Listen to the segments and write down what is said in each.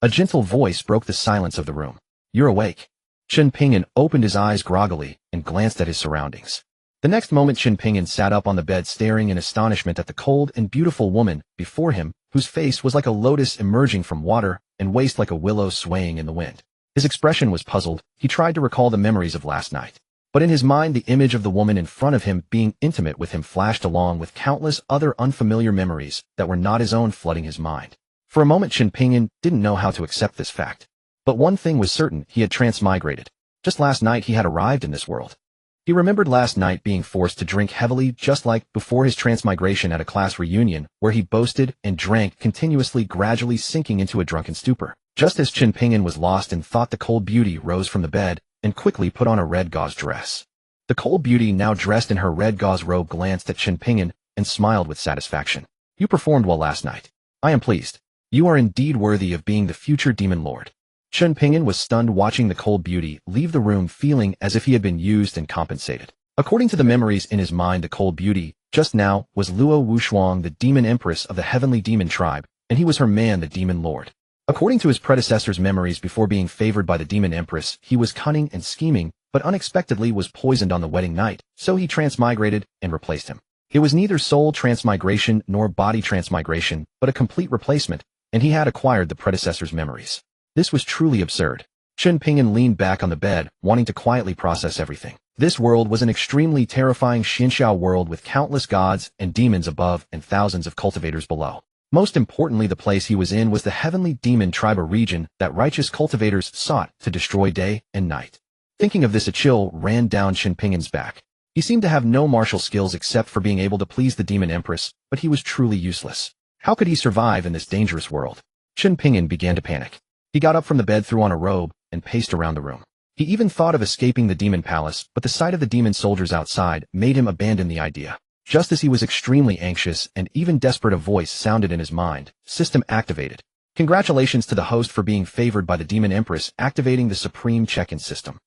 A gentle voice broke the silence of the room. "You're awake." Chen Ping'an opened his eyes groggily and glanced at his surroundings. The next moment Chen Ping'an sat up on the bed staring in astonishment at the cold and beautiful woman before him, whose face was like a lotus emerging from water and waist like a willow swaying in the wind. His expression was puzzled. He tried to recall the memories of last night. But in his mind the image of the woman in front of him being intimate with him flashed along with countless other unfamiliar memories that were not his own flooding his mind. For a moment Chen Ping'an didn't know how to accept this fact. But one thing was certain, he had transmigrated. Just last night he had arrived in this world. He remembered last night being forced to drink heavily just like before his transmigration at a class reunion where he boasted and drank continuously, gradually sinking into a drunken stupor. Just as Chen Ping'an was lost in thought, the cold beauty rose from the bed and quickly put on a red gauze dress. The cold beauty, now dressed in her red gauze robe, glanced at Chen Ping'an and smiled with satisfaction. "You performed well last night. I am pleased. You are indeed worthy of being the future demon lord." Chen Ping'an was stunned watching the cold beauty leave the room, feeling as if he had been used and compensated. According to the memories in his mind, the cold beauty just now was Luo Wushuang, the Demon Empress of the Heavenly Demon tribe, and he was her man, the Demon Lord. According to his predecessor's memories, before being favored by the Demon Empress, he was cunning and scheming, but unexpectedly was poisoned on the wedding night, so he transmigrated and replaced him. It was neither soul transmigration nor body transmigration, but a complete replacement, and he had acquired the predecessor's memories. This was truly absurd. Chen Ping'an leaned back on the bed, wanting to quietly process everything. This world was an extremely terrifying Xinxiao world with countless gods and demons above and thousands of cultivators below. Most importantly, the place he was in was the Heavenly Demon tribe, a region that righteous cultivators sought to destroy day and night. Thinking of this, a chill ran down Chen Ping'an's back. He seemed to have no martial skills except for being able to please the Demon Empress, but he was truly useless. How could he survive in this dangerous world? Chen Ping'an began to panic. He got up from the bed, threw on a robe, and paced around the room. He even thought of escaping the demon palace, but the sight of the demon soldiers outside made him abandon the idea. Just as he was extremely anxious and even desperate, a voice sounded in his mind. "System activated. Congratulations to the host for being favored by the Demon Empress, activating the supreme check-in system.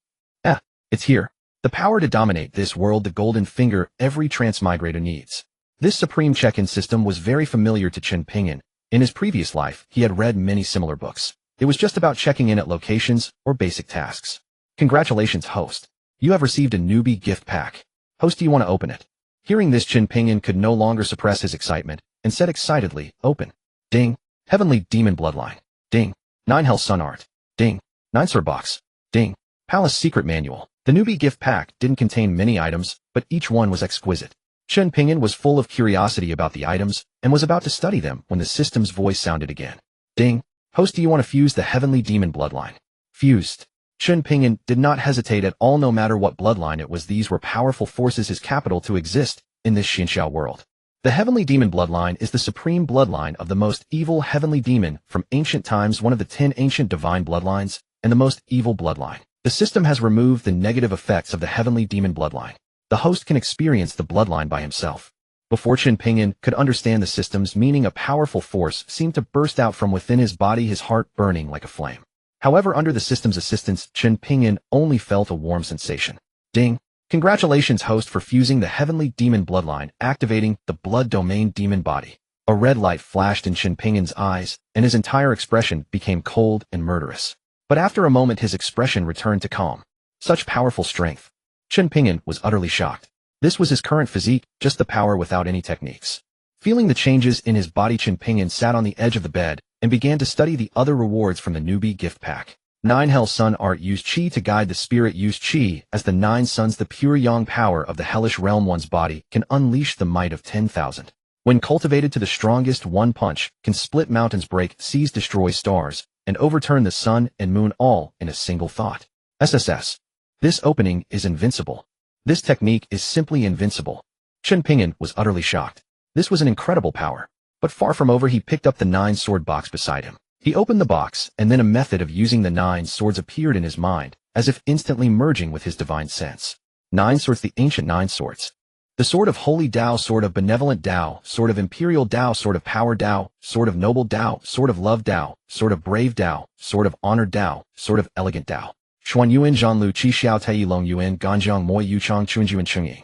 It's here. The power to dominate this world, the golden finger every transmigrator needs." This supreme check-in system was very familiar to Chen Ping'an. In his previous life, he had read many similar books. It was just about checking in at locations or basic tasks. "Congratulations, host. You have received a newbie gift pack. Host, do you want to open it?" Hearing this, Chen Ping'an could no longer suppress his excitement and said excitedly, "Open." Ding. Heavenly Demon Bloodline. Ding. 9 Hell Sun Art. Ding. 9 Sword Box. Ding. Palace Secret Manual. The newbie gift pack didn't contain many items, but each one was exquisite. Chen Ping'an was full of curiosity about the items and was about to study them when the system's voice sounded again. Ding. "Host, do you want to fuse the Heavenly Demon Bloodline?" Fused. Chen Ping'an did not hesitate at all. No matter what bloodline it was, these were powerful forces, his capital to exist in this Xinxiao world. The Heavenly Demon Bloodline is the supreme bloodline of the most evil heavenly demon from ancient times, one of the 10 ancient divine bloodlines, and the most evil bloodline. The system has removed the negative effects of the Heavenly Demon Bloodline. The host can experience the bloodline by himself. Before Chen Ping'an could understand the system's meaning, a powerful force seemed to burst out from within his body, his heart burning like a flame. However, under the system's assistance, Chen Ping'an only felt a warm sensation. Ding. Congratulations, host, for fusing the Heavenly Demon Bloodline, activating the Blood Domain Demon Body. A red light flashed in Chen Ping'an's eyes, and his entire expression became cold and murderous. But after a moment, his expression returned to calm. Such powerful strength. Chen Ping'an was utterly shocked. This was his current physique, just the power without any techniques. Feeling the changes in his body, Chen Ping'an sat on the edge of the bed and began to study the other rewards from the newbie gift pack. 9 Hell Sun Art. Use Qi to guide the spirit. Use Qi as the 9 suns. The pure yang power of the hellish realm. One's body can unleash the might of 10,000. When cultivated to the strongest, one punch can split mountains, break seas, destroy stars, and overturn the sun and moon, all in a single thought. SSS. This opening is invincible. This technique is simply invincible. Chen Ping'an was utterly shocked. This was an incredible power. But far from over, he picked up the 9 sword box beside him. He opened the box, and then a method of using the 9 swords appeared in his mind, as if instantly merging with his divine sense. 9 swords, the ancient 9 swords. The sword of holy Tao, sword of benevolent Tao, sword of imperial Tao, sword of power Tao, sword of noble Tao, sword of love Tao, sword of brave Tao, sword of honor Tao, sword of elegant Tao. Xuan Yuan Zhanlu Qi Xiao Tei Long Yuan Ganjiang Moi Yu Chang Chunjuan Chungying.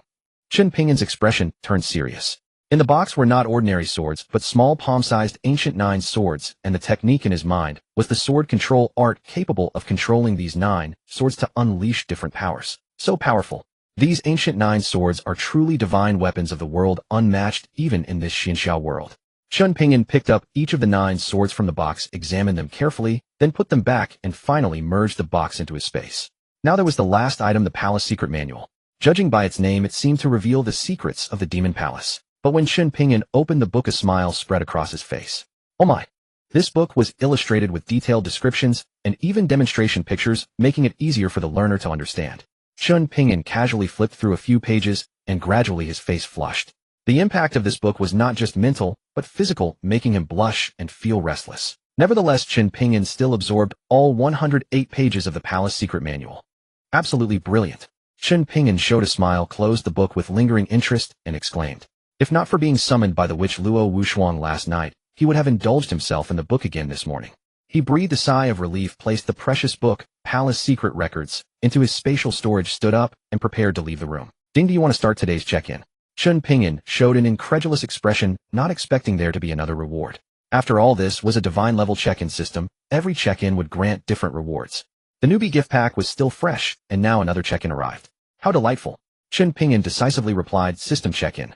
Chen Ping'an's expression turned serious. In the box were not ordinary swords, but small palm-sized ancient 9 swords, and the technique in his mind was the sword control art capable of controlling these 9 swords to unleash different powers. So powerful. These ancient 9 swords are truly divine weapons of the world, unmatched even in this Xinxiao world. Chen Ping'an picked up each of the 9 swords from the box, examined them carefully, then put them back and finally merged the box into his space. Now there was the last item, the palace secret manual. Judging by its name, it seemed to reveal the secrets of the demon palace. But when Chen Ping'an opened the book, a smile spread across his face. Oh my! This book was illustrated with detailed descriptions and even demonstration pictures, making it easier for the learner to understand. Chen Ping'an casually flipped through a few pages, and gradually his face flushed. The impact of this book was not just mental, but physical, making him blush and feel restless. Nevertheless, Chen Ping'an still absorbed all 108 pages of the palace secret manual. Absolutely brilliant. Chen Ping'an showed a smile, closed the book with lingering interest, and exclaimed, "If not for being summoned by the witch Luo Wushuang last night, he would have indulged himself in the book again this morning." He breathed a sigh of relief, placed the precious book, Palace Secret Records, into his spatial storage, stood up, and prepared to leave the room. "Ding, do you want to start today's check-in?" Chen Ping'an showed an incredulous expression, not expecting there to be another reward. After all, this was a divine-level check-in system. Every check-in would grant different rewards. The newbie gift pack was still fresh, and now another check-in arrived. How delightful. Chen Ping'an decisively replied, "System check-in."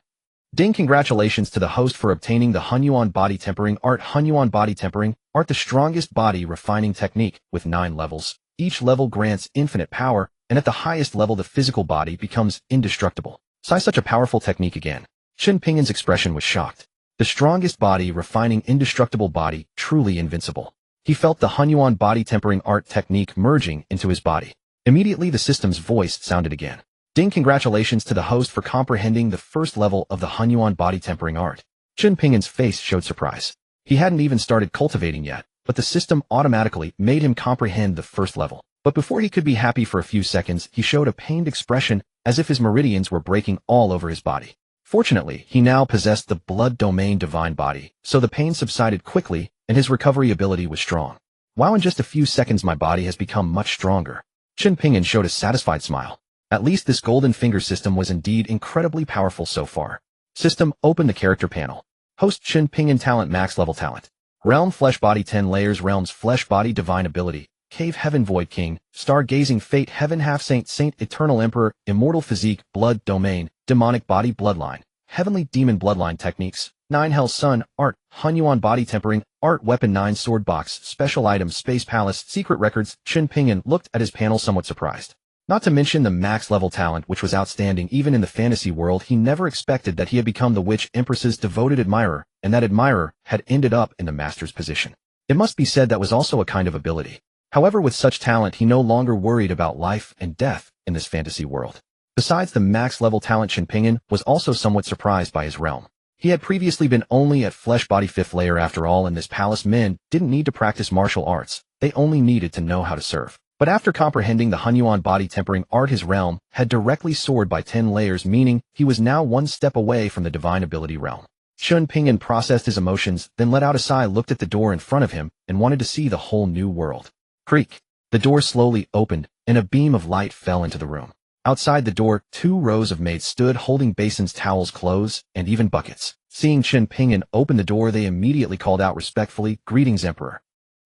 "Ding, congratulations to the host for obtaining the Hunyuan Body Tempering Art. Hunyuan Body Tempering Art, the strongest body refining technique with 9 levels. Each level grants infinite power, and at the highest level the physical body becomes indestructible." "Sigh, such a powerful technique again." Chen Ping'an's expression was shocked. The strongest body refining indestructible body, truly invincible. He felt the Hunyuan Body Tempering Art technique merging into his body. Immediately the system's voice sounded again. "Ding, congratulations to the host for comprehending the first level of the Hunyuan Body Tempering Art." Chen Ping'an's face showed surprise. He hadn't even started cultivating yet, but the system automatically made him comprehend the first level. But before he could be happy for a few seconds, he showed a pained expression, as if his meridians were breaking all over his body. Fortunately, he now possessed the blood domain divine body, so the pain subsided quickly, and his recovery ability was strong. "Wow, in just a few seconds my body has become much stronger." Chen Ping'an showed a satisfied smile. At least this golden finger system was indeed incredibly powerful so far. System, open the character panel. Host Chen Ping'an talent, max level talent. Realm flesh body 10 layers, realms flesh body divine ability. Cave heaven void king, star-gazing fate heaven half saint saint eternal emperor, immortal physique, blood domain, demonic body bloodline, heavenly demon bloodline techniques, 9 hell sun, art, Hunyuan body tempering, art weapon 9 sword box, special items, space palace, secret records. Chen Ping'an looked at his panel somewhat surprised. Not to mention the max level talent, which was outstanding even in the fantasy world. He never expected that he had become the witch empress's devoted admirer, and that admirer had ended up in the master's position. It must be said that was also a kind of ability. However, with such talent, he no longer worried about life and death in this fantasy world. Besides the max-level talent, Chen Ping'an was also somewhat surprised by his realm. He had previously been only at flesh body 5th layer. After all, in this palace, men didn't need to practice martial arts. They only needed to know how to serve. But after comprehending the Hunyuan body tempering art, his realm had directly soared by 10 layers, meaning he was now one step away from the divine ability realm. Chen Ping'an processed his emotions, then let out a sigh, looked at the door in front of him, and wanted to see the whole new world. Creak. The door slowly opened, and a beam of light fell into the room. Outside the door, 2 rows of maids stood holding basins, towels, clothes, and even buckets. Seeing Chen Ping'an open the door, they immediately called out respectfully, "Greetings, Emperor."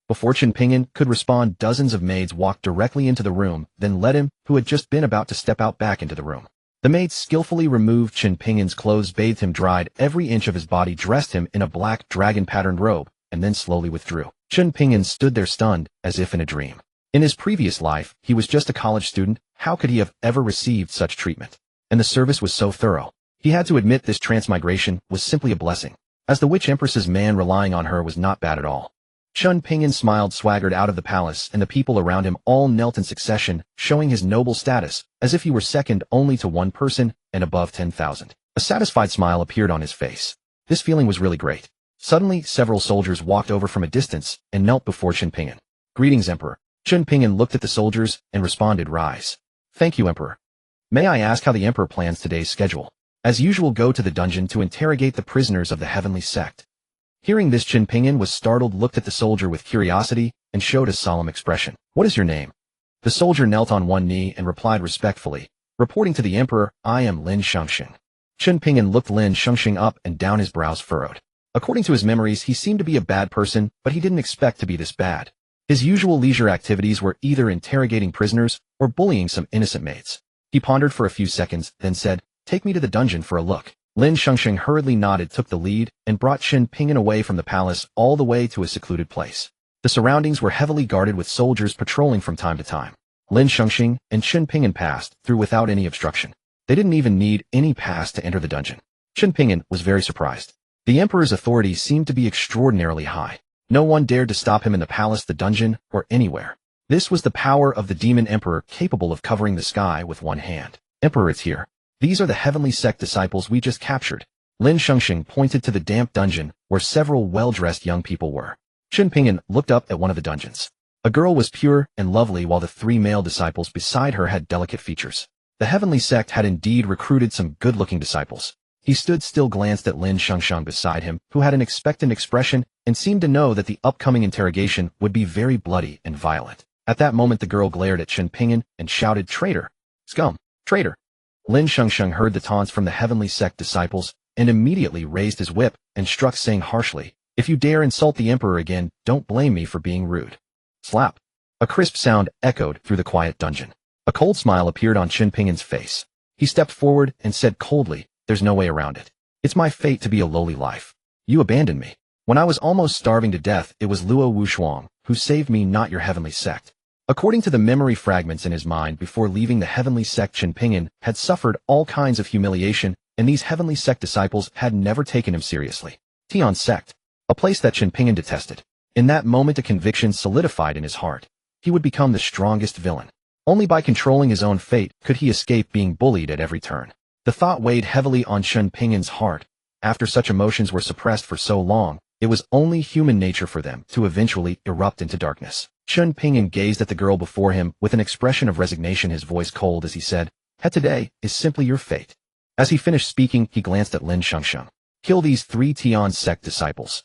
Before Chen Ping'an could respond, dozens of maids walked directly into the room, then led him, who had just been about to step out, back into the room. The maids skillfully removed Chen Ping'an's clothes, bathed him, dried every inch of his body, dressed him in a black dragon-patterned robe, and then slowly withdrew. Chen Ping'an stood there stunned, as if in a dream. In his previous life, he was just a college student. How could he have ever received such treatment? And the service was so thorough. He had to admit this transmigration was simply a blessing. As the witch empress's man, relying on her was not bad at all. Chen Ping'an smiled, swaggered out of the palace, and the people around him all knelt in succession, showing his noble status, as if he were second only to one person and above 10,000. A satisfied smile appeared on his face. This feeling was really great. Suddenly, several soldiers walked over from a distance and knelt before Chen Ping'an. "Greetings, Emperor." Chen Ping'an looked at the soldiers and responded, "Rise." "Thank you, Emperor." "May I ask how the Emperor plans today's schedule?" "As usual, go to the dungeon to interrogate the prisoners of the Heavenly Sect." Hearing this, Chen Ping'an was startled, looked at the soldier with curiosity, and showed a solemn expression. "What is your name?" The soldier knelt on one knee and replied respectfully, "Reporting to the Emperor, I am Lin Shangxing." Chen Ping'an looked Lin Shengxing up and down, his brows furrowed. According to his memories, he seemed to be a bad person, but he didn't expect to be this bad. His usual leisure activities were either interrogating prisoners or bullying some innocent maids. He pondered for a few seconds, then said, "Take me to the dungeon for a look." Lin Shengxing hurriedly nodded, took the lead, and brought Chen Ping'an away from the palace all the way to a secluded place. The surroundings were heavily guarded with soldiers patrolling from time to time. Lin Shengxing and Chen Ping'an passed through without any obstruction. They didn't even need any pass to enter the dungeon. Chen Ping'an was very surprised. The emperor's authority seemed to be extraordinarily high. No one dared to stop him in the palace, the dungeon, or anywhere. This was the power of the Demon Emperor, capable of covering the sky with one hand. "Emperor, it's here. These are the Heavenly Sect disciples we just captured." Lin Shengxing pointed to the damp dungeon where several well-dressed young people were. Chen Ping'an looked up at one of the dungeons. A girl was pure and lovely, while the 3 male disciples beside her had delicate features. The Heavenly Sect had indeed recruited some good-looking disciples. He stood still, glanced at Lin Shengxing beside him, who had an expectant expression and seemed to know that the upcoming interrogation would be very bloody and violent. At that moment, the girl glared at Chen Ping'an and shouted, "Traitor! Scum! Traitor!" Lin Shengxing heard the taunts from the Heavenly Sect disciples and immediately raised his whip and struck, saying harshly, "If you dare insult the emperor again, don't blame me for being rude." Slap! A crisp sound echoed through the quiet dungeon. A cold smile appeared on Chen Ping'an's face. He stepped forward and said coldly, "There's no way around it. It's my fate to be a lowly life. You abandoned me. When I was almost starving to death, it was Luo Wushuang who saved me, not your Heavenly Sect." According to the memory fragments in his mind, before leaving the Heavenly Sect, Chen Ping'an had suffered all kinds of humiliation, and these Heavenly Sect disciples had never taken him seriously. Tian Sect, a place that Chen Ping'an detested. In that moment, a conviction solidified in his heart. He would become the strongest villain. Only by controlling his own fate could he escape being bullied at every turn. The thought weighed heavily on Chen Ping'an's heart. After such emotions were suppressed for so long, it was only human nature for them to eventually erupt into darkness. Chen Ping'an gazed at the girl before him with an expression of resignation, his voice cold as he said, "Today is simply your fate." As he finished speaking, he glanced at Lin Shengxing. "Kill these 3 Tian Sect disciples."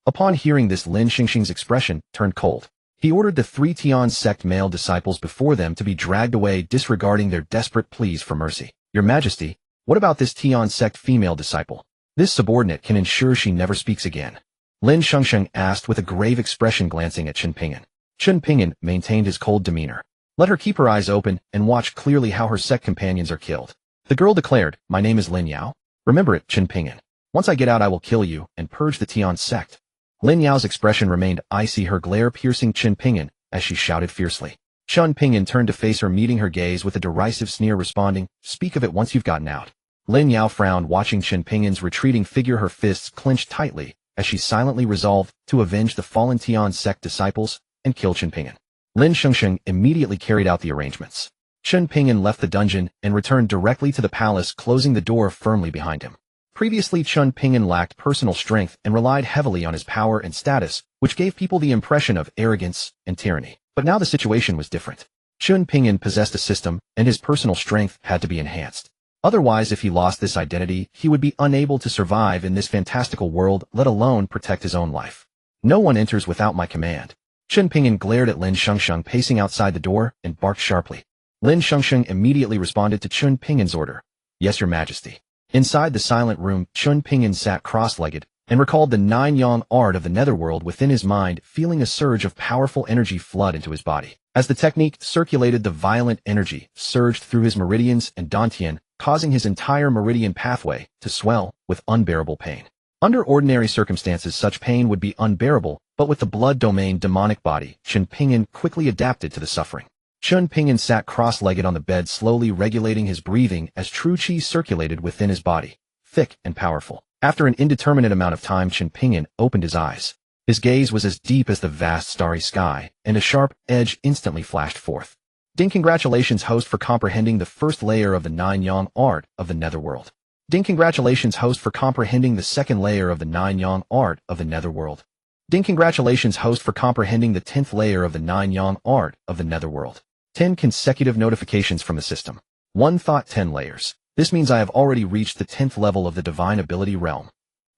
Upon hearing this, Lin Shengxing's expression turned cold. He ordered the 3 Tian Sect male disciples before them to be dragged away, disregarding their desperate pleas for mercy. "Your Majesty, what about this Tian Sect female disciple? This subordinate can ensure she never speaks again." Lin Shengxing asked with a grave expression, glancing at Chen Ping'an. Chen Ping'an maintained his cold demeanor. "Let her keep her eyes open and watch clearly how her sect companions are killed." The girl declared, "My name is Lin Yao. Remember it, Chen Ping'an. Once I get out, I will kill you and purge the Tian Sect." Lin Yao's expression remained icy, her glare piercing Chen Ping'an as she shouted fiercely. Chen Ping'an turned to face her, meeting her gaze with a derisive sneer, responding, "Speak of it once you've gotten out." Lin Yao frowned, watching Chen Ping'an's retreating figure, her fists clenched tightly as she silently resolved to avenge the fallen Tian Sect disciples and kill Chen Ping'an. Lin Shengxing immediately carried out the arrangements. Chen Ping'an left the dungeon and returned directly to the palace, closing the door firmly behind him. Previously, Chen Ping'an lacked personal strength and relied heavily on his power and status, which gave people the impression of arrogance and tyranny. But now the situation was different. Chen Ping'an possessed a system, and his personal strength had to be enhanced. Otherwise, if he lost this identity, he would be unable to survive in this fantastical world, let alone protect his own life. "No one enters without my command." Chen Ping'an glared at Lin Shengxing pacing outside the door and barked sharply. Lin Shengxing immediately responded to Chen Ping'an's order. "Yes, your Majesty." Inside the silent room, Chen Ping'an sat cross-legged and recalled the 9-yang art of the netherworld within his mind, feeling a surge of powerful energy flood into his body. As the technique circulated, the violent energy surged through his meridians and dantian, causing his entire meridian pathway to swell with unbearable pain. Under ordinary circumstances, such pain would be unbearable, but with the blood domain demonic body, Chen Ping'an quickly adapted to the suffering. Chen Ping'an sat cross-legged on the bed, slowly regulating his breathing as true qi circulated within his body, thick and powerful. After an indeterminate amount of time, Chen Ping'an opened his eyes. His gaze was as deep as the vast starry sky, and a sharp edge instantly flashed forth. "Ding, congratulations, host, for comprehending the first layer of the 9-yang art of the netherworld. Ding, congratulations, host, for comprehending the second layer of the 9-yang art of the netherworld. Ding, congratulations, host, for comprehending the 10th layer of the 9-yang art of the netherworld." 10 consecutive notifications from the system. One thought, 10 layers. This means I have already reached the 10th level of the divine ability realm.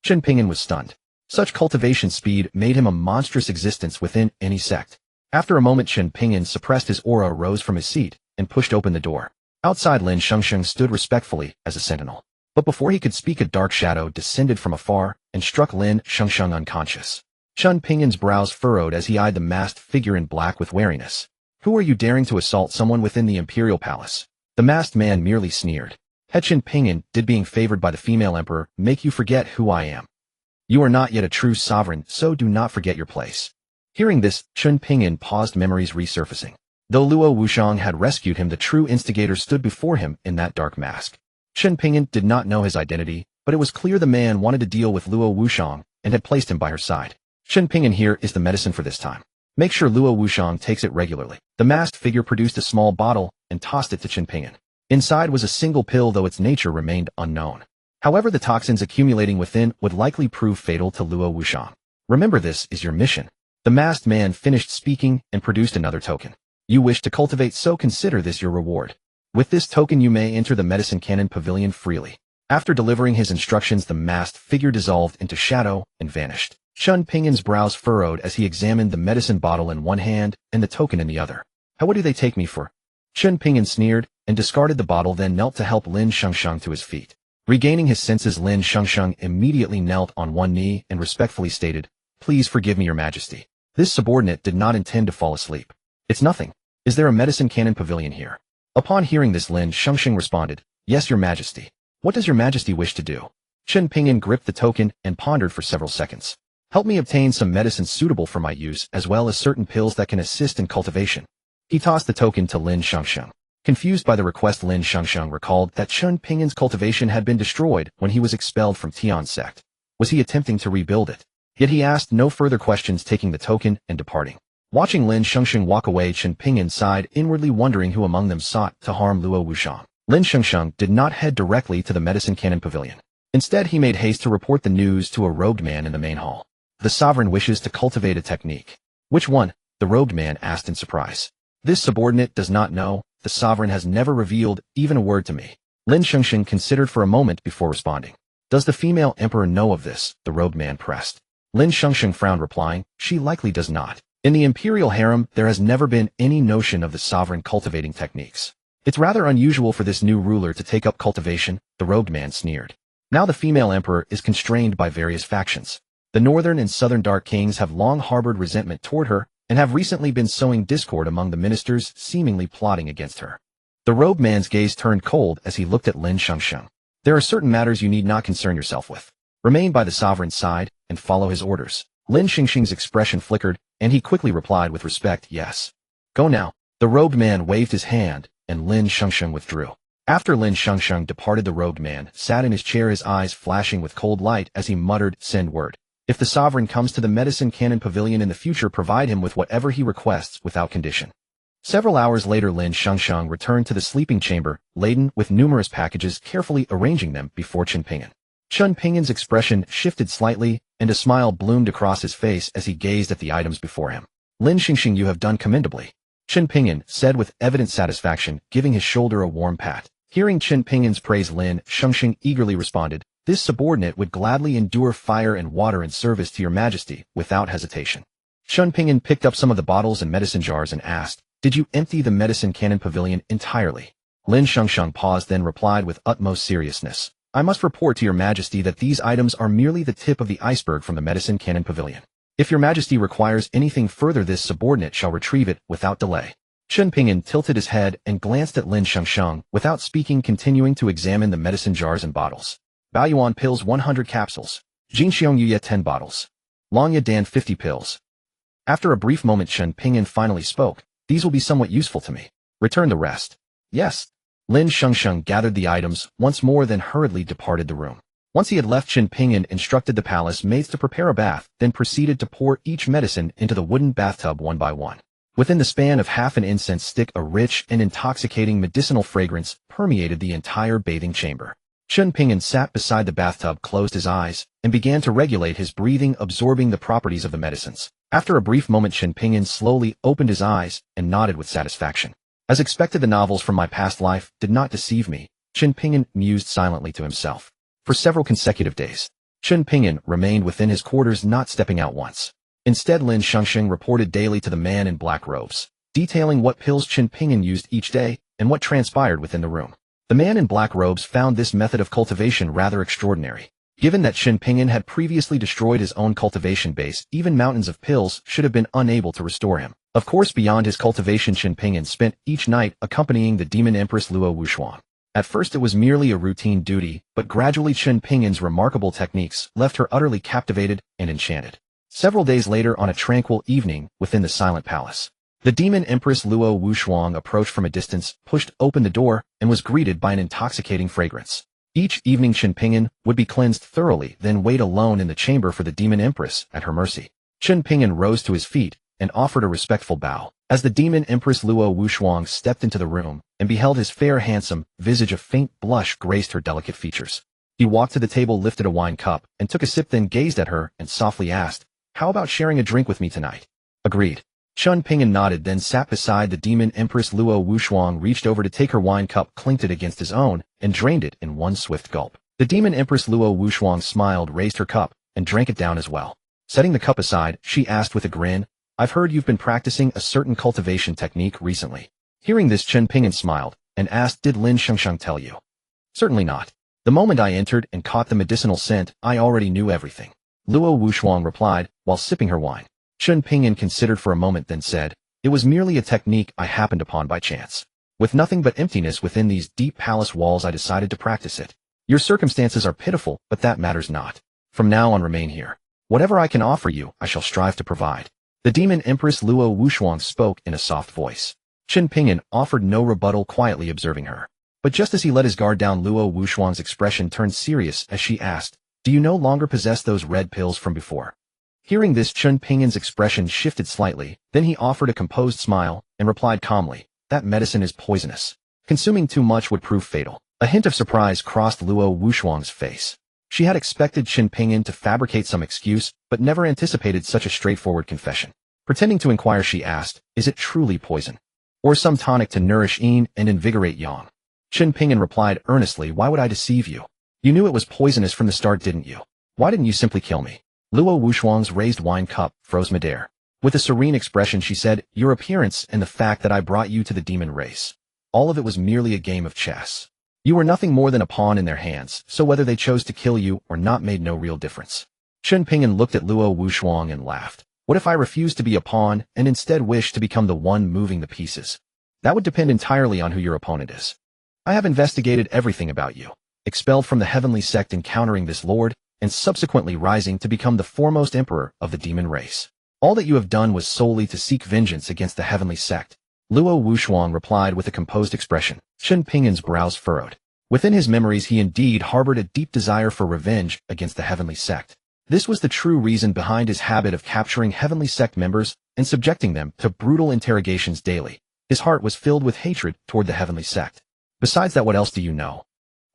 Chen Ping'an was stunned. Such cultivation speed made him a monstrous existence within any sect. After a moment, Chen Ping'an suppressed his aura, rose from his seat, and pushed open the door. Outside, Lin Shengxing stood respectfully as a sentinel. But before he could speak, a dark shadow descended from afar and struck Lin Shengsheng unconscious. Chen Ping'an's brows furrowed as he eyed the masked figure in black with wariness. Who are you, daring to assault someone within the imperial palace? The masked man merely sneered. Chen Ping'an, did being favored by the female emperor make you forget who I am? You are not yet a true sovereign, so do not forget your place. Hearing this, Chen Ping'an paused, memories resurfacing. Though Luo Wuxiang had rescued him, the true instigator stood before him in that dark mask. Chen Ping'an did not know his identity, but it was clear the man wanted to deal with Luo Wuxiang and had placed him by her side. Chen Ping'an, here is the medicine for this time. Make sure Luo Wuxiang takes it regularly. The masked figure produced a small bottle and tossed it to Chen Ping'an. Inside was a single pill, though its nature remained unknown. However, the toxins accumulating within would likely prove fatal to Luo Wuxiang. Remember, this is your mission. The masked man finished speaking and produced another token. You wish to cultivate, so consider this your reward. With this token you may enter the medicine cannon pavilion freely. After delivering his instructions, the masked figure dissolved into shadow and vanished. Chen Ping'an's brows furrowed as he examined the medicine bottle in one hand and the token in the other. What do they take me for? Chen Ping'an sneered and discarded the bottle, then knelt to help Lin Shengsheng to his feet. Regaining his senses, Lin Shengsheng immediately knelt on one knee and respectfully stated, "Please forgive me, Your Majesty." This subordinate did not intend to fall asleep. "It's nothing. Is there a medicine cannon pavilion here?" Upon hearing this, Lin Shengsheng responded, "Yes, Your Majesty." "What does Your Majesty wish to do?" Chen Ping'an gripped the token and pondered for several seconds. "Help me obtain some medicine suitable for my use, as well as certain pills that can assist in cultivation." He tossed the token to Lin Shengsheng. Confused by the request, Lin Shengsheng recalled that Chen Ping'an's cultivation had been destroyed when he was expelled from Tian's sect. Was he attempting to rebuild it? Yet he asked no further questions, taking the token and departing. Watching Lin Shengsheng walk away, Chen Ping'an sighed, inwardly wondering who among them sought to harm Luo Wuxiang. Lin Shengsheng did not head directly to the medicine cannon pavilion. Instead, he made haste to report the news to a robed man in the main hall. "The sovereign wishes to cultivate a technique." "Which one?" the robed man asked in surprise. "This subordinate does not know. The sovereign has never revealed even a word to me." Lin Shengsheng considered for a moment before responding. "Does the female emperor know of this?" the robed man pressed. Lin Shengsheng frowned, replying, "She likely does not. In the imperial harem, there has never been any notion of the sovereign cultivating techniques. It's rather unusual for this new ruler to take up cultivation," the robed man sneered. "Now the female emperor is constrained by various factions. The northern and southern dark kings have long harbored resentment toward her and have recently been sowing discord among the ministers, seemingly plotting against her." The robed man's gaze turned cold as he looked at Lin Shengsheng. "There are certain matters you need not concern yourself with. Remain by the sovereign's side and follow his orders." Lin Shengsheng's expression flickered, and he quickly replied with respect, "Yes. Go now." The robed man waved his hand, and Lin Shengsheng withdrew. After Lin Shengsheng departed, the robed man sat in his chair, his eyes flashing with cold light as he muttered, "Send word. If the sovereign comes to the medicine cannon pavilion in the future, provide him with whatever he requests without condition." Several hours later, Lin Shengsheng returned to the sleeping chamber, laden with numerous packages, carefully arranging them before Chen Ping'an. Chen Ping'an's expression shifted slightly, and a smile bloomed across his face as he gazed at the items before him. "Lin Shengsheng, you have done commendably," Chen Ping'an said with evident satisfaction, giving his shoulder a warm pat. Hearing Chen Ping'an's praise, Lin Shengsheng eagerly responded, "This subordinate would gladly endure fire and water in service to Your Majesty without hesitation." Chen Ping'an picked up some of the bottles and medicine jars and asked, "Did you empty the medicine cannon pavilion entirely?" Lin Shengsheng paused, then replied with utmost seriousness, "I must report to Your Majesty that these items are merely the tip of the iceberg from the medicine cannon pavilion. If Your Majesty requires anything further, this subordinate shall retrieve it without delay." Chen Ping'an tilted his head and glanced at Lin Shengsheng without speaking, continuing to examine the medicine jars and bottles. Baoyuan pills 100 capsules. Jinxiong Yuya 10 bottles. Longya Dan 50 pills. After a brief moment, Chen Ping'an finally spoke. "These will be somewhat useful to me. Return the rest." "Yes." Lin Shengsheng gathered the items once more, then hurriedly departed the room. Once he had left, Chen Ping'an instructed the palace maids to prepare a bath, then proceeded to pour each medicine into the wooden bathtub one by one. Within the span of half an incense stick, a rich and intoxicating medicinal fragrance permeated the entire bathing chamber. Chen Ping'an sat beside the bathtub, closed his eyes, and began to regulate his breathing, absorbing the properties of the medicines. After a brief moment, Chen Ping'an slowly opened his eyes and nodded with satisfaction. As expected, the novels from my past life did not deceive me, Chen Ping'an mused silently to himself. For several consecutive days, Chen Ping'an remained within his quarters, not stepping out once. Instead, Lin Shengsheng reported daily to the man in black robes, detailing what pills Chen Ping'an used each day and what transpired within the room. The man in black robes found this method of cultivation rather extraordinary. Given that Chen Ping'an had previously destroyed his own cultivation base, even mountains of pills should have been unable to restore him. Of course, beyond his cultivation, Chen Ping'an spent each night accompanying the Demon Empress Luo Wuxuang. At first it was merely a routine duty, but gradually Chen Ping'an's remarkable techniques left her utterly captivated and enchanted. Several days later, on a tranquil evening within the Silent Palace, the Demon Empress Luo Wuxuang approached from a distance, pushed open the door, and was greeted by an intoxicating fragrance. Each evening Chen Ping'an would be cleansed thoroughly, then wait alone in the chamber for the Demon Empress at her mercy. Chen Ping'an rose to his feet and offered a respectful bow. As the Demon Empress Luo Wuxuang stepped into the room and beheld his fair, handsome visage, a faint blush graced her delicate features. He walked to the table, lifted a wine cup, and took a sip, then gazed at her and softly asked, "How about sharing a drink with me tonight?" "Agreed." Chen Ping'an nodded, then sat beside the Demon Empress Luo Wuxuang, reached over to take her wine cup, clinked it against his own, and drained it in one swift gulp. The Demon Empress Luo Wuxuang smiled, raised her cup, and drank it down as well. Setting the cup aside, she asked with a grin, "I've heard you've been practicing a certain cultivation technique recently." Hearing this, Chen Ping'an smiled and asked, "Did Lin Shengsheng tell you?" "Certainly not. The moment I entered and caught the medicinal scent, I already knew everything," Luo Wuxuang replied while sipping her wine. Chen Ping'an considered for a moment, then said, "It was merely a technique I happened upon by chance. With nothing but emptiness within these deep palace walls, I decided to practice it. Your circumstances are pitiful, but that matters not. From now on, remain here. Whatever I can offer you, I shall strive to provide." The Demon Empress Luo Wuxuang spoke in a soft voice. Chen Ping'an offered no rebuttal, quietly observing her. But just as he let his guard down, Luo Wuxuang's expression turned serious as she asked, "Do you no longer possess those red pills from before?" Hearing this, Chen Ping'an's expression shifted slightly, then he offered a composed smile and replied calmly, "That medicine is poisonous. Consuming too much would prove fatal." A hint of surprise crossed Luo Wuxuang's face. She had expected Chen Ping'an to fabricate some excuse, but never anticipated such a straightforward confession. Pretending to inquire, she asked, "Is it truly poison? Or some tonic to nourish yin and invigorate yang?" Chen Ping'an replied earnestly, "Why would I deceive you? You knew it was poisonous from the start, didn't you? Why didn't you simply kill me?" Luo Wuxuang's raised wine cup froze midair. With a serene expression, she said, "Your appearance and the fact that I brought you to the demon race. All of it was merely a game of chess. You were nothing more than a pawn in their hands, so whether they chose to kill you or not made no real difference." Chen Ping'an looked at Luo Wuxuang and laughed. "What if I refused to be a pawn and instead wished to become the one moving the pieces?" "That would depend entirely on who your opponent is. I have investigated everything about you. Expelled from the Heavenly Sect, encountering this lord, and subsequently rising to become the foremost emperor of the demon race. All that you have done was solely to seek vengeance against the Heavenly Sect." Luo Wuxuang replied with a composed expression. Chen Ping'an's brows furrowed. Within his memories, he indeed harbored a deep desire for revenge against the Heavenly Sect. This was the true reason behind his habit of capturing Heavenly Sect members and subjecting them to brutal interrogations daily. His heart was filled with hatred toward the Heavenly Sect. "Besides that, what else do you know?"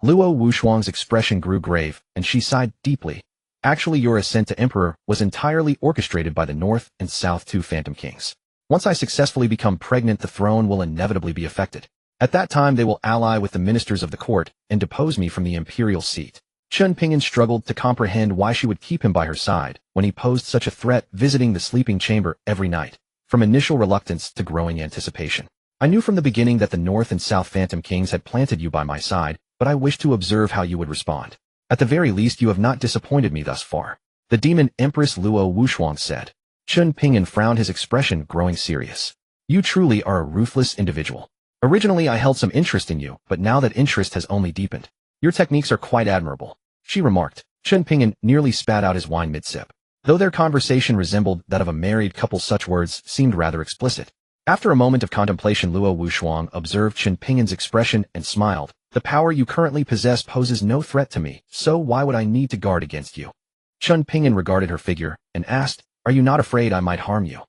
Luo Wuxuang's expression grew grave, and she sighed deeply. "Actually, your ascent to emperor was entirely orchestrated by the North and South, two Phantom Kings. Once I successfully become pregnant, the throne will inevitably be affected. At that time, they will ally with the ministers of the court and depose me from the imperial seat." Chen Ping'an struggled to comprehend why she would keep him by her side when he posed such a threat, visiting the sleeping chamber every night. From initial reluctance to growing anticipation. "I knew from the beginning that the North and South Phantom Kings had planted you by my side, but I wished to observe how you would respond. At the very least, you have not disappointed me thus far," the Demon Empress Luo Wuxuang said. Chen Ping'an frowned, his expression growing serious. "You truly are a ruthless individual. Originally, I held some interest in you, but now that interest has only deepened. Your techniques are quite admirable," she remarked. Chen Ping'an nearly spat out his wine mid-sip. Though their conversation resembled that of a married couple, such words seemed rather explicit. After a moment of contemplation, Luo Wuxuang observed Chen Ping'an's expression and smiled. "The power you currently possess poses no threat to me, so why would I need to guard against you?" Chen Ping'an regarded her figure and asked, "Are you not afraid I might harm you?"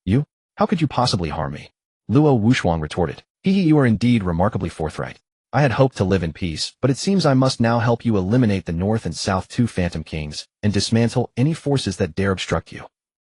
"You? How could you possibly harm me?" Luo Wuxuang retorted. You are indeed remarkably forthright. I had hoped to live in peace, but it seems I must now help you eliminate the North and South, two Phantom Kings, and dismantle any forces that dare obstruct you."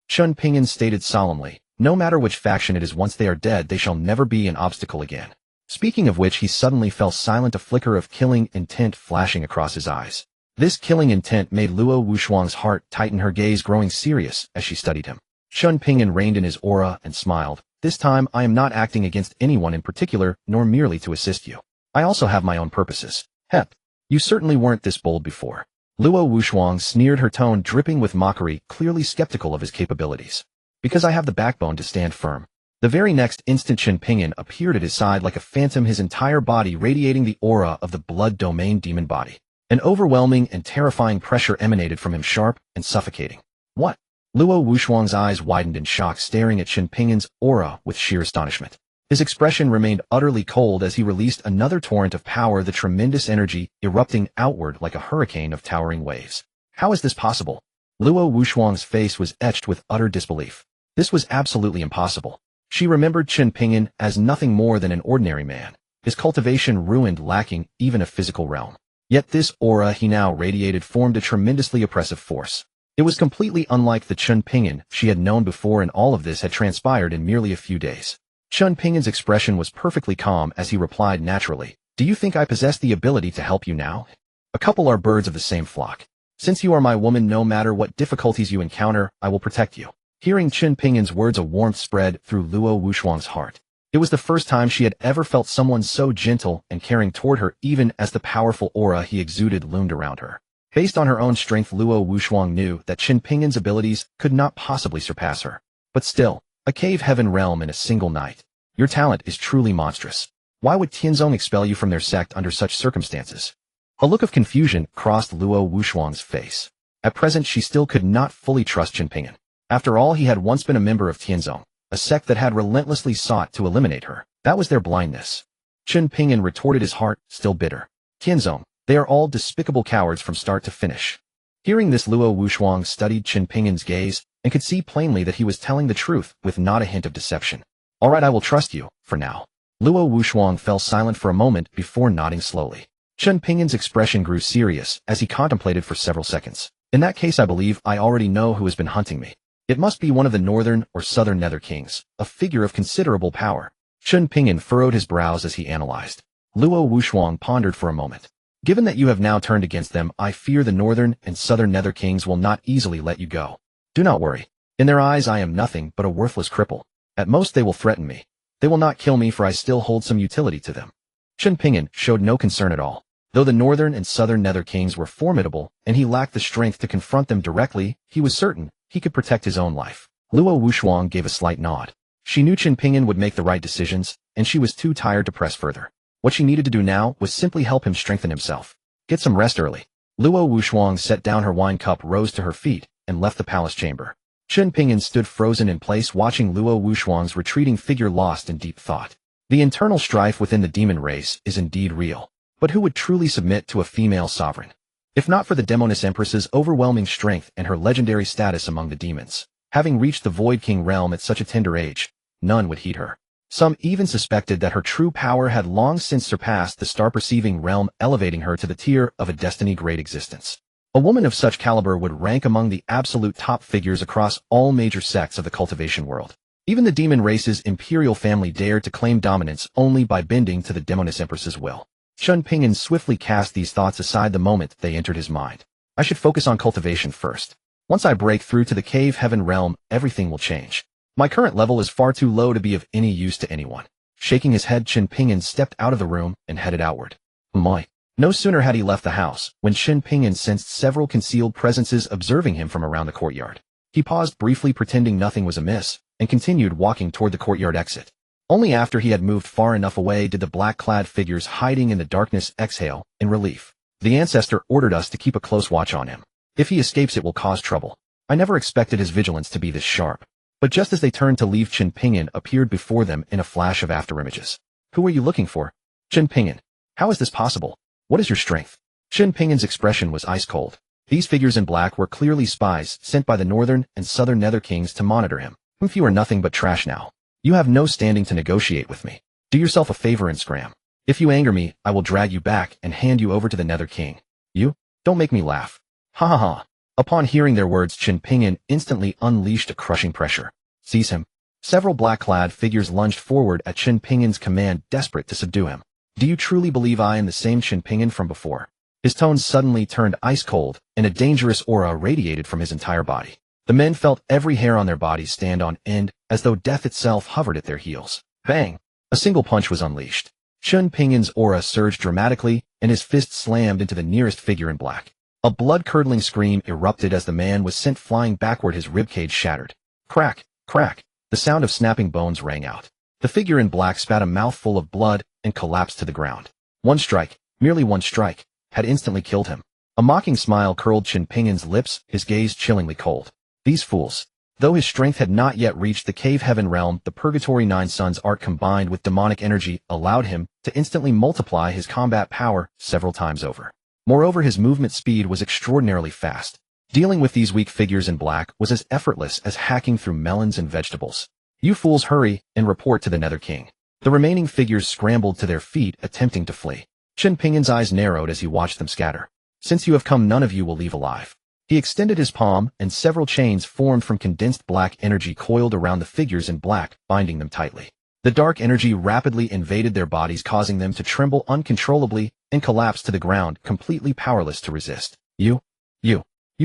Chen Ping'an stated solemnly, "No matter which faction it is, once they are dead, they shall never be an obstacle again." Speaking of which, he suddenly fell silent, a flicker of killing intent flashing across his eyes. This killing intent made Luo Wuxuang's heart tighten, her gaze growing serious as she studied him. Chen Ping'an reined in his aura and smiled. "This time, I am not acting against anyone in particular, nor merely to assist you. I also have my own purposes. Hep. You certainly weren't this bold before. Luo Wuxuang sneered, her tone dripping with mockery, clearly skeptical of his capabilities. Because I have the backbone to stand firm. The very next instant Chen Ping'an appeared at his side like a phantom, his entire body radiating the aura of the blood domain demon body. An overwhelming and terrifying pressure emanated from him, sharp and suffocating. What? Luo Wuxuang's eyes widened in shock, staring at Chen Ping'an's aura with sheer astonishment. His expression remained utterly cold as he released another torrent of power, the tremendous energy erupting outward like a hurricane of towering waves. How is this possible? Luo Wuxuang's face was etched with utter disbelief. This was absolutely impossible. She remembered Chen Ping'an as nothing more than an ordinary man, his cultivation ruined, lacking even a physical realm. Yet this aura he now radiated formed a tremendously oppressive force. It was completely unlike the Chen Ping'an she had known before, and all of this had transpired in merely a few days. Chen Ping'an's expression was perfectly calm as he replied naturally, "Do you think I possess the ability to help you now? A couple are birds of the same flock. Since you are my woman, no matter what difficulties you encounter, I will protect you." Hearing Chen Ping'an's words, a warmth spread through Luo Wuxuang's heart. It was the first time she had ever felt someone so gentle and caring toward her, even as the powerful aura he exuded loomed around her. Based on her own strength, Luo Wuxuang knew that Chen Ping'an's abilities could not possibly surpass her. But still, a cave heaven realm in a single night. Your talent is truly monstrous. Why would Tian Zong expel you from their sect under such circumstances? A look of confusion crossed Luo Wuxuang's face. At present, she still could not fully trust Chen Ping'an. After all, he had once been a member of Tian Zong, a sect that had relentlessly sought to eliminate her. That was their blindness. Chen Ping'an retorted, his heart still bitter. Tian Zong, they are all despicable cowards from start to finish. Hearing this, Luo Wuxuang studied Chen Ping'an's gaze and could see plainly that he was telling the truth with not a hint of deception. All right, I will trust you, for now. Luo Wuxuang fell silent for a moment before nodding slowly. Chen Ping'an's expression grew serious as he contemplated for several seconds. In that case, I believe I already know who has been hunting me. It must be one of the northern or southern nether kings, a figure of considerable power. Chen Ping'an furrowed his brows as he analyzed. Luo Wuxuang pondered for a moment. Given that you have now turned against them, I fear the northern and southern nether kings will not easily let you go. Do not worry. In their eyes, I am nothing but a worthless cripple. At most, they will threaten me. They will not kill me, for I still hold some utility to them. Chen Ping'an showed no concern at all. Though the northern and southern nether kings were formidable, and he lacked the strength to confront them directly, he was certain he could protect his own life. Luo Wuxuang gave a slight nod. She knew Chen Ping'an would make the right decisions, and she was too tired to press further. What she needed to do now was simply help him strengthen himself. Get some rest early. Luo Wuxuang set down her wine cup, rose to her feet, and left the palace chamber. Chen Ping'an stood frozen in place, watching Luo Wuxuang's retreating figure, lost in deep thought. The internal strife within the demon race is indeed real. But who would truly submit to a female sovereign? If not for the Demon Empress's overwhelming strength and her legendary status among the demons. Having reached the Void King realm at such a tender age, none would heed her. Some even suspected that her true power had long since surpassed the star-perceiving realm, elevating her to the tier of a destiny-grade existence. A woman of such caliber would rank among the absolute top figures across all major sects of the cultivation world. Even the demon race's imperial family dared to claim dominance only by bending to the Demon Empress's will. Chen Ping'an swiftly cast these thoughts aside the moment they entered his mind. I should focus on cultivation first. Once I break through to the cave heaven realm, everything will change. My current level is far too low to be of any use to anyone. Shaking his head, Chen Ping'an stepped out of the room and headed outward. My. No sooner had he left the house when Chen Ping'an sensed several concealed presences observing him from around the courtyard. He paused briefly, pretending nothing was amiss, and continued walking toward the courtyard exit. Only after he had moved far enough away did the black-clad figures hiding in the darkness exhale in relief. The ancestor ordered us to keep a close watch on him. If he escapes, it will cause trouble. I never expected his vigilance to be this sharp. But just as they turned to leave, Chen Ping'an appeared before them in a flash of afterimages. Who are you looking for? Chen Ping'an. How is this possible? What is your strength? Chen Ping'an's expression was ice cold. These figures in black were clearly spies sent by the northern and southern nether kings to monitor him. You are nothing but trash now. You have no standing to negotiate with me. Do yourself a favor and scram. If you anger me, I will drag you back and hand you over to the nether king. You? Don't make me laugh. Ha ha ha. Upon hearing their words, Chen Ping'an instantly unleashed a crushing pressure. Seize him. Several black-clad figures lunged forward at Chen Ping'an's command, desperate to subdue him. Do you truly believe I am the same Chen Ping'an from before? His tone suddenly turned ice cold, and a dangerous aura radiated from his entire body. The men felt every hair on their bodies stand on end, as though death itself hovered at their heels. Bang! A single punch was unleashed. Chen Ping'an's aura surged dramatically, and his fist slammed into the nearest figure in black. A blood-curdling scream erupted as the man was sent flying backward, his ribcage shattered. Crack, crack, the sound of snapping bones rang out. The figure in black spat a mouthful of blood and collapsed to the ground. One strike, merely one strike, had instantly killed him. A mocking smile curled Chen Ping'an's lips, his gaze chillingly cold. These fools. Though his strength had not yet reached the cave heaven realm, the Purgatory Nine Suns art combined with demonic energy allowed him to instantly multiply his combat power several times over. Moreover, his movement speed was extraordinarily fast. Dealing with these weak figures in black was as effortless as hacking through melons and vegetables. You fools, hurry and report to the Nether King. The remaining figures scrambled to their feet, attempting to flee. Chen Ping'an's eyes narrowed as he watched them scatter. Since you have come, none of you will leave alive. He extended his palm, and several chains formed from condensed black energy coiled around the figures in black, binding them tightly. The dark energy rapidly invaded their bodies, causing them to tremble uncontrollably and collapse to the ground, completely powerless to resist. You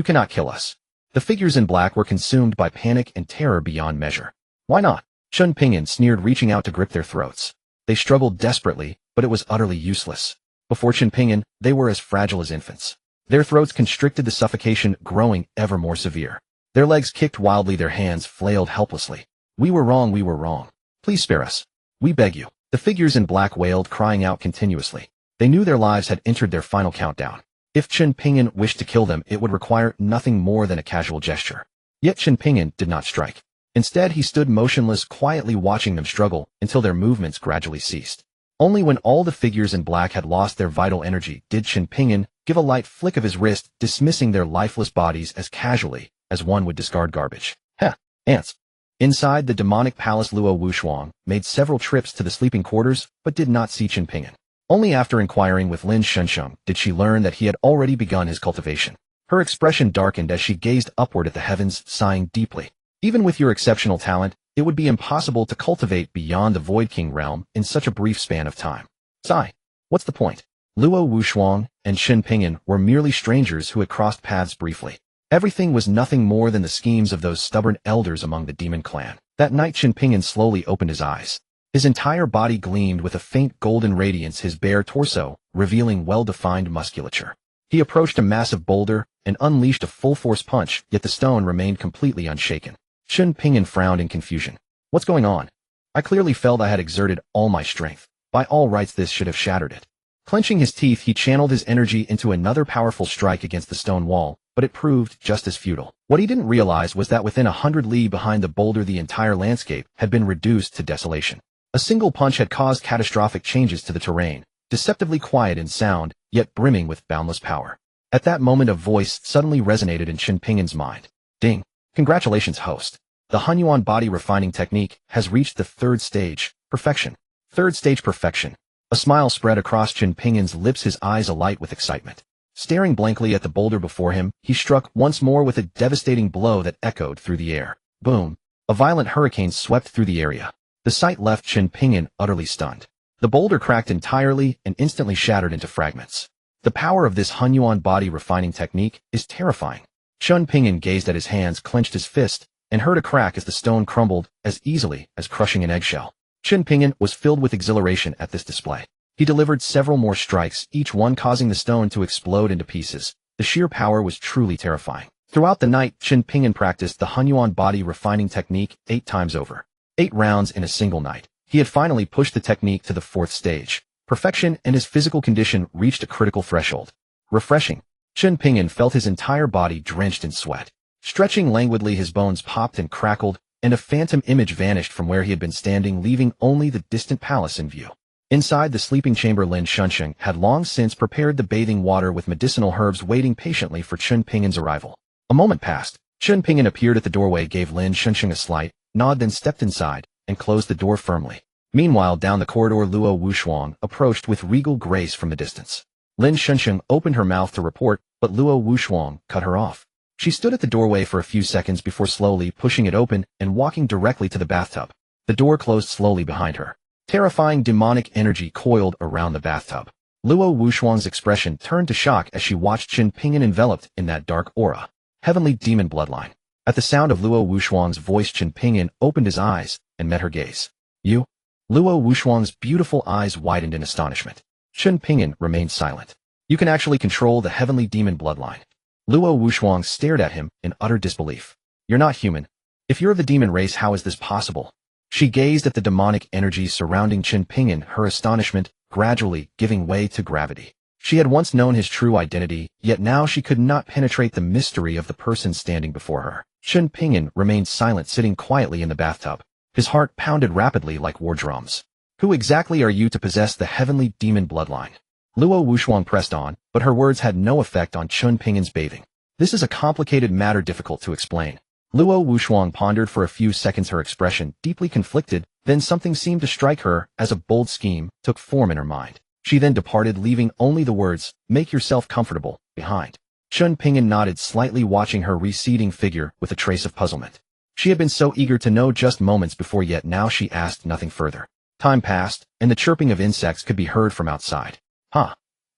cannot kill us. The figures in black were consumed by panic and terror beyond measure. Why not? Chen Ping'an sneered, reaching out to grip their throats. They struggled desperately, but it was utterly useless. Before Chen Ping'an, they were as fragile as infants. Their throats constricted, the suffocation growing ever more severe. Their legs kicked wildly, their hands flailed helplessly. We were wrong. Please spare us. We beg you. The figures in black wailed, crying out continuously. They knew their lives had entered their final countdown. If Chen Ping'an wished to kill them, it would require nothing more than a casual gesture. Yet Chen Ping'an did not strike. Instead, he stood motionless, quietly watching them struggle until their movements gradually ceased. Only when all the figures in black had lost their vital energy did Chen Ping'an give a light flick of his wrist, dismissing their lifeless bodies as casually as one would discard garbage. Heh, ants. Inside the demonic palace, Luo Wushuang made several trips to the sleeping quarters, but did not see Chen Ping'an. Only after inquiring with Lin Shunsheng did she learn that he had already begun his cultivation. Her expression darkened as she gazed upward at the heavens, sighing deeply. Even with your exceptional talent, it would be impossible to cultivate beyond the Void King realm in such a brief span of time. Sigh. What's the point? Luo Wushuang and Chen Ping'an were merely strangers who had crossed paths briefly. Everything was nothing more than the schemes of those stubborn elders among the demon clan. That night, Chen Ping'an slowly opened his eyes. His entire body gleamed with a faint golden radiance, his bare torso revealing well-defined musculature. He approached a massive boulder and unleashed a full-force punch, yet the stone remained completely unshaken. Chen Ping'an frowned in confusion. What's going on? I clearly felt I had exerted all my strength. By all rights, this should have shattered it. Clenching his teeth, he channeled his energy into another powerful strike against the stone wall, but it proved just as futile. What he didn't realize was that within 100 li behind the boulder, the entire landscape had been reduced to desolation. A single punch had caused catastrophic changes to the terrain, deceptively quiet in sound, yet brimming with boundless power. At that moment, a voice suddenly resonated in Chen Ping'an's mind. Ding! Congratulations, host. The Hunyuan body refining technique has reached the third stage, perfection. Third stage perfection. A smile spread across Chen Ping'an's lips, his eyes alight with excitement. Staring blankly at the boulder before him, he struck once more with a devastating blow that echoed through the air. Boom! A violent hurricane swept through the area. The sight left Chen Ping'an utterly stunned. The boulder cracked entirely and instantly shattered into fragments. The power of this Hunyuan body refining technique is terrifying. Chen Ping'an gazed at his hands, clenched his fist, and heard a crack as the stone crumbled as easily as crushing an eggshell. Chen Ping'an was filled with exhilaration at this display. He delivered several more strikes, each one causing the stone to explode into pieces. The sheer power was truly terrifying. Throughout the night, Chen Ping'an practiced the Hunyuan body refining technique 8 times over. 8 rounds in a single night. He had finally pushed the technique to the 4th stage. Perfection, and his physical condition reached a critical threshold. Refreshing. Chen Ping'an felt his entire body drenched in sweat. Stretching languidly, his bones popped and crackled, and a phantom image vanished from where he had been standing, leaving only the distant palace in view. Inside the sleeping chamber, Lin Shunsheng had long since prepared the bathing water with medicinal herbs, waiting patiently for Chen Ping'an's arrival. A moment passed. Chen Ping'an appeared at the doorway, gave Lin Shunsheng a slight nod, then stepped inside and closed the door firmly. Meanwhile, down the corridor, Luo Wushuang approached with regal grace from the distance. Lin Shunsheng opened her mouth to report, but Luo Wushuang cut her off. She stood at the doorway for a few seconds before slowly pushing it open and walking directly to the bathtub. The door closed slowly behind her. Terrifying demonic energy coiled around the bathtub. Luo Wushuang's expression turned to shock as she watched Chen Ping'an enveloped in that dark aura. Heavenly Demon Bloodline. At the sound of Luo Wushuang's voice, Chen Ping'an opened his eyes and met her gaze. You? Luo Wushuang's beautiful eyes widened in astonishment. Chen Ping'an remained silent. You can actually control the Heavenly Demon Bloodline. Luo Wushuang stared at him in utter disbelief. You're not human. If you're of the demon race, how is this possible? She gazed at the demonic energy surrounding Chen Ping'an, her astonishment gradually giving way to gravity. She had once known his true identity, yet now she could not penetrate the mystery of the person standing before her. Chen Ping'an remained silent, sitting quietly in the bathtub. His heart pounded rapidly like war drums. Who exactly are you to possess the Heavenly Demon Bloodline? Luo Wushuang pressed on, but her words had no effect on Chen Ping'an's bathing. This is a complicated matter difficult to explain. Luo Wushuang pondered for a few seconds, her expression deeply conflicted, then something seemed to strike her as a bold scheme took form in her mind. She then departed, leaving only the words, "Make yourself comfortable," behind. Chen Ping'an nodded slightly, watching her receding figure with a trace of puzzlement. She had been so eager to know just moments before, yet now she asked nothing further. Time passed, and the chirping of insects could be heard from outside.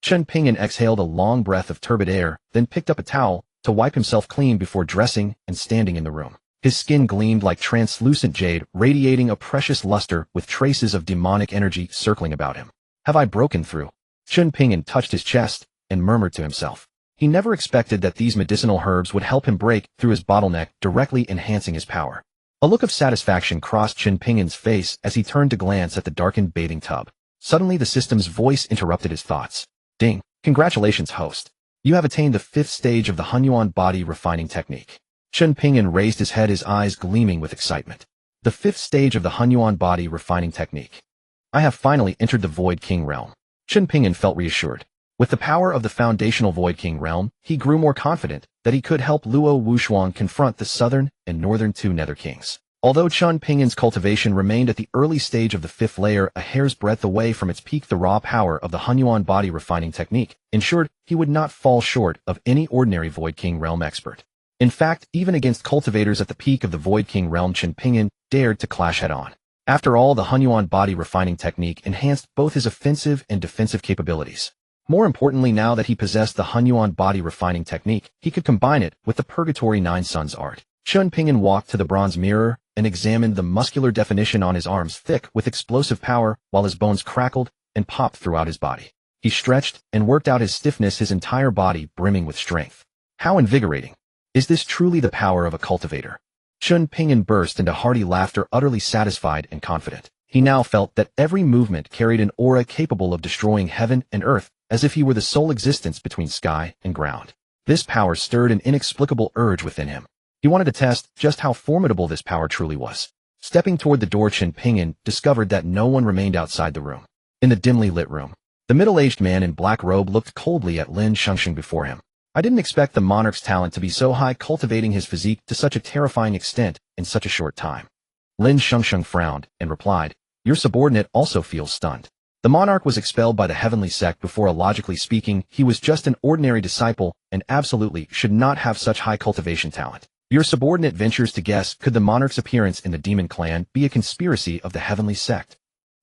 Chen Ping'an exhaled a long breath of turbid air, then picked up a towel to wipe himself clean before dressing and standing in the room. His skin gleamed like translucent jade, radiating a precious luster with traces of demonic energy circling about him. Have I broken through? Chen Ping'an touched his chest and murmured to himself. He never expected that these medicinal herbs would help him break through his bottleneck, directly enhancing his power. A look of satisfaction crossed Chen Ping'an's face as he turned to glance at the darkened bathing tub. Suddenly the system's voice interrupted his thoughts. Ding! Congratulations, host. You have attained the 5th stage of the Hunyuan body refining technique. Chen Ping'an raised his head, his eyes gleaming with excitement. The 5th stage of the Hunyuan body refining technique. I have finally entered the Void King realm. Chen Ping'an felt reassured. With the power of the foundational Void King realm, he grew more confident that he could help Luo Wushuang confront the southern and northern two Nether Kings. Although Chen Ping'an's cultivation remained at the early stage of the 5th layer, a hair's breadth away from its peak, the raw power of the Hunyuan body refining technique ensured he would not fall short of any ordinary Void King realm expert. In fact, even against cultivators at the peak of the Void King realm, Chen Ping'an dared to clash head-on. After all, the Hunyuan body refining technique enhanced both his offensive and defensive capabilities. More importantly, now that he possessed the Hunyuan body refining technique, he could combine it with the Purgatory 9 Suns art. Chen Ping'an walked to the bronze mirror and examined the muscular definition on his arms, thick with explosive power, while his bones crackled and popped throughout his body. He stretched and worked out his stiffness, his entire body brimming with strength. How invigorating! Is this truly the power of a cultivator? Chen Ping'an burst into hearty laughter, utterly satisfied and confident. He now felt that every movement carried an aura capable of destroying heaven and earth, as if he were the sole existence between sky and ground. This power stirred an inexplicable urge within him. He wanted to test just how formidable this power truly was. Stepping toward the door, Chen Ping'an discovered that no one remained outside the room. In the dimly lit room, the middle-aged man in black robe looked coldly at Lin Shengsheng before him. I didn't expect the monarch's talent to be so high, cultivating his physique to such a terrifying extent in such a short time. Lin Shengsheng frowned and replied, your subordinate also feels stunned. The monarch was expelled by the heavenly sect before, logically speaking, he was just an ordinary disciple and absolutely should not have such high cultivation talent. Your subordinate ventures to guess, could the monarch's appearance in the demon clan be a conspiracy of the heavenly sect?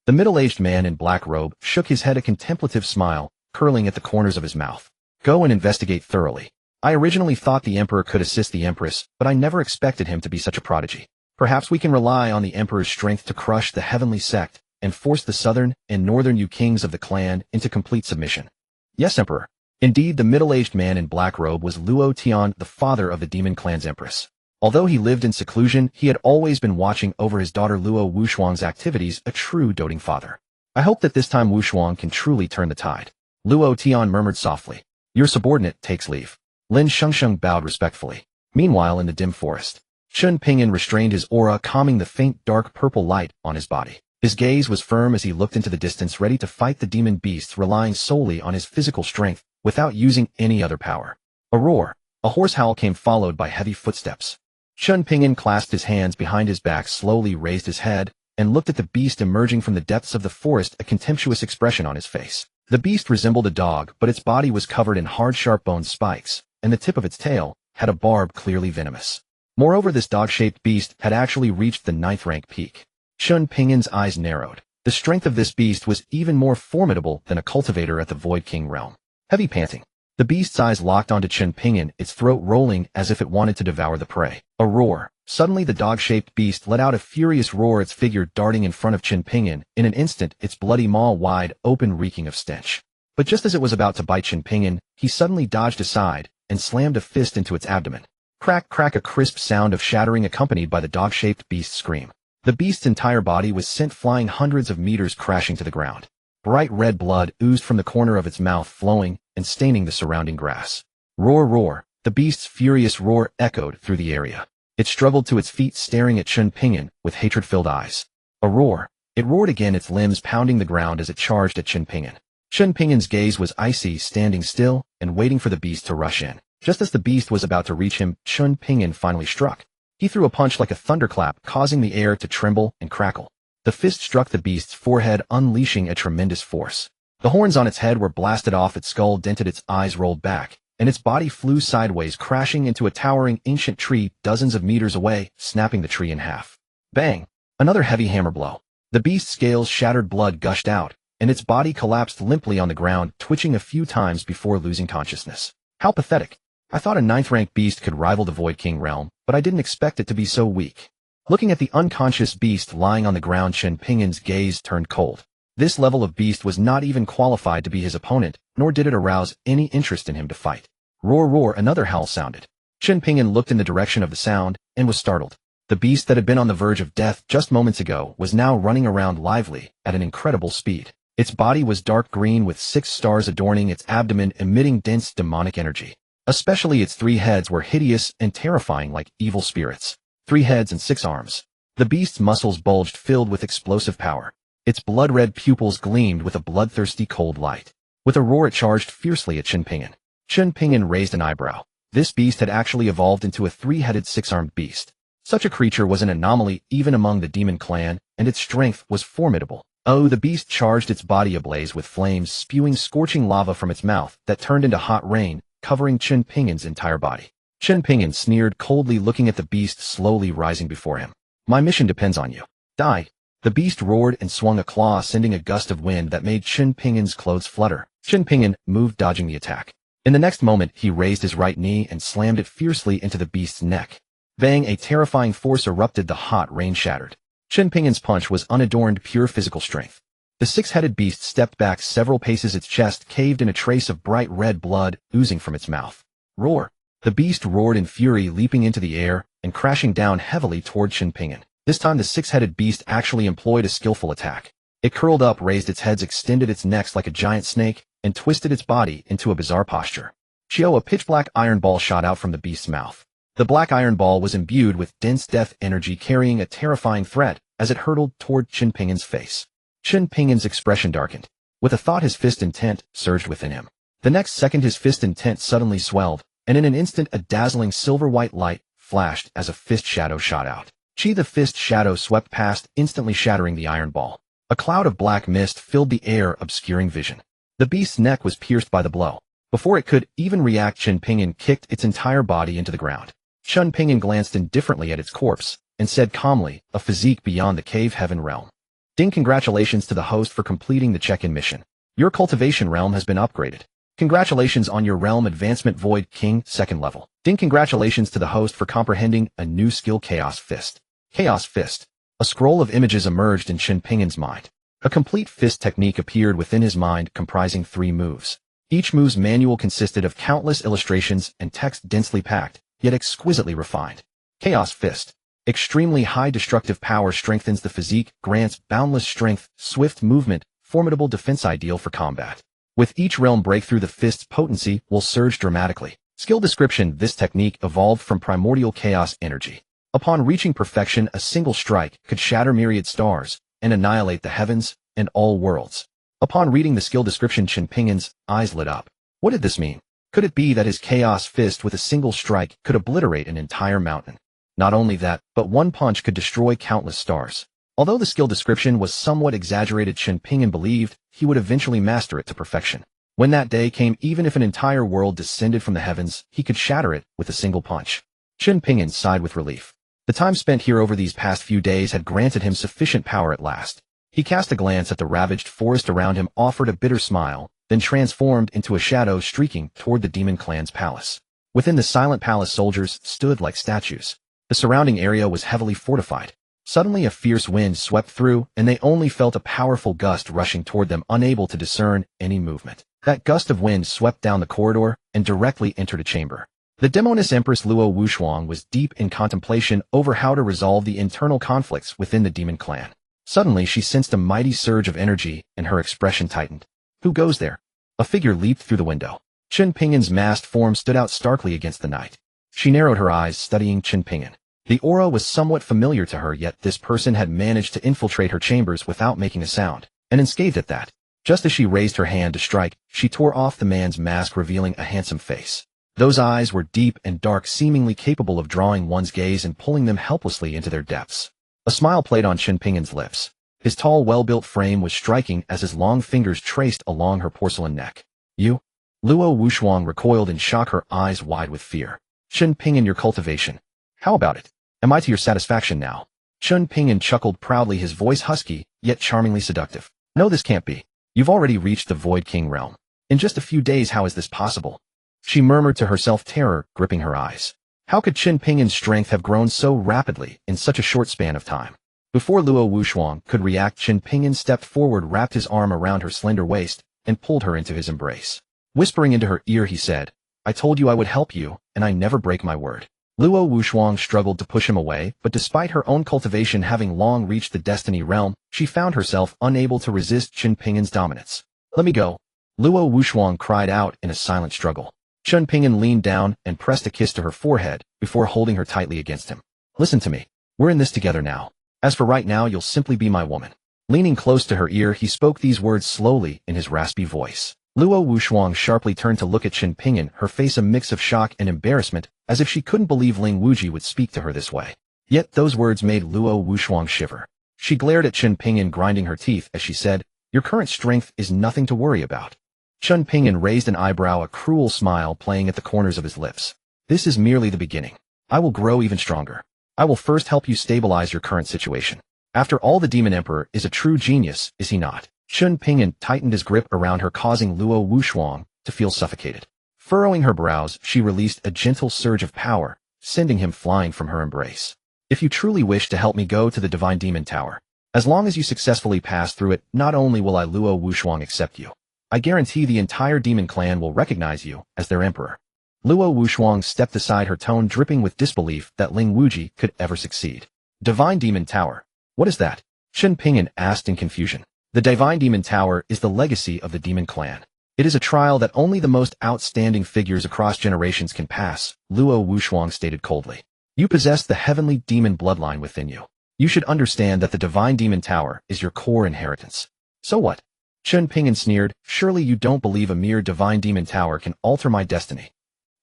The middle-aged man in black robe shook his head, a contemplative smile curling at the corners of his mouth. Go and investigate thoroughly. I originally thought the emperor could assist the empress, but I never expected him to be such a prodigy. Perhaps we can rely on the emperor's strength to crush the heavenly sect and force the southern and northern Yu kings of the clan into complete submission. Yes, emperor. Indeed, the middle-aged man in black robe was Luo Tian, the father of the demon clan's empress. Although he lived in seclusion, he had always been watching over his daughter Luo Wushuang's activities, a true doting father. I hope that this time Wushuang can truly turn the tide. Luo Tian murmured softly. Your subordinate takes leave. Lin Shengsheng bowed respectfully. Meanwhile, in the dim forest, Chen Ping'an restrained his aura, calming the faint dark purple light on his body. His gaze was firm as he looked into the distance, ready to fight the demon beasts, relying solely on his physical strength without using any other power. A roar, a hoarse howl came, followed by heavy footsteps. Chen Ping'an clasped his hands behind his back, slowly raised his head, and looked at the beast emerging from the depths of the forest, a contemptuous expression on his face. The beast resembled a dog, but its body was covered in hard, sharp-boned spikes, and the tip of its tail had a barb clearly venomous. Moreover, this dog-shaped beast had actually reached the 9th rank peak. Chen Ping'an's eyes narrowed. The strength of this beast was even more formidable than a cultivator at the Void King realm. Heavy panting. The beast's eyes locked onto Chen Ping'an, its throat rolling as if it wanted to devour the prey. A roar, Suddenly the dog-shaped beast let out a furious roar, its figure darting in front of Chen Ping'an, in an instant its bloody maw wide open reeking of stench. But just as it was about to bite Chen Ping'an, he suddenly dodged aside and slammed a fist into its abdomen. Crack, crack, a crisp sound of shattering accompanied by the dog-shaped beast's scream. The beast's entire body was sent flying hundreds of meters, crashing to the ground. Bright red blood oozed from the corner of its mouth, flowing and staining the surrounding grass. Roar, roar! The beast's furious roar echoed through the area. It struggled to its feet, staring at Chen Ping'an with hatred-filled eyes. A roar! It roared again, its limbs pounding the ground as it charged at Chen Ping'an. Chen Ping'an's gaze was icy, standing still and waiting for the beast to rush in. Just as the beast was about to reach him, Chen Ping'an finally struck. He threw a punch like a thunderclap, causing the air to tremble and crackle. The fist struck the beast's forehead, unleashing a tremendous force. The horns on its head were blasted off, its skull dented, its eyes rolled back, and its body flew sideways, crashing into a towering ancient tree dozens of meters away, snapping the tree in half. Bang! Another heavy hammer blow. The beast's scales shattered, blood gushed out, and its body collapsed limply on the ground, twitching a few times before losing consciousness. How pathetic. I thought a 9th-rank beast could rival the Void King realm, but I didn't expect it to be so weak. Looking at the unconscious beast lying on the ground, Chen Ping'an's gaze turned cold. This level of beast was not even qualified to be his opponent, nor did it arouse any interest in him to fight. Roar, roar! Another howl sounded. Chen Ping'an looked in the direction of the sound and was startled. The beast that had been on the verge of death just moments ago was now running around lively at an incredible speed. Its body was dark green with 6 stars adorning its abdomen, emitting dense demonic energy. Especially its 3 heads were hideous and terrifying, like evil spirits. 3 heads and 6 arms. The beast's muscles bulged, filled with explosive power. Its blood-red pupils gleamed with a bloodthirsty cold light. With a roar it charged fiercely at Chen Ping'an. Chen Ping'an raised an eyebrow. This beast had actually evolved into a 3-headed, 6-armed beast. Such a creature was an anomaly even among the demon clan, and its strength was formidable. Oh, the beast charged, its body ablaze with flames, spewing scorching lava from its mouth that turned into hot rain, covering Chen Ping'an's entire body. Chen Ping'an sneered coldly, looking at the beast slowly rising before him. My mission depends on you. Die! The beast roared and swung a claw, sending a gust of wind that made Chen Ping'an's clothes flutter. Chen Ping'an moved, dodging the attack. In the next moment, he raised his right knee and slammed it fiercely into the beast's neck. Bang! A terrifying force erupted, the hot rain shattered. Chen Ping'an's punch was unadorned, pure physical strength. The 6-headed beast stepped back several paces, its chest caved in, a trace of bright red blood oozing from its mouth. Roar! The beast roared in fury, leaping into the air and crashing down heavily toward Chen Ping'an. This time the 6-headed beast actually employed a skillful attack. It curled up, raised its head, extended its neck like a giant snake, and twisted its body into a bizarre posture. Chio, a pitch-black iron ball shot out from the beast's mouth. The black iron ball was imbued with dense death energy, carrying a terrifying threat as it hurtled toward Chen Ping'an's face. Chen Ping'an's expression darkened. With a thought, his fist intent surged within him. The next second his fist intent suddenly swelled, and in an instant a dazzling silver-white light flashed as a fist shadow shot out. Chi, the fist shadow swept past, instantly shattering the iron ball. A cloud of black mist filled the air, obscuring vision. The beast's neck was pierced by the blow. Before it could even react, Chen Ping'an kicked its entire body into the ground. Chen Ping'an glanced indifferently at its corpse and said calmly, a physique beyond the cave heaven realm. Ding! Congratulations to the host for completing the check-in mission. Your cultivation realm has been upgraded. Congratulations on your realm advancement, Void King 2nd level. Ding! Congratulations to the host for comprehending a new skill, Chaos Fist. Chaos Fist. A scroll of images emerged in Chen Ping'an's mind. A complete fist technique appeared within his mind, comprising 3 moves. Each move's manual consisted of countless illustrations and text densely packed, yet exquisitely refined. Chaos Fist. Extremely high destructive power, strengthens the physique, grants boundless strength, swift movement, formidable defense, ideal for combat. With each realm breakthrough, the fist's potency will surge dramatically. Skill description: this technique evolved from primordial chaos energy. Upon reaching perfection, a single strike could shatter myriad stars and annihilate the heavens and all worlds. Upon reading the skill description, Chen Ping'an's eyes lit up. What did this mean? Could it be that his chaos fist with a single strike could obliterate an entire mountain? Not only that, but one punch could destroy countless stars. Although the skill description was somewhat exaggerated, Chen Ping'an believed he would eventually master it to perfection. When that day came, even if an entire world descended from the heavens, he could shatter it with a single punch. Chen Ping'an sighed with relief. The time spent here over these past few days had granted him sufficient power at last. He cast a glance at the ravaged forest around him, offered a bitter smile, then transformed into a shadow, streaking toward the demon clan's palace. Within the silent palace, soldiers stood like statues. The surrounding area was heavily fortified. Suddenly a fierce wind swept through, and they only felt a powerful gust rushing toward them, unable to discern any movement. That gust of wind swept down the corridor and directly entered a chamber. The Demon Empress Luo Wushuang was deep in contemplation over how to resolve the internal conflicts within the demon clan. Suddenly she sensed a mighty surge of energy, and her expression tightened. Who goes there? A figure leaped through the window. Chen Ping'an's masked form stood out starkly against the night. She narrowed her eyes, studying Chen Ping'an. The aura was somewhat familiar to her, yet this person had managed to infiltrate her chambers without making a sound, and unscathed at that. Just as she raised her hand to strike, she tore off the man's mask, revealing a handsome face. Those eyes were deep and dark, seemingly capable of drawing one's gaze and pulling them helplessly into their depths. A smile played on Chen Ping'an's lips. His tall, well-built frame was striking as his long fingers traced along her porcelain neck. You? Luo Wushuang recoiled in shock, her eyes wide with fear. Chen Ping'an, your cultivation. How about it? Am I to your satisfaction now? Chen Ping'an chuckled proudly, his voice husky, yet charmingly seductive. No, this can't be. You've already reached the Void King realm. In just a few days, how is this possible? She murmured to herself, terror gripping her eyes. How could Chen Ping'an's strength have grown so rapidly in such a short span of time? Before Luo Wushuang could react, Chen Ping'an stepped forward, wrapped his arm around her slender waist, and pulled her into his embrace. Whispering into her ear, he said, I told you I would help you, and I never break my word. Luo Wushuang struggled to push him away, but despite her own cultivation having long reached the Destiny realm, she found herself unable to resist Chen Ping'an's dominance. Let me go. Luo Wushuang cried out in a silent struggle. Chen Ping'an leaned down and pressed a kiss to her forehead before holding her tightly against him. Listen to me. We're in this together now. As for right now, you'll simply be my woman. Leaning close to her ear, he spoke these words slowly in his raspy voice. Luo Wushuang sharply turned to look at Chen Ping'an, her face a mix of shock and embarrassment, as if she couldn't believe Ling Wuji would speak to her this way. Yet those words made Luo Wushuang shiver. She glared at Chen Ping'an, grinding her teeth as she said, Your current strength is nothing to worry about. Chen Ping'an raised an eyebrow, a cruel smile playing at the corners of his lips. This is merely the beginning. I will grow even stronger. I will first help you stabilize your current situation. After all, the Demon Emperor is a true genius, is he not? Chen Ping'an tightened his grip around her, causing Luo Wushuang to feel suffocated. Furrowing her brows, she released a gentle surge of power, sending him flying from her embrace. If you truly wish to help me, go to the Divine Demon Tower. As long as you successfully pass through it, not only will I, Luo Wushuang, accept you, I guarantee the entire demon clan will recognize you as their emperor. Luo Wushuang stepped aside, her tone dripping with disbelief that Ling Wuji could ever succeed. Divine Demon Tower. What is that? Chen Ping'an asked in confusion. The Divine Demon Tower is the legacy of the demon clan. It is a trial that only the most outstanding figures across generations can pass, Luo Wushuang stated coldly. You possess the Heavenly Demon Bloodline within you. You should understand that the Divine Demon Tower is your core inheritance. So what? Chen Ping'an sneered, surely you don't believe a mere Divine Demon Tower can alter my destiny.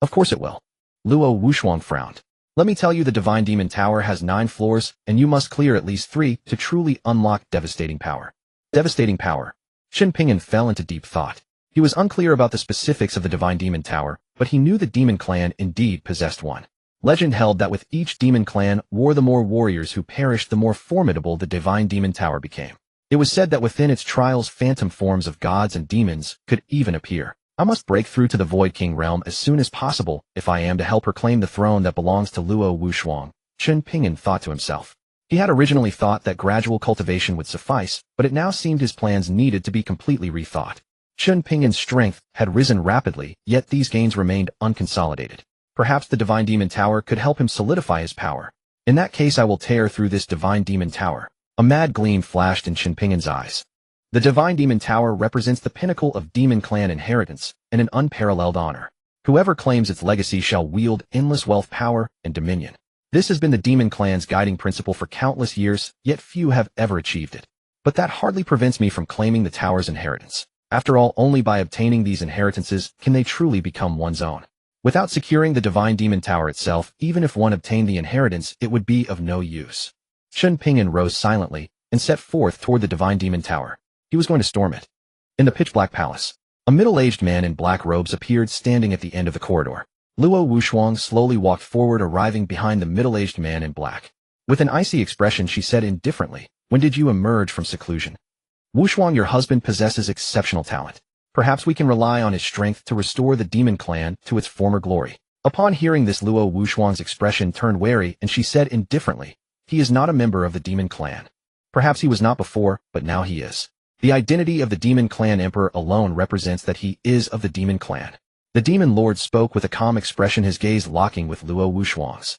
Of course it will. Luo Wushuang frowned. Let me tell you, the Divine Demon Tower has 9 floors, and you must clear at least 3 to truly unlock devastating power. Devastating power. Chen Ping'an fell into deep thought. He was unclear about the specifics of the Divine Demon Tower, but he knew the demon clan indeed possessed one. Legend held that with each demon clan war, the more warriors who perished, the more formidable the Divine Demon Tower became. It was said that within its trials, phantom forms of gods and demons could even appear. I must break through to the Void King realm as soon as possible if I am to help her claim the throne that belongs to Luo Wushuang, Chen Ping'an thought to himself. He had originally thought that gradual cultivation would suffice, but it now seemed his plans needed to be completely rethought. Chen Ping'an's strength had risen rapidly, yet these gains remained unconsolidated. Perhaps the Divine Demon Tower could help him solidify his power. In that case, I will tear through this Divine Demon Tower. A mad gleam flashed in Chen Ping'an's eyes. The Divine Demon Tower represents the pinnacle of demon clan inheritance and an unparalleled honor. Whoever claims its legacy shall wield endless wealth, power, and dominion. This has been the demon clan's guiding principle for countless years, yet few have ever achieved it. But that hardly prevents me from claiming the tower's inheritance. After all, only by obtaining these inheritances can they truly become one's own. Without securing the Divine Demon Tower itself, even if one obtained the inheritance, it would be of no use. Chen Ping'an rose silently and set forth toward the Divine Demon Tower. He was going to storm it. In the pitch-black palace, a middle-aged man in black robes appeared, standing at the end of the corridor. Luo Wushuang slowly walked forward, arriving behind the middle-aged man in black. With an icy expression, she said indifferently, When did you emerge from seclusion? Wushuang, your husband possesses exceptional talent. Perhaps we can rely on his strength to restore the demon clan to its former glory. Upon hearing this, Luo Wuxuang's expression turned wary and she said indifferently, "He is not a member of the demon clan. Perhaps he was not before, but now he is. The identity of the demon clan emperor alone represents that he is of the demon clan." The demon lord spoke with a calm expression, his gaze locking with Luo Wuxuang's.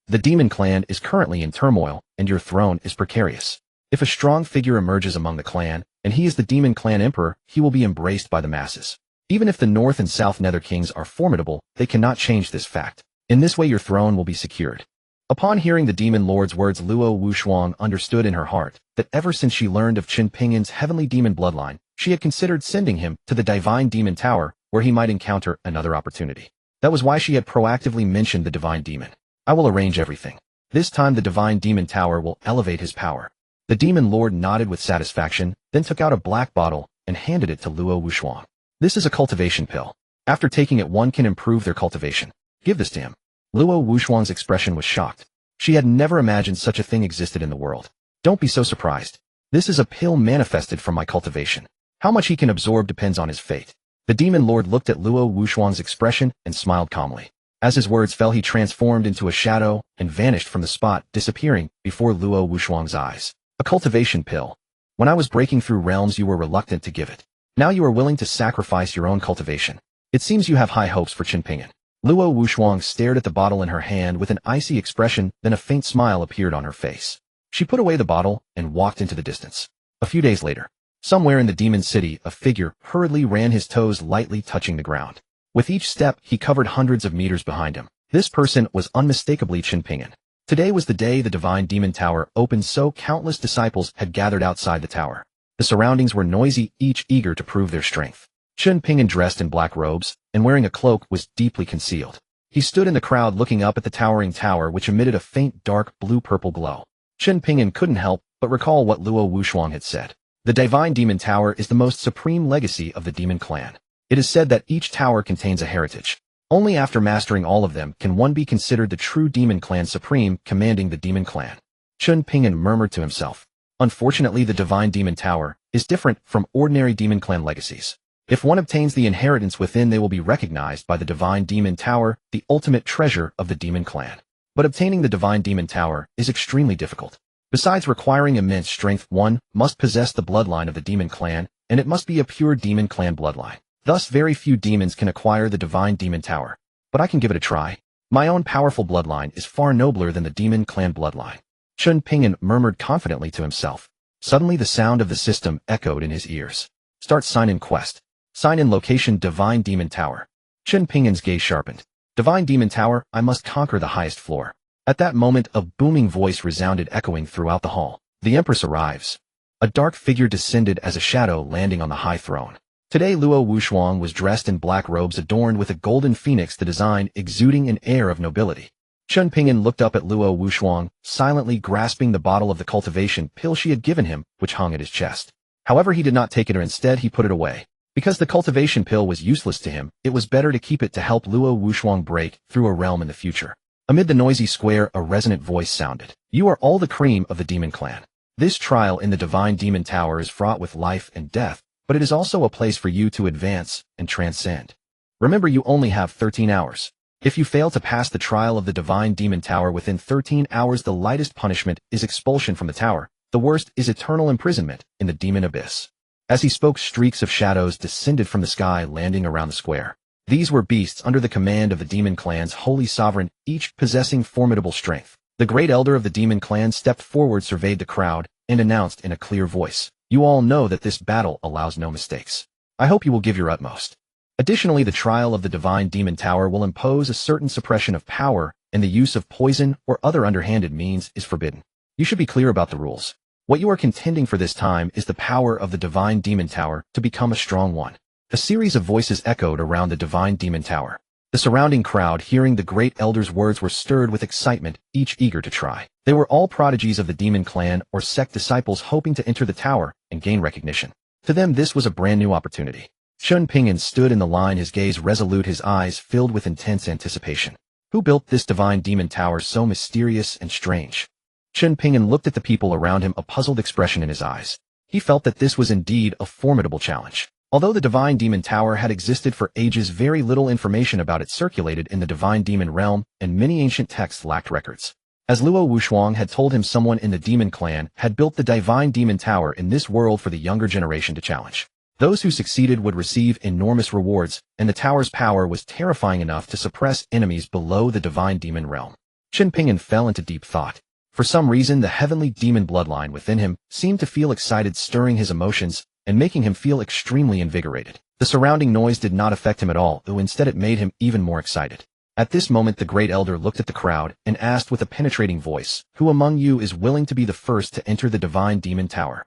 "The demon clan is currently in turmoil, and your throne is precarious. If a strong figure emerges among the clan, and he is the demon clan emperor, he will be embraced by the masses. Even if the North and South Nether Kings are formidable, they cannot change this fact. In this way your throne will be secured." Upon hearing the demon lord's words, Luo Wuxuang understood in her heart that ever since she learned of Chen Ping'an's Heavenly Demon Bloodline, she had considered sending him to the Divine Demon Tower, where he might encounter another opportunity. That was why she had proactively mentioned the Divine Demon. "I will arrange everything. This time the Divine Demon Tower will elevate his power." The demon lord nodded with satisfaction, then took out a black bottle and handed it to Luo Wuxuang. "This is a cultivation pill. After taking it, one can improve their cultivation. Give this to him." Luo Wuxuang's expression was shocked. She had never imagined such a thing existed in the world. "Don't be so surprised. This is a pill manifested from my cultivation. How much he can absorb depends on his fate." The demon lord looked at Luo Wuxuang's expression and smiled calmly. As his words fell, he transformed into a shadow and vanished from the spot, disappearing before Luo Wuxuang's eyes. "A cultivation pill. When I was breaking through realms, you were reluctant to give it. Now you are willing to sacrifice your own cultivation. It seems you have high hopes for Chen Ping'an." Luo Wuxuang stared at the bottle in her hand with an icy expression, then a faint smile appeared on her face. She put away the bottle and walked into the distance. A few days later, somewhere in the demon city, a figure hurriedly ran, his toes lightly touching the ground. With each step, he covered hundreds of meters behind him. This person was unmistakably Chen Ping'an. Today was the day the Divine Demon Tower opened, so countless disciples had gathered outside the tower. The surroundings were noisy, each eager to prove their strength. Chen Ping'an, dressed in black robes and wearing a cloak, was deeply concealed. He stood in the crowd looking up at the towering tower, which emitted a faint dark blue-purple glow. Chen Ping'an couldn't help but recall what Luo Wuxuang had said. The Divine Demon Tower is the most supreme legacy of the demon clan. It is said that each tower contains a heritage. Only after mastering all of them can one be considered the true demon clan supreme, commanding the demon clan. Chen Ping'an murmured to himself. Unfortunately, the Divine Demon Tower is different from ordinary demon clan legacies. If one obtains the inheritance within, they will be recognized by the Divine Demon Tower, the ultimate treasure of the demon clan. But obtaining the Divine Demon Tower is extremely difficult. Besides requiring immense strength, one must possess the bloodline of the demon clan, and it must be a pure demon clan bloodline. Thus, very few demons can acquire the Divine Demon Tower. But I can give it a try. My own powerful bloodline is far nobler than the demon clan bloodline. Chen Ping'an murmured confidently to himself. Suddenly the sound of the system echoed in his ears. "Start sign-in quest. Sign-in location Divine Demon Tower." Chen Ping'an's gaze sharpened. "Divine Demon Tower, I must conquer the highest floor." At that moment, a booming voice resounded, echoing throughout the hall. "The Empress arrives." A dark figure descended as a shadow, landing on the high throne. Today Luo Wuxuang was dressed in black robes adorned with a golden phoenix, the design exuding an air of nobility. Chen Ping'an looked up at Luo Wuxuang, silently grasping the bottle of the cultivation pill she had given him, which hung at his chest. However, he did not take it, or instead he put it away. Because the cultivation pill was useless to him, it was better to keep it to help Luo Wuxuang break through a realm in the future. Amid the noisy square, a resonant voice sounded. "You are all the cream of the demon clan. This trial in the Divine Demon Tower is fraught with life and death, but it is also a place for you to advance and transcend. Remember, you only have 13 hours. If you fail to pass the trial of the Divine Demon Tower within 13 hours, the lightest punishment is expulsion from the tower. The worst is eternal imprisonment in the demon abyss." As he spoke, streaks of shadows descended from the sky, landing around the square. These were beasts under the command of the demon clan's holy sovereign, each possessing formidable strength. The great elder of the demon clan stepped forward, surveyed the crowd, and announced in a clear voice, "You all know that this battle allows no mistakes. I hope you will give your utmost. Additionally, the trial of the Divine Demon Tower will impose a certain suppression of power, and the use of poison or other underhanded means is forbidden. You should be clear about the rules. What you are contending for this time is the power of the Divine Demon Tower to become a strong one." A series of voices echoed around the Divine Demon Tower. The surrounding crowd, hearing the great elder's words, were stirred with excitement, each eager to try. They were all prodigies of the demon clan or sect disciples hoping to enter the tower and gain recognition. To them, this was a brand new opportunity. Chen Ping'an stood in the line, his gaze resolute, his eyes filled with intense anticipation. Who built this Divine Demon Tower so mysterious and strange? Chen Ping'an looked at the people around him, a puzzled expression in his eyes. He felt that this was indeed a formidable challenge. Although the Divine Demon Tower had existed for ages, very little information about it circulated in the Divine Demon realm, and many ancient texts lacked records. As Luo Wushuang had told him, someone in the Demon Clan had built the Divine Demon Tower in this world for the younger generation to challenge. Those who succeeded would receive enormous rewards, and the tower's power was terrifying enough to suppress enemies below the Divine Demon realm. Chen Ping'an fell into deep thought. For some reason, the Heavenly Demon Bloodline within him seemed to feel excited, stirring his emotions and making him feel extremely invigorated. The surrounding noise did not affect him at all, though instead it made him even more excited. At this moment, the Great Elder looked at the crowd and asked with a penetrating voice, "Who among you is willing to be the first to enter the Divine Demon Tower?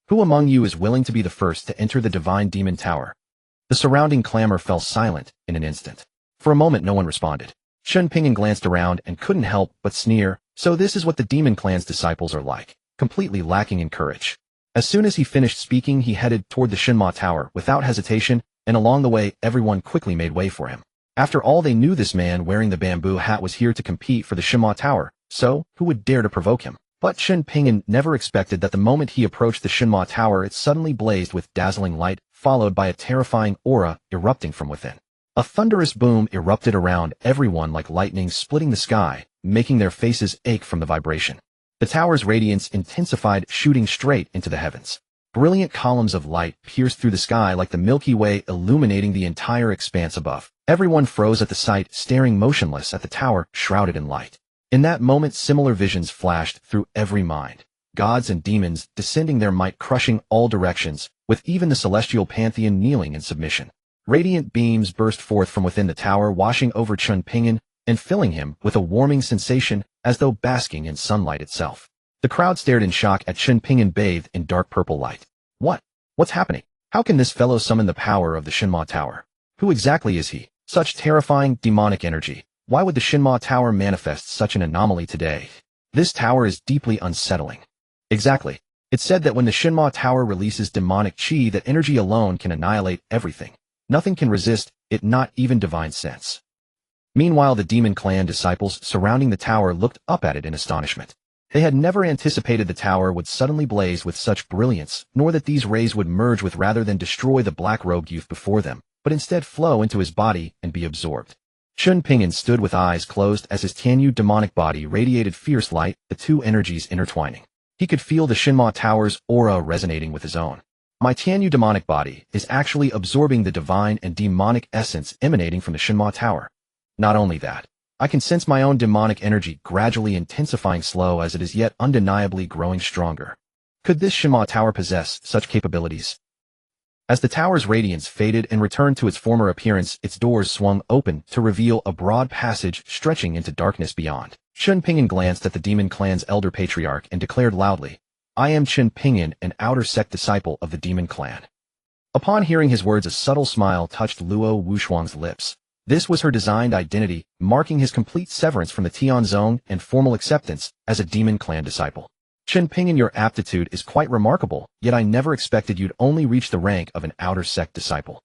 Who among you is willing to be the first to enter the Divine Demon Tower?" The surrounding clamor fell silent in an instant. For a moment, no one responded. Chen Ping'an glanced around and couldn't help but sneer. So this is what the Demon Clan's disciples are like, completely lacking in courage. As soon as he finished speaking, he headed toward the Shinma Tower without hesitation, and along the way, everyone quickly made way for him. After all, they knew this man wearing the bamboo hat was here to compete for the Shinma Tower, so who would dare to provoke him? But Chen Ping'an never expected that the moment he approached the Shinma Tower, it suddenly blazed with dazzling light, followed by a terrifying aura erupting from within. A thunderous boom erupted around everyone like lightning splitting the sky, making their faces ache from the vibration. The tower's radiance intensified, shooting straight into the heavens. Brilliant columns of light pierced through the sky like the Milky Way, illuminating the entire expanse above. Everyone froze at the sight, staring motionless at the tower shrouded in light. In that moment, similar visions flashed through every mind. Gods and demons descending their might, crushing all directions, with even the celestial pantheon kneeling in submission. Radiant beams burst forth from within the tower, washing over Chen Ping'an and filling him with a warming sensation as though basking in sunlight itself. The crowd stared in shock at Chen Ping'an bathed in dark purple light. What's happening? How can this fellow summon the power of the Shinma Tower? Who exactly is he? Such terrifying, demonic energy. Why would the Shinma Tower manifest such an anomaly today? This tower is deeply unsettling. Exactly. It's said that when the Shinma Tower releases demonic chi, that energy alone can annihilate everything. Nothing can resist it, not even divine sense. Meanwhile, the Demon Clan disciples surrounding the tower looked up at it in astonishment. They had never anticipated the tower would suddenly blaze with such brilliance, nor that these rays would merge with rather than destroy the black-robed youth before them, but instead flow into his body and be absorbed. Chen Ping'an stood with eyes closed as his Tianyu demonic body radiated fierce light, the two energies intertwining. He could feel the Shinma Tower's aura resonating with his own. My Tianyu demonic body is actually absorbing the divine and demonic essence emanating from the Shinma Tower. Not only that, I can sense my own demonic energy gradually intensifying, slow as it is yet undeniably growing stronger. Could this Shinma Tower possess such capabilities? As the tower's radiance faded and returned to its former appearance, its doors swung open to reveal a broad passage stretching into darkness beyond. Chen Ping'an glanced at the Demon Clan's elder patriarch and declared loudly, "I am Chen Ping'an, an outer sect disciple of the Demon Clan." Upon hearing his words, a subtle smile touched Luo Wushuang's lips. This was her designed identity, marking his complete severance from the Tian Zong and formal acceptance as a Demon Clan disciple. Chen Ping'an, your aptitude is quite remarkable, yet I never expected you'd only reach the rank of an outer sect disciple.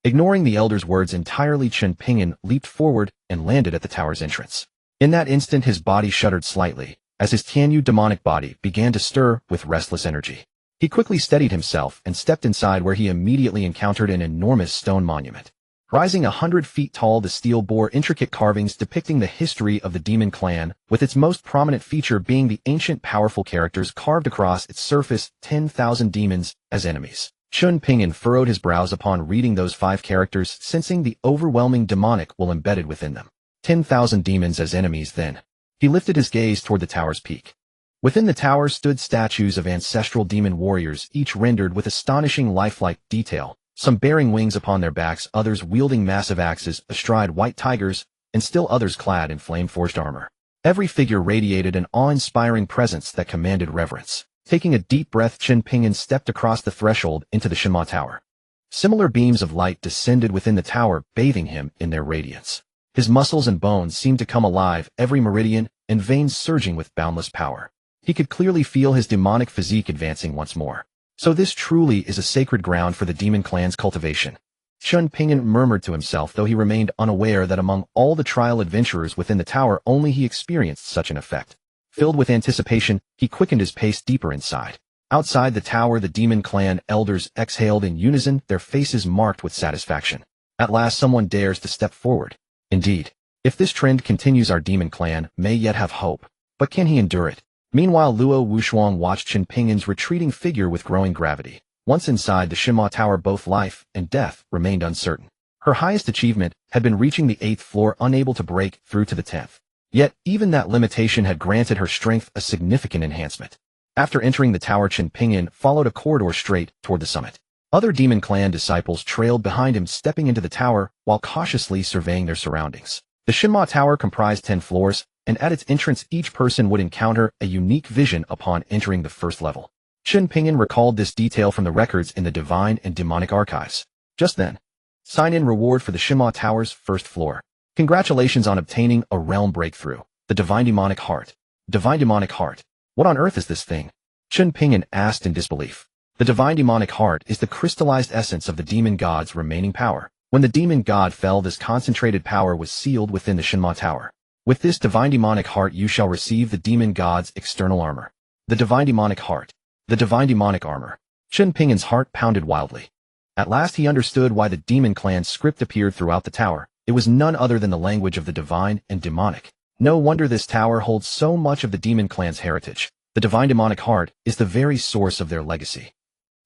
Ignoring the elder's words entirely, Chen Ping'an leaped forward and landed at the tower's entrance. In that instant, his body shuddered slightly, as his Tianyu demonic body began to stir with restless energy. He quickly steadied himself and stepped inside, where he immediately encountered an enormous stone monument. Rising 100 feet tall, the stele bore intricate carvings depicting the history of the Demon Clan, with its most prominent feature being the ancient powerful characters carved across its surface, 10,000 demons as enemies. Chen Ping'an furrowed his brows upon reading those 5 characters, sensing the overwhelming demonic will embedded within them. 10,000 demons as enemies, then. He lifted his gaze toward the tower's peak. Within the tower stood statues of ancestral demon warriors, each rendered with astonishing lifelike detail. Some bearing wings upon their backs, others wielding massive axes astride white tigers, and still others clad in flame-forged armor. Every figure radiated an awe-inspiring presence that commanded reverence. Taking a deep breath, Chen Ping'an stepped across the threshold into the Shinma Tower. Similar beams of light descended within the tower, bathing him in their radiance. His muscles and bones seemed to come alive, every meridian and vein surging with boundless power. He could clearly feel his demonic physique advancing once more. So this truly is a sacred ground for the Demon Clan's cultivation. Chen Ping'an murmured to himself, though he remained unaware that among all the trial adventurers within the tower, only he experienced such an effect. Filled with anticipation, he quickened his pace deeper inside. Outside the tower, the demon clan elders exhaled in unison, their faces marked with satisfaction. At last someone dares to step forward. Indeed, if this trend continues, our demon clan may yet have hope. But can he endure it? Meanwhile, Luo Wushuang watched Chen Ping'an's retreating figure with growing gravity. Once inside the Shinma Tower, both life and death remained uncertain. Her highest achievement had been reaching the 8th floor, unable to break through to the 10th. Yet, even that limitation had granted her strength a significant enhancement. After entering the tower, Chen Ping'an followed a corridor straight toward the summit. Other demon clan disciples trailed behind him, stepping into the tower while cautiously surveying their surroundings. The Shinma Tower comprised 10 floors, and at its entrance each person would encounter a unique vision upon entering the first level. Chen Ping'an recalled this detail from the records in the divine and demonic archives. Just then, sign-in reward for the Shinma Tower's first floor. Congratulations on obtaining a realm breakthrough. The Divine Demonic Heart. Divine Demonic Heart. What on earth is this thing? Chen Ping'an asked in disbelief. The Divine Demonic Heart is the crystallized essence of the demon god's remaining power. When the demon god fell, this concentrated power was sealed within the Shinma Tower. With this Divine Demonic Heart you shall receive the demon god's external armor. The Divine Demonic Heart. The Divine Demonic Armor. Chen Ping'an's heart pounded wildly. At last he understood why the demon clan script appeared throughout the tower. It was none other than the language of the divine and demonic. No wonder this tower holds so much of the demon clan's heritage. The Divine Demonic Heart is the very source of their legacy.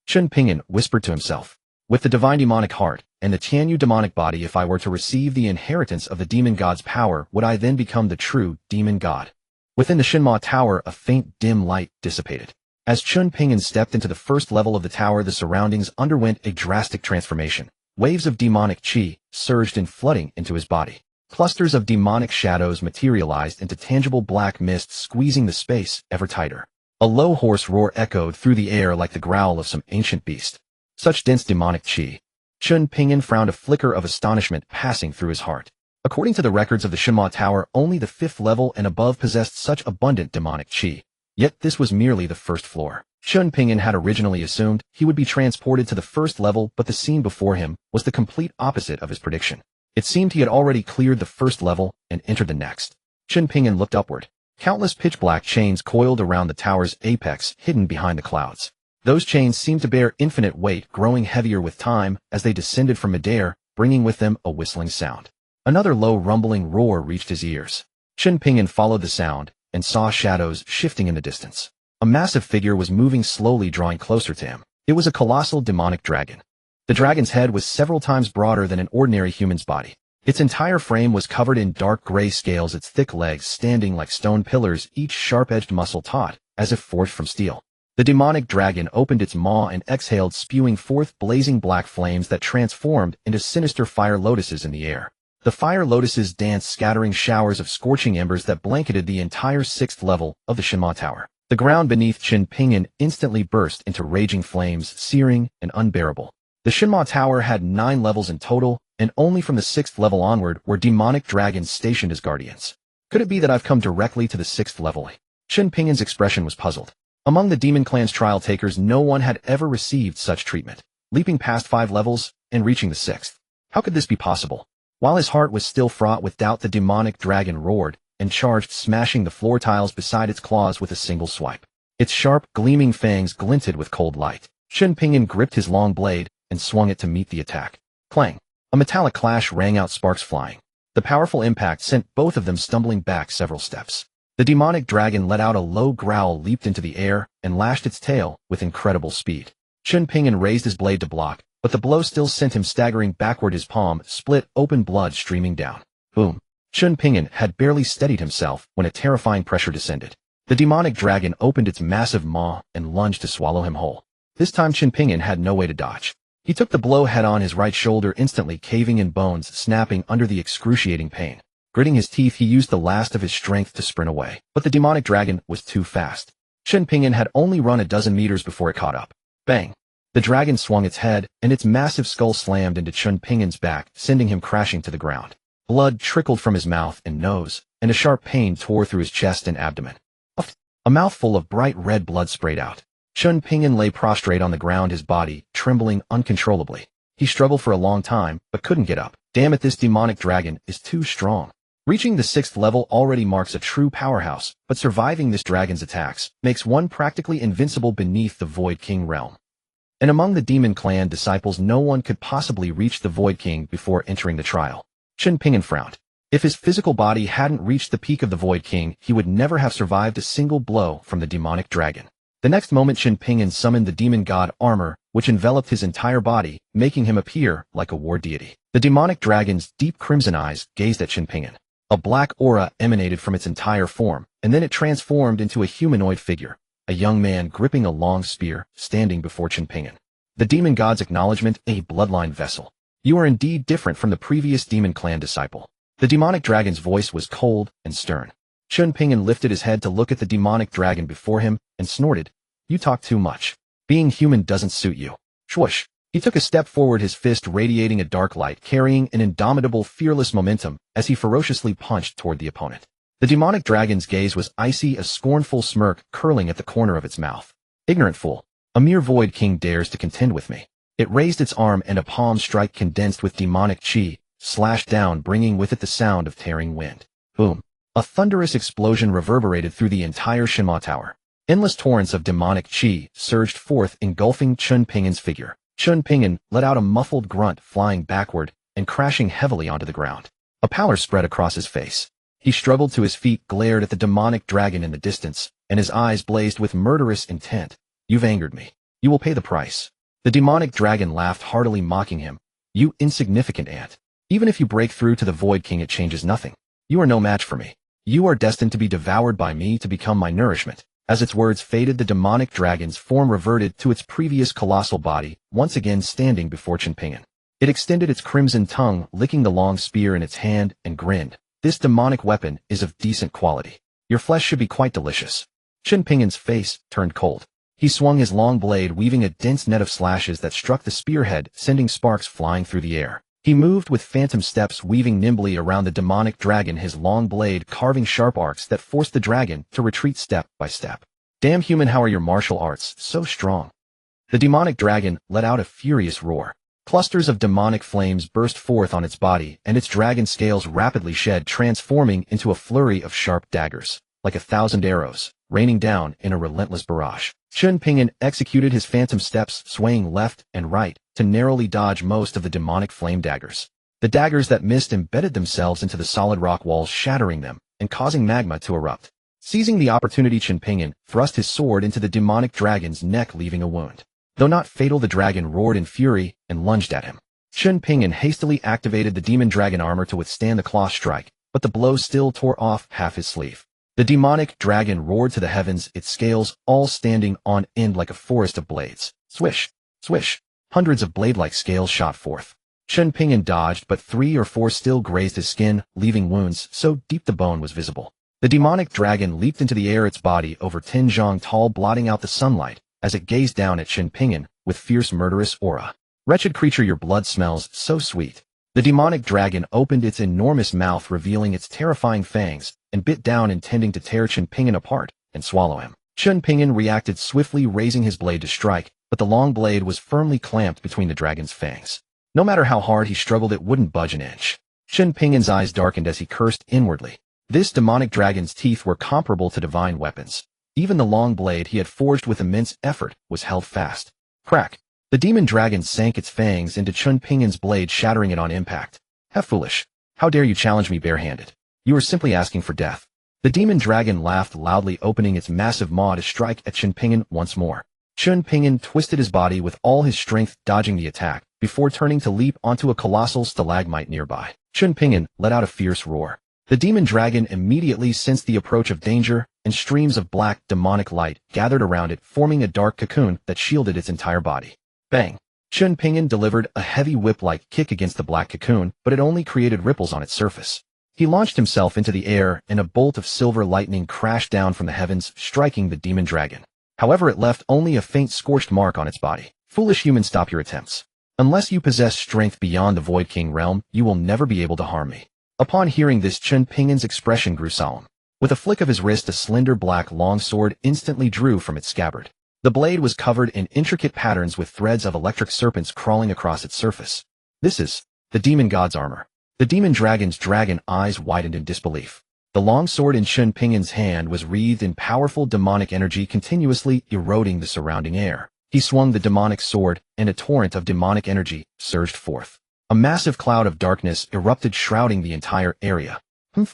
Chen Ping'an whispered to himself. With the Divine Demonic Heart and the Tianyu demonic body, if I were to receive the inheritance of the demon god's power, would I then become the true demon god? Within the Shinma Tower, a faint dim light dissipated. As Chen Ping'an stepped into the first level of the tower, the surroundings underwent a drastic transformation. Waves of demonic qi surged in, flooding into his body. Clusters of demonic shadows materialized into tangible black mist, squeezing the space ever tighter. A low hoarse roar echoed through the air like the growl of some ancient beast. Such dense demonic qi. Chen Ping'an frowned, a flicker of astonishment passing through his heart. According to the records of the Shinma Tower, only the 5th level and above possessed such abundant demonic qi. Yet this was merely the first floor. Chen Ping'an had originally assumed he would be transported to the first level, but the scene before him was the complete opposite of his prediction. It seemed he had already cleared the first level and entered the next. Chen Ping'an looked upward. Countless pitch-black chains coiled around the tower's apex, hidden behind the clouds. Those chains seemed to bear infinite weight, growing heavier with time as they descended from midair, bringing with them a whistling sound. Another low rumbling roar reached his ears. Chen Ping'an followed the sound and saw shadows shifting in the distance. A massive figure was moving slowly, drawing closer to him. It was a colossal demonic dragon. The dragon's head was several times broader than an ordinary human's body. Its entire frame was covered in dark gray scales, its thick legs standing like stone pillars, each sharp-edged muscle taut, as if forged from steel. The demonic dragon opened its maw and exhaled, spewing forth blazing black flames that transformed into sinister fire lotuses in the air. The fire lotuses danced, scattering showers of scorching embers that blanketed the entire 6th level of the Shinma Tower. The ground beneath Chen Ping'an instantly burst into raging flames, searing and unbearable. The Shinma Tower had 9 levels in total, and only from the 6th level onward were demonic dragons stationed as guardians. Could it be that I've come directly to the 6th level? Chen Ping'an's expression was puzzled. Among the demon clan's trial takers, no one had ever received such treatment, leaping past 5 levels and reaching the 6th. How could this be possible? While his heart was still fraught with doubt, the demonic dragon roared and charged, smashing the floor tiles beside its claws with a single swipe. Its sharp, gleaming fangs glinted with cold light. Chen Ping'an gripped his long blade and swung it to meet the attack. Clang! A metallic clash rang out, sparks flying. The powerful impact sent both of them stumbling back several steps. The demonic dragon let out a low growl, leaped into the air, and lashed its tail with incredible speed. Chen Ping'an raised his blade to block, but the blow still sent him staggering backward, his palm split open, blood streaming down. Boom! Chen Ping'an had barely steadied himself when a terrifying pressure descended. The demonic dragon opened its massive maw and lunged to swallow him whole. This time Chen Ping'an had no way to dodge. He took the blow head on, his right shoulder instantly caving in, bones snapping under the excruciating pain. Gritting his teeth, he used the last of his strength to sprint away. But the demonic dragon was too fast. Chen Ping'an had only run a dozen meters before it caught up. Bang! The dragon swung its head, and its massive skull slammed into Chen Ping'an's back, sending him crashing to the ground. Blood trickled from his mouth and nose, and a sharp pain tore through his chest and abdomen. A mouthful of bright red blood sprayed out. Chen Ping'an lay prostrate on the ground, his body trembling uncontrollably. He struggled for a long time, but couldn't get up. Damn it, this demonic dragon is too strong. Reaching the 6th level already marks a true powerhouse, but surviving this dragon's attacks makes one practically invincible beneath the Void King realm. And among the Demon Clan disciples, no one could possibly reach the Void King before entering the trial. Chen Ping'an frowned. If his physical body hadn't reached the peak of the Void King, he would never have survived a single blow from the demonic dragon. The next moment, Chen Ping'an summoned the demon god armor, which enveloped his entire body, making him appear like a war deity. The demonic dragon's deep crimson eyes gazed at Chen Ping'an. A black aura emanated from its entire form, and then it transformed into a humanoid figure, a young man gripping a long spear, standing before Chen Ping'an. The demon god's acknowledgement: a bloodline vessel. You are indeed different from the previous demon clan disciple. The demonic dragon's voice was cold and stern. Chen Ping'an lifted his head to look at the demonic dragon before him and snorted, "You talk too much. Being human doesn't suit you." Swoosh. He took a step forward, his fist radiating a dark light, carrying an indomitable, fearless momentum as he ferociously punched toward the opponent. The demonic dragon's gaze was icy, a scornful smirk curling at the corner of its mouth. "Ignorant fool. A mere Void King dares to contend with me." It raised its arm, and a palm strike condensed with demonic chi slashed down, bringing with it the sound of tearing wind. Boom. A thunderous explosion reverberated through the entire Shinma Tower. Endless torrents of demonic chi surged forth, engulfing Chen Ping'an's figure. Chen Ping'an let out a muffled grunt, flying backward and crashing heavily onto the ground. A pallor spread across his face. He struggled to his feet, glared at the demonic dragon in the distance, and his eyes blazed with murderous intent. "You've angered me. You will pay the price." The demonic dragon laughed heartily, mocking him. "You insignificant ant. Even if you break through to the Void King, it changes nothing. You are no match for me. You are destined to be devoured by me, to become my nourishment." As its words faded, the demonic dragon's form reverted to its previous colossal body, once again standing before Chen Ping'an. It extended its crimson tongue, licking the long spear in its hand, and grinned. "This demonic weapon is of decent quality. Your flesh should be quite delicious." Chen Ping'an's face turned cold. He swung his long blade, weaving a dense net of slashes that struck the spearhead, sending sparks flying through the air. He moved with phantom steps, weaving nimbly around the demonic dragon, his long blade carving sharp arcs that forced the dragon to retreat step by step. "Damn human, how are your martial arts so strong?" The demonic dragon let out a furious roar. Clusters of demonic flames burst forth on its body, and its dragon scales rapidly shed, transforming into a flurry of sharp daggers, like 1,000 arrows, raining down in a relentless barrage. Chen Ping'an executed his phantom steps, swaying left and right to narrowly dodge most of the demonic flame daggers. The daggers that missed embedded themselves into the solid rock walls, shattering them and causing magma to erupt. Seizing the opportunity, Chen Ping'an thrust his sword into the demonic dragon's neck, leaving a wound. Though not fatal, the dragon roared in fury and lunged at him. Chen Ping'an hastily activated the demon dragon armor to withstand the claw strike, but the blow still tore off half his sleeve. The demonic dragon roared to the heavens, its scales all standing on end like a forest of blades. Swish, swish. Hundreds of blade-like scales shot forth. Chen Ping'an dodged, but 3 or 4 still grazed his skin, leaving wounds so deep the bone was visible. The demonic dragon leaped into the air, its body over 10 zhang tall, blotting out the sunlight as it gazed down at Chen Ping'an with fierce, murderous aura. "Wretched creature, your blood smells so sweet." The demonic dragon opened its enormous mouth, revealing its terrifying fangs, and bit down, intending to tear Chen Ping'an apart and swallow him. Chen Ping'an reacted swiftly, raising his blade to strike, but the long blade was firmly clamped between the dragon's fangs. No matter how hard he struggled, it wouldn't budge an inch. Chen Ping'an's eyes darkened as he cursed inwardly. This demonic dragon's teeth were comparable to divine weapons. Even the long blade he had forged with immense effort was held fast. Crack! The demon dragon sank its fangs into Chen Ping'an's blade, shattering it on impact. "How foolish! How dare you challenge me barehanded? You are simply asking for death." The demon dragon laughed loudly, opening its massive maw to strike at Chen Ping'an once more. Chen Ping'an twisted his body with all his strength, dodging the attack, before turning to leap onto a colossal stalagmite nearby. Chen Ping'an let out a fierce roar. The demon dragon immediately sensed the approach of danger, and streams of black, demonic light gathered around it, forming a dark cocoon that shielded its entire body. Bang! Chen Ping'an delivered a heavy whip-like kick against the black cocoon, but it only created ripples on its surface. He launched himself into the air, and a bolt of silver lightning crashed down from the heavens, striking the demon dragon. However, it left only a faint scorched mark on its body. "Foolish human, stop your attempts. Unless you possess strength beyond the Void King realm, you will never be able to harm me." Upon hearing this, Chen Ping'an's expression grew solemn. With a flick of his wrist, a slender black longsword instantly drew from its scabbard. The blade was covered in intricate patterns with threads of electric serpents crawling across its surface. "This is the demon god's armor." The demon dragon's dragon eyes widened in disbelief. The long sword in Chen Ping'an's hand was wreathed in powerful demonic energy, continuously eroding the surrounding air. He swung the demonic sword, and a torrent of demonic energy surged forth. A massive cloud of darkness erupted, shrouding the entire area.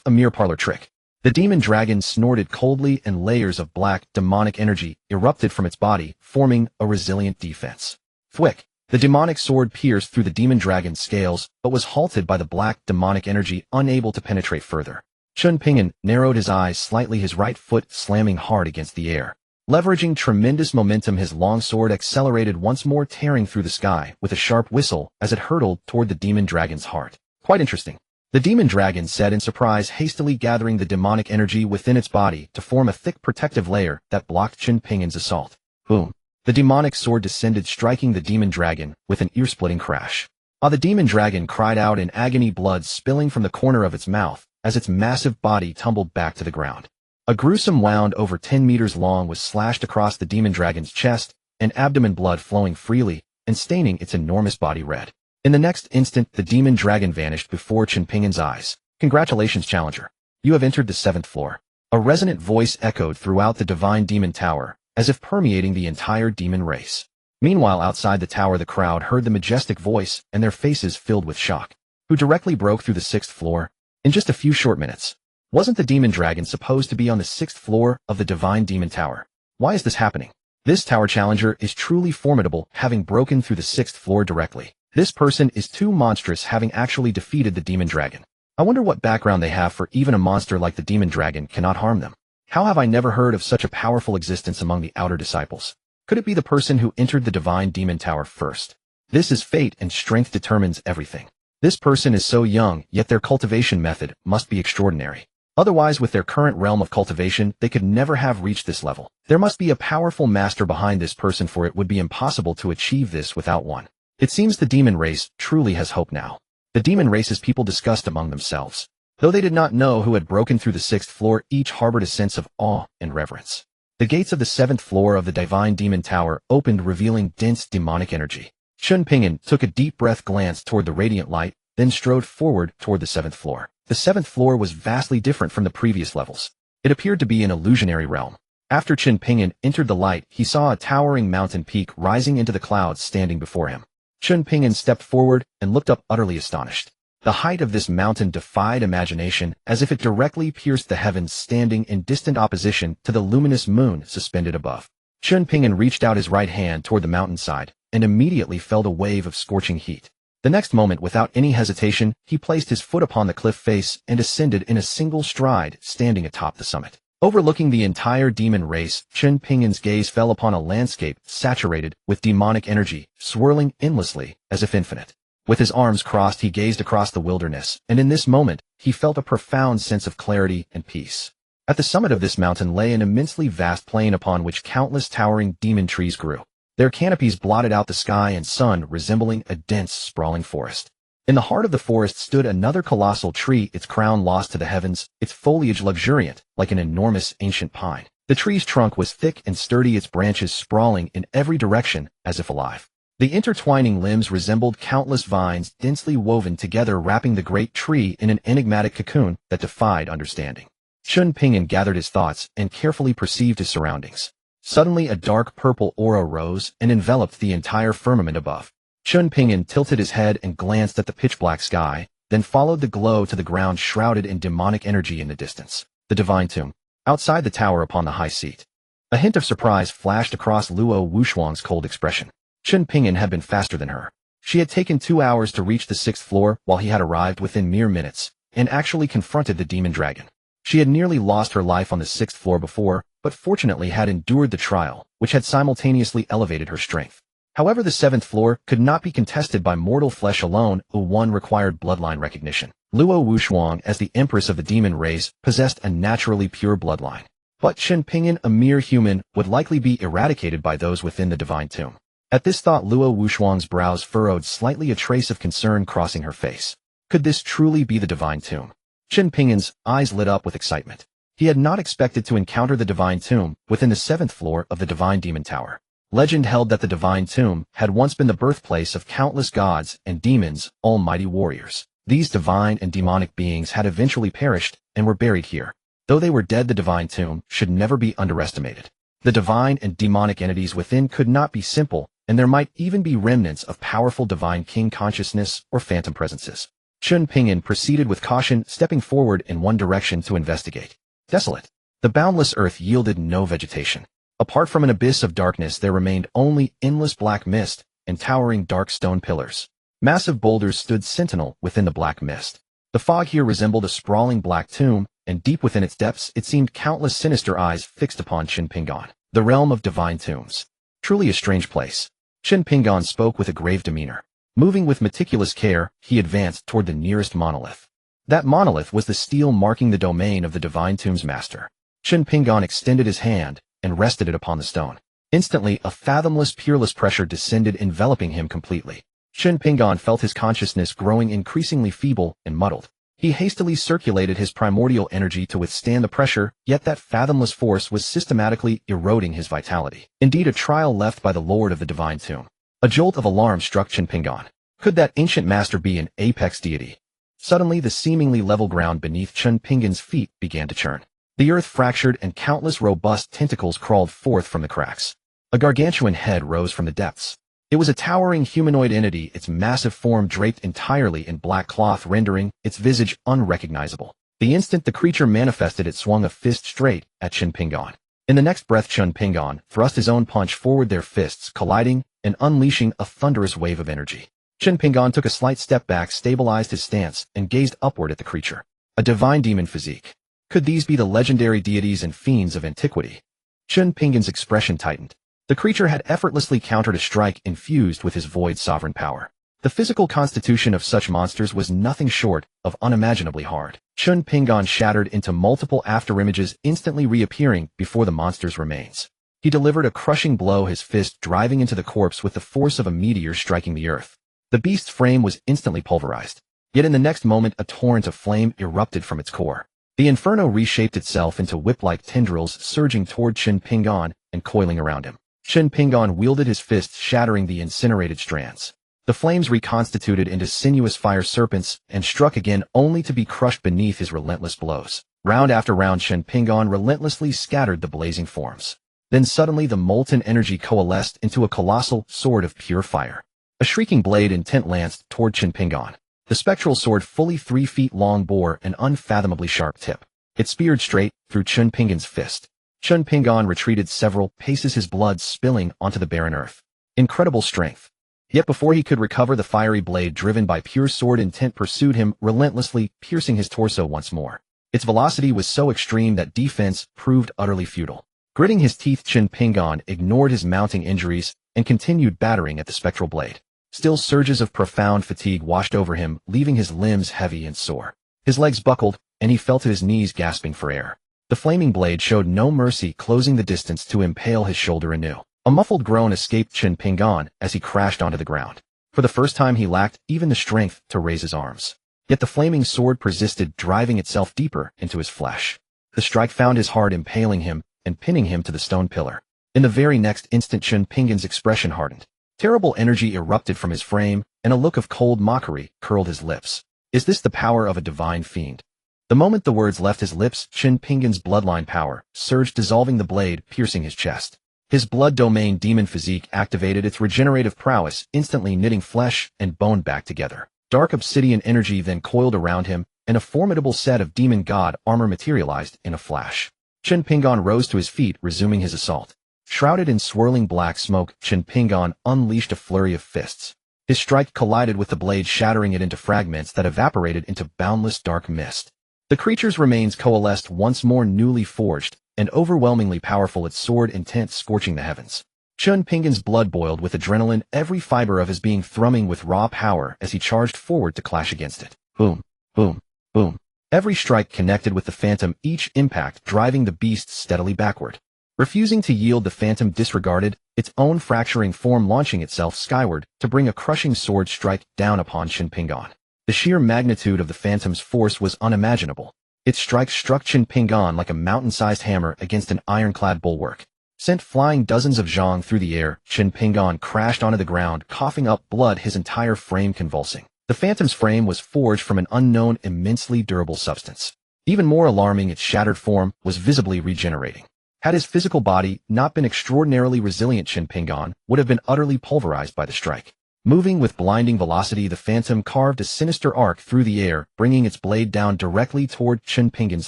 A mere parlor trick. The demon dragon snorted coldly, and layers of black, demonic energy erupted from its body, forming a resilient defense. Thwick. The demonic sword pierced through the demon dragon's scales, but was halted by the black, demonic energy, unable to penetrate further. Chen Ping'an narrowed his eyes slightly, his right foot slamming hard against the air. Leveraging tremendous momentum, his long sword accelerated once more, tearing through the sky with a sharp whistle as it hurtled toward the demon dragon's heart. Quite interesting. The demon dragon said in surprise, hastily gathering the demonic energy within its body to form a thick protective layer that blocked Chen Ping'an's assault. Boom. The demonic sword descended, striking the demon dragon with an ear-splitting crash. The demon dragon cried out in agony, blood spilling from the corner of its mouth as its massive body tumbled back to the ground. A gruesome wound over 10 meters long was slashed across the demon dragon's chest, and abdomen, blood flowing freely and staining its enormous body red. In the next instant, the demon dragon vanished before Chen Ping'an's eyes. Congratulations, challenger. You have entered the 7th floor. A resonant voice echoed throughout the divine demon tower, as if permeating the entire demon race. Meanwhile, outside the tower, the crowd heard the majestic voice, and their faces filled with shock. Who directly broke through the 6th floor? In just a few short minutes. Wasn't the demon dragon supposed to be on the 6th floor of the divine demon tower? Why is this happening? This tower challenger is truly formidable, having broken through the 6th floor directly. This person is too monstrous, having actually defeated the demon dragon. I wonder what background they have, for even a monster like the demon dragon cannot harm them. How have I never heard of such a powerful existence among the outer disciples? Could it be the person who entered the divine demon tower first? This is fate, and strength determines everything. This person is so young, yet their cultivation method must be extraordinary. Otherwise, with their current realm of cultivation, they could never have reached this level. There must be a powerful master behind this person, for it would be impossible to achieve this without one. It seems the demon race truly has hope now. The demon race's people discussed among themselves. Though they did not know who had broken through the 6th floor, each harbored a sense of awe and reverence. The gates of the 7th floor of the divine demon tower opened, revealing dense demonic energy. Chen Ping'an took a deep breath, glanced toward the radiant light, then strode forward toward the 7th floor. The 7th floor was vastly different from the previous levels. It appeared to be an illusionary realm. After Chen Ping'an entered the light, he saw a towering mountain peak rising into the clouds standing before him. Chen Ping'an stepped forward and looked up, utterly astonished. The height of this mountain defied imagination, as if it directly pierced the heavens, standing in distant opposition to the luminous moon suspended above. Chen Ping'an reached out his right hand toward the mountainside, and immediately felt a wave of scorching heat. The next moment, without any hesitation, he placed his foot upon the cliff face and ascended in a single stride, standing atop the summit. Overlooking the entire demon race, Chen Ping'an's gaze fell upon a landscape saturated with demonic energy, swirling endlessly as if infinite. With his arms crossed, he gazed across the wilderness, and in this moment, he felt a profound sense of clarity and peace. At the summit of this mountain lay an immensely vast plain upon which countless towering demon trees grew. Their canopies blotted out the sky and sun, resembling a dense, sprawling forest. In the heart of the forest stood another colossal tree, its crown lost to the heavens, its foliage luxuriant, like an enormous ancient pine. The tree's trunk was thick and sturdy, its branches sprawling in every direction, as if alive. The intertwining limbs resembled countless vines, densely woven together, wrapping the great tree in an enigmatic cocoon that defied understanding. Chen Ping'an gathered his thoughts and carefully perceived his surroundings. Suddenly, a dark purple aura rose and enveloped the entire firmament above. Chen Ping'an tilted his head and glanced at the pitch-black sky, then followed the glow to the ground, shrouded in demonic energy in the distance. The divine tomb. Outside the tower upon the high seat. A hint of surprise flashed across Luo Wushuang's cold expression. Chen Ping'an had been faster than her. She had taken 2 hours to reach the 6th floor, while he had arrived within mere minutes, and actually confronted the demon dragon. She had nearly lost her life on the 6th floor before, but fortunately had endured the trial, which had simultaneously elevated her strength. However, the 7th floor could not be contested by mortal flesh alone, one required bloodline recognition. Luo Wushuang, as the empress of the demon race, possessed a naturally pure bloodline. But Chen Ping'an, a mere human, would likely be eradicated by those within the divine tomb. At this thought, Luo Wushuang's brows furrowed slightly, a trace of concern crossing her face. Could this truly be the divine tomb? Chen Ping'an's eyes lit up with excitement. He had not expected to encounter the divine tomb within the 7th floor of the divine demon tower. Legend held that the divine tomb had once been the birthplace of countless gods and demons, almighty warriors. These divine and demonic beings had eventually perished and were buried here. Though they were dead, the divine tomb should never be underestimated. The divine and demonic entities within could not be simple, and there might even be remnants of powerful divine king consciousness or phantom presences. Chen Ping'an proceeded with caution, stepping forward in one direction to investigate. Desolate. The boundless earth yielded no vegetation. Apart from an abyss of darkness, there remained only endless black mist and towering dark stone pillars. Massive boulders stood sentinel within the black mist. The fog here resembled a sprawling black tomb, and deep within its depths it seemed countless sinister eyes fixed upon Chen Ping'an. The realm of divine tombs. Truly a strange place. Chen Ping'an spoke with a grave demeanor. Moving with meticulous care, he advanced toward the nearest monolith. That monolith was the stele marking the domain of the divine tomb's master. Chen Ping'an extended his hand and rested it upon the stone. Instantly, a fathomless, peerless pressure descended, enveloping him completely. Chen Ping'an felt his consciousness growing increasingly feeble and muddled. He hastily circulated his primordial energy to withstand the pressure, yet that fathomless force was systematically eroding his vitality. Indeed, a trial left by the Lord of the Divine Tomb. A jolt of alarm struck Chen Ping'an. Could that ancient master be an apex deity? Suddenly, the seemingly level ground beneath Chen Ping'an's feet began to churn. The earth fractured and countless robust tentacles crawled forth from the cracks. A gargantuan head rose from the depths. It was a towering humanoid entity, its massive form draped entirely in black cloth, rendering its visage unrecognizable. The instant the creature manifested, it swung a fist straight at Chen Ping'an. In the next breath, Chen Ping'an thrust his own punch forward, their fists colliding and unleashing a thunderous wave of energy. Chen Ping'an took a slight step back, stabilized his stance, and gazed upward at the creature. A divine demon physique. Could these be the legendary deities and fiends of antiquity? Chen Ping'an's expression tightened. The creature had effortlessly countered a strike infused with his void sovereign power. The physical constitution of such monsters was nothing short of unimaginably hard. Chen Ping'an shattered into multiple afterimages, instantly reappearing before the monster's remains. He delivered a crushing blow, his fist driving into the corpse with the force of a meteor striking the earth. The beast's frame was instantly pulverized. Yet in the next moment, a torrent of flame erupted from its core. The inferno reshaped itself into whip-like tendrils, surging toward Chen Ping'an and coiling around him. Chen Ping'an wielded his fists, shattering the incinerated strands. The flames reconstituted into sinuous fire serpents and struck again, only to be crushed beneath his relentless blows. Round after round, Chen Ping'an relentlessly scattered the blazing forms. Then suddenly the molten energy coalesced into a colossal sword of pure fire. A shrieking blade intent lanced toward Chen Ping'an. The spectral sword, fully 3 feet long, bore an unfathomably sharp tip. It speared straight through Chen Ping'an's fist. Chen Ping'an retreated several paces, his blood spilling onto the barren earth. Incredible strength. Yet before he could recover, the fiery blade, driven by pure sword intent, pursued him relentlessly, piercing his torso once more. Its velocity was so extreme that defense proved utterly futile. Gritting his teeth, Chen Ping'an ignored his mounting injuries and continued battering at the spectral blade. Still, surges of profound fatigue washed over him, leaving his limbs heavy and sore. His legs buckled, and he fell to his knees, gasping for air. The flaming blade showed no mercy, closing the distance to impale his shoulder anew. A muffled groan escaped Chen Ping'an as he crashed onto the ground. For the first time, he lacked even the strength to raise his arms. Yet the flaming sword persisted, driving itself deeper into his flesh. The strike found his heart, impaling him and pinning him to the stone pillar. In the very next instant, Chen Ping'an's expression hardened. Terrible energy erupted from his frame, and a look of cold mockery curled his lips. Is this the power of a divine fiend? The moment the words left his lips, Chen Ping'an's bloodline power surged, dissolving the blade, piercing his chest. His blood domain demon physique activated its regenerative prowess, instantly knitting flesh and bone back together. Dark obsidian energy then coiled around him, and a formidable set of demon god armor materialized in a flash. Chen Ping'an rose to his feet, resuming his assault. Shrouded in swirling black smoke, Chen Ping'an unleashed a flurry of fists. His strike collided with the blade, shattering it into fragments that evaporated into boundless dark mist. The creature's remains coalesced once more, newly forged and overwhelmingly powerful, its sword intent scorching the heavens. Chen Ping'an's blood boiled with adrenaline, every fiber of his being thrumming with raw power as he charged forward to clash against it. Boom, boom, boom. Every strike connected with the phantom, each impact driving the beast steadily backward. Refusing to yield, the phantom disregarded its own fracturing form, launching itself skyward to bring a crushing sword strike down upon Chen Ping'an. The sheer magnitude of the phantom's force was unimaginable. Its strike struck Chen Ping'an like a mountain-sized hammer against an ironclad bulwark. Sent flying dozens of zhong through the air, Chen Ping'an crashed onto the ground, coughing up blood, his entire frame convulsing. The phantom's frame was forged from an unknown, immensely durable substance. Even more alarming, its shattered form was visibly regenerating. Had his physical body not been extraordinarily resilient, Chen Ping'an would have been utterly pulverized by the strike. Moving with blinding velocity, the phantom carved a sinister arc through the air, bringing its blade down directly toward Chen Ping'an's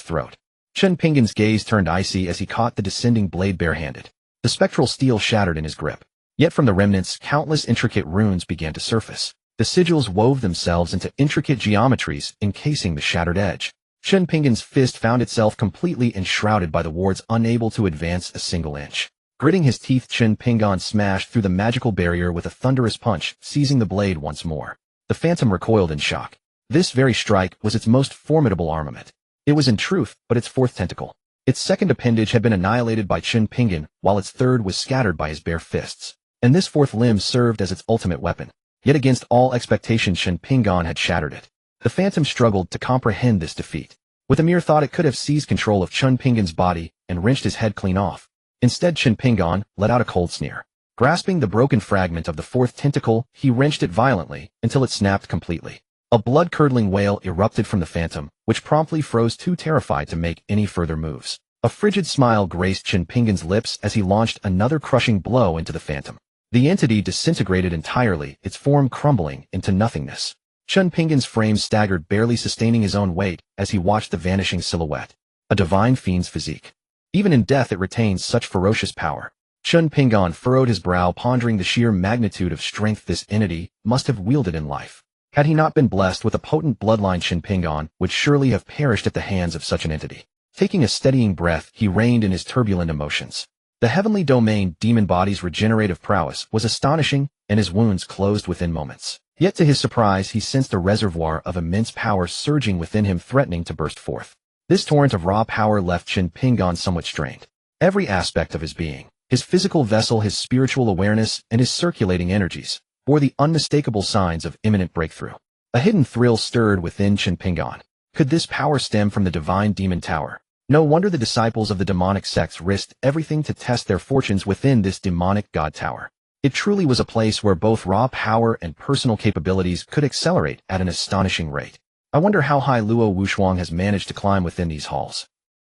throat. Chen Ping'an's gaze turned icy as he caught the descending blade barehanded. The spectral steel shattered in his grip. Yet from the remnants, countless intricate runes began to surface. The sigils wove themselves into intricate geometries, encasing the shattered edge. Chen Ping'an's fist found itself completely enshrouded by the wards, unable to advance a single inch. Gritting his teeth, Chen Ping'an smashed through the magical barrier with a thunderous punch, seizing the blade once more. The phantom recoiled in shock. This very strike was its most formidable armament. It was in truth but its fourth tentacle. Its second appendage had been annihilated by Chen Ping'an, while its third was scattered by his bare fists. And this fourth limb served as its ultimate weapon. Yet against all expectation, Chen Ping'an had shattered it. The phantom struggled to comprehend this defeat. With a mere thought, it could have seized control of Chen Ping'an's body and wrenched his head clean off. Instead, Chen Ping'an let out a cold sneer. Grasping the broken fragment of the fourth tentacle, he wrenched it violently until it snapped completely. A blood-curdling wail erupted from the phantom, which promptly froze, too terrified to make any further moves. A frigid smile graced Chen Ping'an's lips as he launched another crushing blow into the phantom. The entity disintegrated entirely, its form crumbling into nothingness. Chen Ping'an's frame staggered, barely sustaining his own weight as he watched the vanishing silhouette. A divine fiend's physique. Even in death it retains such ferocious power. Chen Ping'an furrowed his brow, pondering the sheer magnitude of strength this entity must have wielded in life. Had he not been blessed with a potent bloodline, Chen Ping'an would surely have perished at the hands of such an entity. Taking a steadying breath, he reined in his turbulent emotions. The heavenly domain demon body's regenerative prowess was astonishing, and his wounds closed within moments. Yet to his surprise, he sensed a reservoir of immense power surging within him, threatening to burst forth. This torrent of raw power left Chen Ping'an somewhat strained. Every aspect of his being, his physical vessel, his spiritual awareness, and his circulating energies, bore the unmistakable signs of imminent breakthrough. A hidden thrill stirred within Chen Ping'an. Could this power stem from the divine demon tower? No wonder the disciples of the demonic sects risked everything to test their fortunes within this demonic god tower. It truly was a place where both raw power and personal capabilities could accelerate at an astonishing rate. I wonder how high Luo Wuxuang has managed to climb within these halls.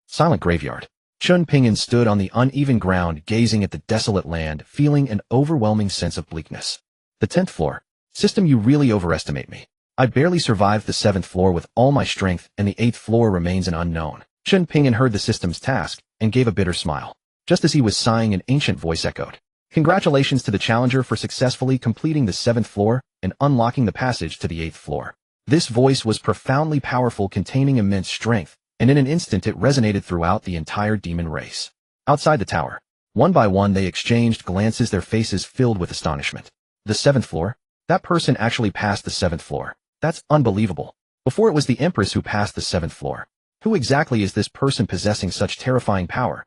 Silent graveyard. Chen Ping'an stood on the uneven ground, gazing at the desolate land, feeling an overwhelming sense of bleakness. The 10th floor. System, you really overestimate me. I barely survived the 7th floor with all my strength, and the 8th floor remains an unknown. Chen Ping'an heard the system's task and gave a bitter smile. Just as he was sighing, an ancient voice echoed. Congratulations to the challenger for successfully completing the 7th floor and unlocking the passage to the 8th floor. This voice was profoundly powerful, containing immense strength, and in an instant it resonated throughout the entire demon race. Outside the tower, one by one they exchanged glances, their faces filled with astonishment. The 7th floor? That person actually passed the 7th floor. That's unbelievable. Before it was the Empress who passed the 7th floor. Who exactly is this person possessing such terrifying power?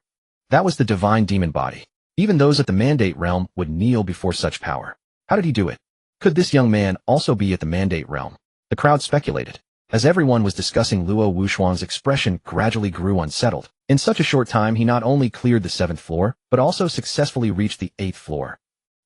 That was the divine demon body. Even those at the Mandate Realm would kneel before such power. How did he do it? Could this young man also be at the Mandate Realm? The crowd speculated. As everyone was discussing, Luo Wuxuang's expression gradually grew unsettled. In such a short time, he not only cleared the 7th floor, but also successfully reached the 8th floor.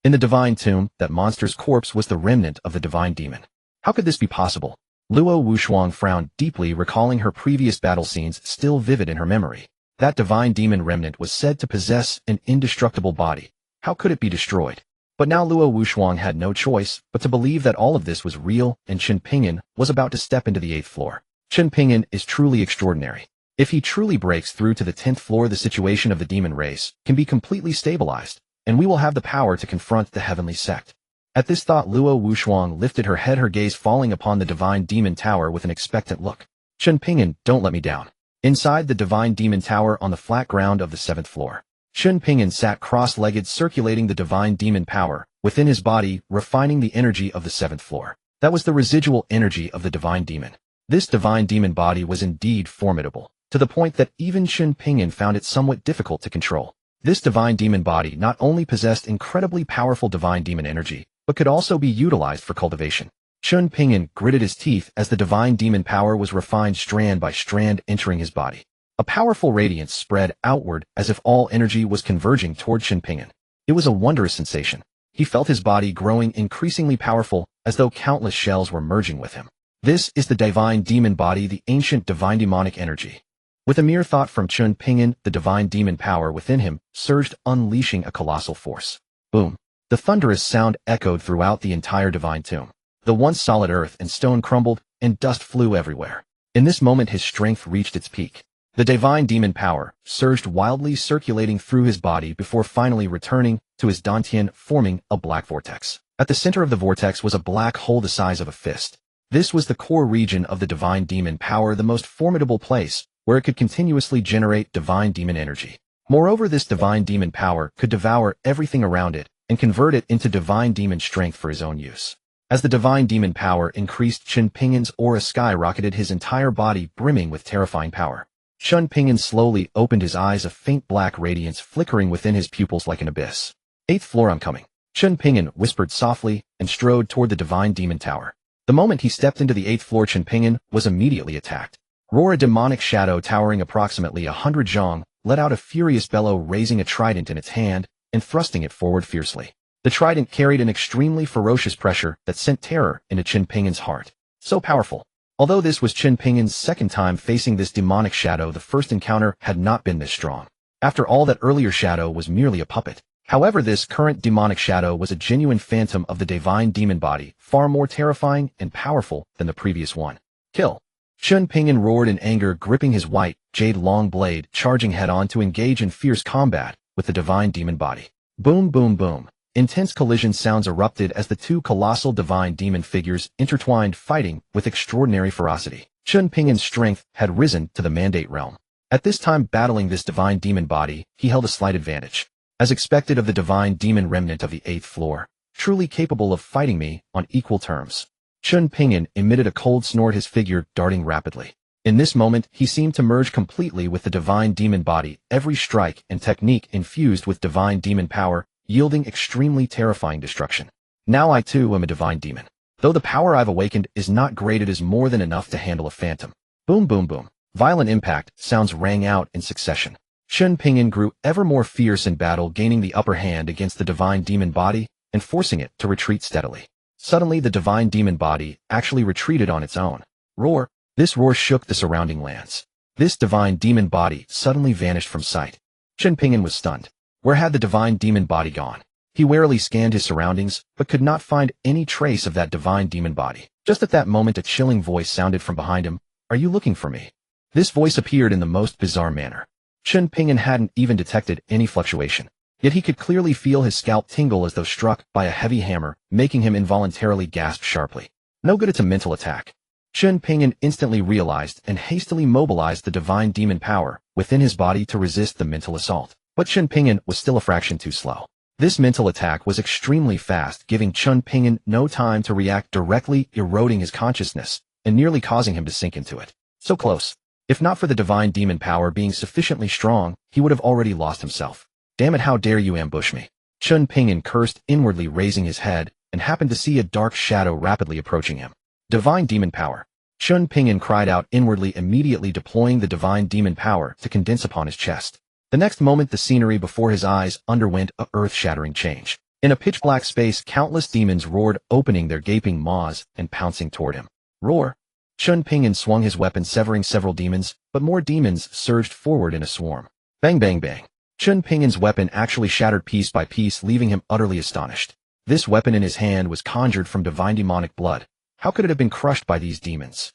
In the divine tomb, that monster's corpse was the remnant of the divine demon. How could this be possible? Luo Wuxuang frowned deeply, recalling her previous battle scenes still vivid in her memory. That divine demon remnant was said to possess an indestructible body. How could it be destroyed? But now Luo Wuxuang had no choice but to believe that all of this was real, and Chen Ping'an was about to step into the 8th floor. Chen Ping'an is truly extraordinary. If he truly breaks through to the 10th floor, the situation of the demon race can be completely stabilized, and we will have the power to confront the heavenly sect. At this thought, Luo Wuxuang lifted her head, her gaze falling upon the divine demon tower with an expectant look. Chen Ping'an, don't let me down. Inside the divine demon tower on the flat ground of the 7th floor, Chen Ping'an sat cross-legged, circulating the divine demon power within his body, refining the energy of the 7th floor. That was the residual energy of the divine demon. This divine demon body was indeed formidable, to the point that even Chen Ping'an found it somewhat difficult to control. This divine demon body not only possessed incredibly powerful divine demon energy, but could also be utilized for cultivation. Chen Ping'an gritted his teeth as the divine demon power was refined strand by strand, entering his body. A powerful radiance spread outward as if all energy was converging toward Chen Ping'an. It was a wondrous sensation. He felt his body growing increasingly powerful, as though countless shells were merging with him. This is the divine demon body, the ancient divine demonic energy. With a mere thought from Chen Ping'an, the divine demon power within him surged, unleashing a colossal force. Boom! The thunderous sound echoed throughout the entire divine tomb. The once solid earth and stone crumbled, and dust flew everywhere. In this moment his strength reached its peak. The divine demon power surged wildly, circulating through his body before finally returning to his dantian, forming a black vortex. At the center of the vortex was a black hole the size of a fist. This was the core region of the divine demon power, the most formidable place where it could continuously generate divine demon energy. Moreover, this divine demon power could devour everything around it and convert it into divine demon strength for his own use. As the divine demon power increased, Chen Ping'an's aura skyrocketed, his entire body brimming with terrifying power. Chen Ping'an slowly opened his eyes, a faint black radiance flickering within his pupils like an abyss. 8th floor, I'm coming. Chen Ping'an whispered softly and strode toward the divine demon tower. The moment he stepped into the 8th floor, Chen Ping'an was immediately attacked. Roar! A demonic shadow towering approximately 100 zhong let out a furious bellow, raising a trident in its hand and thrusting it forward fiercely. The trident carried an extremely ferocious pressure that sent terror into Chen Ping'an's heart. So powerful. Although this was Chen Ping'an's second time facing this demonic shadow, the first encounter had not been this strong. After all, that earlier shadow was merely a puppet. However, this current demonic shadow was a genuine phantom of the divine demon body, far more terrifying and powerful than the previous one. Kill! Chen Ping'an roared in anger, gripping his white, jade long blade, charging head-on to engage in fierce combat with the divine demon body. Boom, boom, boom. Intense collision sounds erupted as the two colossal divine demon figures intertwined, fighting with extraordinary ferocity. Chen Ping'an's strength had risen to the mandate realm. At this time, battling this divine demon body, he held a slight advantage. As expected of the divine demon remnant of the 8th floor, truly capable of fighting me on equal terms. Chen Ping'an emitted a cold snort, his figure darting rapidly. In this moment, he seemed to merge completely with the divine demon body, every strike and technique infused with divine demon power, yielding extremely terrifying destruction. Now I too am a divine demon. Though the power I've awakened is not great, it is more than enough to handle a phantom. Boom, boom, boom. Violent impact sounds rang out in succession. Chen Ping'an grew ever more fierce in battle, gaining the upper hand against the divine demon body and forcing it to retreat steadily. Suddenly, the divine demon body actually retreated on its own. Roar! This roar shook the surrounding lands. This divine demon body suddenly vanished from sight. Chen Ping'an was stunned. Where had the divine demon body gone? He warily scanned his surroundings, but could not find any trace of that divine demon body. Just at that moment, a chilling voice sounded from behind him. Are you looking for me? This voice appeared in the most bizarre manner. Chen Ping'an hadn't even detected any fluctuation. Yet he could clearly feel his scalp tingle as though struck by a heavy hammer, making him involuntarily gasp sharply. No good, it's a mental attack. Chen Ping'an instantly realized and hastily mobilized the divine demon power within his body to resist the mental assault. But Chen Ping'an was still a fraction too slow. This mental attack was extremely fast, giving Chen Ping'an no time to react, directly eroding his consciousness and nearly causing him to sink into it. So close. If not for the divine demon power being sufficiently strong, he would have already lost himself. Damn it, how dare you ambush me? Chen Ping'an cursed inwardly, raising his head, and happened to see a dark shadow rapidly approaching him. Divine demon power. Chen Ping'an cried out inwardly, immediately deploying the divine demon power to condense upon his chest. The next moment, the scenery before his eyes underwent a earth-shattering change. In a pitch-black space, countless demons roared, opening their gaping maws and pouncing toward him. Roar! Chen Ping'an swung his weapon, severing several demons, but more demons surged forward in a swarm. Bang, bang, bang. Chen Ping'an's weapon actually shattered piece by piece, leaving him utterly astonished. This weapon in his hand was conjured from divine demonic blood. How could it have been crushed by these demons?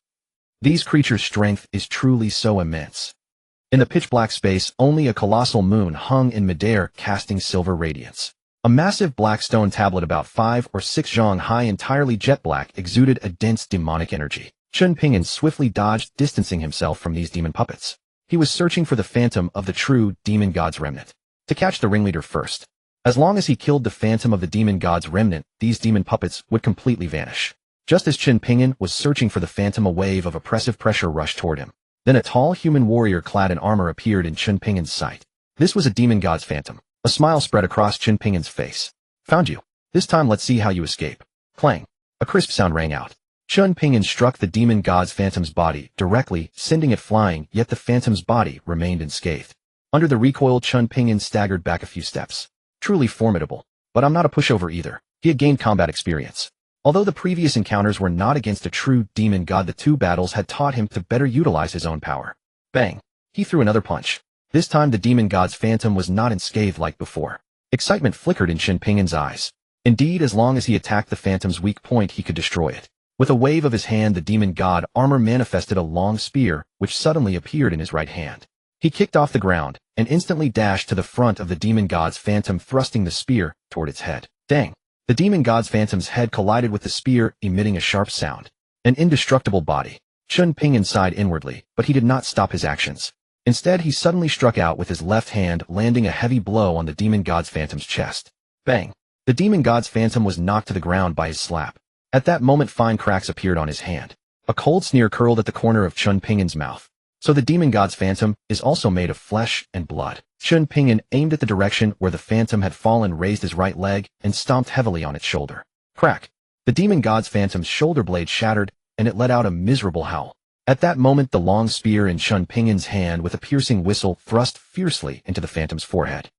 These creatures' strength is truly so immense. In the pitch-black space, only a colossal moon hung in midair, casting silver radiance. A massive black stone tablet about 5 or 6 zhong high, entirely jet black, exuded a dense demonic energy. Chen Ping'an swiftly dodged, distancing himself from these demon puppets. He was searching for the phantom of the true demon god's remnant. To catch the ringleader first. As long as he killed the phantom of the demon god's remnant, these demon puppets would completely vanish. Just as Chen Ping'an was searching for the phantom, a wave of oppressive pressure rushed toward him. Then a tall human warrior clad in armor appeared in Chen Ping'an's sight. This was a demon god's phantom. A smile spread across Chen Ping'an's face. Found you. This time let's see how you escape. Clang. A crisp sound rang out. Chen Ping'an struck the demon god's phantom's body directly, sending it flying, yet the phantom's body remained unscathed. Under the recoil, Chen Ping'an staggered back a few steps. Truly formidable. But I'm not a pushover either. He had gained combat experience. Although the previous encounters were not against a true demon god, the two battles had taught him to better utilize his own power. Bang! He threw another punch. This time the demon god's phantom was not unscathed like before. Excitement flickered in Chen Ping'an's eyes. Indeed, as long as he attacked the phantom's weak point, he could destroy it. With a wave of his hand, the demon god armor manifested a long spear, which suddenly appeared in his right hand. He kicked off the ground, and instantly dashed to the front of the demon god's phantom, thrusting the spear toward its head. Dang! The demon god's phantom's head collided with the spear, emitting a sharp sound. An indestructible body. Chen Ping'an sighed inwardly, but he did not stop his actions. Instead, he suddenly struck out with his left hand, landing a heavy blow on the demon god's phantom's chest. Bang! The demon god's phantom was knocked to the ground by his slap. At that moment, fine cracks appeared on his hand. A cold sneer curled at the corner of Chen Ping'an's mouth. So the demon god's phantom is also made of flesh and blood. Chen Ping'an aimed at the direction where the phantom had fallen, raised his right leg, and stomped heavily on its shoulder. Crack! The demon god's phantom's shoulder blade shattered, and it let out a miserable howl. At that moment, the long spear in Chen Ping'an's hand with a piercing whistle thrust fiercely into the phantom's forehead.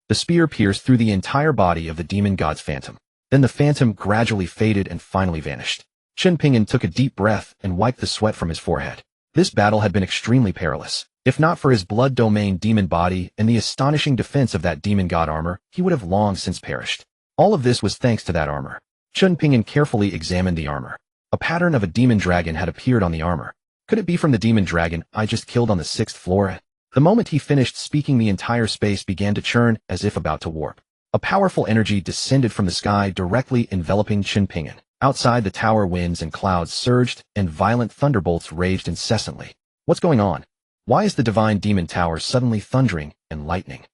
The spear pierced through the entire body of the demon god's phantom. Then the phantom gradually faded and finally vanished. Chen Ping'an took a deep breath and wiped the sweat from his forehead. This battle had been extremely perilous. If not for his blood domain demon body and the astonishing defense of that demon god armor, he would have long since perished. All of this was thanks to that armor. Chen Ping'an carefully examined the armor. A pattern of a demon dragon had appeared on the armor. Could it be from the demon dragon I just killed on the 6th floor? The moment he finished speaking, the entire space began to churn as if about to warp. A powerful energy descended from the sky, directly enveloping Chen Ping'an. Outside the tower, winds and clouds surged, and violent thunderbolts raged incessantly. What's going on? Why is the divine demon tower suddenly thundering and lightning?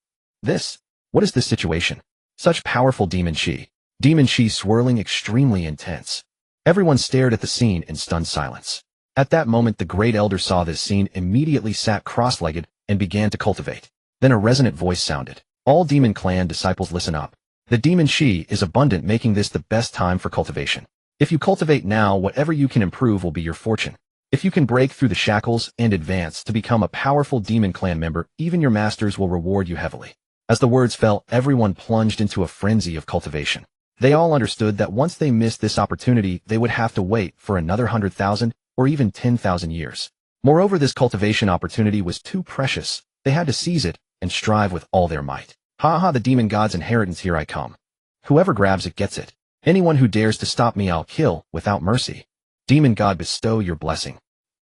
What is this situation? Such powerful demon chi swirling, extremely intense. Everyone stared at the scene in stunned silence. At that moment, the great elder saw this scene, immediately sat cross-legged, and began to cultivate. Then a resonant voice sounded. All demon clan disciples, listen up. The demon chi is abundant, making this the best time for cultivation. If you cultivate now, whatever you can improve will be your fortune. If you can break through the shackles and advance to become a powerful demon clan member, even your masters will reward you heavily. As the words fell, everyone plunged into a frenzy of cultivation. They all understood that once they missed this opportunity, they would have to wait for another 100,000 or even 10,000 years. Moreover, this cultivation opportunity was too precious. They had to seize it and strive with all their might. Ha, the demon god's inheritance, here I come. Whoever grabs it gets it. Anyone who dares to stop me, I'll kill without mercy. Demon god, bestow your blessing.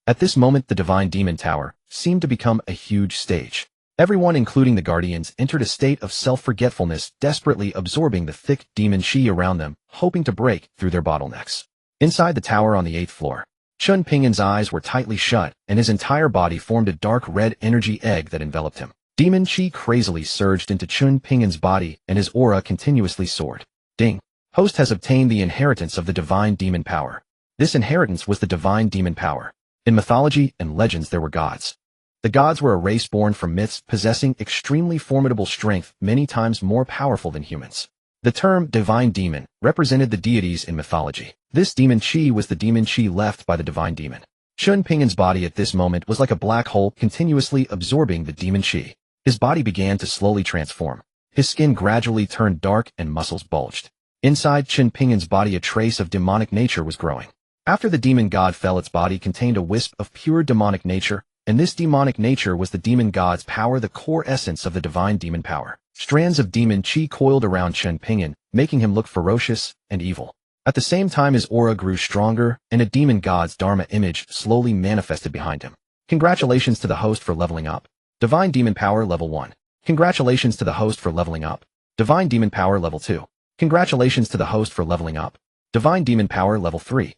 At this moment, the divine demon tower seemed to become a huge stage. Everyone, including the guardians, entered a state of self-forgetfulness, desperately absorbing the thick demon chi around them, hoping to break through their bottlenecks. Inside the tower on the 8th floor, Chen Ping'an's eyes were tightly shut, and his entire body formed a dark red energy egg that enveloped him. Demon chi crazily surged into Chen Ping'an's body, and his aura continuously soared. Ding! Host has obtained the inheritance of the divine demon power. This inheritance was the divine demon power. In mythology and legends, there were gods. The gods were a race born from myths, possessing extremely formidable strength, many times more powerful than humans. The term divine demon represented the deities in mythology. This demon chi was the demon chi left by the divine demon. Chen Ping'an's body at this moment was like a black hole, continuously absorbing the demon chi. His body began to slowly transform. His skin gradually turned dark and muscles bulged. Inside Chen Ping'an's body, a trace of demonic nature was growing. After the demon god fell, its body contained a wisp of pure demonic nature, and this demonic nature was the demon god's power, the core essence of the divine demon power. Strands of demon chi coiled around Chen Ping'an, making him look ferocious and evil. At the same time, his aura grew stronger, and a demon god's dharma image slowly manifested behind him. Congratulations to the host for leveling up. Divine demon power level 1. Congratulations to the host for leveling up. Divine demon power level 2. Congratulations to the host for leveling up. Divine demon power level 3.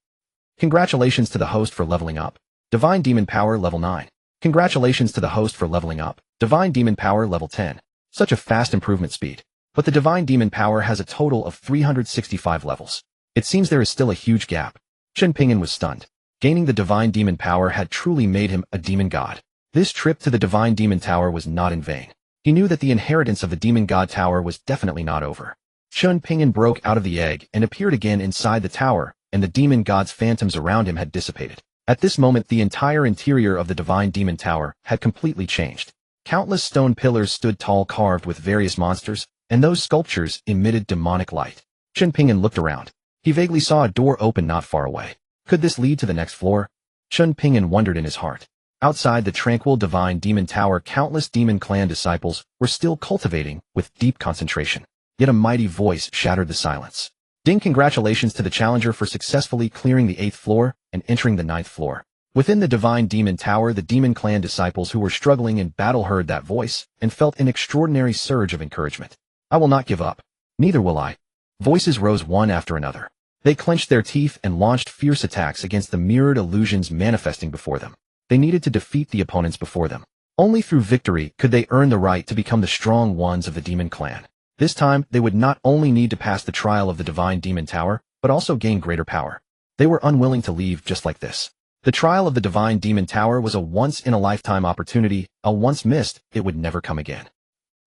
Congratulations to the host for leveling up. Divine demon power level 9. Congratulations to the host for leveling up. Divine demon power level 10. Such a fast improvement speed. But the divine demon power has a total of 365 levels. It seems there is still a huge gap. Chen Ping'an was stunned. Gaining the divine demon power had truly made him a demon god. This trip to the divine demon tower was not in vain. He knew that the inheritance of the demon god tower was definitely not over. Chen Ping'an broke out of the egg and appeared again inside the tower, and the demon god's phantoms around him had dissipated. At this moment, the entire interior of the divine demon tower had completely changed. Countless stone pillars stood tall, carved with various monsters, and those sculptures emitted demonic light. Chen Ping'an looked around. He vaguely saw a door open not far away. Could this lead to the next floor? Chen Ping'an wondered in his heart. Outside the tranquil divine demon tower, countless demon clan disciples were still cultivating with deep concentration. Yet a mighty voice shattered the silence. Ding! Congratulations to the challenger for successfully clearing the 8th floor and entering the 9th floor. Within the divine demon tower, the demon clan disciples who were struggling in battle heard that voice and felt an extraordinary surge of encouragement. I will not give up. Neither will I. Voices rose one after another. They clenched their teeth and launched fierce attacks against the mirrored illusions manifesting before them. They needed to defeat the opponents before them. Only through victory could they earn the right to become the strong ones of the demon clan. This time, they would not only need to pass the trial of the divine demon tower, but also gain greater power. They were unwilling to leave just like this. The trial of the divine demon tower was a once-in-a-lifetime opportunity, a once missed, it would never come again.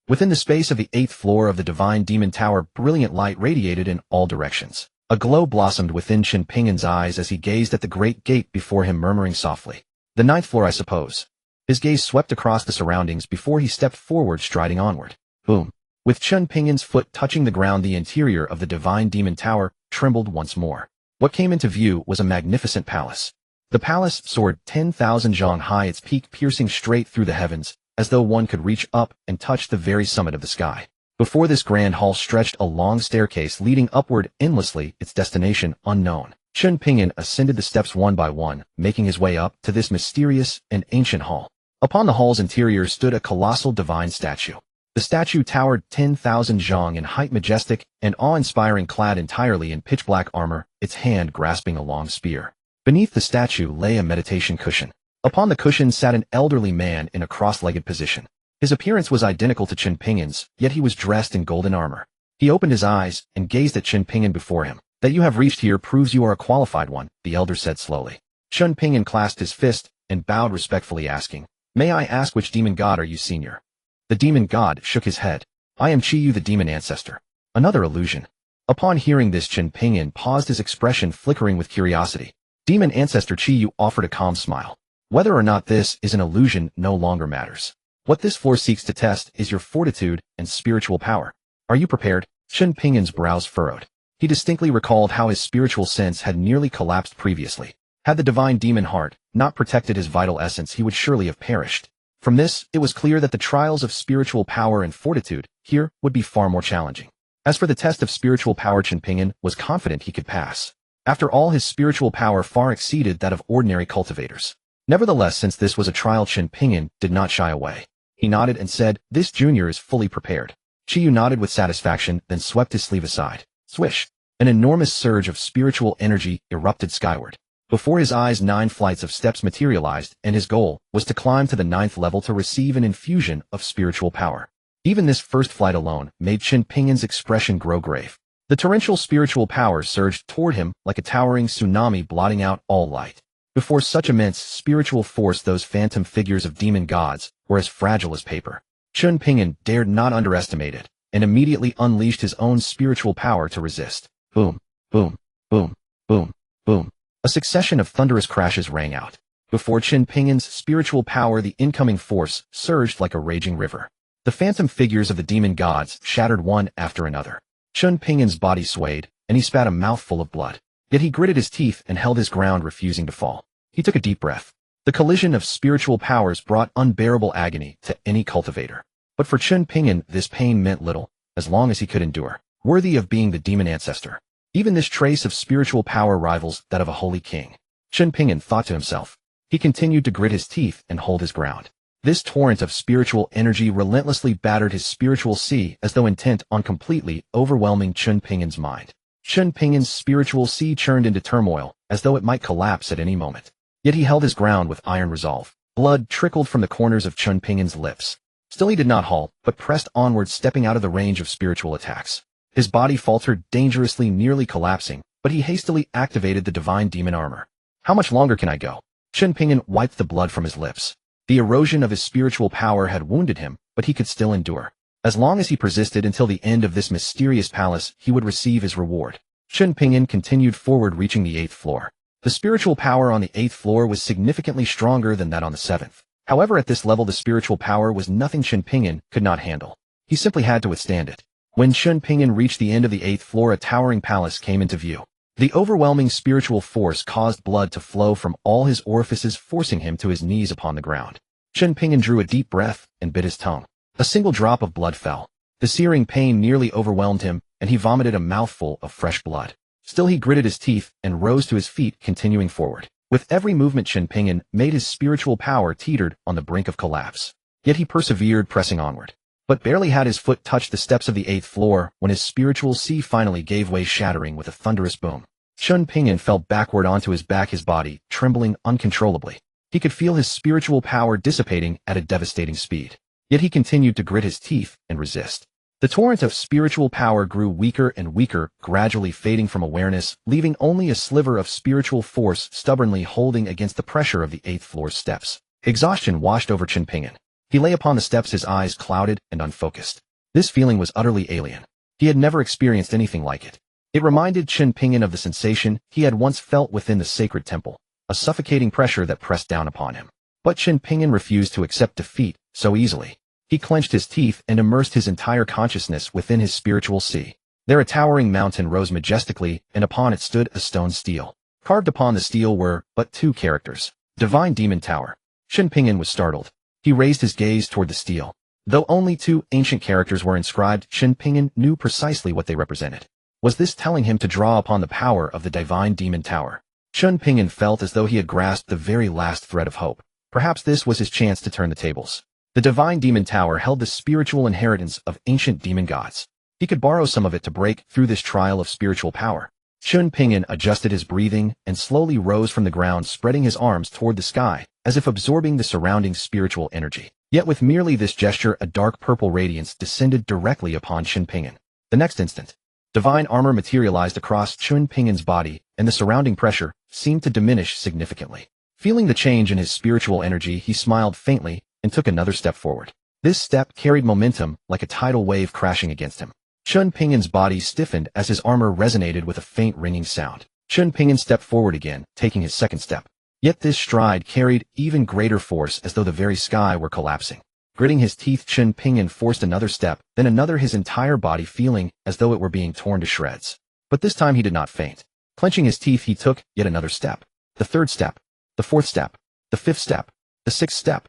Within the space of the 8th floor of the divine demon tower, brilliant light radiated in all directions. A glow blossomed within Chen Ping'an's eyes as he gazed at the great gate before him, murmuring softly, "The 9th floor, I suppose." His gaze swept across the surroundings before he stepped forward, striding onward. Boom. With Chen Ping'an's foot touching the ground, the interior of the divine demon tower trembled once more. What came into view was a magnificent palace. The palace soared 10,000 zhang high, its peak piercing straight through the heavens, as though one could reach up and touch the very summit of the sky. Before this grand hall stretched a long staircase leading upward endlessly, its destination unknown. Chen Ping'an ascended the steps one by one, making his way up to this mysterious and ancient hall. Upon the hall's interior stood a colossal divine statue. The statue towered 10,000 zhang in height, majestic and awe-inspiring, clad entirely in pitch-black armor, its hand grasping a long spear. Beneath the statue lay a meditation cushion. Upon the cushion sat an elderly man in a cross-legged position. His appearance was identical to Chen Ping'an's, yet he was dressed in golden armor. He opened his eyes and gazed at Chen Ping'an before him. "That you have reached here proves you are a qualified one," the elder said slowly. Chen Ping'an clasped his fist and bowed respectfully, asking, "May I ask which demon god are you, senior?" The demon god shook his head. "I am Chi-Yu, the demon ancestor." Another illusion. Upon hearing this, Chen Ping'an paused, his expression flickering with curiosity. Demon ancestor Chi-Yu offered a calm smile. "Whether or not this is an illusion no longer matters. What this floor seeks to test is your fortitude and spiritual power. Are you prepared?" Chen Ping'an's brows furrowed. He distinctly recalled how his spiritual sense had nearly collapsed previously. Had the divine demon heart not protected his vital essence, he would surely have perished. From this, it was clear that the trials of spiritual power and fortitude here would be far more challenging. As for the test of spiritual power, Chen Ping'an was confident he could pass. After all, his spiritual power far exceeded that of ordinary cultivators. Nevertheless, since this was a trial, Chen Ping'an did not shy away. He nodded and said, "This junior is fully prepared." Chi-Yu nodded with satisfaction, then swept his sleeve aside. Swish! An enormous surge of spiritual energy erupted skyward. Before his eyes, 9 flights of steps materialized, and his goal was to climb to the 9th level to receive an infusion of spiritual power. Even this first flight alone made Chen Ping'an's expression grow grave. The torrential spiritual power surged toward him like a towering tsunami, blotting out all light. Before such immense spiritual force, those phantom figures of demon gods were as fragile as paper. Chen Ping'an dared not underestimate it, and immediately unleashed his own spiritual power to resist. Boom, boom, boom, boom, boom. A succession of thunderous crashes rang out. Before Chen Ping'an's spiritual power, the incoming force surged like a raging river. The phantom figures of the demon gods shattered one after another. Chen Ping'an's body swayed, and he spat a mouthful of blood. Yet he gritted his teeth and held his ground, refusing to fall. He took a deep breath. The collision of spiritual powers brought unbearable agony to any cultivator. But for Chen Ping'an, this pain meant little, as long as he could endure. Worthy of being the demon ancestor. Even this trace of spiritual power rivals that of a holy king. Chen Ping'an thought to himself. He continued to grit his teeth and hold his ground. This torrent of spiritual energy relentlessly battered his spiritual sea, as though intent on completely overwhelming Chen Ping'an's mind. Chen Ping'an's spiritual sea churned into turmoil, as though it might collapse at any moment. Yet he held his ground with iron resolve. Blood trickled from the corners of Chen Ping'an's lips. Still he did not halt, but pressed onward, stepping out of the range of spiritual attacks. His body faltered dangerously, nearly collapsing, but he hastily activated the divine demon armor. How much longer can I go? Chen Ping'an wiped the blood from his lips. The erosion of his spiritual power had wounded him, but he could still endure. As long as he persisted until the end of this mysterious palace, he would receive his reward. Chen Ping'an continued forward, reaching the 8th floor. The spiritual power on the 8th floor was significantly stronger than that on the 7th. However, at this level, the spiritual power was nothing Chen Ping'an could not handle. He simply had to withstand it. When Chen Ping'an reached the end of the 8th floor, a towering palace came into view. The overwhelming spiritual force caused blood to flow from all his orifices, forcing him to his knees upon the ground. Chen Ping'an drew a deep breath and bit his tongue. A single drop of blood fell. The searing pain nearly overwhelmed him, and he vomited a mouthful of fresh blood. Still he gritted his teeth and rose to his feet, continuing forward. With every movement, Chen Ping'an made his spiritual power teetered on the brink of collapse. Yet he persevered, pressing onward. But barely had his foot touched the steps of the 8th floor when his spiritual sea finally gave way, shattering with a thunderous boom. Chen Ping'an fell backward onto his back, his body trembling uncontrollably. He could feel his spiritual power dissipating at a devastating speed. Yet he continued to grit his teeth and resist. The torrent of spiritual power grew weaker and weaker, gradually fading from awareness, leaving only a sliver of spiritual force stubbornly holding against the pressure of the 8th floor steps. Exhaustion washed over Chen Ping'an. He lay upon the steps, his eyes clouded and unfocused. This feeling was utterly alien. He had never experienced anything like it. It reminded Chen Ping'an of the sensation he had once felt within the sacred temple, a suffocating pressure that pressed down upon him. But Chen Ping'an refused to accept defeat so easily. He clenched his teeth and immersed his entire consciousness within his spiritual sea. There a towering mountain rose majestically, and upon it stood a stone stele. Carved upon the stele were but 2 characters: Divine Demon Tower. Chen Ping'an was startled. He raised his gaze toward the stele. Though only 2 ancient characters were inscribed, Chen Ping'an knew precisely what they represented. Was this telling him to draw upon the power of the Divine Demon Tower? Chen Ping'an felt as though he had grasped the very last thread of hope. Perhaps this was his chance to turn the tables. The Divine Demon Tower held the spiritual inheritance of ancient demon gods. He could borrow some of it to break through this trial of spiritual power. Chen Ping'an adjusted his breathing and slowly rose from the ground, spreading his arms toward the sky, as if absorbing the surrounding spiritual energy. Yet with merely this gesture, a dark purple radiance descended directly upon Chen Ping'an. The next instant, divine armor materialized across Chen Ping'an's body, and the surrounding pressure seemed to diminish significantly. Feeling the change in his spiritual energy, he smiled faintly and took another step forward. This step carried momentum like a tidal wave crashing against him. Chen Ping'an's body stiffened as his armor resonated with a faint ringing sound. Chen Ping'an stepped forward again, taking his second step. Yet this stride carried even greater force, as though the very sky were collapsing. Gritting his teeth, Chen Ping'an forced another step, then another, his entire body feeling as though it were being torn to shreds. But this time he did not faint. Clenching his teeth, he took yet another step. The 3rd step. The 4th step. The 5th step. The 6th step.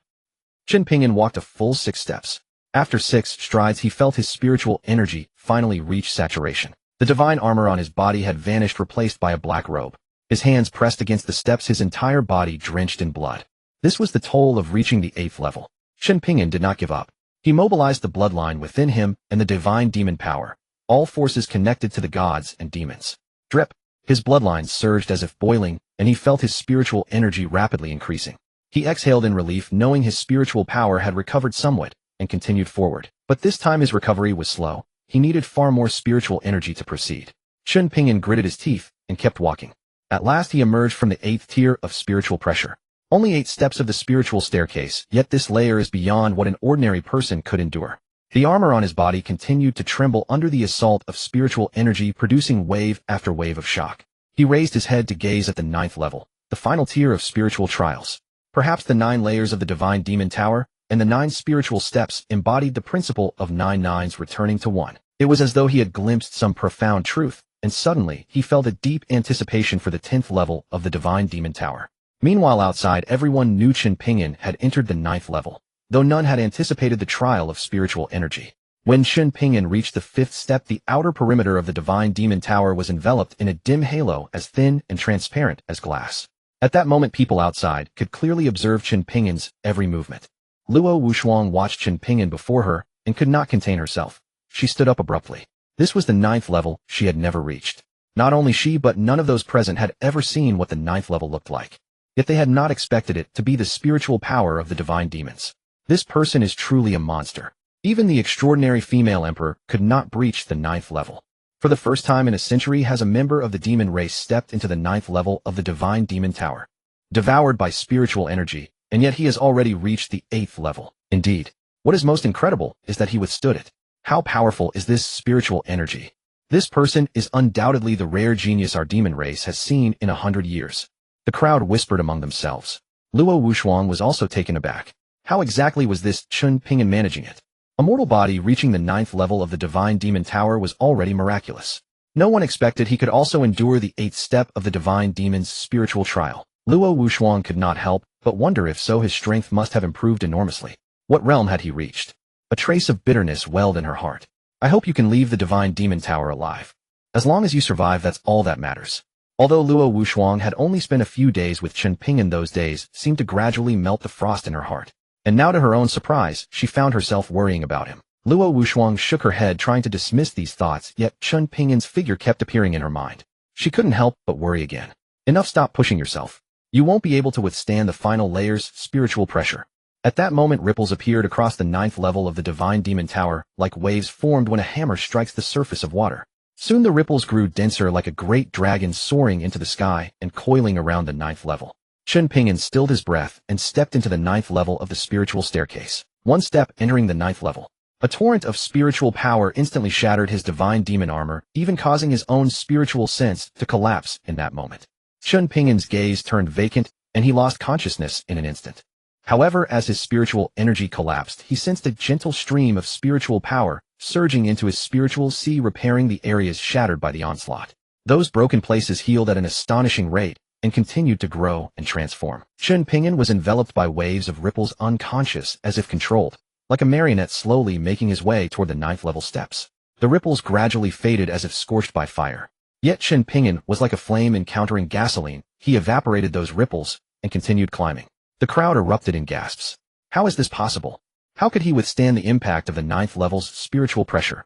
Chen Ping'an walked a full 6 steps. After 6 strides, he felt his spiritual energy finally reach saturation. The divine armor on his body had vanished, replaced by a black robe. His hands pressed against the steps, his entire body drenched in blood. This was the toll of reaching the 8th level. Chen Ping'an did not give up. He mobilized the bloodline within him and the divine demon power, all forces connected to the gods and demons. Drip. His bloodline surged as if boiling, and he felt his spiritual energy rapidly increasing. He exhaled in relief, knowing his spiritual power had recovered somewhat, and continued forward. But this time his recovery was slow. He needed far more spiritual energy to proceed. Chen Ping'an gritted his teeth and kept walking. At last he emerged from the 8th tier of spiritual pressure. Only 8 steps of the spiritual staircase, yet this layer is beyond what an ordinary person could endure. The armor on his body continued to tremble under the assault of spiritual energy, producing wave after wave of shock. He raised his head to gaze at the 9th level, the final tier of spiritual trials. Perhaps the 9 layers of the Divine Demon Tower and the 9 spiritual steps embodied the principle of 9 nines returning to 1. It was as though he had glimpsed some profound truth, and suddenly he felt a deep anticipation for the 10th level of the Divine Demon Tower. Meanwhile, outside, everyone knew Chen Ping'an had entered the 9th level, though none had anticipated the trial of spiritual energy. When Chen Ping'an reached the 5th step, the outer perimeter of the Divine Demon Tower was enveloped in a dim halo as thin and transparent as glass. At that moment, people outside could clearly observe Chen Ping'an's every movement. Luo Wushuang watched Chen Ping'an before her and could not contain herself. She stood up abruptly. This was the 9th level she had never reached. Not only she, but none of those present had ever seen what the 9th level looked like. Yet they had not expected it to be the spiritual power of the divine demons. This person is truly a monster. Even the extraordinary female emperor could not breach the 9th level. For the first time in a century has a member of the demon race stepped into the 9th level of the Divine Demon Tower. Devoured by spiritual energy, and yet he has already reached the 8th level. Indeed, what is most incredible is that he withstood it. How powerful is this spiritual energy? This person is undoubtedly the rare genius our demon race has seen in 100 years. The crowd whispered among themselves. Luo Wushuang was also taken aback. How exactly was this Chen Ping'an managing it? A mortal body reaching the 9th level of the Divine Demon Tower was already miraculous. No one expected he could also endure the 8th step of the Divine Demon's spiritual trial. Luo Wushuang could not help but wonder if so his strength must have improved enormously. What realm had he reached? A trace of bitterness welled in her heart. I hope you can leave the Divine Demon Tower alive. As long as you survive, that's all that matters. Although Luo Wushuang had only spent a few days with Chen Ping'an, those days seemed to gradually melt the frost in her heart. And now, to her own surprise, she found herself worrying about him. Luo Wushuang shook her head, trying to dismiss these thoughts, yet Chen Ping'an's figure kept appearing in her mind. She couldn't help but worry again. Enough, stop pushing yourself. You won't be able to withstand the final layer's spiritual pressure. At that moment, ripples appeared across the 9th level of the Divine Demon Tower, like waves formed when a hammer strikes the surface of water. Soon the ripples grew denser, like a great dragon soaring into the sky and coiling around the 9th level. Chen Ping'an stilled his breath and stepped into the 9th level of the spiritual staircase. One step, entering the 9th level. A torrent of spiritual power instantly shattered his divine demon armor, even causing his own spiritual sense to collapse in that moment. Chen Ping'an's gaze turned vacant, and he lost consciousness in an instant. However, as his spiritual energy collapsed, he sensed a gentle stream of spiritual power surging into his spiritual sea, repairing the areas shattered by the onslaught. Those broken places healed at an astonishing rate and continued to grow and transform. Chen Ping'an was enveloped by waves of ripples, unconscious, as if controlled, like a marionette slowly making his way toward the 9th level steps. The ripples gradually faded as if scorched by fire. Yet Chen Ping'an was like a flame encountering gasoline. He evaporated those ripples and continued climbing. The crowd erupted in gasps. How is this possible? How could he withstand the impact of the 9th level's spiritual pressure?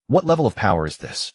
What level of power is this?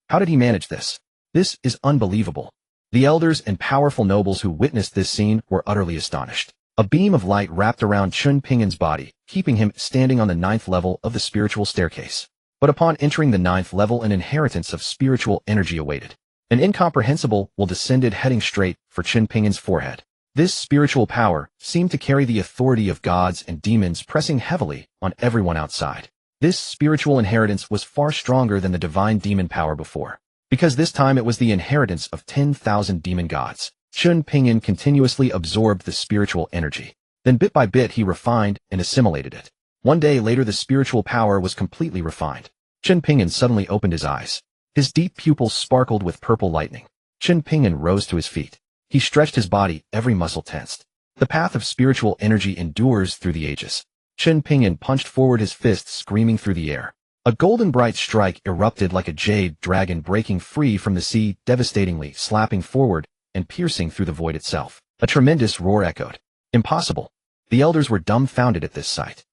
How did he manage this? This is unbelievable. The elders and powerful nobles who witnessed this scene were utterly astonished. A beam of light wrapped around Chen Ping'an's body, keeping him standing on the 9th level of the spiritual staircase. But upon entering the 9th level, an inheritance of spiritual energy awaited. An incomprehensible will descended, heading straight for Chen Ping'an's forehead. This spiritual power seemed to carry the authority of gods and demons, pressing heavily on everyone outside. This spiritual inheritance was far stronger than the divine demon power before, because this time it was the inheritance of 10,000 demon gods. Chen Ping'an continuously absorbed the spiritual energy. Then bit by bit he refined and assimilated it. One day later, the spiritual power was completely refined. Chen Ping'an suddenly opened his eyes. His deep pupils sparkled with purple lightning. Chen Ping'an rose to his feet. He stretched his body, every muscle tensed. The path of spiritual energy endures through the ages. Chen Ping'an punched forward, his fists screaming through the air. A golden bright strike erupted like a jade dragon breaking free from the sea, devastatingly slapping forward and piercing through the void itself. A tremendous roar echoed. Impossible. The elders were dumbfounded at this sight.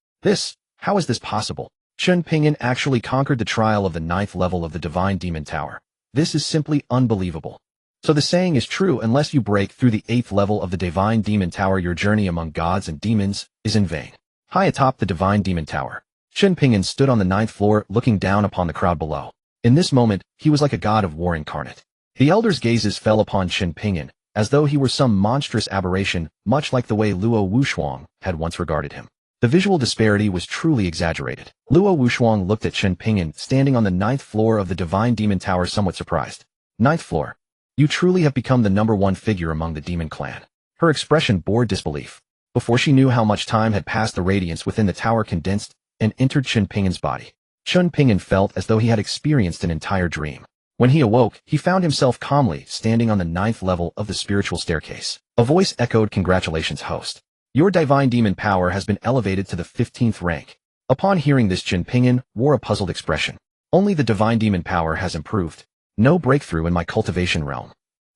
How is this possible? Chen Ping'an actually conquered the trial of the 9th level of the Divine Demon Tower. This is simply unbelievable. So the saying is true: unless you break through the 8th level of the Divine Demon Tower, your journey among gods and demons is in vain. High atop the Divine Demon Tower, Chen Ping'an stood on the 9th floor, looking down upon the crowd below. In this moment, he was like a god of war incarnate. The elders' gazes fell upon Chen Ping'an, as though he were some monstrous aberration, much like the way Luo Wushuang had once regarded him. The visual disparity was truly exaggerated. Luo Wushuang looked at Chen Ping'an, standing on the 9th floor of the Divine Demon Tower, somewhat surprised. 9th floor. You truly have become the #1 figure among the demon clan. Her expression bore disbelief. Before she knew how much time had passed, the radiance within the tower condensed and entered Chen Ping'an's body. Chen Ping'an felt as though he had experienced an entire dream. When he awoke, he found himself calmly standing on the 9th level of the spiritual staircase. A voice echoed, "Congratulations, host. Your divine demon power has been elevated to the 15th rank." Upon hearing this, Chen Ping'an wore a puzzled expression. Only the divine demon power has improved. No breakthrough in my cultivation realm.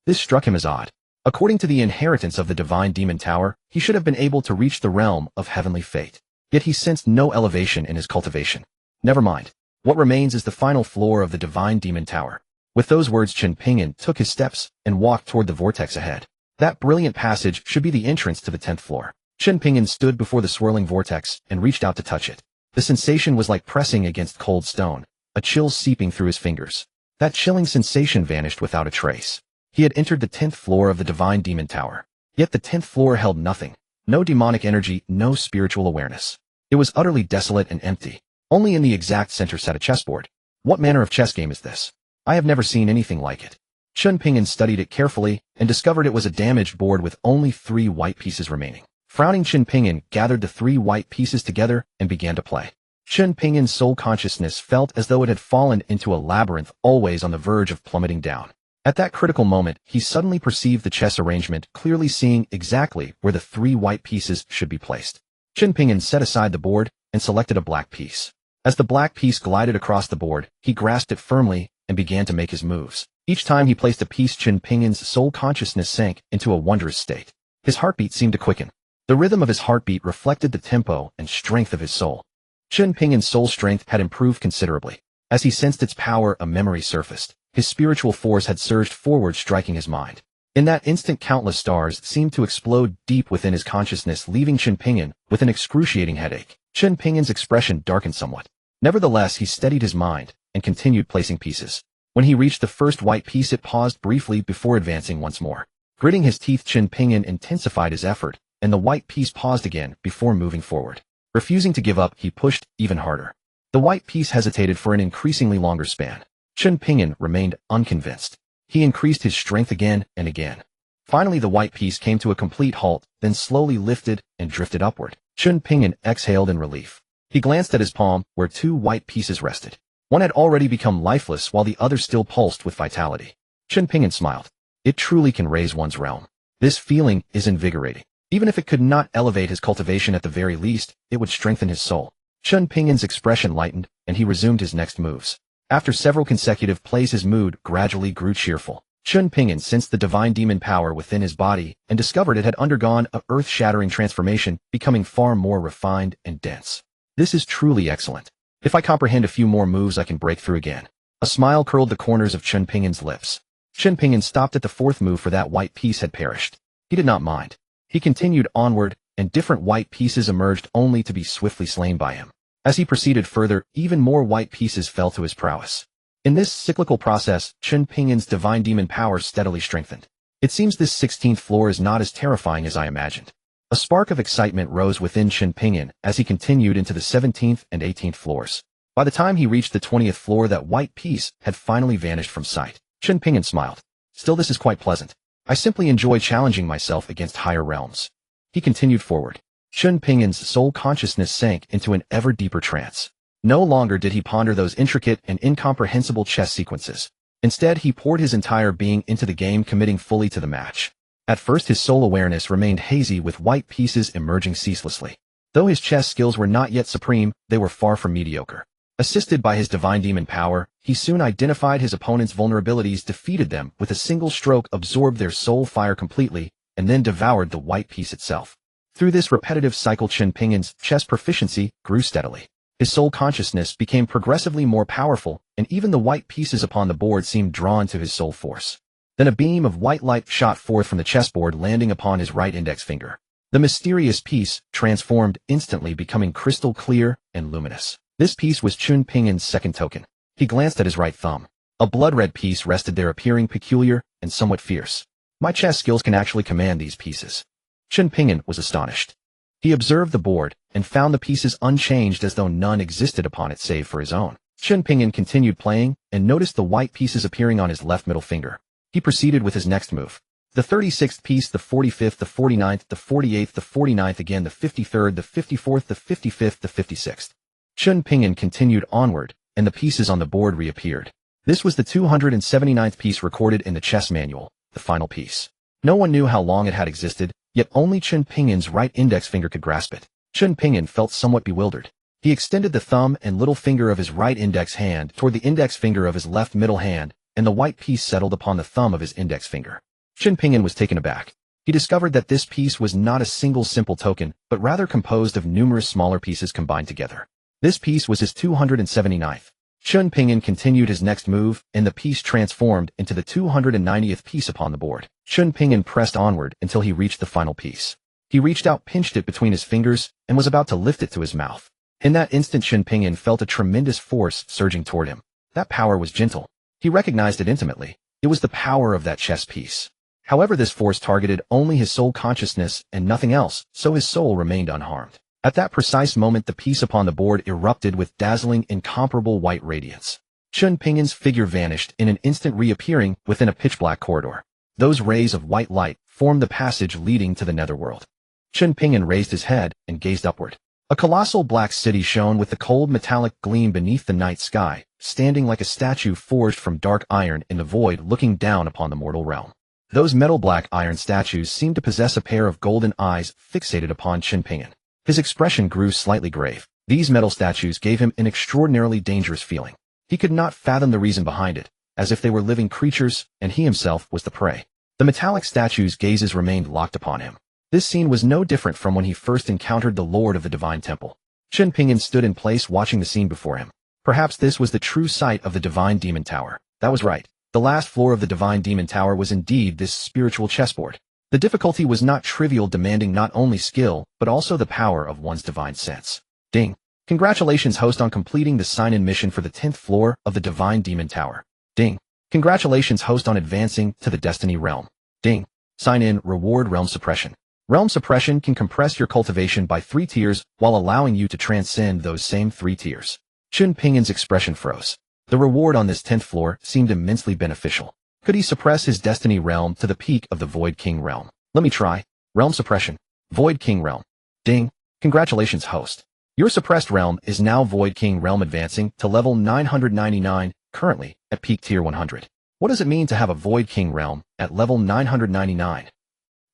This struck him as odd. According to the inheritance of the Divine Demon Tower, he should have been able to reach the realm of heavenly fate. Yet he sensed no elevation in his cultivation. Never mind. What remains is the final floor of the Divine Demon Tower. With those words, Chen Ping'an took his steps and walked toward the vortex ahead. That brilliant passage should be the entrance to the 10th floor. Chen Ping'an stood before the swirling vortex and reached out to touch it. The sensation was like pressing against cold stone, a chill seeping through his fingers. That chilling sensation vanished without a trace. He had entered the 10th floor of the Divine Demon Tower. Yet the 10th floor held nothing. No demonic energy, no spiritual awareness. It was utterly desolate and empty. Only in the exact center sat a chessboard. What manner of chess game is this? I have never seen anything like it. Chen Ping'an studied it carefully and discovered it was a damaged board with only 3 white pieces remaining. Frowning, Chen Ping'an gathered the 3 white pieces together and began to play. Chen Ping'an's soul consciousness felt as though it had fallen into a labyrinth, always on the verge of plummeting down. At that critical moment, he suddenly perceived the chess arrangement, clearly seeing exactly where the 3 white pieces should be placed. Chen Ping'an set aside the board and selected a black piece. As the black piece glided across the board, he grasped it firmly and began to make his moves. Each time he placed a piece, Chen Ping'an's soul consciousness sank into a wondrous state. His heartbeat seemed to quicken. The rhythm of his heartbeat reflected the tempo and strength of his soul. Chen Ping'an's soul strength had improved considerably. As he sensed its power, a memory surfaced. His spiritual force had surged forward, striking his mind. In that instant, countless stars seemed to explode deep within his consciousness, leaving Chen Ping'an with an excruciating headache. Chen Ping'an's expression darkened somewhat. Nevertheless, he steadied his mind and continued placing pieces. When he reached the first white piece, it paused briefly before advancing once more. Gritting his teeth, Chen Ping'an intensified his effort, and the white piece paused again before moving forward. Refusing to give up, he pushed even harder. The white piece hesitated for an increasingly longer span. Chen Ping'an remained unconvinced. He increased his strength again and again. Finally, the white piece came to a complete halt, then slowly lifted and drifted upward. Chen Ping'an exhaled in relief. He glanced at his palm, where 2 white pieces rested. One had already become lifeless, while the other still pulsed with vitality. Chen Ping'an smiled. It truly can raise one's realm. This feeling is invigorating. Even if it could not elevate his cultivation, at the very least, it would strengthen his soul. Chen Ping'an's expression lightened, and he resumed his next moves. After several consecutive plays, his mood gradually grew cheerful. Chen Ping'an sensed the divine demon power within his body and discovered it had undergone a earth-shattering transformation, becoming far more refined and dense. This is truly excellent. If I comprehend a few more moves, I can break through again. A smile curled the corners of Chen Ping'an's lips. Chen Ping'an stopped at the 4th move, for that white piece had perished. He did not mind. He continued onward, and different white pieces emerged, only to be swiftly slain by him. As he proceeded further, even more white pieces fell to his prowess. In this cyclical process, Chen Ping'an's divine demon power steadily strengthened. It seems this 16th floor is not as terrifying as I imagined. A spark of excitement rose within Chen Ping'an as he continued into the 17th and 18th floors. By the time he reached the 20th floor, that white piece had finally vanished from sight. Chen Ping'an smiled. Still, this is quite pleasant. I simply enjoy challenging myself against higher realms. He continued forward. Chen Ping'an's soul consciousness sank into an ever deeper trance. No longer did he ponder those intricate and incomprehensible chess sequences. Instead, he poured his entire being into the game, committing fully to the match. At first, his soul awareness remained hazy, with white pieces emerging ceaselessly. Though his chess skills were not yet supreme, they were far from mediocre. Assisted by his divine demon power, he soon identified his opponent's vulnerabilities, defeated them with a single stroke, absorbed their soul fire completely, and then devoured the white piece itself. Through this repetitive cycle, Chen Ping'an's chess proficiency grew steadily. His soul consciousness became progressively more powerful, and even the white pieces upon the board seemed drawn to his soul force. Then a beam of white light shot forth from the chessboard, landing upon his right index finger. The mysterious piece transformed instantly, becoming crystal clear and luminous. This piece was Chen Ping'an's second token. He glanced at his right thumb. A blood-red piece rested there, appearing peculiar and somewhat fierce. My chess skills can actually command these pieces. Chen Ping'an was astonished. He observed the board and found the pieces unchanged, as though none existed upon it save for his own. Chen Ping'an continued playing and noticed the white pieces appearing on his left middle finger. He proceeded with his next move. The 36th piece, the 45th, the 49th, the 48th, the 49th again, the 53rd, the 54th, the 55th, the 56th. Chen Ping'an continued onward, and the pieces on the board reappeared. This was the 279th piece recorded in the chess manual, the final piece. No one knew how long it had existed, yet only Chen Ping'an's right index finger could grasp it. Chen Ping'an felt somewhat bewildered. He extended the thumb and little finger of his right index hand toward the index finger of his left middle hand, and the white piece settled upon the thumb of his index finger. Chen Ping'an was taken aback. He discovered that this piece was not a single simple token, but rather composed of numerous smaller pieces combined together. This piece was his 279th. Chen Ping'an continued his next move, and the piece transformed into the 290th piece upon the board. Chen Ping'an pressed onward until he reached the final piece. He reached out, pinched it between his fingers, and was about to lift it to his mouth. In that instant, Chen Ping'an felt a tremendous force surging toward him. That power was gentle. He recognized it intimately. It was the power of that chess piece. However, this force targeted only his soul consciousness and nothing else, so his soul remained unharmed. At that precise moment, the piece upon the board erupted with dazzling, incomparable white radiance. Chen Ping'an's figure vanished in an instant, reappearing within a pitch-black corridor. Those rays of white light formed the passage leading to the netherworld. Chen Ping'an raised his head and gazed upward. A colossal black city shone with the cold metallic gleam beneath the night sky, standing like a statue forged from dark iron in the void looking down upon the mortal realm. Those metal black iron statues seemed to possess a pair of golden eyes fixated upon Chen Ping'an. His expression grew slightly grave. These metal statues gave him an extraordinarily dangerous feeling. He could not fathom the reason behind it, as if they were living creatures, and he himself was the prey. The metallic statues' gazes remained locked upon him. This scene was no different from when he first encountered the Lord of the Divine Temple. Chen Ping'an stood in place watching the scene before him. Perhaps this was the true site of the Divine Demon Tower. That was right. The last floor of the Divine Demon Tower was indeed this spiritual chessboard. The difficulty was not trivial, demanding not only skill, but also the power of one's divine sense. Ding. Congratulations, host, on completing the sign-in mission for the 10th floor of the Divine Demon Tower. Ding. Congratulations, host, on advancing to the Destiny Realm. Ding. Sign in, reward Realm Suppression. Realm Suppression can compress your cultivation by 3 tiers while allowing you to transcend those same 3 tiers. Chen Ping'an's expression froze. The reward on this 10th floor seemed immensely beneficial. Could he suppress his Destiny Realm to the peak of the Void King Realm? Let me try. Realm Suppression. Void King Realm. Ding. Congratulations, host. Your suppressed realm is now Void King Realm, advancing to level 999, currently at peak tier 100. What does it mean to have a Void King Realm at level 999?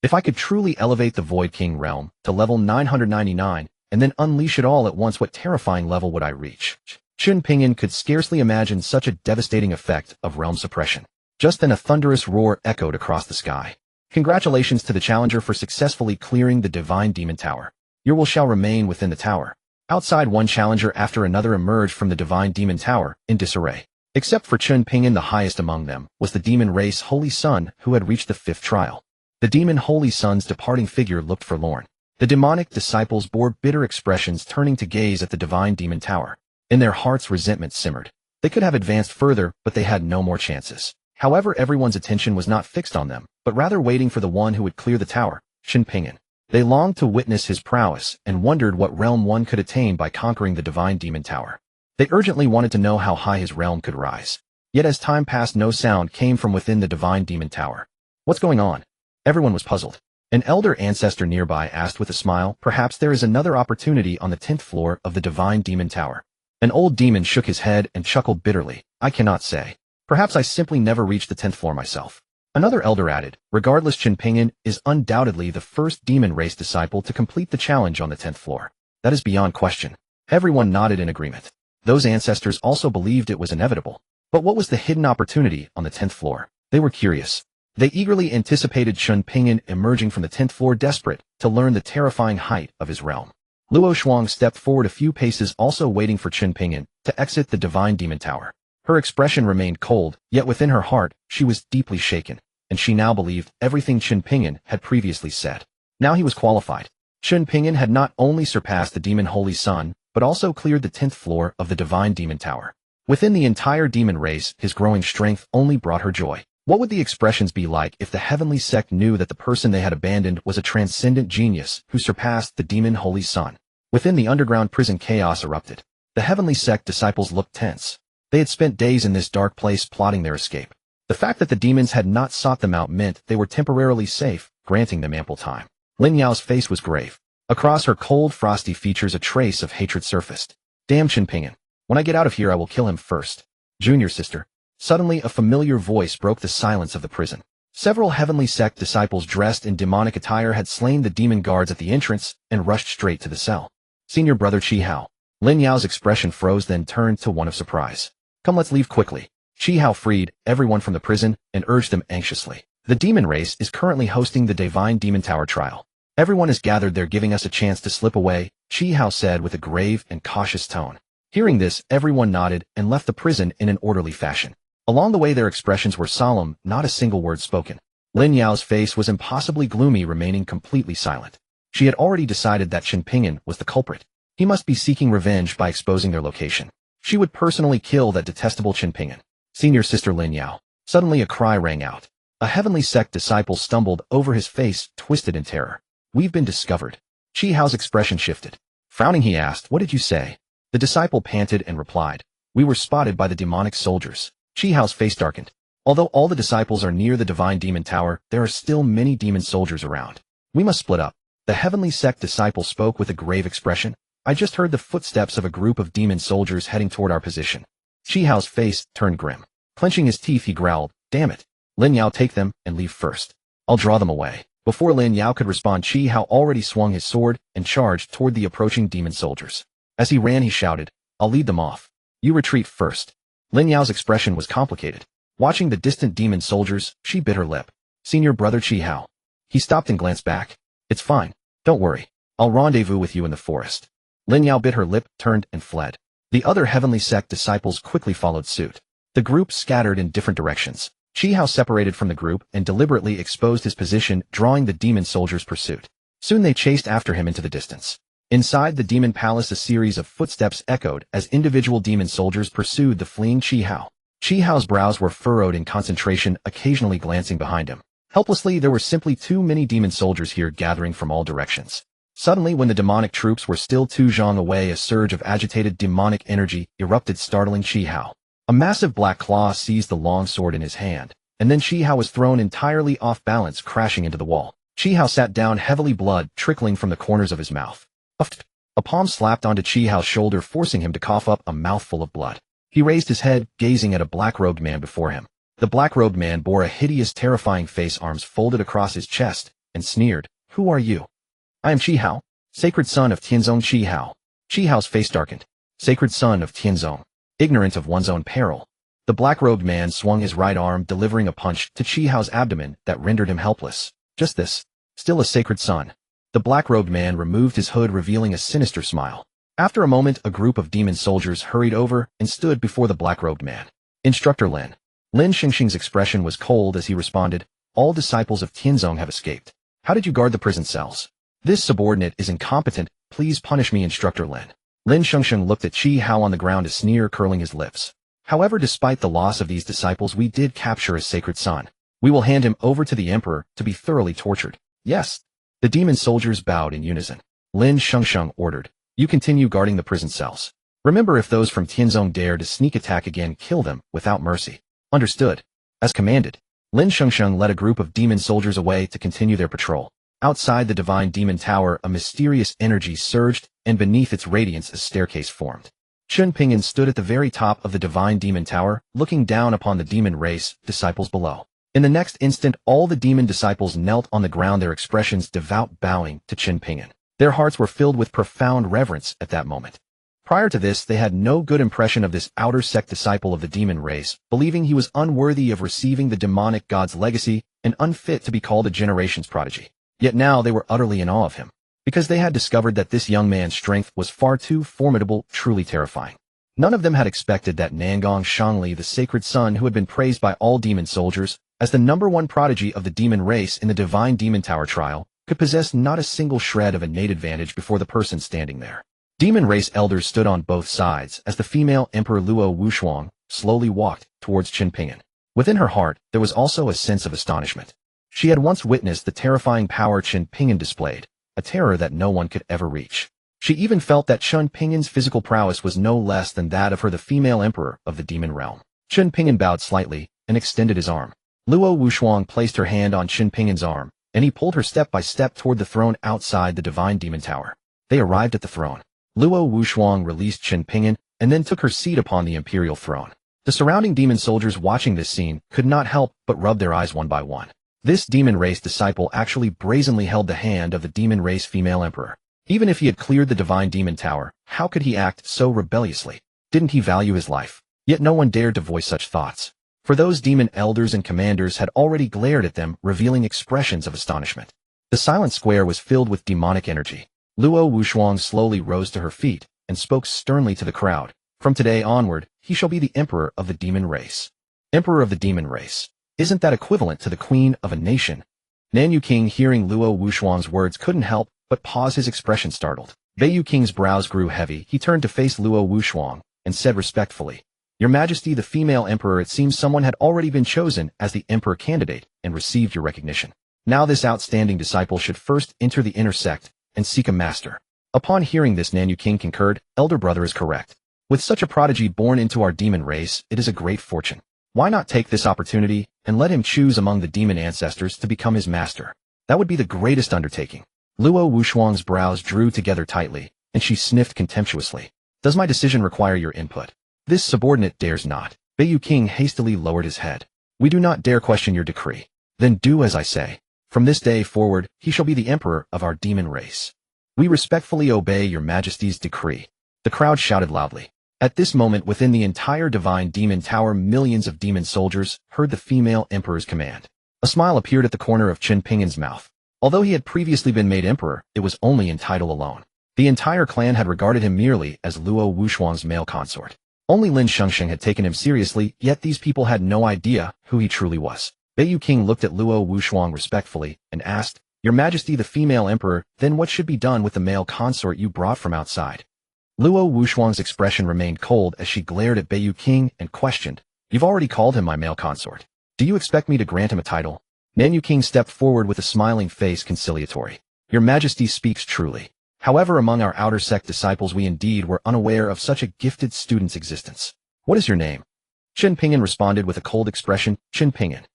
If I could truly elevate the Void King Realm to level 999 and then unleash it all at once, what terrifying level would I reach? Chen Ping'an could scarcely imagine such a devastating effect of realm suppression. Just then a thunderous roar echoed across the sky. Congratulations to the challenger for successfully clearing the Divine Demon Tower. Your will shall remain within the tower. Outside, one challenger after another emerged from the Divine Demon Tower in disarray. Except for Chen Ping'an, the highest among them was the demon race Holy Sun, who had reached the 5th trial. The demon Holy Sun's departing figure looked forlorn. The demonic disciples bore bitter expressions, turning to gaze at the Divine Demon Tower. In their hearts, resentment simmered. They could have advanced further, but they had no more chances. However, everyone's attention was not fixed on them, but rather waiting for the one who would clear the tower, Chen Ping'an. They longed to witness his prowess and wondered what realm one could attain by conquering the Divine Demon Tower. They urgently wanted to know how high his realm could rise. Yet as time passed, no sound came from within the Divine Demon Tower. What's going on? Everyone was puzzled. An elder ancestor nearby asked with a smile, perhaps there is another opportunity on the 10th floor of the Divine Demon Tower. An old demon shook his head and chuckled bitterly. I cannot say. Perhaps I simply never reached the 10th floor myself. Another elder added, regardless, Chen Ping'an is undoubtedly the first demon race disciple to complete the challenge on the 10th floor. That is beyond question. Everyone nodded in agreement. Those ancestors also believed it was inevitable. But what was the hidden opportunity on the 10th floor? They were curious. They eagerly anticipated Chen Ping'an emerging from the 10th floor, desperate to learn the terrifying height of his realm. Luo Shuang stepped forward a few paces, also waiting for Chen Ping'an to exit the Divine Demon Tower. Her expression remained cold, yet within her heart, she was deeply shaken, and she now believed everything Chen Ping'an had previously said. Now he was qualified. Chen Ping'an had not only surpassed the Demon Holy Sun, but also cleared the 10th floor of the Divine Demon Tower. Within the entire demon race, his growing strength only brought her joy. What would the expressions be like if the Heavenly Sect knew that the person they had abandoned was a transcendent genius who surpassed the Demon Holy Sun? Within the underground prison, chaos erupted. The Heavenly Sect disciples looked tense. They had spent days in this dark place plotting their escape. The fact that the demons had not sought them out meant they were temporarily safe, granting them ample time. Lin Yao's face was grave. Across her cold, frosty features a trace of hatred surfaced. Damn Chen Ping'an. When I get out of here, I will kill him first. Junior sister. Suddenly, a familiar voice broke the silence of the prison. Several Heavenly Sect disciples dressed in demonic attire had slain the demon guards at the entrance and rushed straight to the cell. Senior brother Chi Hao. Lin Yao's expression froze, then turned to one of surprise. Come, let's leave quickly. Chi Hao freed everyone from the prison and urged them anxiously. The demon race is currently hosting the Divine Demon Tower trial. Everyone is gathered there, giving us a chance to slip away, Chi Hao said with a grave and cautious tone. Hearing this, everyone nodded and left the prison in an orderly fashion. Along the way, their expressions were solemn, not a single word spoken. Lin Yao's face was impossibly gloomy, remaining completely silent. She had already decided that Chen Ping'an was the culprit. He must be seeking revenge by exposing their location. She would personally kill that detestable Chen Ping'an. Senior sister Lin Yao. Suddenly a cry rang out. A Heavenly Sect disciple stumbled over, his face twisted in terror. We've been discovered. Chi Hao's expression shifted. Frowning, he asked, what did you say? The disciple panted and replied, we were spotted by the demonic soldiers. Chi Hao's face darkened. Although all the disciples are near the Divine Demon Tower, there are still many demon soldiers around. We must split up. The Heavenly Sect disciple spoke with a grave expression. I just heard the footsteps of a group of demon soldiers heading toward our position. Chi Hao's face turned grim. Clenching his teeth, he growled, "Damn it. Lin Yao, take them and leave first. I'll draw them away." Before Lin Yao could respond, Chi Hao already swung his sword and charged toward the approaching demon soldiers. As he ran, he shouted, "I'll lead them off. You retreat first." Lin Yao's expression was complicated. Watching the distant demon soldiers, she bit her lip. "Senior brother Chi Hao." He stopped and glanced back. "It's fine. Don't worry. I'll rendezvous with you in the forest." Lin Yao bit her lip, turned, and fled. The other Heavenly Sect disciples quickly followed suit. The group scattered in different directions. Chi Hao separated from the group and deliberately exposed his position, drawing the demon soldiers' pursuit. Soon they chased after him into the distance. Inside the demon palace, a series of footsteps echoed as individual demon soldiers pursued the fleeing Chi Hao. Chi Hao's brows were furrowed in concentration, occasionally glancing behind him. Helplessly, there were simply too many demon soldiers here, gathering from all directions. Suddenly, when the demonic troops were still 2 zhang away, a surge of agitated demonic energy erupted, startling Chi Hao. A massive black claw seized the long sword in his hand, and then Chi Hao was thrown entirely off balance, crashing into the wall. Chi Hao sat down, heavily, blood trickling from the corners of his mouth. A palm slapped onto Chi Hao's shoulder, forcing him to cough up a mouthful of blood. He raised his head, gazing at a black-robed man before him. The black-robed man bore a hideous, terrifying face, arms folded across his chest, and sneered, "Who are you?" "I am Chi Hao, sacred son of Tian Zong." Chi Hao. Chi Hao's face darkened. "Sacred son of Tian Zong. Ignorant of one's own peril." The black-robed man swung his right arm, delivering a punch to Chi Hao's abdomen that rendered him helpless. "Just this. Still a sacred son." The black-robed man removed his hood, revealing a sinister smile. After a moment, a group of demon soldiers hurried over and stood before the black-robed man. "Instructor Lin." Lin Xingxing's expression was cold as he responded, "All disciples of Tian Zong have escaped. How did you guard the prison cells?" "This subordinate is incompetent. Please punish me, Instructor Lin." Lin Xingxing looked at Chi Hao on the ground, a sneer curling his lips. "However, despite the loss of these disciples, we did capture a sacred son. We will hand him over to the Emperor to be thoroughly tortured." "Yes." The demon soldiers bowed in unison. Lin Xingxing ordered, "You continue guarding the prison cells. Remember, if those from Tian Zong dare to sneak attack again, kill them without mercy." "Understood." As commanded, Lin Xingxing led a group of demon soldiers away to continue their patrol. Outside the Divine Demon Tower, a mysterious energy surged, and beneath its radiance a staircase formed. Chen Ping'an stood at the very top of the Divine Demon Tower, looking down upon the demon race disciples below. In the next instant, all the demon disciples knelt on the ground, their expressions devout, bowing to Chen Ping'an. Their hearts were filled with profound reverence at that moment. Prior to this, they had no good impression of this outer sect disciple of the demon race, believing he was unworthy of receiving the demonic god's legacy and unfit to be called a generation's prodigy. Yet now they were utterly in awe of him, because they had discovered that this young man's strength was far too formidable, truly terrifying. None of them had expected that Nangong Shangli, the sacred son who had been praised by all demon soldiers as the #1 prodigy of the demon race in the Divine Demon Tower trial, could possess not a single shred of innate advantage before the person standing there. Demon race elders stood on both sides as the female Emperor Luo Wushuang slowly walked towards Chen Ping'an. Within her heart, there was also a sense of astonishment. She had once witnessed the terrifying power Chen Ping'an displayed, a terror that no one could ever reach. She even felt that Chen Ping'an's physical prowess was no less than that of her, the female emperor of the demon realm. Chen Ping'an bowed slightly and extended his arm. Luo Wushuang placed her hand on Chen Ping'an's arm, and he pulled her step by step toward the throne outside the Divine Demon Tower. They arrived at the throne. Luo Wushuang released Chen Ping'an and then took her seat upon the imperial throne. The surrounding demon soldiers watching this scene could not help but rub their eyes one by one. This demon race disciple actually brazenly held the hand of the demon race female emperor. Even if he had cleared the Divine Demon Tower, how could he act so rebelliously? Didn't he value his life? Yet no one dared to voice such thoughts. For those demon elders and commanders had already glared at them, revealing expressions of astonishment. The silent square was filled with demonic energy. Luo Wushuang slowly rose to her feet and spoke sternly to the crowd. "From today onward, he shall be the emperor of the demon race." Emperor of the demon race. Isn't that equivalent to the queen of a nation? Nan Yuqing, hearing Luo Wushuang's words, couldn't help but pause, his expression startled. Bei Yuqing's brows grew heavy. He turned to face Luo Wushuang and said respectfully, "Your Majesty, the female emperor, it seems someone had already been chosen as the emperor candidate and received your recognition. Now this outstanding disciple should first enter the inner sect and seek a master." Upon hearing this, Nan Yuqing concurred, "Elder brother is correct. With such a prodigy born into our demon race, it is a great fortune. Why not take this opportunity and let him choose among the demon ancestors to become his master? That would be the greatest undertaking." Luo Wushuang's brows drew together tightly. and she sniffed contemptuously. Does my decision require your input? This subordinate dares not. Beiyu King hastily lowered his head. We do not dare question your decree. Then do as I say. From this day forward, he shall be the emperor of our demon race. We respectfully obey your majesty's decree. The crowd shouted loudly. At this moment, within the entire divine demon tower, millions of demon soldiers heard the female emperor's command. A smile appeared at the corner of Chen Ping'an's mouth. Although he had previously been made emperor, it was only in title alone. The entire clan had regarded him merely as Luo Wushuang's male consort. Only Lin Shengsheng had taken him seriously, yet these people had no idea who he truly was. Beiyu King looked at Luo Wushuang respectfully and asked, Your Majesty, the female emperor, then what should be done with the male consort you brought from outside? Luo Wushuang's expression remained cold as she glared at Beiyu King and questioned, You've already called him my male consort. Do you expect me to grant him a title? Nanyu King stepped forward with a smiling face conciliatory. Your Majesty speaks truly. However, among our outer sect disciples we indeed were unaware of such a gifted student's existence. What is your name? Chen Ping'an responded with a cold expression, Chen Ping'an.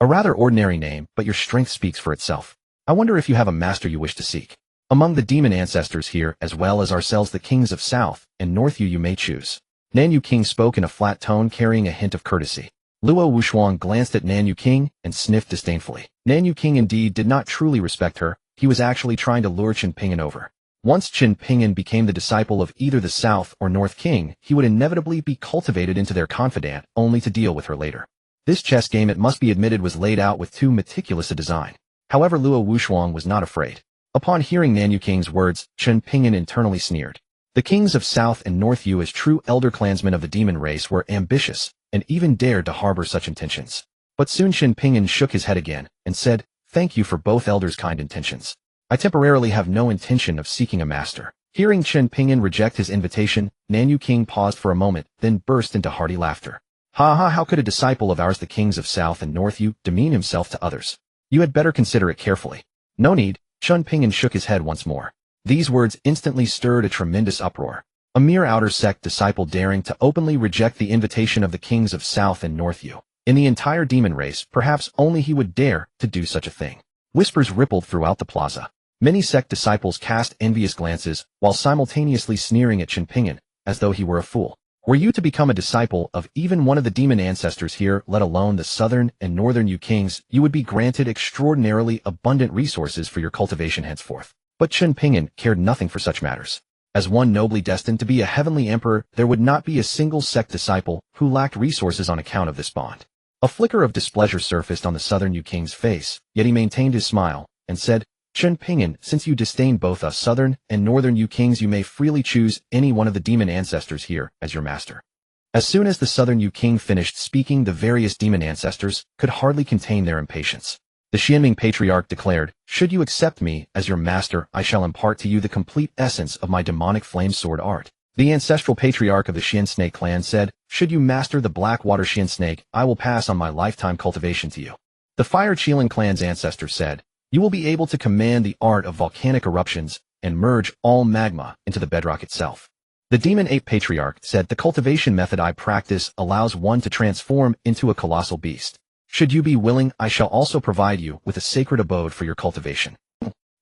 A rather ordinary name, but your strength speaks for itself. I wonder if you have a master you wish to seek. Among the demon ancestors here, as well as ourselves the kings of South and North you may choose. Nanyu King spoke in a flat tone carrying a hint of courtesy. Luo Wushuang glanced at Nanyu King and sniffed disdainfully. Nanyu King indeed did not truly respect her, he was actually trying to lure Chen Ping'an over. Once Chen Ping'an became the disciple of either the South or North King, he would inevitably be cultivated into their confidant, only to deal with her later. This chess game, it must be admitted, was laid out with too meticulous a design. However, Luo Wushuang was not afraid. Upon hearing Nanyu King's words, Chen Ping'an internally sneered. The kings of South and North Yu, as true elder clansmen of the demon race, were ambitious, and even dared to harbor such intentions. But soon Chen Ping'an shook his head again, and said, Thank you for both elders' kind intentions. I temporarily have no intention of seeking a master. Hearing Chen Ping'an reject his invitation, Nanyu King paused for a moment, then burst into hearty laughter. Ha ha, how could a disciple of ours, the kings of South and North Yu, demean himself to others? You had better consider it carefully. No need. Chen Ping'an shook his head once more. These words instantly stirred a tremendous uproar. A mere outer sect disciple daring to openly reject the invitation of the kings of South and North Yu. In the entire demon race, perhaps only he would dare to do such a thing. Whispers rippled throughout the plaza. Many sect disciples cast envious glances, while simultaneously sneering at Chen Ping'an, as though he were a fool. Were you to become a disciple of even one of the demon ancestors here, let alone the southern and northern Yu kings, you would be granted extraordinarily abundant resources for your cultivation henceforth. But Chen Ping'an cared nothing for such matters. As one nobly destined to be a heavenly emperor, there would not be a single sect disciple who lacked resources on account of this bond. A flicker of displeasure surfaced on the southern Yu king's face, yet he maintained his smile, and said, Chen Ping'an, since you disdain both us southern and northern Yu kings, you may freely choose any one of the demon ancestors here as your master. As soon as the southern Yu king finished speaking, the various demon ancestors could hardly contain their impatience. The Xianming patriarch declared, Should you accept me as your master, I shall impart to you the complete essence of my demonic flame sword art. The ancestral patriarch of the Xian snake clan said, Should you master the Blackwater Xian snake, I will pass on my lifetime cultivation to you. The Fire Qilin clan's ancestor said, You will be able to command the art of volcanic eruptions and merge all magma into the bedrock itself. The Demon Ape Patriarch said, The cultivation method I practice allows one to transform into a colossal beast. Should you be willing, I shall also provide you with a sacred abode for your cultivation.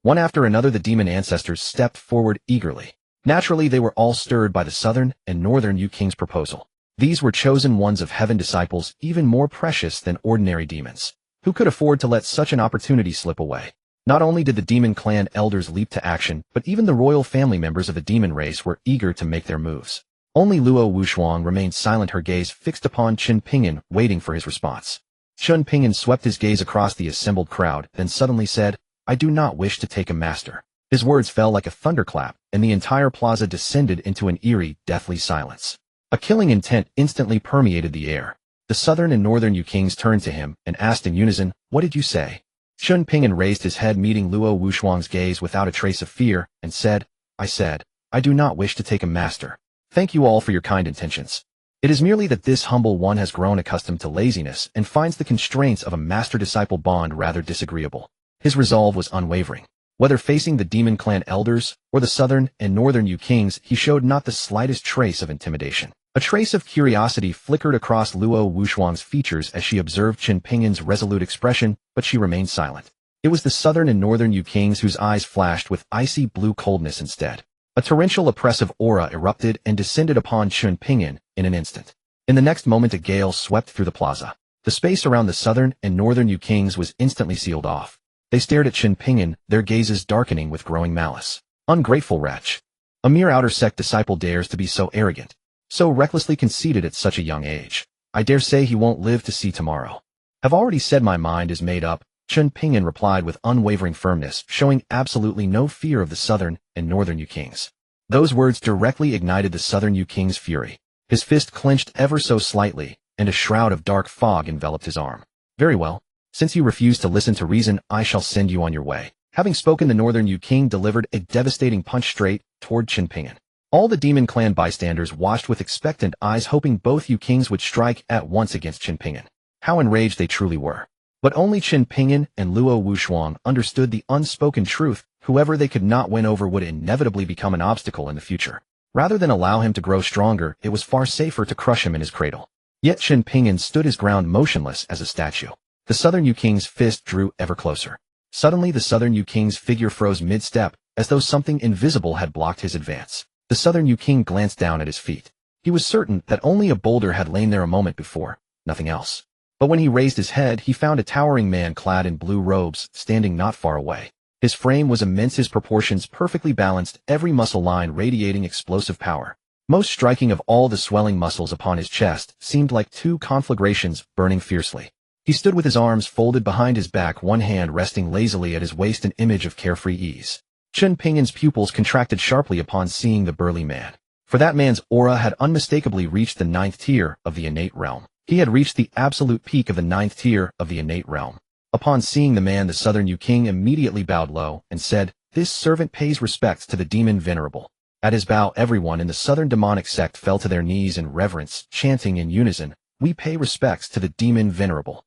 One after another the demon ancestors stepped forward eagerly. Naturally, they were all stirred by the southern and northern Yu king's proposal. These were chosen ones of heaven disciples, even more precious than ordinary demons. Who could afford to let such an opportunity slip away? Not only did the demon clan elders leap to action, but even the royal family members of the demon race were eager to make their moves. Only Luo Wushuang remained silent, her gaze fixed upon Chen Ping'an, waiting for his response. Chen Ping'an swept his gaze across the assembled crowd, then suddenly said, I do not wish to take a master. His words fell like a thunderclap, and the entire plaza descended into an eerie, deathly silence. A killing intent instantly permeated the air. The southern and northern Yu kings turned to him and asked in unison, What did you say? Chen Ping'an raised his head, meeting Luo Wushuang's gaze without a trace of fear, and said, I do not wish to take a master. Thank you all for your kind intentions. It is merely that this humble one has grown accustomed to laziness and finds the constraints of a master-disciple bond rather disagreeable. His resolve was unwavering. Whether facing the demon clan elders or the southern and northern Yu kings, he showed not the slightest trace of intimidation. A trace of curiosity flickered across Luo Wushuang's features as she observed Chen Ping'an's resolute expression, but she remained silent. It was the southern and northern Yu kings whose eyes flashed with icy blue coldness instead. A torrential oppressive aura erupted and descended upon Chen Ping'an in an instant. In the next moment a gale swept through the plaza. The space around the southern and northern Yu Kings was instantly sealed off. They stared at Chen Ping'an, their gazes darkening with growing malice. Ungrateful wretch. A mere outer sect disciple dares to be so arrogant, so recklessly conceited at such a young age. I dare say he won't live to see tomorrow. Have already said my mind is made up, Chen Ping'an replied with unwavering firmness, showing absolutely no fear of the southern and northern Yu Kings. Those words directly ignited the southern Yu King's fury. His fist clenched ever so slightly, and a shroud of dark fog enveloped his arm. Very well. Since you refuse to listen to reason, I shall send you on your way. Having spoken, the northern Yu King delivered a devastating punch straight toward Chen Ping'an. All the Demon Clan bystanders watched with expectant eyes, hoping both Yu Kings would strike at once against Chen Ping'an. How enraged they truly were. But only Chen Ping'an and Luo Wushuang understood the unspoken truth. Whoever they could not win over would inevitably become an obstacle in the future. Rather than allow him to grow stronger, it was far safer to crush him in his cradle. Yet Chen Ping'an stood his ground motionless as a statue. The southern Yu King's fist drew ever closer. Suddenly the southern Yu King's figure froze mid-step, as though something invisible had blocked his advance. The southern Yu King glanced down at his feet. He was certain that only a boulder had lain there a moment before, nothing else. But when he raised his head, he found a towering man clad in blue robes standing not far away. His frame was immense, his proportions perfectly balanced, every muscle line radiating explosive power. Most striking of all, the swelling muscles upon his chest seemed like two conflagrations burning fiercely. He stood with his arms folded behind his back, one hand resting lazily at his waist, an image of carefree ease. Chen Ping'an's pupils contracted sharply upon seeing the burly man. For that man's aura had unmistakably reached the 9th tier of the innate realm. He had reached the absolute peak of the 9th tier of the innate realm. Upon seeing the man, the southern Yu King immediately bowed low and said, "This servant pays respects to the demon venerable." At his bow, everyone in the southern demonic sect fell to their knees in reverence, chanting in unison, "We pay respects to the demon venerable."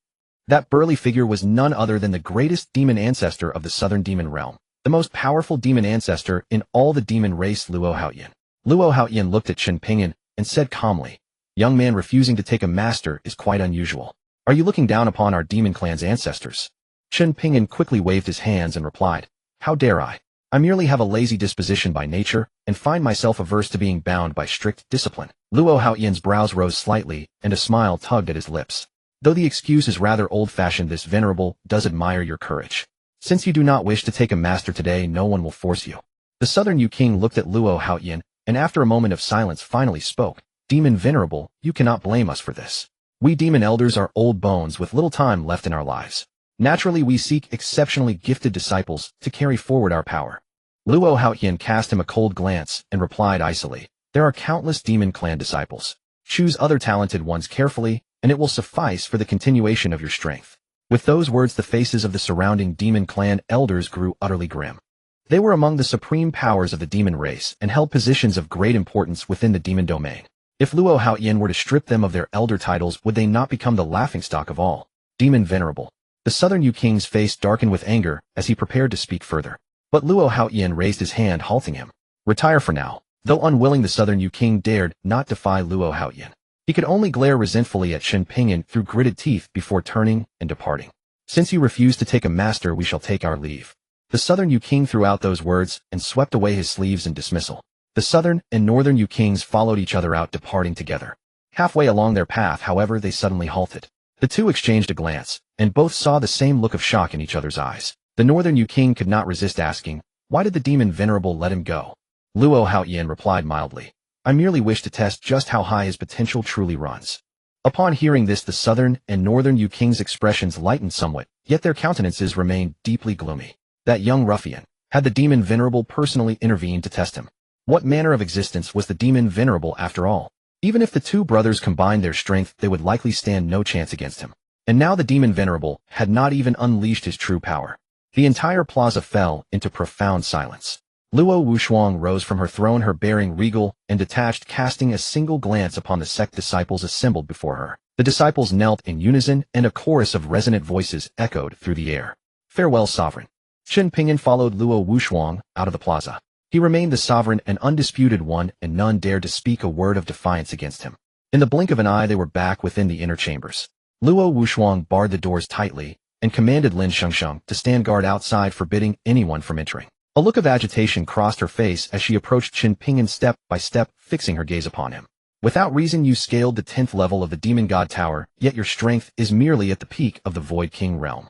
That burly figure was none other than the greatest demon ancestor of the southern demon realm, the most powerful demon ancestor in all the demon race, Luo Haoyan. Luo Haoyan looked at Chen Ping'an and said calmly, "Young man, refusing to take a master is quite unusual. Are you looking down upon our demon clan's ancestors?" Chen Ping'an quickly waved his hands and replied, "How dare I? I merely have a lazy disposition by nature, and find myself averse to being bound by strict discipline." Luo Haoyan's brows rose slightly, and a smile tugged at his lips. "Though the excuse is rather old-fashioned, this venerable does admire your courage. Since you do not wish to take a master today, no one will force you." The southern Yu King looked at Luo Haoyan, and after a moment of silence finally spoke, "Demon venerable, you cannot blame us for this. We demon elders are old bones with little time left in our lives. Naturally, we seek exceptionally gifted disciples to carry forward our power." Luo Haoyan cast him a cold glance and replied icily, "There are countless demon clan disciples. Choose other talented ones carefully, and it will suffice for the continuation of your strength." With those words, the faces of the surrounding demon clan elders grew utterly grim. They were among the supreme powers of the demon race and held positions of great importance within the demon domain. If Luo Haoyan were to strip them of their elder titles, would they not become the laughingstock of all? Demon venerable. The southern Yu King's face darkened with anger as he prepared to speak further. But Luo Haoyan raised his hand, halting him. "Retire for now." Though unwilling, the southern Yu King dared not defy Luo Haoyan. He could only glare resentfully at Chen Ping'an through gritted teeth before turning and departing. "Since you refuse to take a master, we shall take our leave." The southern Yu King threw out those words and swept away his sleeves in dismissal. The southern and northern Yu Kings followed each other out, departing together. Halfway along their path, however, they suddenly halted. The two exchanged a glance, and both saw the same look of shock in each other's eyes. The northern Yu King could not resist asking, "Why did the demon venerable let him go?" Luo Haoyan replied mildly, "I merely wish to test just how high his potential truly runs." Upon hearing this, the southern and northern Yu Kings' expressions lightened somewhat, yet their countenances remained deeply gloomy. That young ruffian. Had the demon venerable personally intervened to test him? What manner of existence was the demon venerable after all? Even if the two brothers combined their strength, they would likely stand no chance against him. And now the demon venerable had not even unleashed his true power. The entire plaza fell into profound silence. Luo Wushuang rose from her throne, her bearing regal and detached, casting a single glance upon the sect disciples assembled before her. The disciples knelt in unison, and a chorus of resonant voices echoed through the air. "Farewell, sovereign." Chen Ping'an followed Luo Wushuang out of the plaza. He remained the sovereign and undisputed one, and none dared to speak a word of defiance against him. In the blink of an eye, they were back within the inner chambers. Luo Wushuang barred the doors tightly and commanded Lin Shengsheng to stand guard outside, forbidding anyone from entering. A look of agitation crossed her face as she approached Chen Ping'an step by step, fixing her gaze upon him. Without reason you scaled the 10th level of the Demon God Tower, yet your strength is merely at the peak of the Void King realm.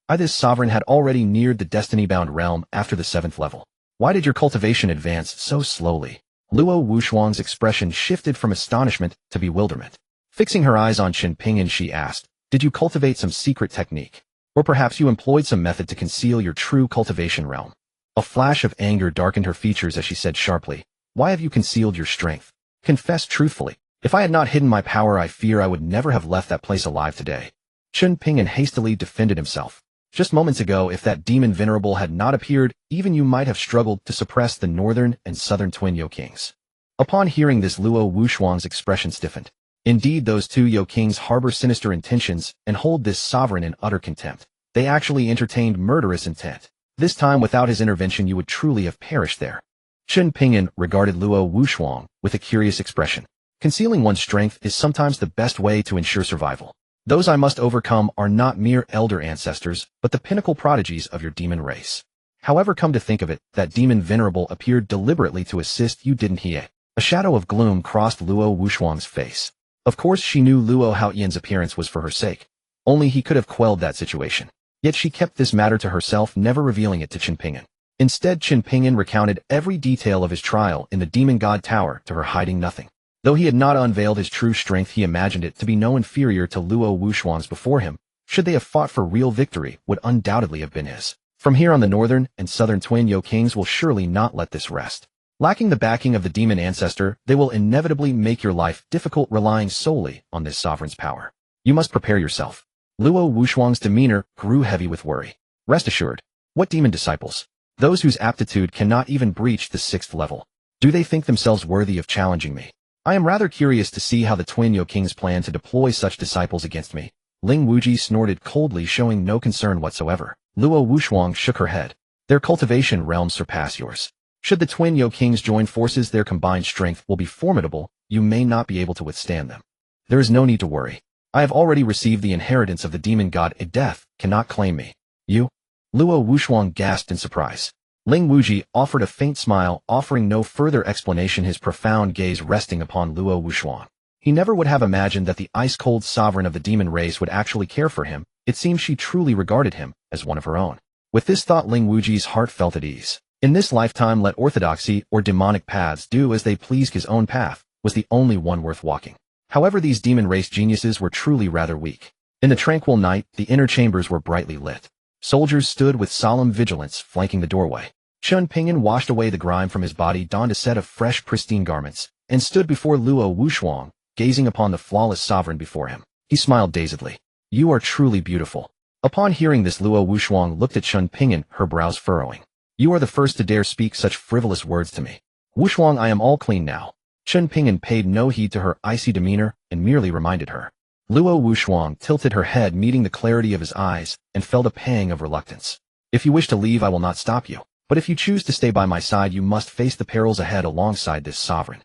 This sovereign had already neared the destiny-bound realm after the 7th level. Why did your cultivation advance so slowly? Luo Wushuang's expression shifted from astonishment to bewilderment. Fixing her eyes on Chen Ping'an, she asked, did you cultivate some secret technique? Or perhaps you employed some method to conceal your true cultivation realm? A flash of anger darkened her features as she said sharply, why have you concealed your strength? Confess truthfully. If I had not hidden my power, I fear I would never have left that place alive today. Chen Ping'an hastily defended himself. Just moments ago, if that demon venerable had not appeared, even you might have struggled to suppress the northern and southern twin Yo-Kings. Upon hearing this, Luo Wushuang's expression stiffened. Indeed, those two Yo-Kings harbor sinister intentions and hold this sovereign in utter contempt. They actually entertained murderous intent. This time, without his intervention, you would truly have perished there. Chen Ping'an regarded Luo Wushuang with a curious expression. Concealing one's strength is sometimes the best way to ensure survival. Those I must overcome are not mere elder ancestors, but the pinnacle prodigies of your demon race. However, come to think of it, that demon venerable appeared deliberately to assist you, didn't he? A shadow of gloom crossed Luo Wushuang's face. Of course she knew Luo Haoyan's appearance was for her sake. Only he could have quelled that situation. Yet she kept this matter to herself, never revealing it to Chen Ping'an. Instead, Chen Ping'an recounted every detail of his trial in the Demon God Tower to her, hiding nothing. Though he had not unveiled his true strength, he imagined it to be no inferior to Luo Wushuang's before him. Should they have fought for real, victory would undoubtedly have been his. From here on, the northern and southern twin Yo-Kings will surely not let this rest. Lacking the backing of the demon ancestor, they will inevitably make your life difficult, relying solely on this sovereign's power. You must prepare yourself. Luo Wushuang's demeanor grew heavy with worry. Rest assured. What demon disciples? Those whose aptitude cannot even breach the 6th level. Do they think themselves worthy of challenging me? I am rather curious to see how the twin Yo-Kings plan to deploy such disciples against me. Ling Wuji snorted coldly, showing no concern whatsoever. Luo Wushuang shook her head. Their cultivation realms surpass yours. Should the twin Yo-Kings join forces, their combined strength will be formidable. You may not be able to withstand them. There is no need to worry. I have already received the inheritance of the demon god. Death cannot claim me. You? Luo Wushuang gasped in surprise. Ling Wuji offered a faint smile, offering no further explanation, his profound gaze resting upon Luo Wushuang. He never would have imagined that the ice-cold sovereign of the demon race would actually care for him. It seemed she truly regarded him as one of her own. With this thought, Ling Wuji's heart felt at ease. In this lifetime, let orthodoxy or demonic paths do as they please. His own path was the only one worth walking. However, these demon race geniuses were truly rather weak. In the tranquil night, the inner chambers were brightly lit. Soldiers stood with solemn vigilance flanking the doorway. Chen Ping'an washed away the grime from his body, donned a set of fresh, pristine garments, and stood before Luo Wushuang, gazing upon the flawless sovereign before him. He smiled dazedly. You are truly beautiful. Upon hearing this, Luo Wushuang looked at Chen Ping'an, her brows furrowing. You are the first to dare speak such frivolous words to me. Wushuang, I am all clean now. Chen Ping'an paid no heed to her icy demeanor and merely reminded her. Luo Wushuang tilted her head, meeting the clarity of his eyes, and felt a pang of reluctance. If you wish to leave, I will not stop you. But if you choose to stay by my side, you must face the perils ahead alongside this sovereign.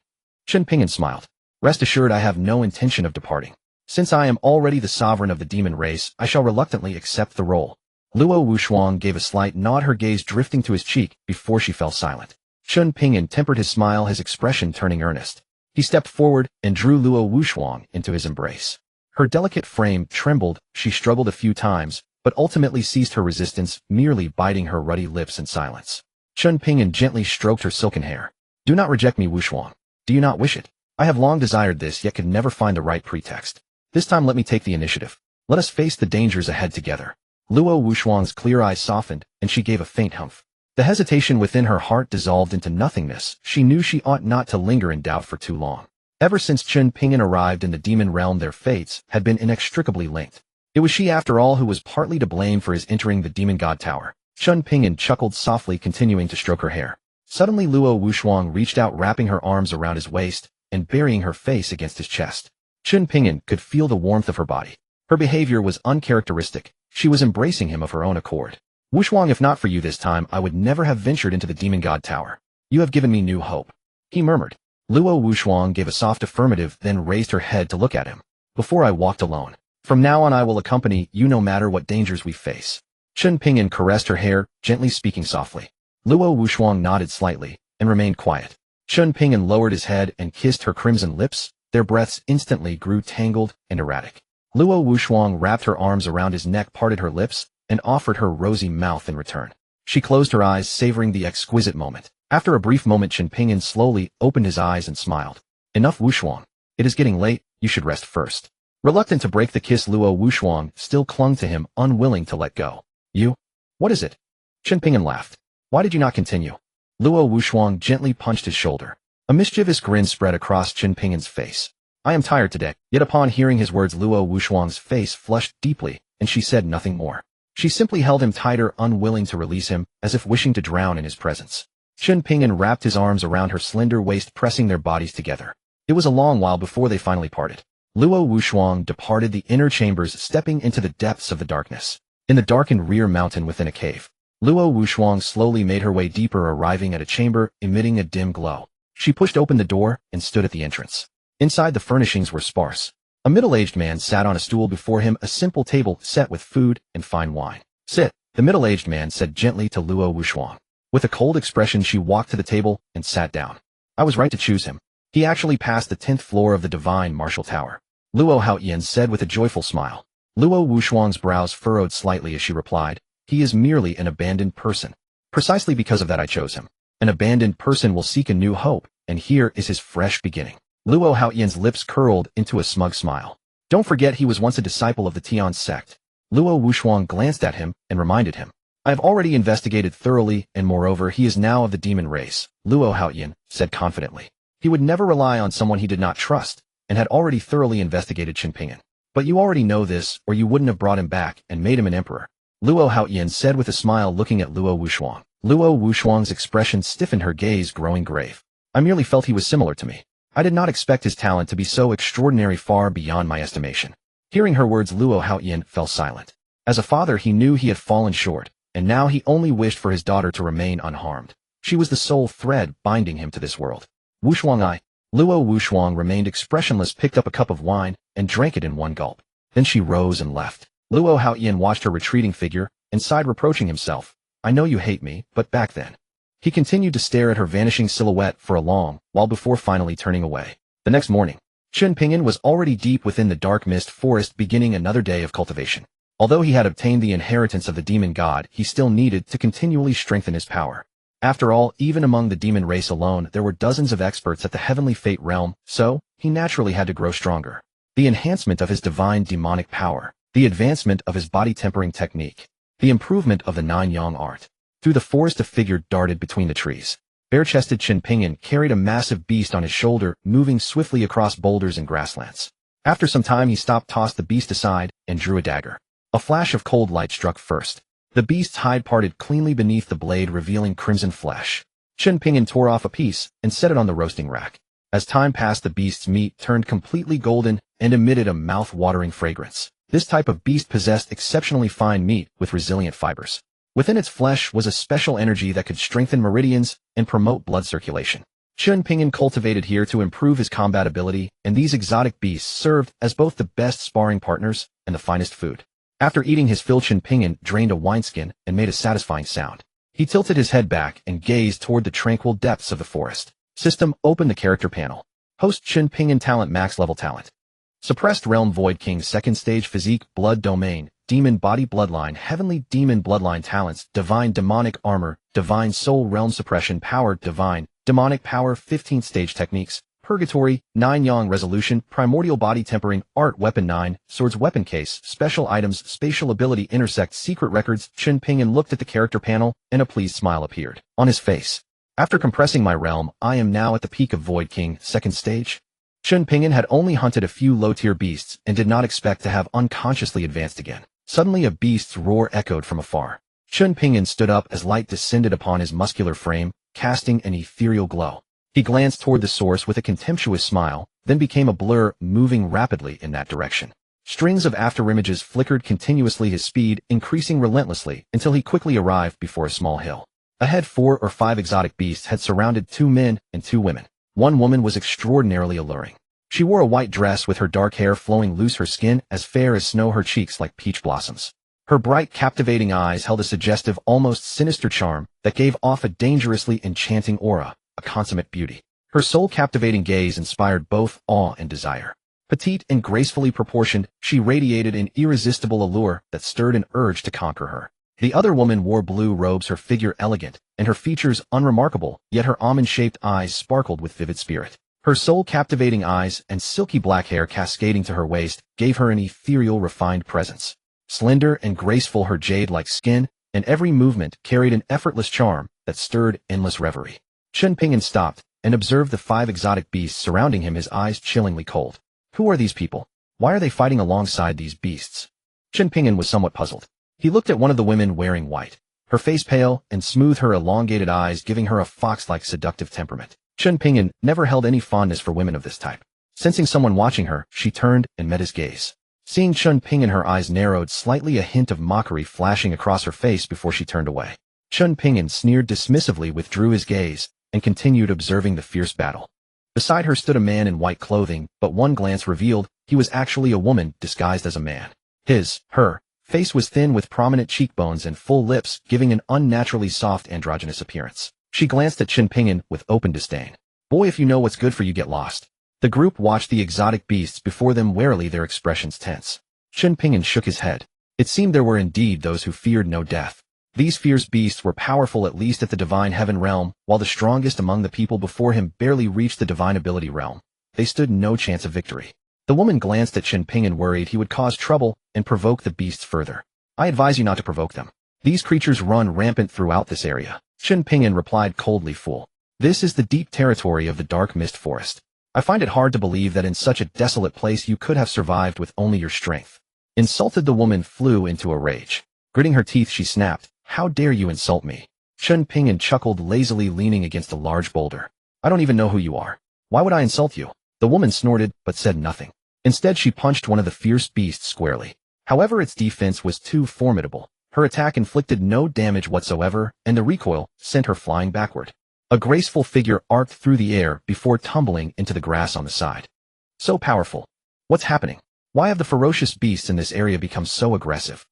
Chen Ping'an smiled. Rest assured, I have no intention of departing. Since I am already the sovereign of the demon race, I shall reluctantly accept the role. Luo Wushuang gave a slight nod, her gaze drifting to his cheek before she fell silent. Chen Ping'an tempered his smile, his expression turning earnest. He stepped forward and drew Luo Wushuang into his embrace. Her delicate frame trembled, she struggled a few times, but ultimately ceased her resistance, merely biting her ruddy lips in silence. Chen Ping'an gently stroked her silken hair. Do not reject me, Wushuang. Do you not wish it? I have long desired this, yet could never find the right pretext. This time let me take the initiative. Let us face the dangers ahead together. Luo Wushuang's clear eyes softened, and she gave a faint humph. The hesitation within her heart dissolved into nothingness. She knew she ought not to linger in doubt for too long. Ever since Chen Ping'an arrived in the demon realm, their fates had been inextricably linked. It was she, after all, who was partly to blame for his entering the demon god tower. Chen Ping'an chuckled softly, continuing to stroke her hair. Suddenly Luo Wushuang reached out, wrapping her arms around his waist and burying her face against his chest. Chen Ping'an could feel the warmth of her body. Her behavior was uncharacteristic. She was embracing him of her own accord. Wushuang, if not for you this time, I would never have ventured into the demon god tower. You have given me new hope, he murmured. Luo Wushuang gave a soft affirmative, then raised her head to look at him. Before I walked alone. From now on I will accompany you no matter what dangers we face. Chen Ping'an caressed her hair, gently speaking softly. Luo Wuxuang nodded slightly and remained quiet. Chen Ping'an lowered his head and kissed her crimson lips. Their breaths instantly grew tangled and erratic. Luo Wuxuang wrapped her arms around his neck, parted her lips, and offered her rosy mouth in return. She closed her eyes, savoring the exquisite moment. After a brief moment, Chen Ping'an slowly opened his eyes and smiled. Enough, Wuxuang. It is getting late, you should rest first. Reluctant to break the kiss, Luo Wuxuang still clung to him, unwilling to let go. You? What is it? Chen Ping'an laughed. Why did you not continue? Luo Wuxuang gently punched his shoulder. A mischievous grin spread across Chen Ping'an's face. I am tired today. Yet upon hearing his words, Luo Wuxuang's face flushed deeply, and she said nothing more. She simply held him tighter, unwilling to release him, as if wishing to drown in his presence. Chen Ping'an wrapped his arms around her slender waist, pressing their bodies together. It was a long while before they finally parted. Luo Wuxuang departed the inner chambers, stepping into the depths of the darkness. In the darkened rear mountain within a cave, Luo Wuxuang slowly made her way deeper, arriving at a chamber emitting a dim glow. She pushed open the door and stood at the entrance. Inside, the furnishings were sparse. A middle-aged man sat on a stool, before him a simple table set with food and fine wine. Sit, the middle-aged man said gently to Luo Wuxuang. With a cold expression, she walked to the table and sat down. I was right to choose him. He actually passed the 10th floor of the Divine Martial Tower. Luo Haoyan said with a joyful smile. Luo Wuxuang's brows furrowed slightly as she replied, he is merely an abandoned person. Precisely because of that I chose him. An abandoned person will seek a new hope, and here is his fresh beginning. Luo Haoyan's lips curled into a smug smile. Don't forget he was once a disciple of the Tian sect. Luo Wuxuang glanced at him and reminded him. I have already investigated thoroughly, and moreover he is now of the demon race, Luo Haoyan said confidently. He would never rely on someone he did not trust, and had already thoroughly investigated Chen Ping'an. But you already know this, or you wouldn't have brought him back and made him an emperor. Luo Haoyan said with a smile, looking at Luo Wuxuang. Luo Wuxuang's expression stiffened, her gaze growing grave. I merely felt he was similar to me. I did not expect his talent to be so extraordinary, far beyond my estimation. Hearing her words, Luo Haoyan fell silent. As a father, he knew he had fallen short, and now he only wished for his daughter to remain unharmed. She was the sole thread binding him to this world. Wuxuang, Luo Wuxuang remained expressionless, picked up a cup of wine, and drank it in one gulp. Then she rose and left. Luo Haoyan watched her retreating figure, and sighed, reproaching himself. I know you hate me, but back then. He continued to stare at her vanishing silhouette for a long while before finally turning away. The next morning, Chen Ping'an was already deep within the dark mist forest, beginning another day of cultivation. Although he had obtained the inheritance of the demon god, he still needed to continually strengthen his power. After all, even among the demon race alone, there were dozens of experts at the heavenly fate realm, so he naturally had to grow stronger. The enhancement of his divine demonic power, the advancement of his body tempering technique, the improvement of the 9-yang art. Through the forest, a figure darted between the trees. Bare-chested Chen Ping'an carried a massive beast on his shoulder, moving swiftly across boulders and grasslands. After some time, he stopped, tossed the beast aside, and drew a dagger. A flash of cold light struck first. The beast's hide parted cleanly beneath the blade, revealing crimson flesh. Chen Ping'an tore off a piece and set it on the roasting rack. As time passed, the beast's meat turned completely golden and emitted a mouth-watering fragrance. This type of beast possessed exceptionally fine meat with resilient fibers. Within its flesh was a special energy that could strengthen meridians and promote blood circulation. Chen Ping'an cultivated here to improve his combat ability, and these exotic beasts served as both the best sparring partners and the finest food. After eating his fill, Chen Ping'an drained a wineskin and made a satisfying sound. He tilted his head back and gazed toward the tranquil depths of the forest. System, open the character panel. Host, Chen Ping'an, talent, max level talent. Suppressed realm, Void King, 2nd stage, physique, blood domain, demon body bloodline, heavenly demon bloodline talents, divine demonic armor, divine soul realm suppression power, divine demonic power, 15th stage techniques, purgatory, 9-yang resolution, primordial body tempering, art, weapon 9, swords, weapon case, special items, spatial ability, intersect, secret records. Chen Ping'an looked at the character panel, and a pleased smile appeared on his face. After compressing my realm, I am now at the peak of Void King, 2nd stage. Chen Ping'an had only hunted a few low-tier beasts and did not expect to have unconsciously advanced again. Suddenly, a beast's roar echoed from afar. Chen Ping'an stood up as light descended upon his muscular frame, casting an ethereal glow. He glanced toward the source with a contemptuous smile, then became a blur, moving rapidly in that direction. Strings of afterimages flickered continuously, his speed increasing relentlessly until he quickly arrived before a small hill. Ahead, 4 or 5 exotic beasts had surrounded 2 men and 2 women. One woman was extraordinarily alluring. She wore a white dress with her dark hair flowing loose, her skin as fair as snow, her cheeks like peach blossoms. Her bright, captivating eyes held a suggestive, almost sinister charm that gave off a dangerously enchanting aura, a consummate beauty. Her soul-captivating gaze inspired both awe and desire. Petite and gracefully proportioned, she radiated an irresistible allure that stirred an urge to conquer her. The other woman wore blue robes, her figure elegant, and her features unremarkable, yet her almond-shaped eyes sparkled with vivid spirit. Her soul-captivating eyes and silky black hair cascading to her waist gave her an ethereal, refined presence. Slender and graceful, her jade-like skin and every movement carried an effortless charm that stirred endless reverie. Chen Ping'an stopped and observed the 5 exotic beasts surrounding him, his eyes chillingly cold. Who are these people? Why are they fighting alongside these beasts? Chen Ping'an was somewhat puzzled. He looked at one of the women wearing white, her face pale and smooth, her elongated eyes giving her a fox-like seductive temperament. Chen Ping'an never held any fondness for women of this type. Sensing someone watching her, she turned and met his gaze. Seeing Chen Ping'an, her eyes narrowed slightly, a hint of mockery flashing across her face before she turned away. Chen Ping'an sneered dismissively, withdrew his gaze, and continued observing the fierce battle. Beside her stood a man in white clothing, but one glance revealed he was actually a woman disguised as a man. Her face was thin with prominent cheekbones and full lips, giving an unnaturally soft androgynous appearance. She glanced at Chen Ping'an with open disdain. Boy, if you know what's good for you, get lost. The group watched the exotic beasts before them warily, their expressions tense. Chen Ping'an shook his head. It seemed there were indeed those who feared no death. These fierce beasts were powerful, at least at the divine heaven realm, while the strongest among the people before him barely reached the divine ability realm. They stood no chance of victory. The woman glanced at Chen Ping'an, worried he would cause trouble and provoke the beasts further. I advise you not to provoke them. These creatures run rampant throughout this area. Chen Ping'an replied coldly, fool. This is the deep territory of the dark mist forest. I find it hard to believe that in such a desolate place you could have survived with only your strength. Insulted, the woman flew into a rage. Gritting her teeth, she snapped, How dare you insult me? Chen Ping'an chuckled lazily, leaning against a large boulder. I don't even know who you are. Why would I insult you? The woman snorted, but said nothing. Instead, she punched one of the fierce beasts squarely. However, its defense was too formidable. Her attack inflicted no damage whatsoever, and the recoil sent her flying backward. A graceful figure arced through the air before tumbling into the grass on the side. So powerful. What's happening? Why have the ferocious beasts in this area become so aggressive?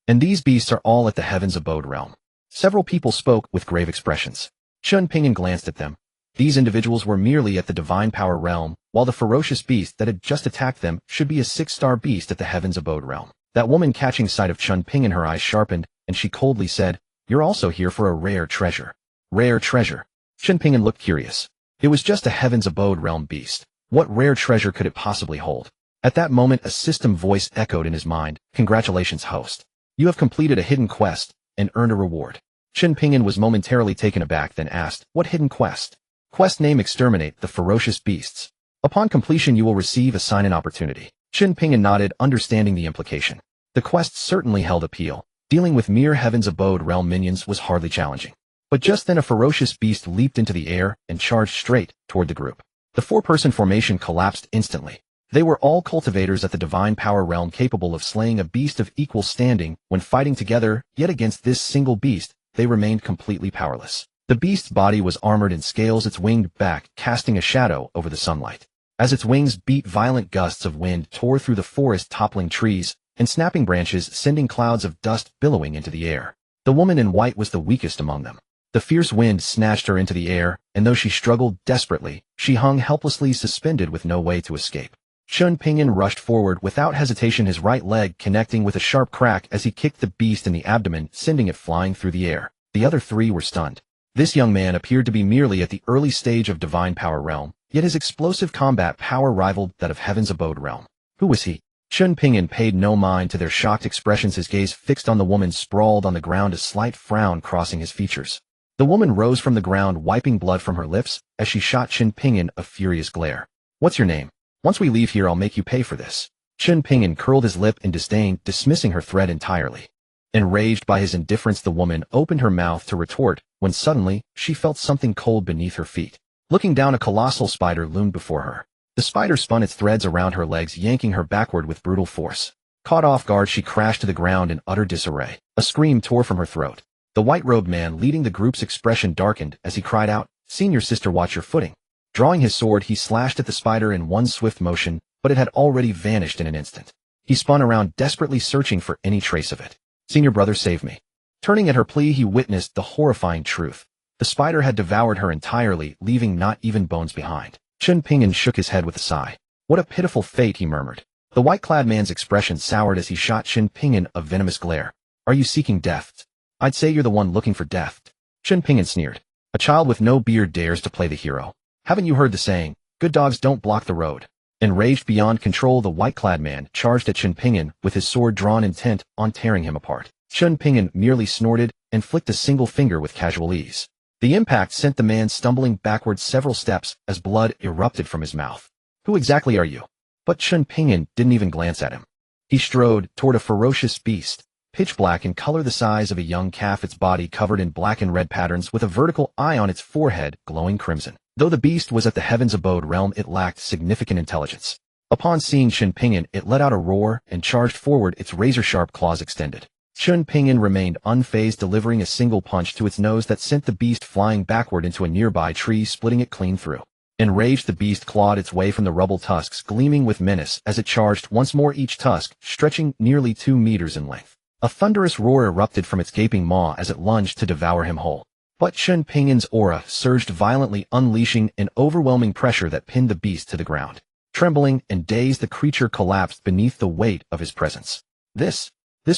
And these beasts are all at the Heaven's Abode realm. Several people spoke with grave expressions. Chen Ping'an glanced at them. These individuals were merely at the divine power realm, while the ferocious beast that had just attacked them should be a 6-star beast at the Heaven's Abode realm. That woman, catching sight of Chen Ping'an, her eyes sharpened, and she coldly said, You're also here for a rare treasure. Rare treasure. Chen Ping'an looked curious. It was just a Heaven's Abode realm beast. What rare treasure could it possibly hold? At that moment, a system voice echoed in his mind. Congratulations, host. You have completed a hidden quest and earned a reward. Chen Ping'an was momentarily taken aback, then asked, What hidden quest? Quest name: Exterminate the ferocious beasts. Upon completion, you will receive a sign-in opportunity. Chen Ping'an nodded, understanding the implication. The quest certainly held appeal. Dealing with mere Heaven's Abode realm minions was hardly challenging. But just then a ferocious beast leaped into the air and charged straight toward the group. The 4-person formation collapsed instantly. They were all cultivators at the divine power realm, capable of slaying a beast of equal standing when fighting together, yet against this single beast, they remained completely powerless. The beast's body was armored in scales, its winged back casting a shadow over the sunlight. As its wings beat, violent gusts of wind tore through the forest, toppling trees and snapping branches, sending clouds of dust billowing into the air. The woman in white was the weakest among them. The fierce wind snatched her into the air, and though she struggled desperately, she hung helplessly suspended with no way to escape. Chen Ping'an rushed forward without hesitation, his right leg connecting with a sharp crack as he kicked the beast in the abdomen, sending it flying through the air. The other 3 were stunned. This young man appeared to be merely at the early stage of divine power realm, yet his explosive combat power rivaled that of Heaven's Abode realm. Who was he? Chen Ping'an paid no mind to their shocked expressions, his gaze fixed on the woman sprawled on the ground, a slight frown crossing his features. The woman rose from the ground, wiping blood from her lips, as she shot Chen Ping'an a furious glare. What's your name? Once we leave here, I'll make you pay for this. Chen Ping'an curled his lip in disdain, dismissing her threat entirely. Enraged by his indifference, the woman opened her mouth to retort, when suddenly, she felt something cold beneath her feet. Looking down, a colossal spider loomed before her. The spider spun its threads around her legs, yanking her backward with brutal force. Caught off guard, she crashed to the ground in utter disarray. A scream tore from her throat. The white-robed man leading the group's expression darkened as he cried out, Senior sister, watch your footing. Drawing his sword, he slashed at the spider in one swift motion, but it had already vanished in an instant. He spun around, desperately searching for any trace of it. Senior brother, save me. Turning at her plea, he witnessed the horrifying truth. The spider had devoured her entirely, leaving not even bones behind. Chen Ping'an shook his head with a sigh. What a pitiful fate, he murmured. The white-clad man's expression soured as he shot Chen Ping'an a venomous glare. Are you seeking death? I'd say you're the one looking for death. Chen Ping'an sneered. A child with no beard dares to play the hero. Haven't you heard the saying, good dogs don't block the road? Enraged beyond control, the white-clad man charged at Chen Ping'an with his sword drawn, intent on tearing him apart. Chen Ping'an merely snorted and flicked a single finger with casual ease. The impact sent the man stumbling backwards several steps as blood erupted from his mouth. Who exactly are you? But Chen Ping'an didn't even glance at him. He strode toward a ferocious beast, pitch black in color, the size of a young calf, its body covered in black and red patterns with a vertical eye on its forehead glowing crimson. Though the beast was at the heaven's abode realm, it lacked significant intelligence. Upon seeing Chen Ping'an, it let out a roar and charged forward, its razor-sharp claws extended. Chen Ping'an remained unfazed, delivering a single punch to its nose that sent the beast flying backward into a nearby tree, splitting it clean through. Enraged, the beast clawed its way from the rubble, tusks gleaming with menace as it charged once more, each tusk stretching nearly 2 meters in length. A thunderous roar erupted from its gaping maw as it lunged to devour him whole. But Chen Ping'an's aura surged violently, unleashing an overwhelming pressure that pinned the beast to the ground. Trembling and dazed, the creature collapsed beneath the weight of his presence. This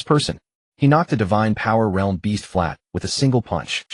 person. He knocked the divine power realm beast flat with a single punch.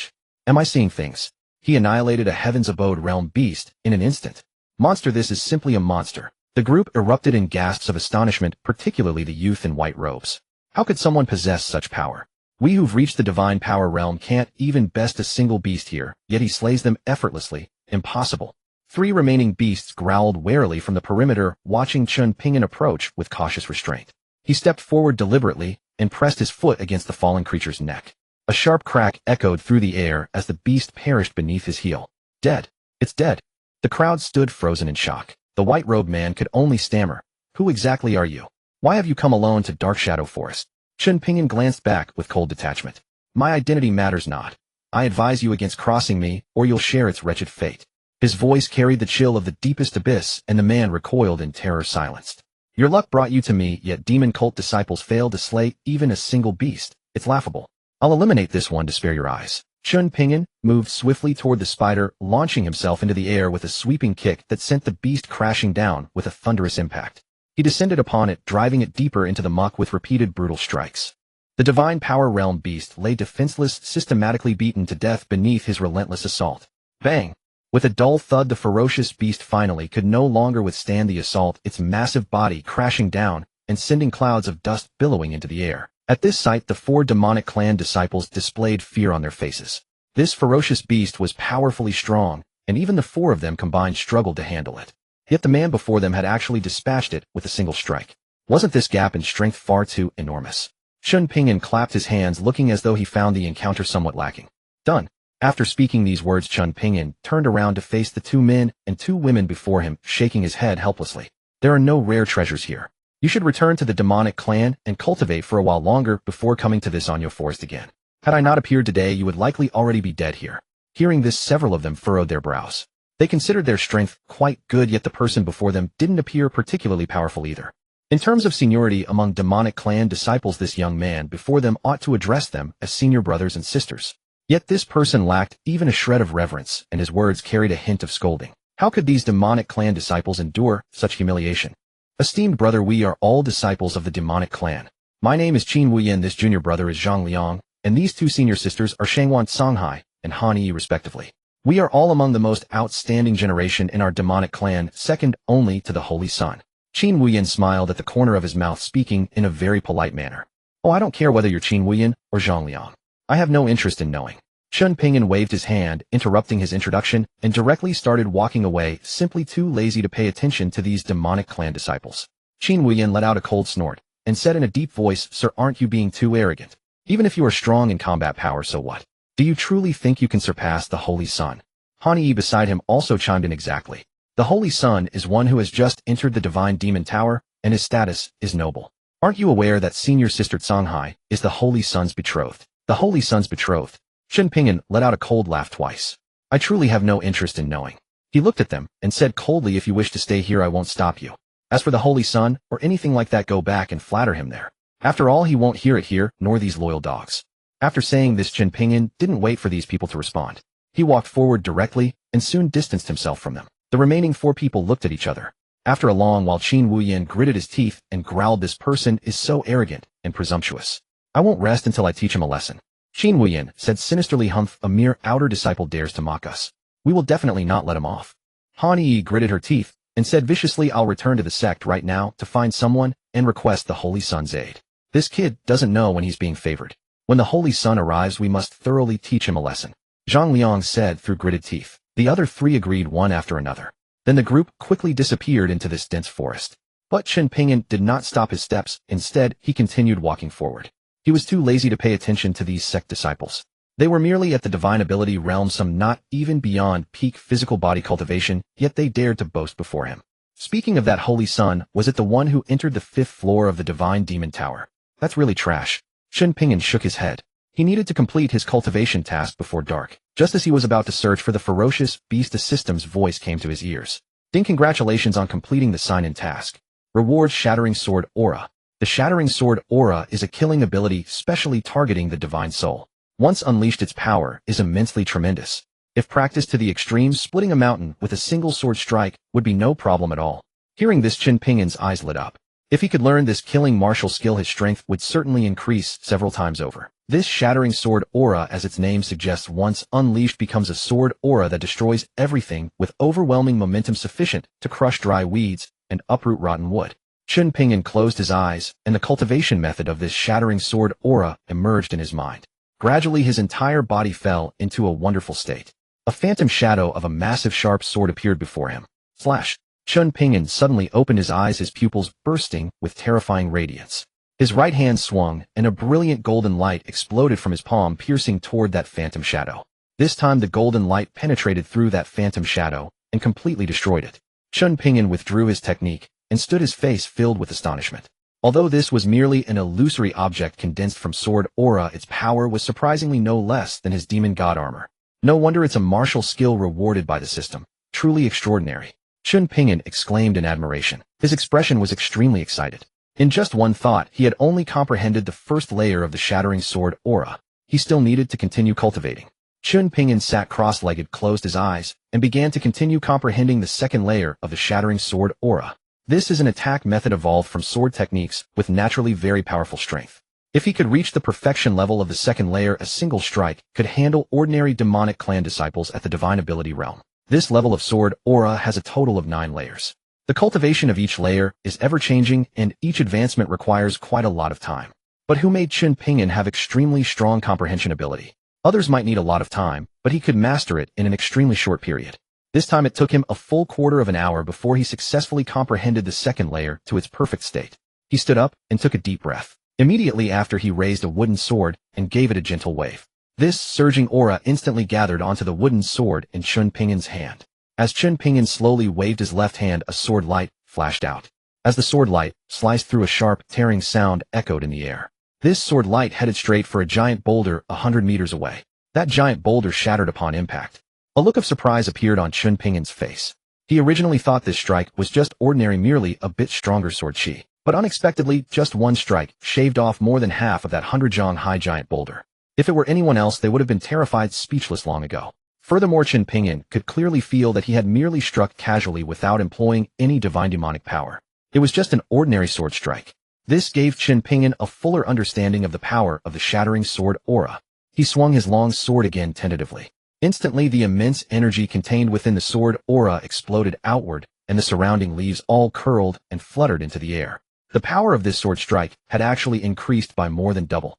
Am I seeing things? He annihilated a heaven's abode realm beast in an instant. Monster, this is simply a monster. The group erupted in gasps of astonishment, particularly the youth in white robes. How could someone possess such power? We who've reached the divine power realm can't even best a single beast here, yet he slays them effortlessly. Impossible. 3 remaining beasts growled warily from the perimeter, watching Chen Ping'an approach with cautious restraint. He stepped forward deliberately and pressed his foot against the fallen creature's neck. A sharp crack echoed through the air as the beast perished beneath his heel. Dead. It's dead. The crowd stood frozen in shock. The white-robed man could only stammer. Who exactly are you? Why have you come alone to Dark Shadow Forest? Chen Ping'an glanced back with cold detachment. My identity matters not. I advise you against crossing me, or you'll share its wretched fate. His voice carried the chill of the deepest abyss, and the man recoiled in terror, silenced. Your luck brought you to me, yet demon cult disciples failed to slay even a single beast. It's laughable. I'll eliminate this one to spare your eyes. Chen Ping'an moved swiftly toward the spider, launching himself into the air with a sweeping kick that sent the beast crashing down with a thunderous impact. He descended upon it, driving it deeper into the muck with repeated brutal strikes. The divine power realm beast lay defenseless, systematically beaten to death beneath his relentless assault. Bang! With a dull thud, the ferocious beast finally could no longer withstand the assault, its massive body crashing down and sending clouds of dust billowing into the air. At this sight, the 4 demonic clan disciples displayed fear on their faces. This ferocious beast was powerfully strong, and even the 4 of them combined struggled to handle it. Yet the man before them had actually dispatched it with a single strike. Wasn't this gap in strength far too enormous? Chen Ping'an clapped his hands, looking as though he found the encounter somewhat lacking. Done. After speaking these words, Chen Ping'an turned around to face the 2 men and 2 women before him, shaking his head helplessly. There are no rare treasures here. You should return to the demonic clan and cultivate for a while longer before coming to this Anyo forest again. Had I not appeared today, you would likely already be dead here. Hearing this, several of them furrowed their brows. They considered their strength quite good, yet the person before them didn't appear particularly powerful either. In terms of seniority among demonic clan disciples, this young man before them ought to address them as senior brothers and sisters. Yet this person lacked even a shred of reverence, and his words carried a hint of scolding. How could these demonic clan disciples endure such humiliation? Esteemed brother, we are all disciples of the demonic clan. My name is Qin Wuyan, this junior brother is Zhang Liang, and these 2 senior sisters are Shangwan Songhai and Han Yi respectively. We are all among the most outstanding generation in our demonic clan, second only to the Holy Sun. Qin Wuyan smiled at the corner of his mouth, speaking in a very polite manner. Oh, I don't care whether you're Qin Wuyan or Zhang Liang. I have no interest in knowing. Chen Ping'an waved his hand, interrupting his introduction, and directly started walking away, simply too lazy to pay attention to these demonic clan disciples. Qin Wuyan let out a cold snort, and said in a deep voice, Sir, aren't you being too arrogant? Even if you are strong in combat power, so what? Do you truly think you can surpass the Holy Sun? Han Yi beside him also chimed in exactly. The Holy Sun is one who has just entered the Divine Demon Tower, and his status is noble. Aren't you aware that senior sister Songhai is the Holy Sun's betrothed? The Holy Sun's betrothed. Chen Ping'an let out a cold laugh twice. I truly have no interest in knowing. He looked at them and said coldly, if you wish to stay here, I won't stop you. As for the Holy Sun or anything like that, go back and flatter him there. After all, he won't hear it here, nor these loyal dogs. After saying this, Chen Ping'an didn't wait for these people to respond. He walked forward directly and soon distanced himself from them. The remaining 4 people looked at each other. After a long while, Qin Wuyan gritted his teeth and growled, "This person is so arrogant and presumptuous. I won't rest until I teach him a lesson." Qin Wuyan said sinisterly, "Humph, a mere outer disciple dares to mock us. We will definitely not let him off." Han Yi gritted her teeth and said viciously, "I'll return to the sect right now to find someone and request the Holy Sun's aid. This kid doesn't know when he's being favored. When the Holy Sun arrives, we must thoroughly teach him a lesson." Zhang Liang said through gritted teeth. The other 3 agreed one after another. Then the group quickly disappeared into this dense forest. But Chen Ping'an did not stop his steps. Instead, he continued walking forward. He was too lazy to pay attention to these sect disciples. They were merely at the divine ability realm, some not even beyond peak physical body cultivation, yet they dared to boast before him. Speaking of that Holy Sun, was it the one who entered the 5th floor of the Divine Demon Tower? That's really trash. Chen Ping'an shook his head. He needed to complete his cultivation task before dark. Just as he was about to search for the ferocious beast, a system's voice came to his ears. "Ding, congratulations on completing the sign-in task. Reward Shattering Sword Aura." The Shattering Sword Aura is a killing ability specially targeting the divine soul. Once unleashed, its power is immensely tremendous. If practiced to the extreme, splitting a mountain with a single sword strike would be no problem at all. Hearing this, Chen Ping'an's eyes lit up. If he could learn this killing martial skill, his strength would certainly increase several times over. This Shattering Sword Aura, as its name suggests, once unleashed becomes a sword aura that destroys everything with overwhelming momentum sufficient to crush dry weeds and uproot rotten wood. Chen Ping'an closed his eyes, and the cultivation method of this Shattering Sword Aura emerged in his mind. Gradually, his entire body fell into a wonderful state. A phantom shadow of a massive sharp sword appeared before him. Flash! Chen Ping'an suddenly opened his eyes, his pupils bursting with terrifying radiance. His right hand swung, and a brilliant golden light exploded from his palm, piercing toward that phantom shadow. This time the golden light penetrated through that phantom shadow and completely destroyed it. Chen Ping'an withdrew his technique and stood, his face filled with astonishment. Although this was merely an illusory object condensed from sword aura, its power was surprisingly no less than his demon god armor. No wonder it's a martial skill rewarded by the system. Truly extraordinary. Chen Ping'an exclaimed in admiration. His expression was extremely excited. In just one thought, he had only comprehended the first layer of the Shattering Sword Aura. He still needed to continue cultivating. Chen Ping'an sat cross-legged, closed his eyes, and began to continue comprehending the second layer of the Shattering Sword Aura. This is an attack method evolved from sword techniques with naturally very powerful strength. If he could reach the perfection level of the second layer, a single strike could handle ordinary demonic clan disciples at the divine ability realm. This level of sword aura has a total of 9 layers. The cultivation of each layer is ever-changing, and each advancement requires quite a lot of time. But who made Chen Ping'an have extremely strong comprehension ability? Others might need a lot of time, but he could master it in an extremely short period. This time it took him a full quarter of an hour before he successfully comprehended the second layer to its perfect state. He stood up and took a deep breath. Immediately after, he raised a wooden sword and gave it a gentle wave. This surging aura instantly gathered onto the wooden sword in Chen Ping'an's hand. As Chen Ping'an slowly waved his left hand, a sword light flashed out. As the sword light sliced through, a sharp, tearing sound echoed in the air. This sword light headed straight for a giant boulder 100 meters away. That giant boulder shattered upon impact. A look of surprise appeared on Chen Ping'an's face. He originally thought this strike was just ordinary, merely a bit stronger sword chi. But unexpectedly, just one strike shaved off more than half of that 100-jong high giant boulder. If it were anyone else, they would have been terrified, speechless long ago. Furthermore, Chen Ping'an could clearly feel that he had merely struck casually without employing any divine demonic power. It was just an ordinary sword strike. This gave Chen Ping'an a fuller understanding of the power of the Shattering Sword Aura. He swung his long sword again tentatively. Instantly, the immense energy contained within the sword aura exploded outward, and the surrounding leaves all curled and fluttered into the air. The power of this sword strike had actually increased by more than double.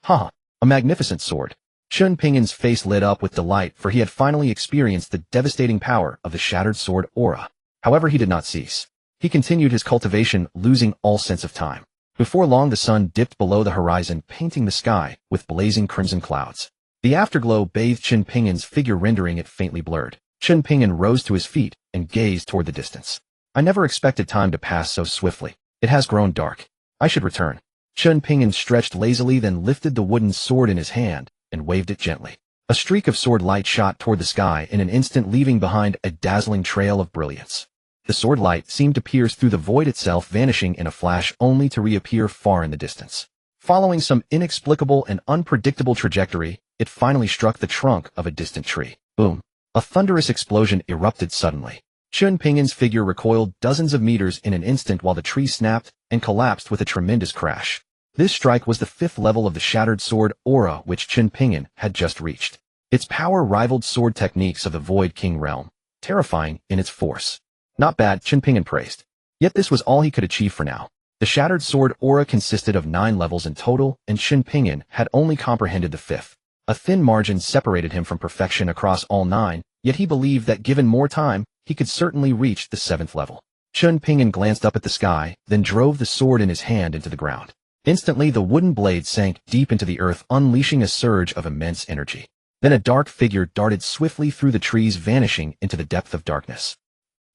A magnificent sword. Chen Ping'an's face lit up with delight, for he had finally experienced the devastating power of the Shattered Sword Aura. However, he did not cease. He continued his cultivation, losing all sense of time. Before long, the sun dipped below the horizon, painting the sky with blazing crimson clouds. The afterglow bathed Chen Ping'an's figure, rendering it faintly blurred. Chen Ping'an rose to his feet and gazed toward the distance. I never expected time to pass so swiftly. It has grown dark. I should return. Chen Ping'an stretched lazily, then lifted the wooden sword in his hand and waved it gently. A streak of sword light shot toward the sky in an instant, leaving behind a dazzling trail of brilliance. The sword light seemed to pierce through the void itself, vanishing in a flash only to reappear far in the distance. Following some inexplicable and unpredictable trajectory, it finally struck the trunk of a distant tree. Boom! A thunderous explosion erupted suddenly. Chen Ping'an's figure recoiled dozens of meters in an instant while the tree snapped and collapsed with a tremendous crash. This strike was the 5th level of the shattered sword aura which Chen Ping'an had just reached. Its power rivaled sword techniques of the Void King realm, terrifying in its force. Not bad, Chen Ping'an praised. Yet this was all he could achieve for now. The shattered sword aura consisted of 9 levels in total, and Chen Ping'an had only comprehended the 5th. A thin margin separated him from perfection across all 9, yet he believed that given more time, he could certainly reach the 7th level. Chen Ping'an glanced up at the sky, then drove the sword in his hand into the ground. Instantly, the wooden blade sank deep into the earth, unleashing a surge of immense energy. Then a dark figure darted swiftly through the trees, vanishing into the depth of darkness.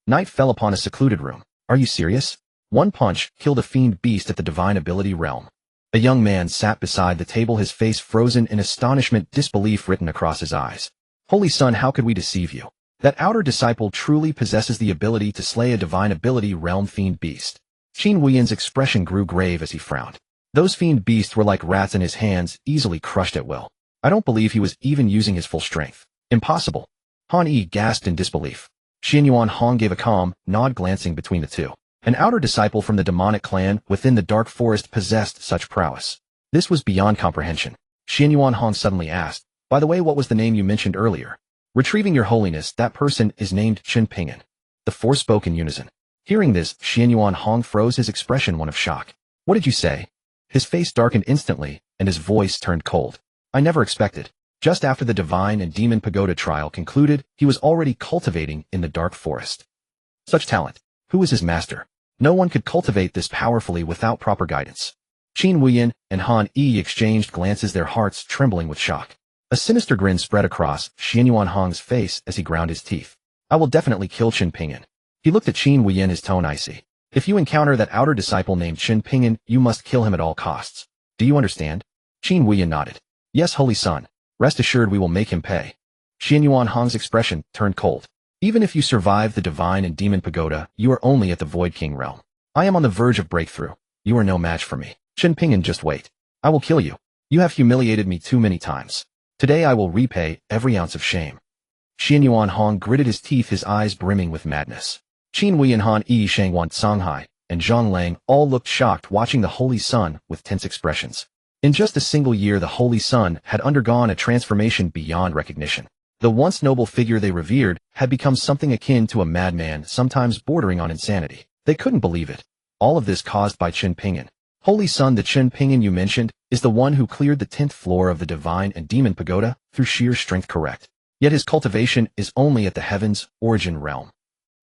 Night fell upon a secluded room. Are you serious? One punch killed a fiend beast at the divine ability realm. A young man sat beside the table, his face frozen in astonishment, disbelief written across his eyes. Holy Son, how could we deceive you? That outer disciple truly possesses the ability to slay a divine ability realm fiend beast. Qin Wuyan's expression grew grave as he frowned. Those fiend beasts were like rats in his hands, easily crushed at will. I don't believe he was even using his full strength. Impossible. Han Yi gasped in disbelief. Xianyuan Hong gave a calm nod, glancing between the two. An outer disciple from the demonic clan within the dark forest possessed such prowess. This was beyond comprehension. Xianyuan Hong suddenly asked, by the way, what was the name you mentioned earlier? Retrieving your holiness, that person is named Chen Ping'an. The 4 spoke in unison. Hearing this, Xianyuan Hong froze, his expression one of shock. What did you say? His face darkened instantly, and his voice turned cold. I never expected. Just after the Divine and Demon Pagoda trial concluded, he was already cultivating in the dark forest. Such talent. Who was his master? No one could cultivate this powerfully without proper guidance. Qin Wuyan and Han Yi exchanged glances, their hearts trembling with shock. A sinister grin spread across Xianyuan Hong's face as he ground his teeth. I will definitely kill Chen Ping'an. He looked at Qin Wuyan, his tone icy. If you encounter that outer disciple named Chen Ping'an, you must kill him at all costs. Do you understand? Qin Wuyan nodded. Yes, Holy Son. Rest assured we will make him pay. Xianyuan Hong's expression turned cold. Even if you survive the Divine and Demon Pagoda, you are only at the Void King realm. I am on the verge of breakthrough. You are no match for me. Chen Ping'an, just wait. I will kill you. You have humiliated me too many times. Today I will repay every ounce of shame. Xianyuan Hong gritted his teeth, his eyes brimming with madness. Qin Wei and Han Yi, Shangwan Songhai, and Zhang Lang all looked shocked, watching the Holy Son with tense expressions. In just a single year, the Holy Son had undergone a transformation beyond recognition. The once noble figure they revered had become something akin to a madman, sometimes bordering on insanity. They couldn't believe it. All of this caused by Chen Ping'an. Holy Son, the Chen Ping'an you mentioned is the one who cleared the 10th floor of the Divine and Demon Pagoda through sheer strength, correct? Yet his cultivation is only at the Heaven's Origin realm.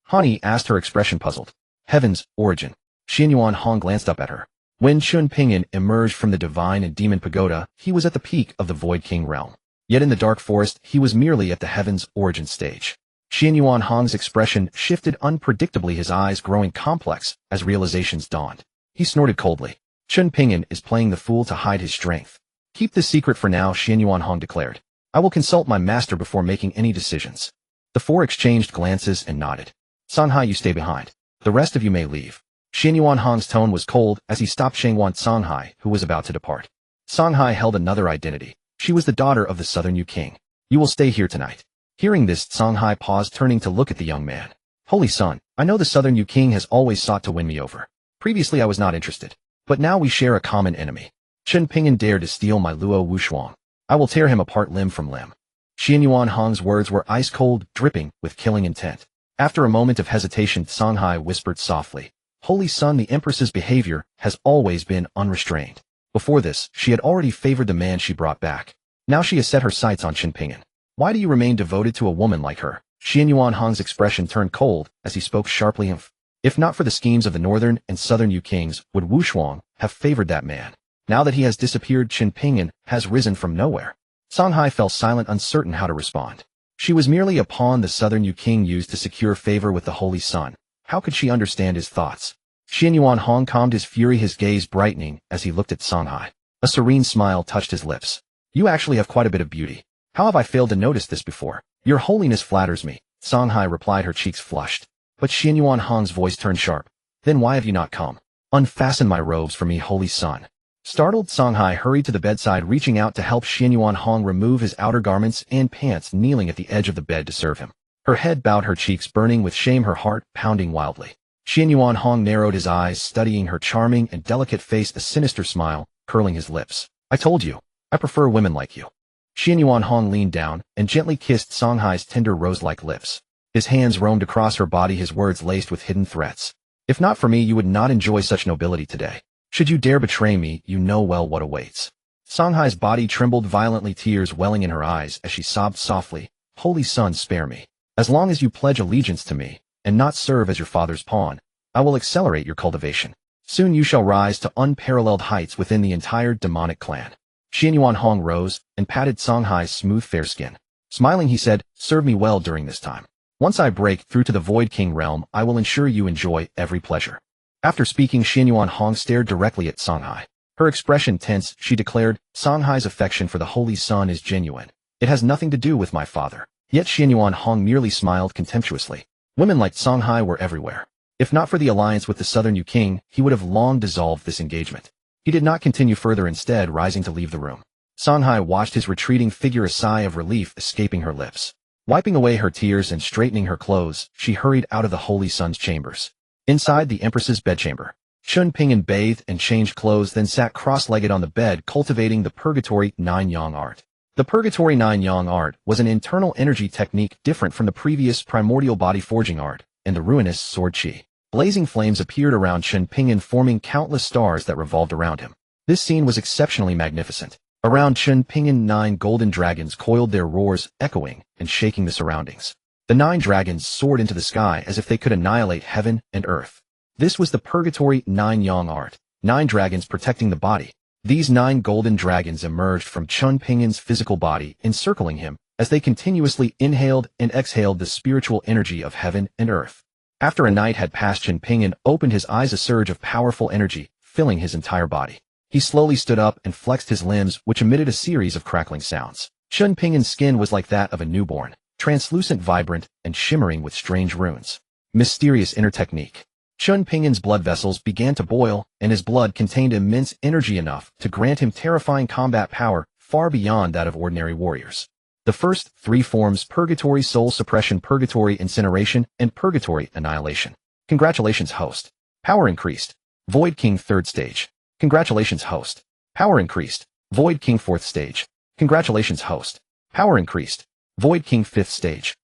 Hani asked, her expression puzzled. Heaven's Origin. Xianyuan Hong glanced up at her. When Chen Ping'an emerged from the Divine and Demon Pagoda, he was at the peak of the Void King realm. Yet in the Dark Forest, he was merely at the Heaven's Origin stage. Xianyuan Hong's expression shifted unpredictably, his eyes growing complex as realizations dawned. He snorted coldly. Chen Ping'an is playing the fool to hide his strength. Keep this secret for now, Xianyuan Hong declared. I will consult my master before making any decisions. The 4 exchanged glances and nodded. Songhai, you stay behind. The rest of you may leave. Xianyuan Hong's tone was cold as he stopped Shangwan Songhai, who was about to depart. Songhai held another identity. She was the daughter of the Southern Yu King. You will stay here tonight. Hearing this, Songhai paused, turning to look at the young man. Holy Son, I know the Southern Yu King has always sought to win me over. Previously I was not interested. But now we share a common enemy. Chen Ping'an dared to steal my Luo Wushuang. I will tear him apart limb from limb. Xianyuan Hong's words were ice-cold, dripping with killing intent. After a moment of hesitation, Songhai whispered softly, Holy Son, the Empress's behavior has always been unrestrained. Before this, she had already favored the man she brought back. Now she has set her sights on Chen Ping'an. Why do you remain devoted to a woman like her? Xianyuan Hong's expression turned cold as he spoke sharply. If not for the schemes of the Northern and Southern Yu Kings, would Wushuang have favored that man? Now that he has disappeared, Chen Ping'an has risen from nowhere. Songhai fell silent, uncertain how to respond. She was merely a pawn the Southern Yu King used to secure favor with the Holy Son. How could she understand his thoughts? Xianyuan Hong calmed his fury, his gaze brightening as he looked at Songhai. A serene smile touched his lips. You actually have quite a bit of beauty. How have I failed to notice this before? Your holiness flatters me, Songhai replied, her cheeks flushed. But Xianyuan Hong's voice turned sharp. Then why have you not come? Unfasten my robes for me, holy son. Startled, Songhai hurried to the bedside, reaching out to help Xianyuan Hong remove his outer garments and pants, kneeling at the edge of the bed to serve him. Her head bowed, her cheeks burning with shame, her heart pounding wildly. Xianyuan Hong narrowed his eyes, studying her charming and delicate face, a sinister smile curling his lips. I told you, I prefer women like you. Xianyuan Hong leaned down and gently kissed Songhai's tender rose-like lips. His hands roamed across her body, his words laced with hidden threats. If not for me, you would not enjoy such nobility today. Should you dare betray me, you know well what awaits. Songhai's body trembled violently, tears welling in her eyes as she sobbed softly. Holy son, spare me. As long as you pledge allegiance to me, and not serve as your father's pawn, I will accelerate your cultivation. Soon you shall rise to unparalleled heights within the entire demonic clan. Xianyuan Hong rose and patted Songhai's smooth fair skin. Smiling, he said, serve me well during this time. Once I break through to the Void King realm, I will ensure you enjoy every pleasure. After speaking, Xianyuan Hong stared directly at Songhai. Her expression tense, she declared, Songhai's affection for the Holy Son is genuine. It has nothing to do with my father. Yet Xianyuan Hong merely smiled contemptuously. Women like Songhai were everywhere. If not for the alliance with the Southern Yu King, he would have long dissolved this engagement. He did not continue further, instead rising to leave the room. Songhai watched his retreating figure, a sigh of relief escaping her lips. Wiping away her tears and straightening her clothes, she hurried out of the Holy Son's chambers. Inside the Empress's bedchamber, Chen Ping'an bathed and changed clothes, then sat cross-legged on the bed, cultivating the Purgatory 9 Yang art. The Purgatory 9 Yang art was an internal energy technique different from the previous primordial body forging art and the ruinous sword chi. Blazing flames appeared around Chen Ping'an, forming countless stars that revolved around him. This scene was exceptionally magnificent. Around Chen Ping'an, 9 golden dragons coiled their roars, echoing and shaking the surroundings. The 9 dragons soared into the sky as if they could annihilate heaven and earth. This was the Purgatory 9 Yang art, 9 dragons protecting the body. These 9 golden dragons emerged from Chen Ping'an's physical body, encircling him, as they continuously inhaled and exhaled the spiritual energy of heaven and earth. After a night had passed, Chen Ping'an opened his eyes, a surge of powerful energy filling his entire body. He slowly stood up and flexed his limbs, which emitted a series of crackling sounds. Chen Ping'an's skin was like that of a newborn, translucent, vibrant, and shimmering with strange runes. Mysterious inner technique. Chen Ping'an's blood vessels began to boil, and his blood contained immense energy enough to grant him terrifying combat power far beyond that of ordinary warriors. The first 3 forms: Purgatory Soul Suppression, Purgatory Incineration, and Purgatory Annihilation. Congratulations, host. Power increased. Void King 3rd stage. Congratulations, host. Power increased. Void King 4th stage. Congratulations, host. Power increased. Void King 5th stage.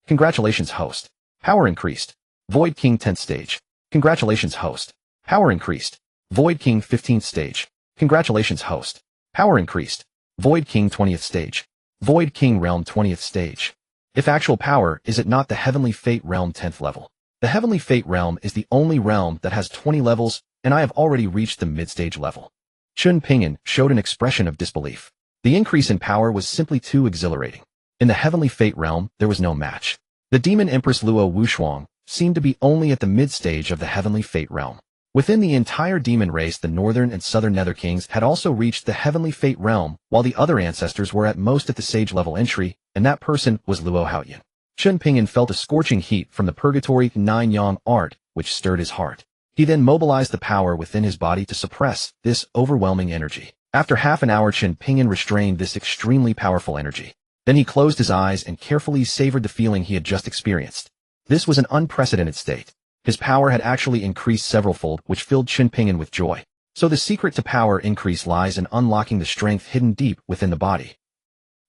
Congratulations, host. Power increased. Void King 10th stage. Congratulations, host. Power increased. Void King 15th stage. Congratulations, host. Power increased. Void King 20th stage. Void King Realm 20th stage. If actual power, is it not the Heavenly Fate Realm 10th level? The Heavenly Fate Realm is the only realm that has 20 levels, and I have already reached the mid-stage level. Chen Ping'an showed an expression of disbelief. The increase in power was simply too exhilarating. In the Heavenly Fate Realm, there was no match. The Demon Empress Luo Wushuang seemed to be only at the mid-stage of the Heavenly Fate Realm. Within the entire demon race, the Northern and Southern Nether Kings had also reached the Heavenly Fate Realm, while the other ancestors were at most at the Sage level entry, and that person was Luo Haoyan. Chen Ping'an felt a scorching heat from the Purgatory 9 Yang art, which stirred his heart. He then mobilized the power within his body to suppress this overwhelming energy. After half an hour, Chen Ping'an restrained this extremely powerful energy. Then he closed his eyes and carefully savored the feeling he had just experienced. This was an unprecedented state. His power had actually increased severalfold, which filled Chen Ping'an with joy. So the secret to power increase lies in unlocking the strength hidden deep within the body.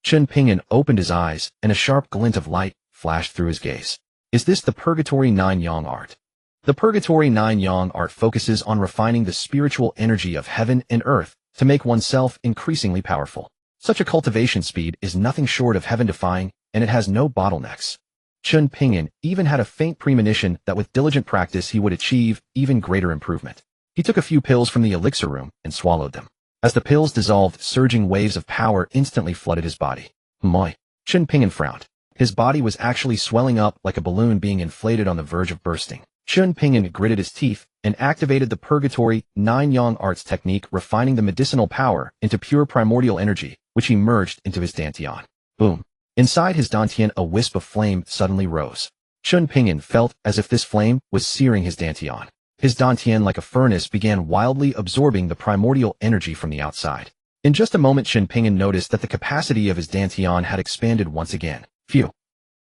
Chen Ping'an opened his eyes, and a sharp glint of light flashed through his gaze. Is this the Purgatory 9 Yang art? The Purgatory 9 Yang art focuses on refining the spiritual energy of heaven and earth to make oneself increasingly powerful. Such a cultivation speed is nothing short of heaven-defying, and it has no bottlenecks. Chen Ping'an even had a faint premonition that with diligent practice he would achieve even greater improvement. He took a few pills from the elixir room and swallowed them. As the pills dissolved, surging waves of power instantly flooded his body. Moi. Chen Ping'an frowned. His body was actually swelling up like a balloon being inflated on the verge of bursting. Chen Ping'an gritted his teeth and activated the Purgatory 9 Yang arts technique, refining the medicinal power into pure primordial energy, which he merged into his dantian. Boom. Inside his dantian, a wisp of flame suddenly rose. Chen Ping'an felt as if this flame was searing his dantian. His dantian, like a furnace, began wildly absorbing the primordial energy from the outside. In just a moment, Chen Ping'an noticed that the capacity of his dantian had expanded once again. Phew.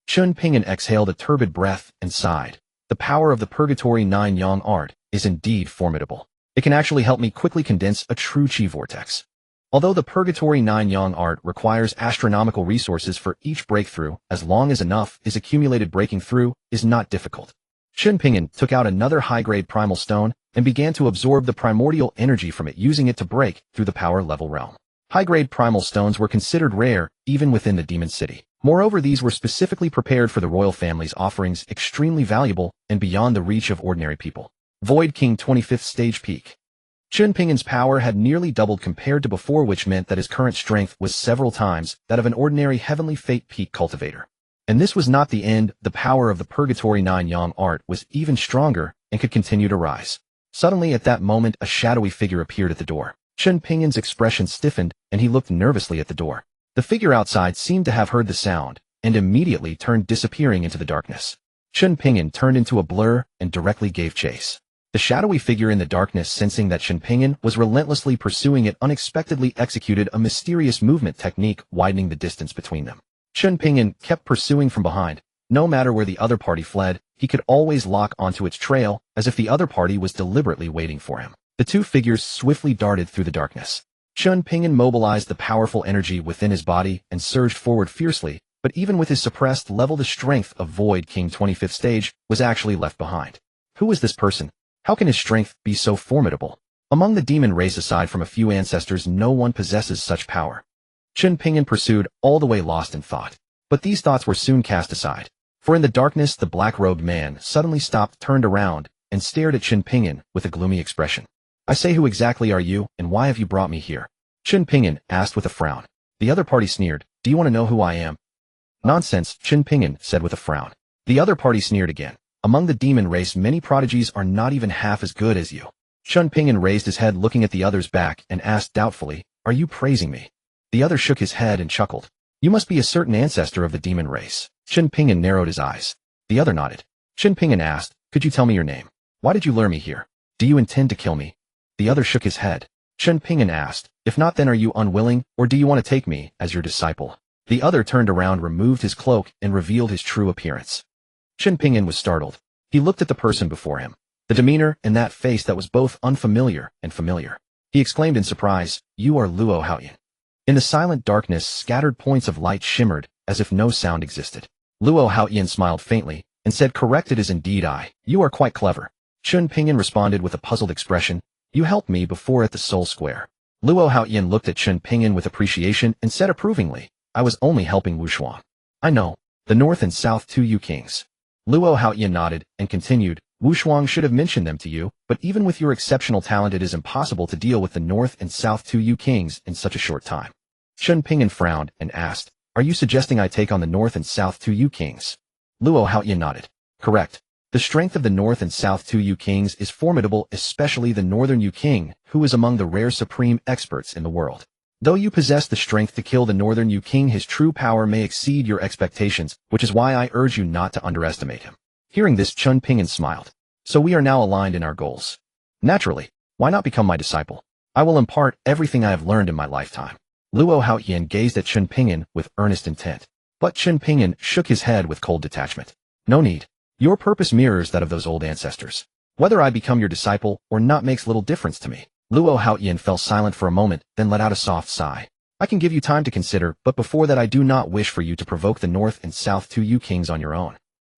Chen Ping'an exhaled a turbid breath and sighed. The power of the Purgatory 9 Yang art is indeed formidable. It can actually help me quickly condense a true chi vortex. Although the Purgatory 9 Yang art requires astronomical resources for each breakthrough, as long as enough is accumulated, breaking through is not difficult. Chen Ping'an took out another high-grade primal stone and began to absorb the primordial energy from it, using it to break through the power level realm. High-grade primal stones were considered rare even within the demon city. Moreover, these were specifically prepared for the royal family's offerings, extremely valuable and beyond the reach of ordinary people. Void King 25th Stage Peak. Chen Ping'an's power had nearly doubled compared to before, which meant that his current strength was several times that of an ordinary Heavenly Fate Peak cultivator. And this was not the end. The power of the Purgatory 9 Yang art was even stronger and could continue to rise. Suddenly, at that moment, a shadowy figure appeared at the door. Chen Ping'an's expression stiffened, and he looked nervously at the door. The figure outside seemed to have heard the sound, and immediately turned, disappearing into the darkness. Chen Ping'an turned into a blur and directly gave chase. The shadowy figure in the darkness, sensing that Chen Ping'an was relentlessly pursuing it, unexpectedly executed a mysterious movement technique, widening the distance between them. Chen Ping'an kept pursuing from behind. No matter where the other party fled, he could always lock onto its trail, as if the other party was deliberately waiting for him. The two figures swiftly darted through the darkness. Chen Ping'an mobilized the powerful energy within his body and surged forward fiercely, but even with his suppressed level, the strength of Void King 25th Stage was actually left behind. Who is this person? How can his strength be so formidable? Among the demon race, aside from a few ancestors, no one possesses such power. Chen Ping'an pursued, all the way lost in thought. But these thoughts were soon cast aside. For in the darkness, the black-robed man suddenly stopped, turned around, and stared at Chen Ping'an with a gloomy expression. I say, who exactly are you, and why have you brought me here? Chen Ping'an asked with a frown. The other party sneered. Do you want to know who I am? Nonsense, Chen Ping'an said with a frown. The other party sneered again. Among the demon race, many prodigies are not even half as good as you. Chen Ping'an raised his head, looking at the other's back, and asked doubtfully, Are you praising me? The other shook his head and chuckled. You must be a certain ancestor of the demon race. Chen Ping'an narrowed his eyes. The other nodded. Chen Ping'an asked, Could you tell me your name? Why did you lure me here? Do you intend to kill me? The other shook his head. Chen Ping'an asked, If not, then are you unwilling, or do you want to take me as your disciple? The other turned around, removed his cloak, and revealed his true appearance. Chen Ping'an was startled. He looked at the person before him. The demeanor and that face that was both unfamiliar and familiar. He exclaimed in surprise, You are Luo Haoyan. In the silent darkness, scattered points of light shimmered, as if no sound existed. Luo Haoyan smiled faintly, and said, Correct, it is indeed I. You are quite clever. Chen Ping'an responded with a puzzled expression, You helped me before at the Soul Square. Luo Haoyan looked at Chen Ping'an with appreciation and said approvingly, I was only helping Wushuang. I know. The North and South 2 Kings. Luo Haoyan nodded and continued, Wushuang should have mentioned them to you, but even with your exceptional talent, it is impossible to deal with the North and South 2 Kings in such a short time. Chen Ping'an frowned and asked, Are you suggesting I take on the North and South 2 Kings? Luo Haoyan nodded. Correct. The strength of the North and South 2 Kings is formidable, especially the Northern Yu King, who is among the rare supreme experts in the world. Though you possess the strength to kill the Northern Yu King, his true power may exceed your expectations, which is why I urge you not to underestimate him. Hearing this, Chen Ping'an smiled. So we are now aligned in our goals. Naturally, why not become my disciple? I will impart everything I have learned in my lifetime. Luo Haoyan gazed at Chen Ping'an with earnest intent. But Chen Ping'an shook his head with cold detachment. No need. Your purpose mirrors that of those old ancestors. Whether I become your disciple or not makes little difference to me. Luo Haoyan fell silent for a moment, then let out a soft sigh. I can give you time to consider, but before that I do not wish for you to provoke the North and South 2 Kings on your own.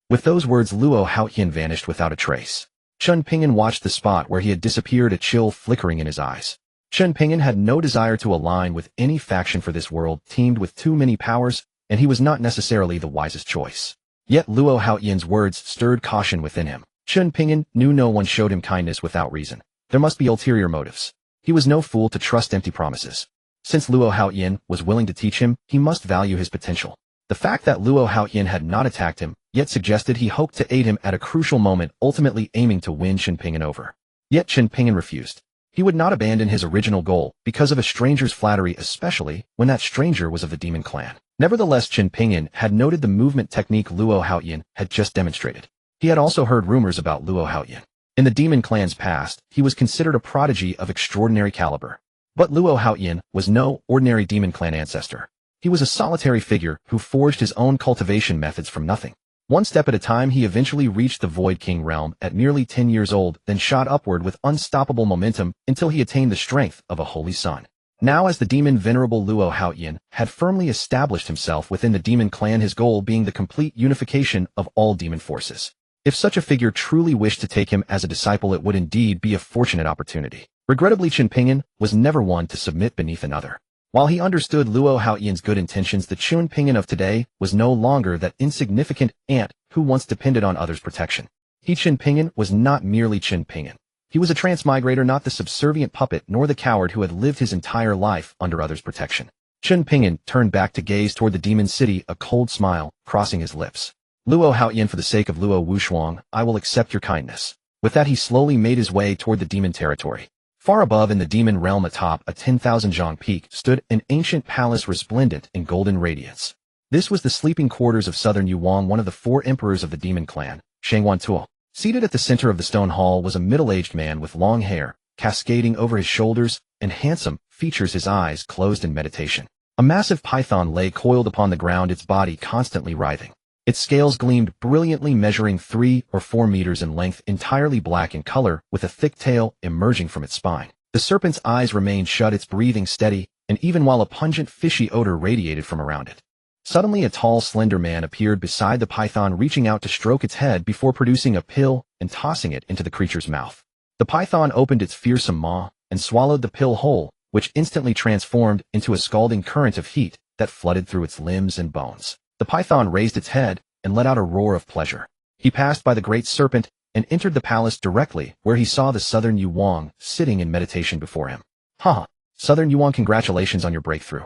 With those words, Luo Haoyan vanished without a trace. Chen Ping'an watched the spot where he had disappeared, a chill flickering in his eyes. Chen Ping'an had no desire to align with any faction, for this world teemed with too many powers, and he was not necessarily the wisest choice. Yet Luo Haoyan's words stirred caution within him. Chen Ping'an knew no one showed him kindness without reason. There must be ulterior motives. He was no fool to trust empty promises. Since Luo Haoyan was willing to teach him, he must value his potential. The fact that Luo Haoyan had not attacked him, yet suggested he hoped to aid him at a crucial moment, ultimately aiming to win Chen Ping'an over. Yet Chen Ping'an refused. He would not abandon his original goal because of a stranger's flattery, especially when that stranger was of the demon clan. Nevertheless, Chen Ping'an had noted the movement technique Luo Haoyan had just demonstrated. He had also heard rumors about Luo Haoyan. In the demon clan's past, he was considered a prodigy of extraordinary caliber. But Luo Haoyan was no ordinary demon clan ancestor. He was a solitary figure who forged his own cultivation methods from nothing. One step at a time, he eventually reached the Void King realm at merely 10 years old, then shot upward with unstoppable momentum until he attained the strength of a holy sun. Now, as the demon venerable Luo Haoyan had firmly established himself within the demon clan, his goal being the complete unification of all demon forces. If such a figure truly wished to take him as a disciple, it would indeed be a fortunate opportunity. Regrettably, Chen Ping'an was never one to submit beneath another. While he understood Luo Haoyan's good intentions, the Chen Ping'an of today was no longer that insignificant ant who once depended on others' protection. Chen Ping'an was not merely Chen Ping'an. He was a transmigrator, not the subservient puppet nor the coward who had lived his entire life under others' protection. Chen Ping'an turned back to gaze toward the demon city, a cold smile crossing his lips. Luo Haoyan, for the sake of Luo Wushuang, I will accept your kindness. With that, he slowly made his way toward the demon territory. Far above in the demon realm atop a 10,000 zhang peak stood an ancient palace resplendent in golden radiance. This was the sleeping quarters of Southern Yuan, one of the 4 emperors of the demon clan, Shangwan Tuo. Seated at the center of the stone hall was a middle-aged man with long hair, cascading over his shoulders, and handsome features, his eyes closed in meditation. A massive python lay coiled upon the ground, its body constantly writhing. Its scales gleamed brilliantly, measuring 3 or 4 meters in length, entirely black in color, with a thick tail emerging from its spine. The serpent's eyes remained shut, its breathing steady, and even while a pungent fishy odor radiated from around it. Suddenly, a tall, slender man appeared beside the python, reaching out to stroke its head before producing a pill and tossing it into the creature's mouth. The python opened its fearsome maw and swallowed the pill whole, which instantly transformed into a scalding current of heat that flooded through its limbs and bones. The python raised its head and let out a roar of pleasure. He passed by the great serpent and entered the palace directly, where he saw the Southern Yuan sitting in meditation before him. Ha! Southern Yuan, congratulations on your breakthrough.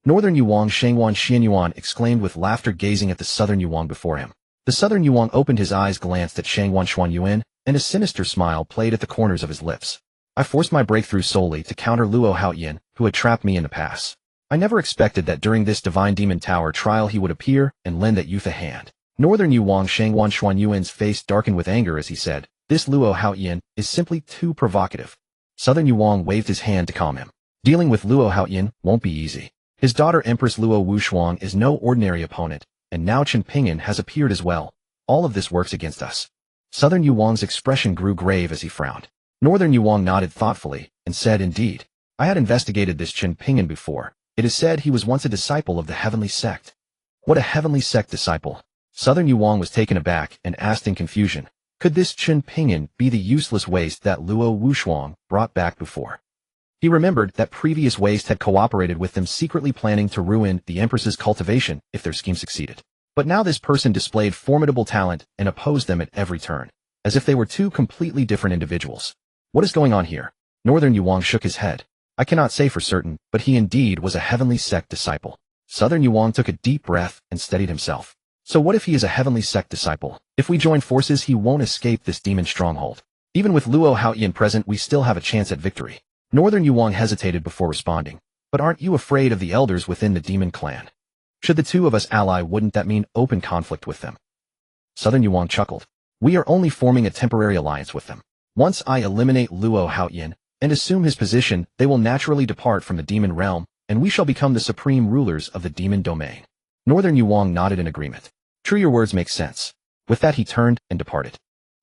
Northern Yuan Shangwan Xianyuan exclaimed with laughter, gazing at the Southern Yuan before him. The Southern Yuan opened his eyes, glanced at Shangwan Xuanyuan, and a sinister smile played at the corners of his lips. I forced my breakthrough solely to counter Luo Haoyan, who had trapped me in the pass. I never expected that during this divine demon tower trial he would appear and lend that youth a hand. Northern Yuan Shangwan Xuanyuan's face darkened with anger as he said, this Luo Haoyan is simply too provocative. Southern Yuan waved his hand to calm him. Dealing with Luo Haoyan won't be easy. His daughter Empress Luo Wushuang is no ordinary opponent, and now Chen Ping'an has appeared as well. All of this works against us. Southern Yuan's expression grew grave as he frowned. Northern Yuan nodded thoughtfully and said, indeed, I had investigated this Chen Ping'an before. It is said he was once a disciple of the Heavenly Sect. What a Heavenly Sect disciple? Southern Yuan was taken aback and asked in confusion, could this Chen Ping'an be the useless waste that Luo Wushuang brought back before? He remembered that previous waste had cooperated with them, secretly planning to ruin the Empress's cultivation if their scheme succeeded. But now this person displayed formidable talent and opposed them at every turn, as if they were 2 completely different individuals. What is going on here? Northern Yuan shook his head. I cannot say for certain, but he indeed was a Heavenly Sect disciple. Southern Yuan took a deep breath and steadied himself. So what if he is a Heavenly Sect disciple? If we join forces, he won't escape this demon stronghold. Even with Luo Haoyan present, we still have a chance at victory. Northern Yuan hesitated before responding. But aren't you afraid of the elders within the demon clan? Should the 2 of us ally, wouldn't that mean open conflict with them? Southern Yuan chuckled. We are only forming a temporary alliance with them. Once I eliminate Luo Haoyan and assume his position, they will naturally depart from the demon realm, and we shall become the supreme rulers of the demon domain. Northern Yuan nodded in agreement. True, your words make sense. With that, he turned and departed.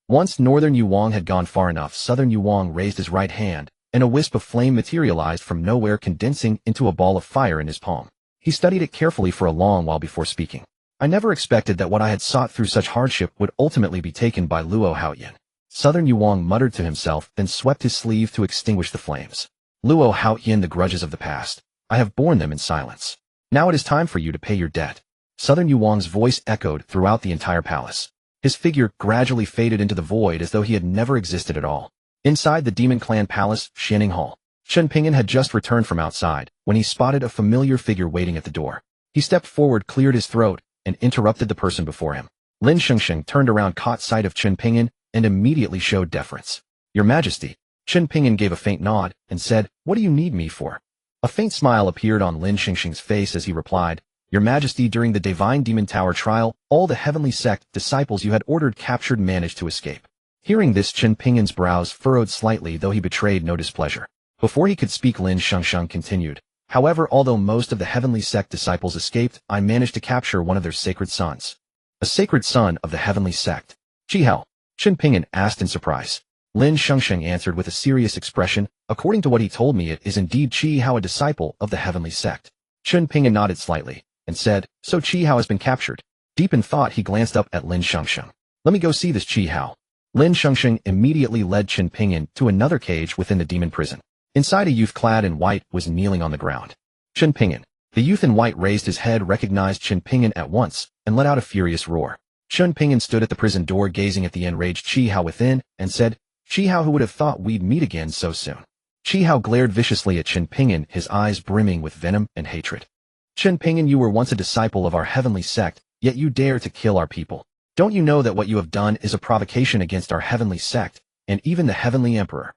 Once Northern Yuan had gone far enough, Southern Yuan raised his right hand, and a wisp of flame materialized from nowhere, condensing into a ball of fire in his palm. He studied it carefully for a long while before speaking. I never expected that what I had sought through such hardship would ultimately be taken by Luo Haoyan. Southern Yuan muttered to himself, then swept his sleeve to extinguish the flames. Luo Haoyan, the grudges of the past. I have borne them in silence. Now it is time for you to pay your debt. Southern Yuan's voice echoed throughout the entire palace. His figure gradually faded into the void as though he had never existed at all. Inside the Demon Clan Palace, Xianing Hall, Chen Ping'an had just returned from outside when he spotted a familiar figure waiting at the door. He stepped forward, cleared his throat, and interrupted the person before him. Lin Shengsheng turned around, caught sight of Chen Ping'an, and immediately showed deference. Your Majesty. Chen Ping'an gave a faint nod and said, "What do you need me for?" A faint smile appeared on Lin Xingxing's face as he replied, "Your Majesty, during the Divine Demon Tower trial, all the Heavenly Sect disciples you had ordered captured managed to escape." Hearing this, Chen Ping'an's brows furrowed slightly, though he betrayed no displeasure. Before he could speak, Lin Xingxing continued, "However, although most of the Heavenly Sect disciples escaped, I managed to capture one of their sacred sons." "A sacred son of the Heavenly Sect? Qihao?" Chen Ping'an asked in surprise. Lin Xingxing answered with a serious expression, "According to what he told me, it is indeed Qihao, a disciple of the Heavenly Sect." Chen Ping'an nodded slightly and said, "So Qihao has been captured." Deep in thought, he glanced up at Lin Xingxing. "Let me go see this Qihao." Lin Xingxing immediately led Chen Ping'an to another cage within the demon prison. Inside, a youth clad in white was kneeling on the ground. Chen Ping'an. The youth in white raised his head, recognized Chen Ping'an at once, and let out a furious roar. Chen Ping'an stood at the prison door gazing at the enraged Qihao within, and said, "Qihao, who would have thought we'd meet again so soon?" Qihao glared viciously at Chen Ping'an, his eyes brimming with venom and hatred. "Chen Ping'an, you were once a disciple of our Heavenly Sect, yet you dare to kill our people. Don't you know that what you have done is a provocation against our Heavenly Sect, and even the Heavenly Emperor?"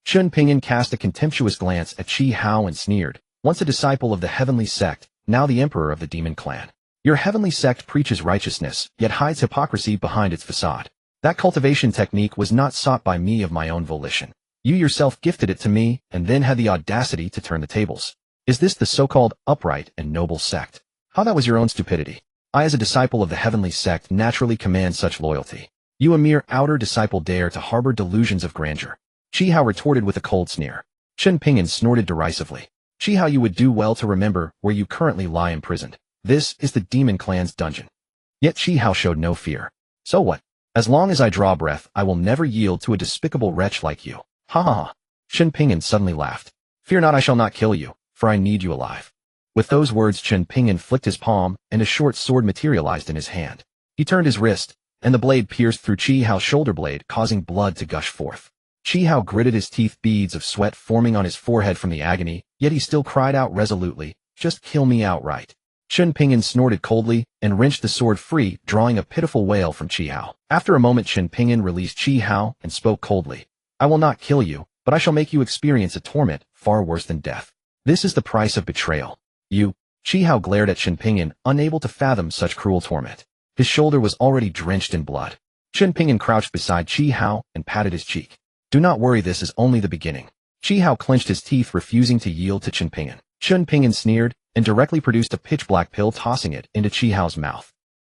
Chen Ping'an cast a contemptuous glance at Qihao and sneered, "Once a disciple of the Heavenly Sect, now the Emperor of the Demon Clan. Your Heavenly Sect preaches righteousness, yet hides hypocrisy behind its facade. That cultivation technique was not sought by me of my own volition. You yourself gifted it to me, and then had the audacity to turn the tables. Is this the so-called upright and noble sect? How, that was your own stupidity. I, as a disciple of the Heavenly Sect, naturally command such loyalty. You, a mere outer disciple, dare to harbor delusions of grandeur." Qihao retorted with a cold sneer. Chen Ping'an snorted derisively. "Qihao, you would do well to remember where you currently lie imprisoned. This is the Demon Clan's dungeon." Yet Qihao showed no fear. "So what? As long as I draw breath, I will never yield to a despicable wretch like you. Ha ha ha." Chen Ping'an suddenly laughed. "Fear not, I shall not kill you, for I need you alive." With those words, Chen Ping'an flicked his palm, and a short sword materialized in his hand. He turned his wrist, and the blade pierced through Qihao's shoulder blade, causing blood to gush forth. Qihao gritted his teeth, beads of sweat forming on his forehead from the agony, yet he still cried out resolutely, "Just kill me outright." Chen Ping'an snorted coldly and wrenched the sword free, drawing a pitiful wail from Qihao. After a moment, Chen Ping'an released Qihao and spoke coldly, "I will not kill you, but I shall make you experience a torment far worse than death. This is the price of betrayal." "You?" Qihao glared at Chen Ping'an, unable to fathom such cruel torment. His shoulder was already drenched in blood. Chen Ping'an crouched beside Qihao and patted his cheek. "Do not worry, this is only the beginning." Qihao clenched his teeth, refusing to yield to Chen Ping'an. Chen Ping'an sneered and directly produced a pitch-black pill, tossing it into Qihao's mouth.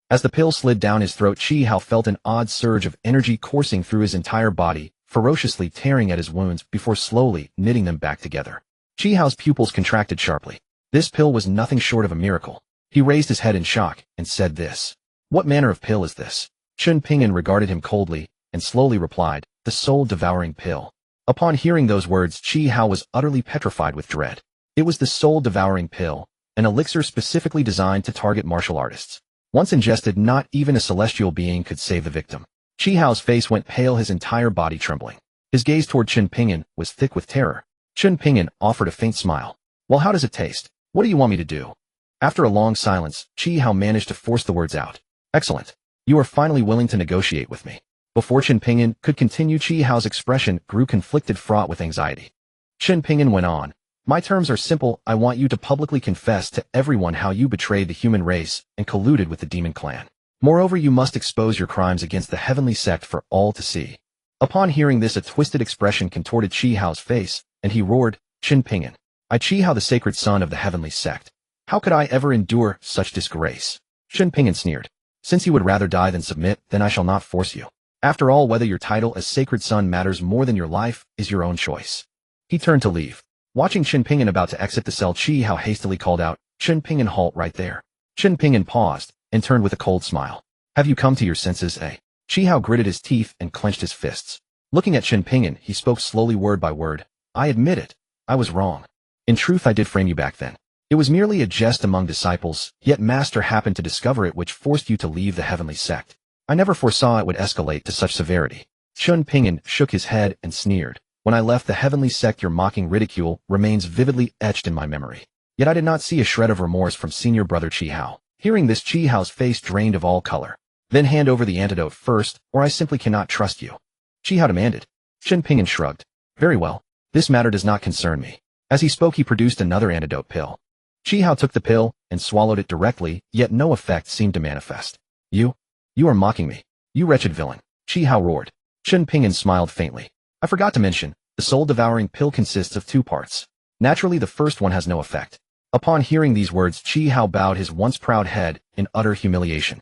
As the pill slid down his throat, Qihao felt an odd surge of energy coursing through his entire body, ferociously tearing at his wounds before slowly knitting them back together. Qihao's pupils contracted sharply. This pill was nothing short of a miracle. He raised his head in shock and said, "This? What manner of pill is this?" Chen Ping'an regarded him coldly and slowly replied, "The soul-devouring pill." Upon hearing those words, Qihao was utterly petrified with dread. It was the soul-devouring pill, an elixir specifically designed to target martial artists. Once ingested, not even a celestial being could save the victim. Qihao's face went pale, his entire body trembling. His gaze toward Chen Ping'an was thick with terror. Chen Ping'an offered a faint smile. "Well, how does it taste? What do you want me to do?" After a long silence, Qihao managed to force the words out. "Excellent. You are finally willing to negotiate with me." Before Chen Ping'an could continue, Qihao's expression grew conflicted, fraught with anxiety. Chen Ping'an went on, "My terms are simple. I want you to publicly confess to everyone how you betrayed the human race and colluded with the Demon Clan. Moreover, you must expose your crimes against the Heavenly Sect for all to see." Upon hearing this, a twisted expression contorted Qihao's face, and he roared, "Chen Ping'an, I, Qihao, the sacred son of the Heavenly Sect. How could I ever endure such disgrace?" Chen Ping'an sneered, "Since you would rather die than submit, then I shall not force you. After all, whether your title as sacred son matters more than your life is your own choice." He turned to leave. Watching Chen Ping'an about to exit the cell, Qihao hastily called out, "Chen Ping'an, halt right there." Chen Ping'an paused and turned with a cold smile. "Have you come to your senses, eh?" Qihao gritted his teeth and clenched his fists. Looking at Chen Ping'an, he spoke slowly, word by word. "I admit it. I was wrong. In truth, I did frame you back then. It was merely a jest among disciples, yet Master happened to discover it, which forced you to leave the Heavenly Sect. I never foresaw it would escalate to such severity." Chen Ping'an shook his head and sneered. "When I left the Heavenly Sect, your mocking ridicule remains vividly etched in my memory. Yet I did not see a shred of remorse from senior brother Qihao." Hearing this, Qihao's face drained of all color. "Then hand over the antidote first, or I simply cannot trust you," Qihao demanded. Chen Ping'an shrugged. Very well. This matter does not concern me. As he spoke, he produced another antidote pill. Chi Hao took the pill and swallowed it directly, yet no effect seemed to manifest. You are mocking me. You wretched villain. Chi Hao roared. Chen Ping'an smiled faintly. I forgot to mention, the soul-devouring pill consists of 2 parts. Naturally, the first one has no effect. Upon hearing these words, Chi Hao bowed his once proud head in utter humiliation.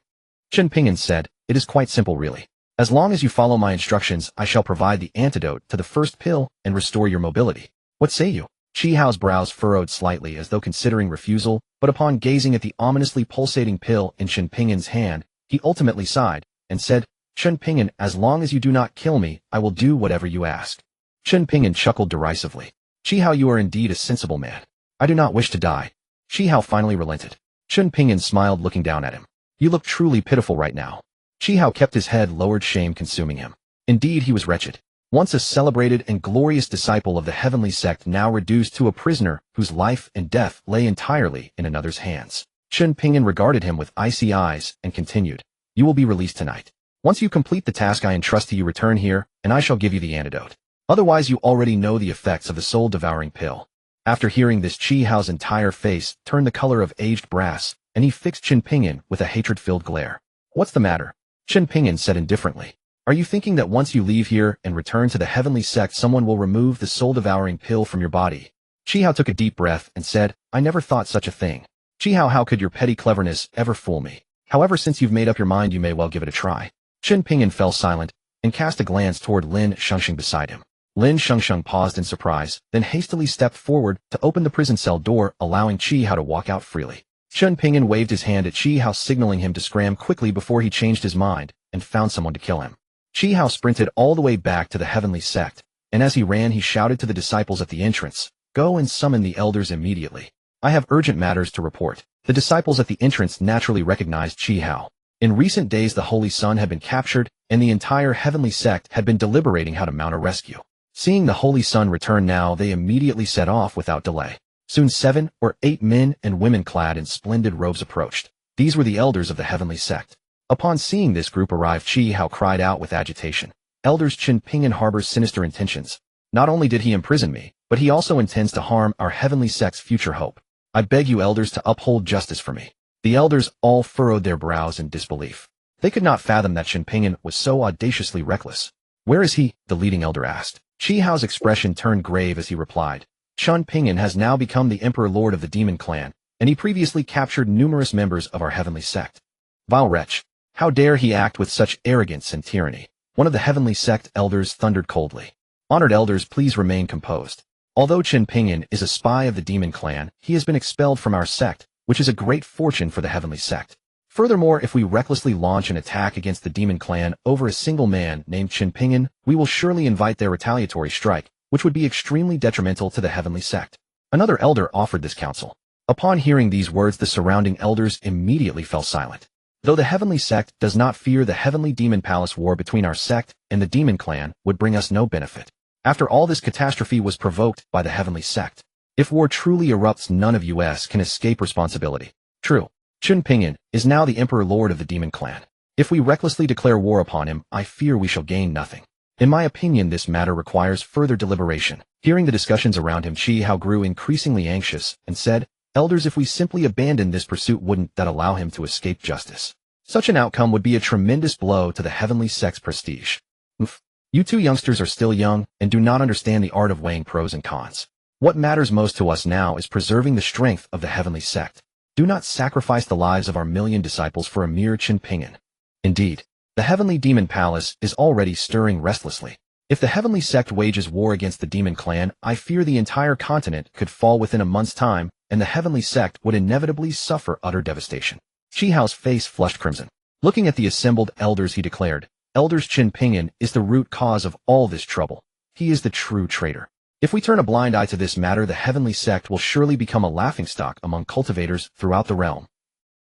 Chen Ping'an said, it is quite simple really. As long as you follow my instructions, I shall provide the antidote to the first pill and restore your mobility. What say you? Chi Hao's brows furrowed slightly as though considering refusal, but upon gazing at the ominously pulsating pill in Chen Ping'an's hand, he ultimately sighed and said, Chen Ping'an, as long as you do not kill me, I will do whatever you ask. Chen Ping'an chuckled derisively. Chi Hao, you are indeed a sensible man. I do not wish to die. Chi Hao finally relented. Chen Ping'an smiled, looking down at him. You look truly pitiful right now. Chi Hao kept his head lowered, shame consuming him. Indeed, he was wretched. Once a celebrated and glorious disciple of the Heavenly Sect, now reduced to a prisoner whose life and death lay entirely in another's hands. Chen Ping'an regarded him with icy eyes and continued, you will be released tonight. Once you complete the task I entrust to you, return here, and I shall give you the antidote. Otherwise, you already know the effects of the soul-devouring pill. After hearing this, Chi Hao's entire face turned the color of aged brass, and he fixed Chen Ping'an with a hatred-filled glare. What's the matter? Chen Ping'an said indifferently. Are you thinking that once you leave here and return to the Heavenly Sect, someone will remove the soul-devouring pill from your body? Chi Hao took a deep breath and said, I never thought such a thing. Chi Hao, how could your petty cleverness ever fool me? However, since you've made up your mind, you may well give it a try. Chen Ping'an fell silent and cast a glance toward Lin Shengsheng beside him. Lin Shengsheng paused in surprise, then hastily stepped forward to open the prison cell door, allowing Chi Hao to walk out freely. Chen Ping'an waved his hand at Chi Hao, signaling him to scram quickly before he changed his mind and found someone to kill him. Chi Hao sprinted all the way back to the Heavenly Sect, and as he ran, he shouted to the disciples at the entrance, Go and summon the elders immediately. I have urgent matters to report. The disciples at the entrance naturally recognized Chi Hao. In recent days, the Holy Sun had been captured, and the entire Heavenly Sect had been deliberating how to mount a rescue. Seeing the Holy Sun return now, they immediately set off without delay. Soon 7 or 8 men and women clad in splendid robes approached. These were the elders of the Heavenly Sect. Upon seeing this group arrive, Chi Hao cried out with agitation. Elders, Chen Ping'an harbors sinister intentions. Not only did he imprison me, but he also intends to harm our Heavenly Sect's future hope. I beg you, elders, to uphold justice for me. The elders all furrowed their brows in disbelief. They could not fathom that Chen Ping'an was so audaciously reckless. Where is he? The leading elder asked. Chi Hao's expression turned grave as he replied. Chen Ping'an has now become the Emperor Lord of the Demon Clan, and he previously captured numerous members of our Heavenly Sect. Vile wretch! How dare he act with such arrogance and tyranny? One of the Heavenly Sect elders thundered coldly. Honored elders, please remain composed. Although Chen Ping'an is a spy of the Demon Clan, he has been expelled from our sect, which is a great fortune for the Heavenly Sect. Furthermore, if we recklessly launch an attack against the Demon Clan over a single man named Chen Ping'an, we will surely invite their retaliatory strike, which would be extremely detrimental to the Heavenly Sect. Another elder offered this counsel. Upon hearing these words, the surrounding elders immediately fell silent. Though the Heavenly Sect does not fear, the Heavenly Demon Palace war between our sect and the Demon Clan would bring us no benefit. After all, this catastrophe was provoked by the Heavenly Sect. If war truly erupts, none of us can escape responsibility. True. Chen Ping'an is now the Emperor Lord of the Demon Clan. If we recklessly declare war upon him, I fear we shall gain nothing. In my opinion, this matter requires further deliberation. Hearing the discussions around him, Chi Hao grew increasingly anxious and said, Elders, if we simply abandon this pursuit, wouldn't that allow him to escape justice? Such an outcome would be a tremendous blow to the Heavenly Sect's prestige. You two youngsters are still young and do not understand the art of weighing pros and cons. What matters most to us now is preserving the strength of the Heavenly Sect. Do not sacrifice the lives of our million disciples for a mere Chen Ping'an. Indeed, the Heavenly Demon Palace is already stirring restlessly. If the Heavenly Sect wages war against the Demon Clan, I fear the entire continent could fall within a month's time, and the Heavenly Sect would inevitably suffer utter devastation. Chi Hao's face flushed crimson. Looking at the assembled elders, he declared, Elders, Chen Ping'an is the root cause of all this trouble. He is the true traitor. If we turn a blind eye to this matter, the Heavenly Sect will surely become a laughingstock among cultivators throughout the realm.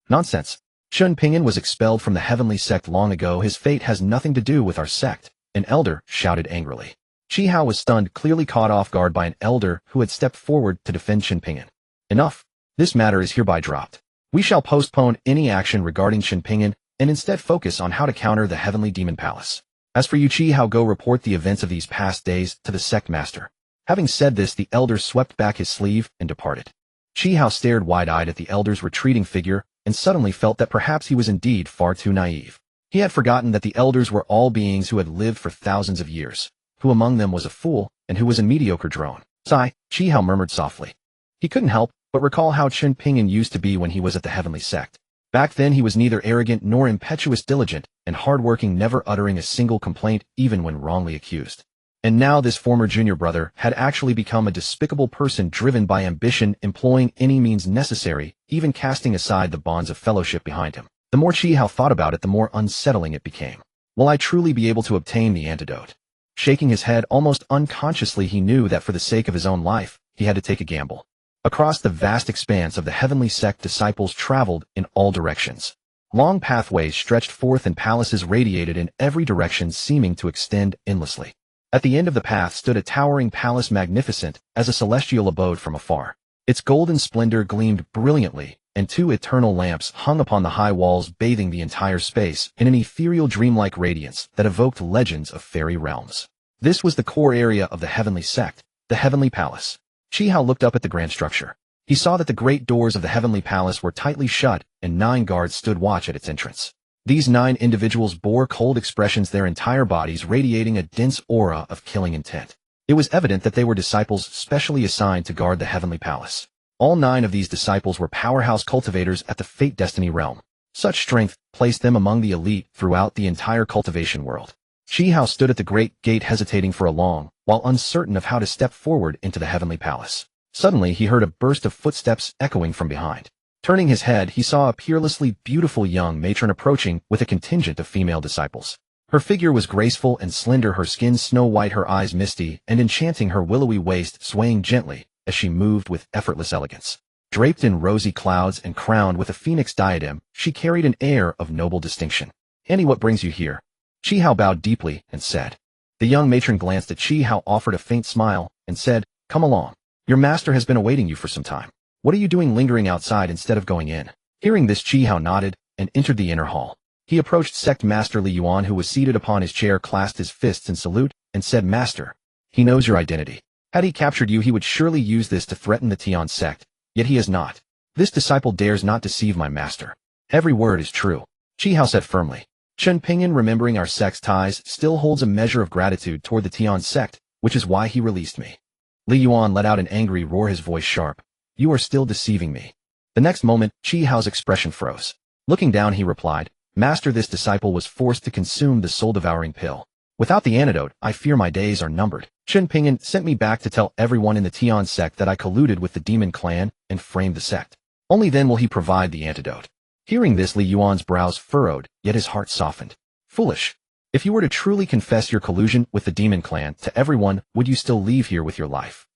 Nonsense. Chen Ping'an was expelled from the Heavenly Sect long ago. His fate has nothing to do with our sect, an elder shouted angrily. Chi Hao was stunned, clearly caught off guard by an elder who had stepped forward to defend Chen Ping'an. Enough. This matter is hereby dropped. We shall postpone any action regarding Chen Ping'an and instead focus on how to counter the Heavenly Demon Palace. As for you, Chi Hao, go report the events of these past days to the sect master. Having said this, the elder swept back his sleeve and departed. Chi Hao stared wide-eyed at the elder's retreating figure and suddenly felt that perhaps he was indeed far too naive. He had forgotten that the elders were all beings who had lived for thousands of years. Who among them was a fool, and who was a mediocre drone? Sigh, Chi Hao murmured softly. He couldn't help but recall how Chen Ping'an used to be when he was at the Heavenly Sect. Back then he was neither arrogant nor impetuous, diligent, and hardworking, never uttering a single complaint even when wrongly accused. And now this former junior brother had actually become a despicable person driven by ambition, employing any means necessary, even casting aside the bonds of fellowship behind him. The more Chi Hao thought about it, the more unsettling it became. Will I truly be able to obtain the antidote? Shaking his head almost unconsciously, he knew that for the sake of his own life, he had to take a gamble. Across the vast expanse of the Heavenly Sect, disciples traveled in all directions. Long pathways stretched forth and palaces radiated in every direction, seeming to extend endlessly. At the end of the path stood a towering palace, magnificent as a celestial abode from afar. Its golden splendor gleamed brilliantly, and two eternal lamps hung upon the high walls, bathing the entire space in an ethereal, dreamlike radiance that evoked legends of fairy realms. This was the core area of the Heavenly Sect, the Heavenly Palace. Chi Hao looked up at the grand structure. He saw that the great doors of the Heavenly Palace were tightly shut, and 9 guards stood watch at its entrance. These 9 individuals bore cold expressions, their entire bodies radiating a dense aura of killing intent. It was evident that they were disciples specially assigned to guard the Heavenly Palace. All 9 of these disciples were powerhouse cultivators at the Fate Destiny realm. Such strength placed them among the elite throughout the entire cultivation world. Chi Hao stood at the great gate, hesitating for a long while, uncertain of how to step forward into the Heavenly Palace. Suddenly he heard a burst of footsteps echoing from behind. Turning his head, he saw a peerlessly beautiful young matron approaching with a contingent of female disciples. Her figure was graceful and slender, her skin snow-white, her eyes misty and enchanting, her willowy waist swaying gently as she moved with effortless elegance. Draped in rosy clouds and crowned with a phoenix diadem, she carried an air of noble distinction. "Annie, what brings you here?" Chi Hao bowed deeply and said. The young matron glanced at Chi Hao, offered a faint smile, and said, "Come along. Your master has been awaiting you for some time. What are you doing lingering outside instead of going in?" Hearing this, Chi Hao nodded and entered the inner hall. He approached Sect Master Li Yuan, who was seated upon his chair, clasped his fists in salute, and said, "Master, he knows your identity. Had he captured you, he would surely use this to threaten the Tian sect, yet he has not. This disciple dares not deceive my master." "Every word is true," Chi Hao said firmly. "Chen Ping'an, remembering our sect's ties, still holds a measure of gratitude toward the Tian sect, which is why he released me." Li Yuan let out an angry roar, his voice sharp. "You are still deceiving me." The next moment, Chi Hao's expression froze. Looking down, he replied, "Master, this disciple was forced to consume the soul-devouring pill. Without the antidote, I fear my days are numbered. Chen Ping'an sent me back to tell everyone in the Tian sect that I colluded with the demon clan and framed the sect. Only then will he provide the antidote." Hearing this, Li Yuan's brows furrowed, yet his heart softened. "Foolish. If you were to truly confess your collusion with the demon clan to everyone, would you still leave here with your life?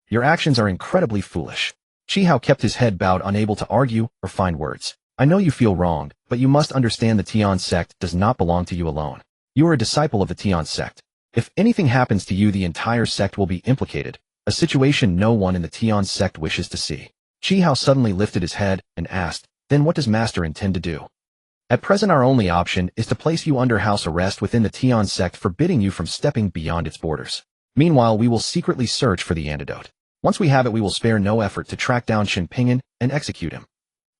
Your actions are incredibly foolish." Chi Hao kept his head bowed, unable to argue or find words. "I know you feel wronged, but you must understand the Tian sect does not belong to you alone. You are a disciple of the Tian sect. If anything happens to you, the entire sect will be implicated, a situation no one in the Tian sect wishes to see." Chi Hao suddenly lifted his head and asked, "Then what does Master intend to do?" "At present our only option is to place you under house arrest within the Tian sect, forbidding you from stepping beyond its borders. Meanwhile, we will secretly search for the antidote. Once we have it, we will spare no effort to track down Chen Ping'an and execute him."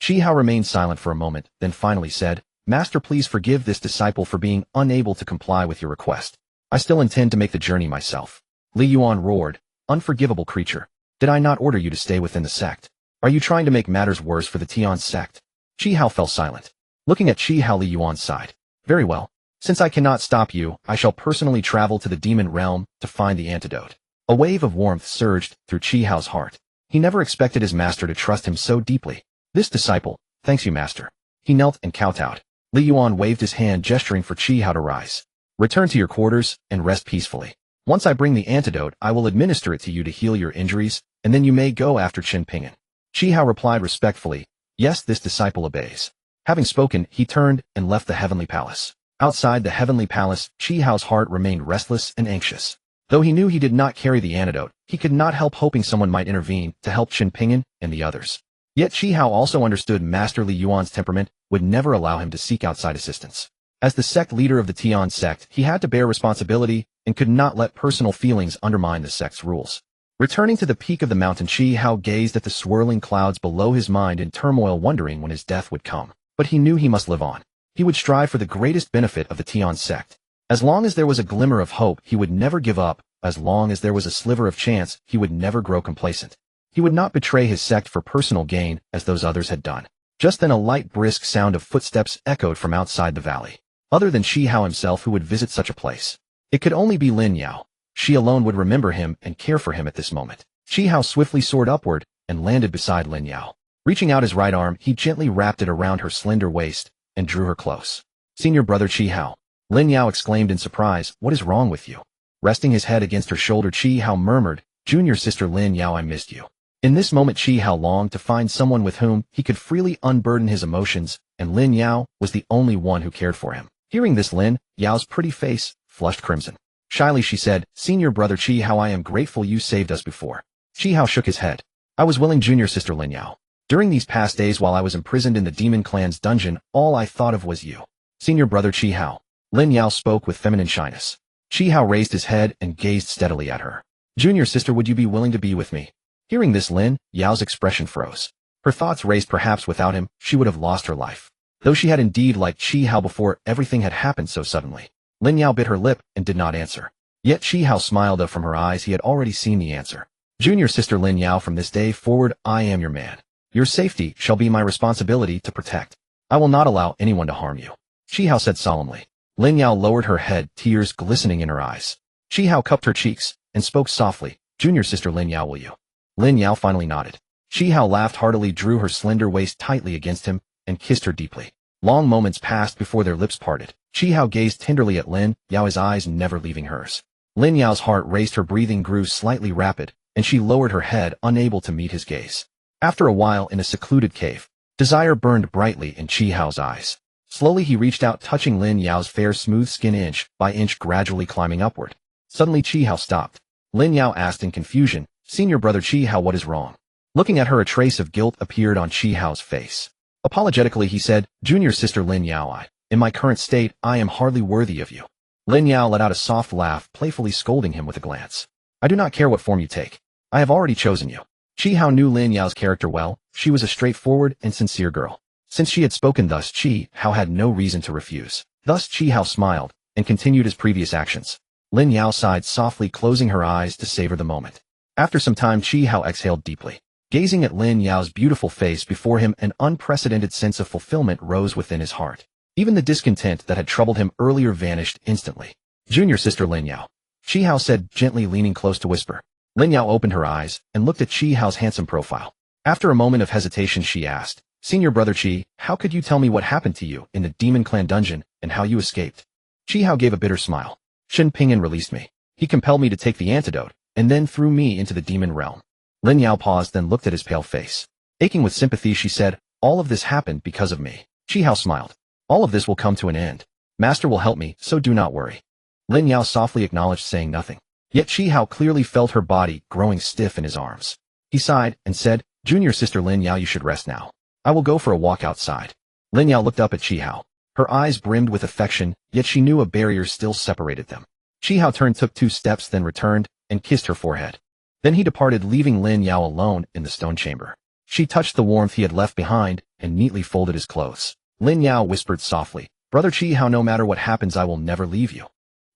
Chi Hao remained silent for a moment, then finally said, "Master, please forgive this disciple for being unable to comply with your request. I still intend to make the journey myself." Li Yuan roared, "Unforgivable creature. Did I not order you to stay within the sect? Are you trying to make matters worse for the Tian sect?" Chi Hao fell silent. Looking at Chi Hao, Li Yuan sighed. "Very well. Since I cannot stop you, I shall personally travel to the demon realm to find the antidote." A wave of warmth surged through Chi Hao's heart. He never expected his master to trust him so deeply. This disciple, "Thanks you, master." He knelt and kowtowed. Li Yuan waved his hand, gesturing for Chi Hao to rise. "Return to your quarters and rest peacefully. Once I bring the antidote, I will administer it to you to heal your injuries, and then you may go after Chen Ping'an." Chi Hao replied respectfully, "Yes, this disciple obeys." Having spoken, he turned and left the Heavenly Palace. Outside the Heavenly Palace, Chi Hao's heart remained restless and anxious. Though he knew he did not carry the antidote, he could not help hoping someone might intervene to help Chen Ping'an and the others. Yet Chi Hao also understood Master Li Yuan's temperament would never allow him to seek outside assistance. As the sect leader of the Tian sect, he had to bear responsibility and could not let personal feelings undermine the sect's rules. Returning to the peak of the mountain, Chi Hao gazed at the swirling clouds below his mind in turmoil, wondering when his death would come. But he knew he must live on. He would strive for the greatest benefit of the Tian sect. As long as there was a glimmer of hope, he would never give up. As long as there was a sliver of chance, he would never grow complacent. He would not betray his sect for personal gain, as those others had done. Just then a light, brisk sound of footsteps echoed from outside the valley. Other than Chi Hao himself, who would visit such a place? It could only be Lin Yao. She alone would remember him and care for him at this moment. Chi Hao swiftly soared upward and landed beside Lin Yao. Reaching out his right arm, he gently wrapped it around her slender waist and drew her close. "Senior brother Chi Hao," Lin Yao exclaimed in surprise, "what is wrong with you?" Resting his head against her shoulder, Chi Hao murmured, "Junior sister Lin Yao, I missed you." In this moment, Chi Hao longed to find someone with whom he could freely unburden his emotions, and Lin Yao was the only one who cared for him. Hearing this, Lin Yao's pretty face flushed crimson. Shyly she said, "Senior brother Chi Hao, I am grateful you saved us before." Chi Hao shook his head. "I was willing, junior sister Lin Yao. During these past days while I was imprisoned in the demon clan's dungeon, all I thought of was you." "Senior brother Chi Hao." Lin Yao spoke with feminine shyness. Chi Hao raised his head and gazed steadily at her. "Junior sister, would you be willing to be with me?" Hearing this, Lin Yao's expression froze. Her thoughts raced. Perhaps without him, she would have lost her life. Though she had indeed liked Chi Hao before everything had happened so suddenly. Lin Yao bit her lip and did not answer. Yet Chi Hao smiled, though from her eyes he had already seen the answer. "Junior sister Lin Yao, from this day forward, I am your man. Your safety shall be my responsibility to protect. I will not allow anyone to harm you," Chi Hao said solemnly. Lin Yao lowered her head, tears glistening in her eyes. Chi Hao cupped her cheeks and spoke softly, "Junior sister Lin Yao, will you?" Lin Yao finally nodded. Chi Hao laughed heartily, drew her slender waist tightly against him, and kissed her deeply. Long moments passed before their lips parted. Chi Hao gazed tenderly at Lin Yao, his eyes never leaving hers. Lin Yao's heart raced, her breathing grew slightly rapid, and she lowered her head, unable to meet his gaze. After a while, in a secluded cave, desire burned brightly in Chi Hao's eyes. Slowly he reached out, touching Lin Yao's fair, smooth skin, inch by inch, gradually climbing upward. Suddenly Chi Hao stopped. Lin Yao asked in confusion, "Senior brother Chi Hao, what is wrong?" Looking at her, a trace of guilt appeared on Chi Hao's face. Apologetically he said, "Junior sister Lin Yao, in my current state, I am hardly worthy of you." Lin Yao let out a soft laugh, playfully scolding him with a glance. "I do not care what form you take. I have already chosen you." Chi Hao knew Lin Yao's character well. She was a straightforward and sincere girl. Since she had spoken thus, Chi Hao had no reason to refuse. Thus Chi Hao smiled and continued his previous actions. Lin Yao sighed softly, closing her eyes to savor the moment. After some time, Chi Hao exhaled deeply. Gazing at Lin Yao's beautiful face before him, an unprecedented sense of fulfillment rose within his heart. Even the discontent that had troubled him earlier vanished instantly. "Junior sister Lin Yao," Chi Hao said, gently leaning close to whisper. Lin Yao opened her eyes and looked at Chi Hao's handsome profile. After a moment of hesitation, she asked, "Senior brother Chi, how could you tell me what happened to you in the demon clan dungeon and how you escaped?" Chi Hao gave a bitter smile. "Chen Ping'an released me. He compelled me to take the antidote and then threw me into the demon realm." Lin Yao paused, then looked at his pale face. Aching with sympathy, she said, "All of this happened because of me." Chi Hao smiled. "All of this will come to an end. Master will help me, so do not worry." Lin Yao softly acknowledged, saying nothing. Yet Chi Hao clearly felt her body growing stiff in his arms. He sighed and said, "Junior sister Lin Yao, you should rest now. I will go for a walk outside." Lin Yao looked up at Chi Hao. Her eyes brimmed with affection, yet she knew a barrier still separated them. Chi Hao took 2 steps, then returned and kissed her forehead. Then he departed, leaving Lin Yao alone in the stone chamber. She touched the warmth he had left behind and neatly folded his clothes. Lin Yao whispered softly, "Brother Chi Hao, no matter what happens, I will never leave you."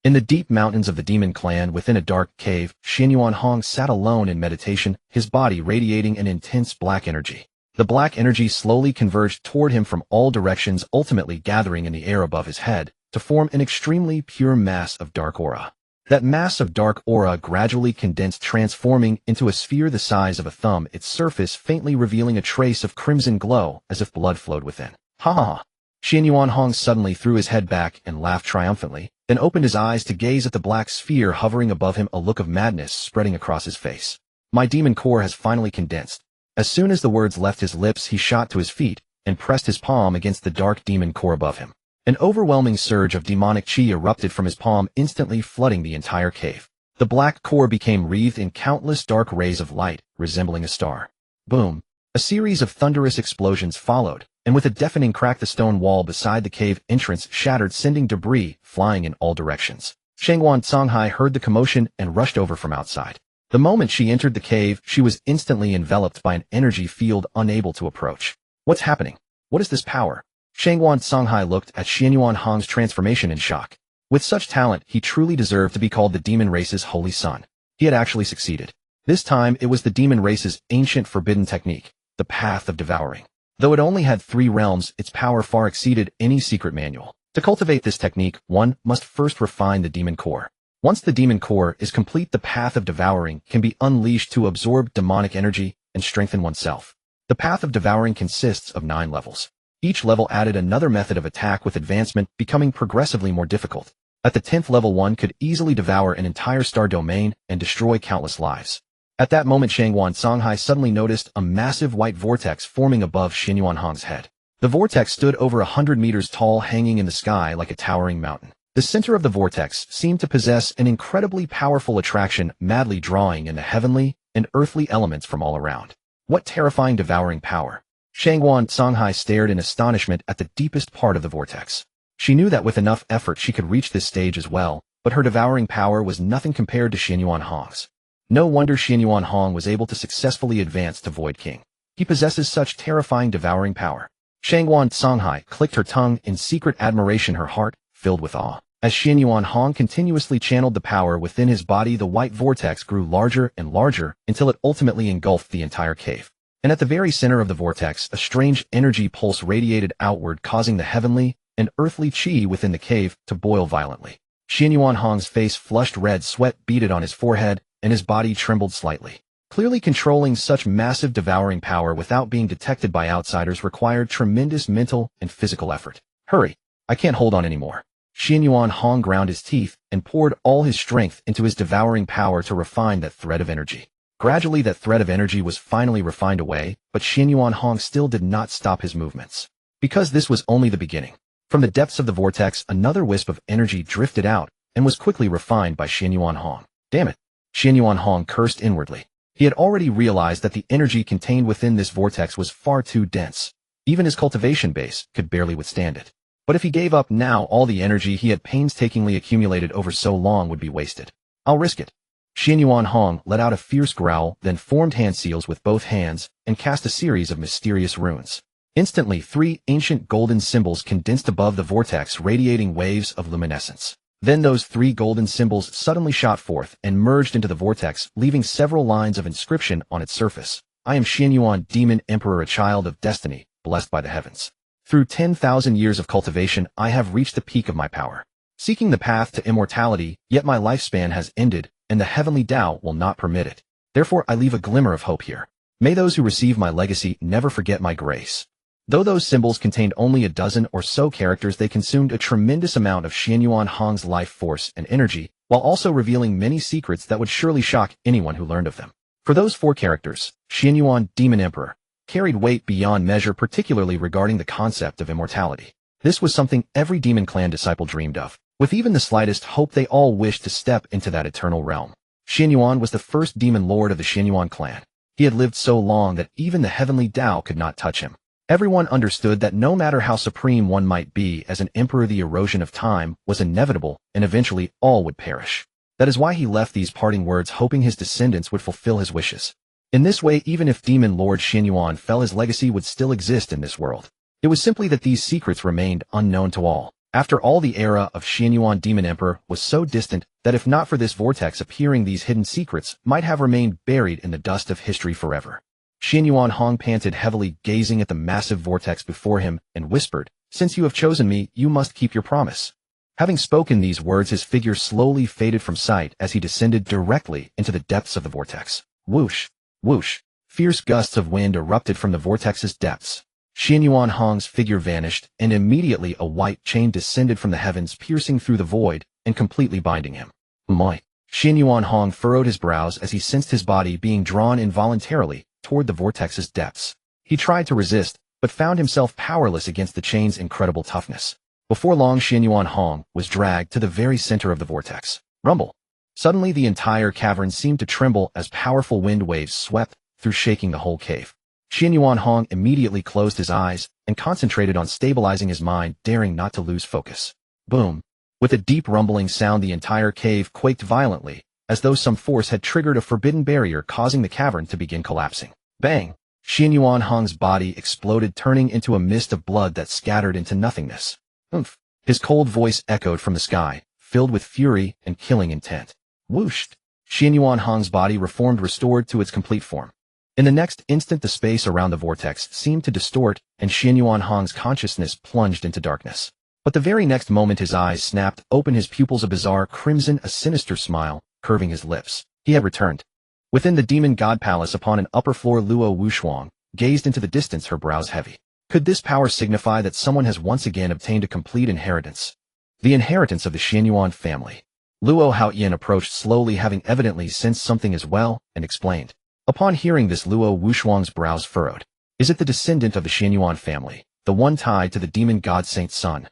In the deep mountains of the demon clan, within a dark cave, Xianyuan Hong sat alone in meditation, his body radiating an intense black energy. The black energy slowly converged toward him from all directions, ultimately gathering in the air above his head to form an extremely pure mass of dark aura. That mass of dark aura gradually condensed, transforming into a sphere the size of a thumb, its surface faintly revealing a trace of crimson glow as if blood flowed within. "Ha ha ha." Xianyuan Hong suddenly threw his head back and laughed triumphantly, then opened his eyes to gaze at the black sphere hovering above him, a look of madness spreading across his face. "My demon core has finally condensed." As soon as the words left his lips, he shot to his feet and pressed his palm against the dark demon core above him. An overwhelming surge of demonic chi erupted from his palm, instantly flooding the entire cave. The black core became wreathed in countless dark rays of light, resembling a star. Boom! A series of thunderous explosions followed, and with a deafening crack the stone wall beside the cave entrance shattered, sending debris flying in all directions. Shangguan Songhai heard the commotion and rushed over from outside. The moment she entered the cave, she was instantly enveloped by an energy field unable to approach. What's happening? What is this power? Shangguan Songhai looked at Xianyuan Hong's transformation in shock. With such talent, he truly deserved to be called the demon race's holy son. He had actually succeeded. This time, it was the demon race's ancient forbidden technique, the path of devouring. Though it only had 3 realms, its power far exceeded any secret manual. To cultivate this technique, one must first refine the demon core. Once the demon core is complete, the path of devouring can be unleashed to absorb demonic energy and strengthen oneself. The path of devouring consists of 9 levels. Each level added another method of attack, with advancement becoming progressively more difficult. At the 10th level, one could easily devour an entire star domain and destroy countless lives. At that moment, Shangguan Songhai suddenly noticed a massive white vortex forming above Xianyuan Hong's head. The vortex stood over 100 meters tall, hanging in the sky like a towering mountain. The center of the vortex seemed to possess an incredibly powerful attraction, madly drawing in the heavenly and earthly elements from all around. What terrifying devouring power! Shangguan Songhai stared in astonishment at the deepest part of the vortex. She knew that with enough effort she could reach this stage as well, but her devouring power was nothing compared to Xianyuan Hong's. No wonder Xianyuan Hong was able to successfully advance to Void King. He possesses such terrifying devouring power. Shangguan Songhai clicked her tongue in secret admiration, her heart filled with awe. As Xianyuan Hong continuously channeled the power within his body, the white vortex grew larger and larger until it ultimately engulfed the entire cave. And at the very center of the vortex, a strange energy pulse radiated outward, causing the heavenly and earthly chi within the cave to boil violently. Xianyuan Hong's face flushed red, sweat beaded on his forehead, and his body trembled slightly. Clearly, controlling such massive devouring power without being detected by outsiders required tremendous mental and physical effort. Hurry! I can't hold on anymore. Xianyuan Hong ground his teeth and poured all his strength into his devouring power to refine that thread of energy. Gradually, that thread of energy was finally refined away, but Xianyuan Hong still did not stop his movements. Because this was only the beginning. From the depths of the vortex, another wisp of energy drifted out and was quickly refined by Xianyuan Hong. Damn it! Xianyuan Hong cursed inwardly. He had already realized that the energy contained within this vortex was far too dense. Even his cultivation base could barely withstand it. But if he gave up now, all the energy he had painstakingly accumulated over so long would be wasted. I'll risk it. Xianyuan Hong let out a fierce growl, then formed hand seals with both hands and cast a series of mysterious runes. Instantly, 3 ancient golden symbols condensed above the vortex, radiating waves of luminescence. Then those 3 golden symbols suddenly shot forth and merged into the vortex, leaving several lines of inscription on its surface. I am Xianyuan Demon Emperor, a child of destiny, blessed by the heavens. Through 10,000 years of cultivation, I have reached the peak of my power. Seeking the path to immortality, yet my lifespan has ended, and the heavenly Tao will not permit it. Therefore, I leave a glimmer of hope here. May those who receive my legacy never forget my grace. Though those symbols contained only a dozen or so characters, they consumed a tremendous amount of Xianyuan Hong's life force and energy, while also revealing many secrets that would surely shock anyone who learned of them. For those 4 characters, Xianyuan Demon Emperor carried weight beyond measure, particularly regarding the concept of immortality. This was something every demon clan disciple dreamed of. With even the slightest hope, they all wished to step into that eternal realm. Xianyuan was the first demon lord of the Xianyuan clan. He had lived so long that even the heavenly Tao could not touch him. Everyone understood that no matter how supreme one might be as an emperor, the erosion of time was inevitable, and eventually all would perish. That is why he left these parting words, hoping his descendants would fulfill his wishes. In this way, even if Demon Lord Xianyuan fell, his legacy would still exist in this world. It was simply that these secrets remained unknown to all. After all, the era of Xianyuan Demon Emperor was so distant that if not for this vortex appearing, these hidden secrets might have remained buried in the dust of history forever. Xianyuan Hong panted heavily, gazing at the massive vortex before him, and whispered, "Since you have chosen me, you must keep your promise." Having spoken these words, his figure slowly faded from sight as he descended directly into the depths of the vortex. Whoosh! Whoosh! Fierce gusts of wind erupted from the vortex's depths. Xianyuan Hong's figure vanished, and immediately a white chain descended from the heavens, piercing through the void and completely binding him. My! Xianyuan Hong furrowed his brows as he sensed his body being drawn involuntarily toward the vortex's depths. He tried to resist, but found himself powerless against the chain's incredible toughness. Before long, Xianyuan Hong was dragged to the very center of the vortex. Rumble! Suddenly, the entire cavern seemed to tremble as powerful wind waves swept through, shaking the whole cave. Xian Yuanhong immediately closed his eyes and concentrated on stabilizing his mind, daring not to lose focus. Boom! With a deep rumbling sound, the entire cave quaked violently, as though some force had triggered a forbidden barrier, causing the cavern to begin collapsing. Bang! Xian Yuanhong's body exploded, turning into a mist of blood that scattered into nothingness. Oomph! His cold voice echoed from the sky, filled with fury and killing intent. Whoosh! Xian Yuanhong's body reformed, restored to its complete form. In the next instant, the space around the vortex seemed to distort, and Xian Yuanhong's consciousness plunged into darkness. But the very next moment his eyes snapped open, his pupils a bizarre crimson, a sinister smile curving his lips. He had returned. Within the demon god palace upon an upper floor, Luo Wushuang gazed into the distance, her brows heavy. Could this power signify that someone has once again obtained a complete inheritance? The inheritance of the Xianyuan family. Luo Haoyan approached slowly, having evidently sensed something as well, and explained. Upon hearing this, Luo Wushuang's brows furrowed. Is it the descendant of the Xianyuan family, the one tied to the demon god Saint Sun?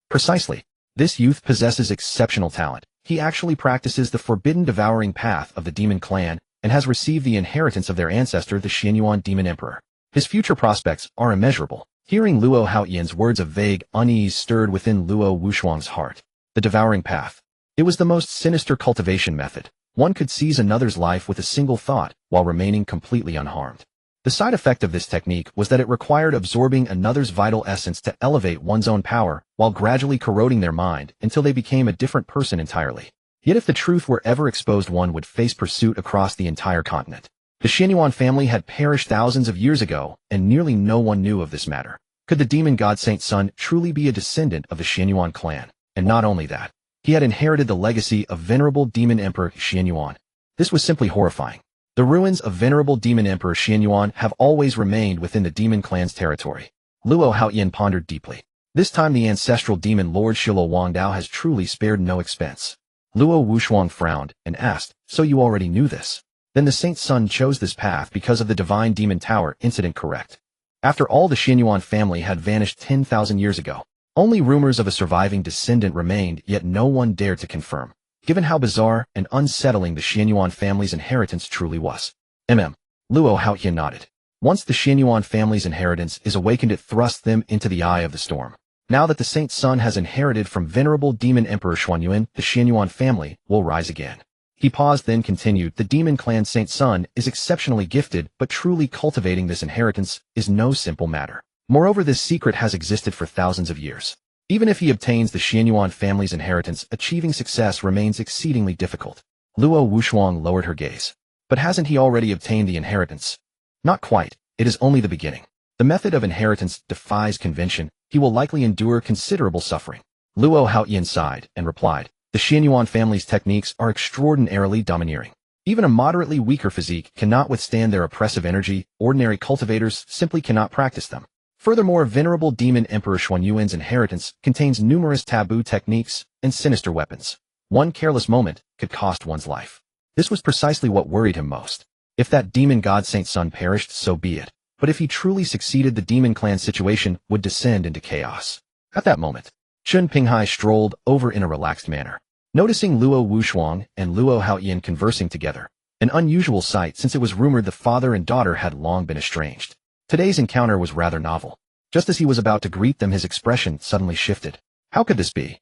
Precisely. This youth possesses exceptional talent. He actually practices the forbidden devouring path of the demon clan, and has received the inheritance of their ancestor, the Xianyuan demon emperor. His future prospects are immeasurable. Hearing Luo Haoyan's words, of vague unease stirred within Luo Wushuang's heart. The devouring path. It was the most sinister cultivation method. One could seize another's life with a single thought, while remaining completely unharmed. The side effect of this technique was that it required absorbing another's vital essence to elevate one's own power, while gradually corroding their mind until they became a different person entirely. Yet if the truth were ever exposed, one would face pursuit across the entire continent. The Xianyuan family had perished thousands of years ago, and nearly no one knew of this matter. Could the demon god Saint Sun truly be a descendant of the Xianyuan clan? And not only that, he had inherited the legacy of venerable demon emperor Xianyuan. This was simply horrifying. The ruins of venerable demon emperor Xianyuan have always remained within the demon clan's territory. Luo Haoyan pondered deeply. This time the ancestral demon lord Shilo Wangdao has truly spared no expense. Luo Wushuang frowned and asked, so you already knew this? Then the Saint Sun chose this path because of the divine demon tower incident, correct? After all, the Xianyuan family had vanished 10,000 years ago. Only rumors of a surviving descendant remained, yet no one dared to confirm. Given how bizarre and unsettling the Xianyuan family's inheritance truly was. Luo Haoyan nodded. Once the Xianyuan family's inheritance is awakened, it thrusts them into the eye of the storm. Now that the Saint Sun has inherited from venerable demon emperor Xuanyuan, the Xianyuan family will rise again. He paused, then continued, the demon clan Saint Sun is exceptionally gifted, but truly cultivating this inheritance is no simple matter. Moreover, this secret has existed for thousands of years. Even if he obtains the Xianyuan family's inheritance, achieving success remains exceedingly difficult. Luo Wushuang lowered her gaze. But hasn't he already obtained the inheritance? Not quite. It is only the beginning. The method of inheritance defies convention. He will likely endure considerable suffering. Luo Haoyan sighed and replied, the Xianyuan family's techniques are extraordinarily domineering. Even a moderately weaker physique cannot withstand their oppressive energy. Ordinary cultivators simply cannot practice them. Furthermore, venerable demon emperor Xuanyuan's inheritance contains numerous taboo techniques and sinister weapons. One careless moment could cost one's life. This was precisely what worried him most. If that demon god Saint Sun perished, so be it. But if he truly succeeded, the demon clan situation would descend into chaos. At that moment, Chen Ping'an strolled over in a relaxed manner. Noticing Luo Wushuang and Luo Haoyan conversing together, an unusual sight since it was rumored the father and daughter had long been estranged. Today's encounter was rather novel. Just as he was about to greet them, his expression suddenly shifted. How could this be?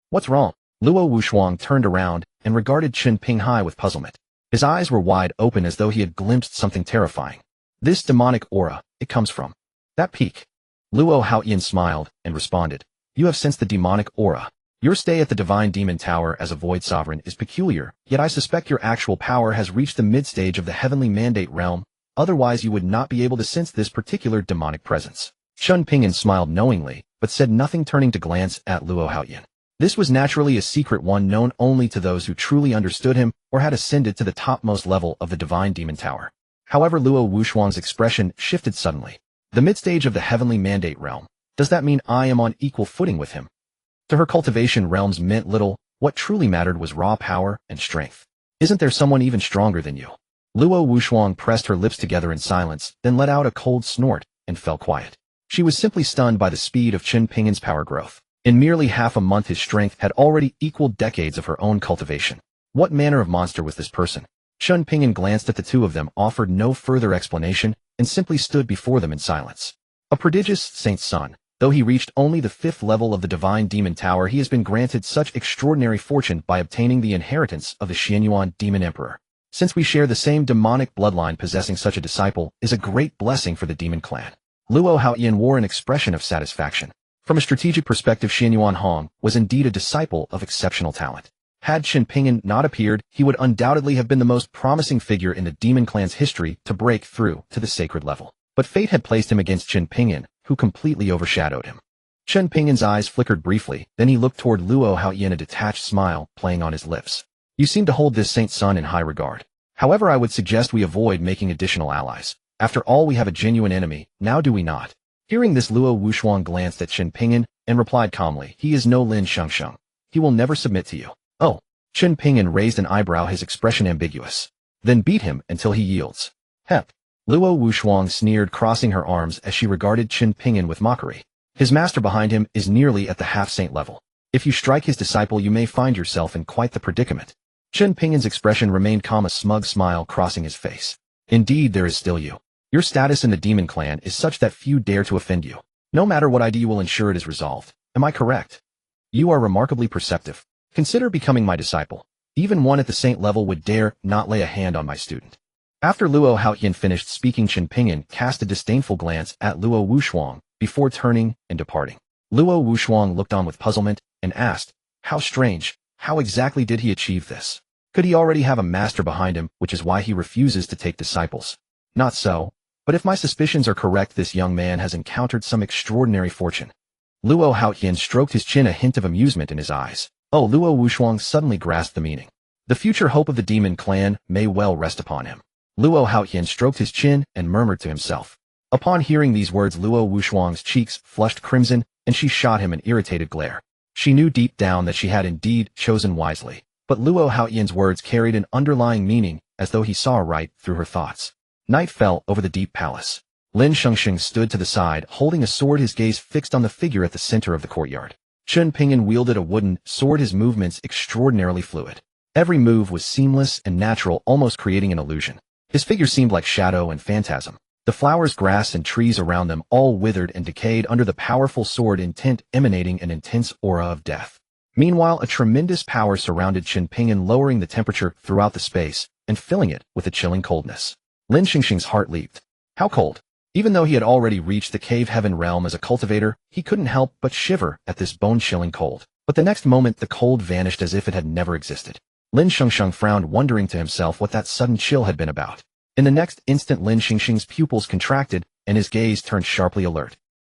What's wrong? Luo Wushuang turned around and regarded Chen Ping'an with puzzlement. His eyes were wide open as though he had glimpsed something terrifying. This demonic aura, it comes from that peak. Luo Haoyan smiled and responded. You have sensed the demonic aura. Your stay at the Divine Demon Tower as a Void Sovereign is peculiar, yet I suspect your actual power has reached the mid-stage of the Heavenly Mandate realm. Otherwise you would not be able to sense this particular demonic presence. Chen Ping'an smiled knowingly, but said nothing, turning to glance at Luo Haoyan. This was naturally a secret, one known only to those who truly understood him or had ascended to the topmost level of the Divine Demon Tower. However, Luo Wushuang's expression shifted suddenly. The mid-stage of the Heavenly Mandate realm. Does that mean I am on equal footing with him? To her, cultivation realms meant little. What truly mattered was raw power and strength. Isn't there someone even stronger than you? Luo Wushuang pressed her lips together in silence, then let out a cold snort and fell quiet. She was simply stunned by the speed of Chen Ping'an's power growth. In merely half a month his strength had already equaled decades of her own cultivation. What manner of monster was this person? Chen Ping'an glanced at the two of them, offered no further explanation, and simply stood before them in silence. A prodigious saint's son. Though he reached only the 5th level of the Divine Demon Tower, he has been granted such extraordinary fortune by obtaining the inheritance of the Xianyuan Demon Emperor. Since we share the same demonic bloodline, possessing such a disciple is a great blessing for the demon clan. Luo Haoyan wore an expression of satisfaction. From a strategic perspective, Xianyuan Hong was indeed a disciple of exceptional talent. Had Chen Ping'an not appeared, he would undoubtedly have been the most promising figure in the demon clan's history to break through to the sacred level. But fate had placed him against Chen Ping'an, who completely overshadowed him. Chen Ping'an's eyes flickered briefly, then he looked toward Luo Haoyan, a detached smile playing on his lips. You seem to hold this saint's son in high regard. However, I would suggest we avoid making additional allies. After all, we have a genuine enemy, now do we not? Hearing this, Luo Wuxuang glanced at Chen Ping'an and replied calmly, he is no Lin Shengsheng. He will never submit to you. Oh. Chen Ping'an raised an eyebrow, his expression ambiguous. Then beat him until he yields. Hep. Luo Wuxuang sneered, crossing her arms as she regarded Chen Ping'an with mockery. His master behind him is nearly at the half-saint level. If you strike his disciple, you may find yourself in quite the predicament. Chen Ping'an's expression remained calm, a smug smile crossing his face. Indeed, there is still you. Your status in the demon clan is such that few dare to offend you. No matter what I do, you will ensure it is resolved. Am I correct? You are remarkably perceptive. Consider becoming my disciple. Even one at the saint level would dare not lay a hand on my student. After Luo Haoyan finished speaking, Chen Ping'an cast a disdainful glance at Luo Wuxuang before turning and departing. Luo Wuxuang looked on with puzzlement and asked, how strange, how exactly did he achieve this? Could he already have a master behind him, which is why he refuses to take disciples? Not so, but if my suspicions are correct, this young man has encountered some extraordinary fortune. Luo Haoyan stroked his chin, a hint of amusement in his eyes. Oh, Luo Wuxuang suddenly grasped the meaning. The future hope of the demon clan may well rest upon him. Luo Haoyan stroked his chin and murmured to himself. Upon hearing these words, Luo Wuxuang's cheeks flushed crimson, and she shot him an irritated glare. She knew deep down that she had indeed chosen wisely, but Luo Haoyan's words carried an underlying meaning, as though he saw right through her thoughts. Night fell over the deep palace. Lin Shengsheng stood to the side, holding a sword, his gaze fixed on the figure at the center of the courtyard. Chen Ping'an wielded a wooden sword, his movements extraordinarily fluid. Every move was seamless and natural, almost creating an illusion. His figure seemed like shadow and phantasm. The flowers, grass, and trees around them all withered and decayed under the powerful sword intent, emanating an intense aura of death. Meanwhile, a tremendous power surrounded Chen Ping'an, lowering the temperature throughout the space and filling it with a chilling coldness. Lin Shengsheng's heart leaped. How cold? Even though he had already reached the cave heaven realm as a cultivator, he couldn't help but shiver at this bone-chilling cold. But the next moment, the cold vanished as if it had never existed. Lin Shengsheng frowned, wondering to himself what that sudden chill had been about. In the next instant, Lin Shengsheng's pupils contracted, and his gaze turned sharply alert.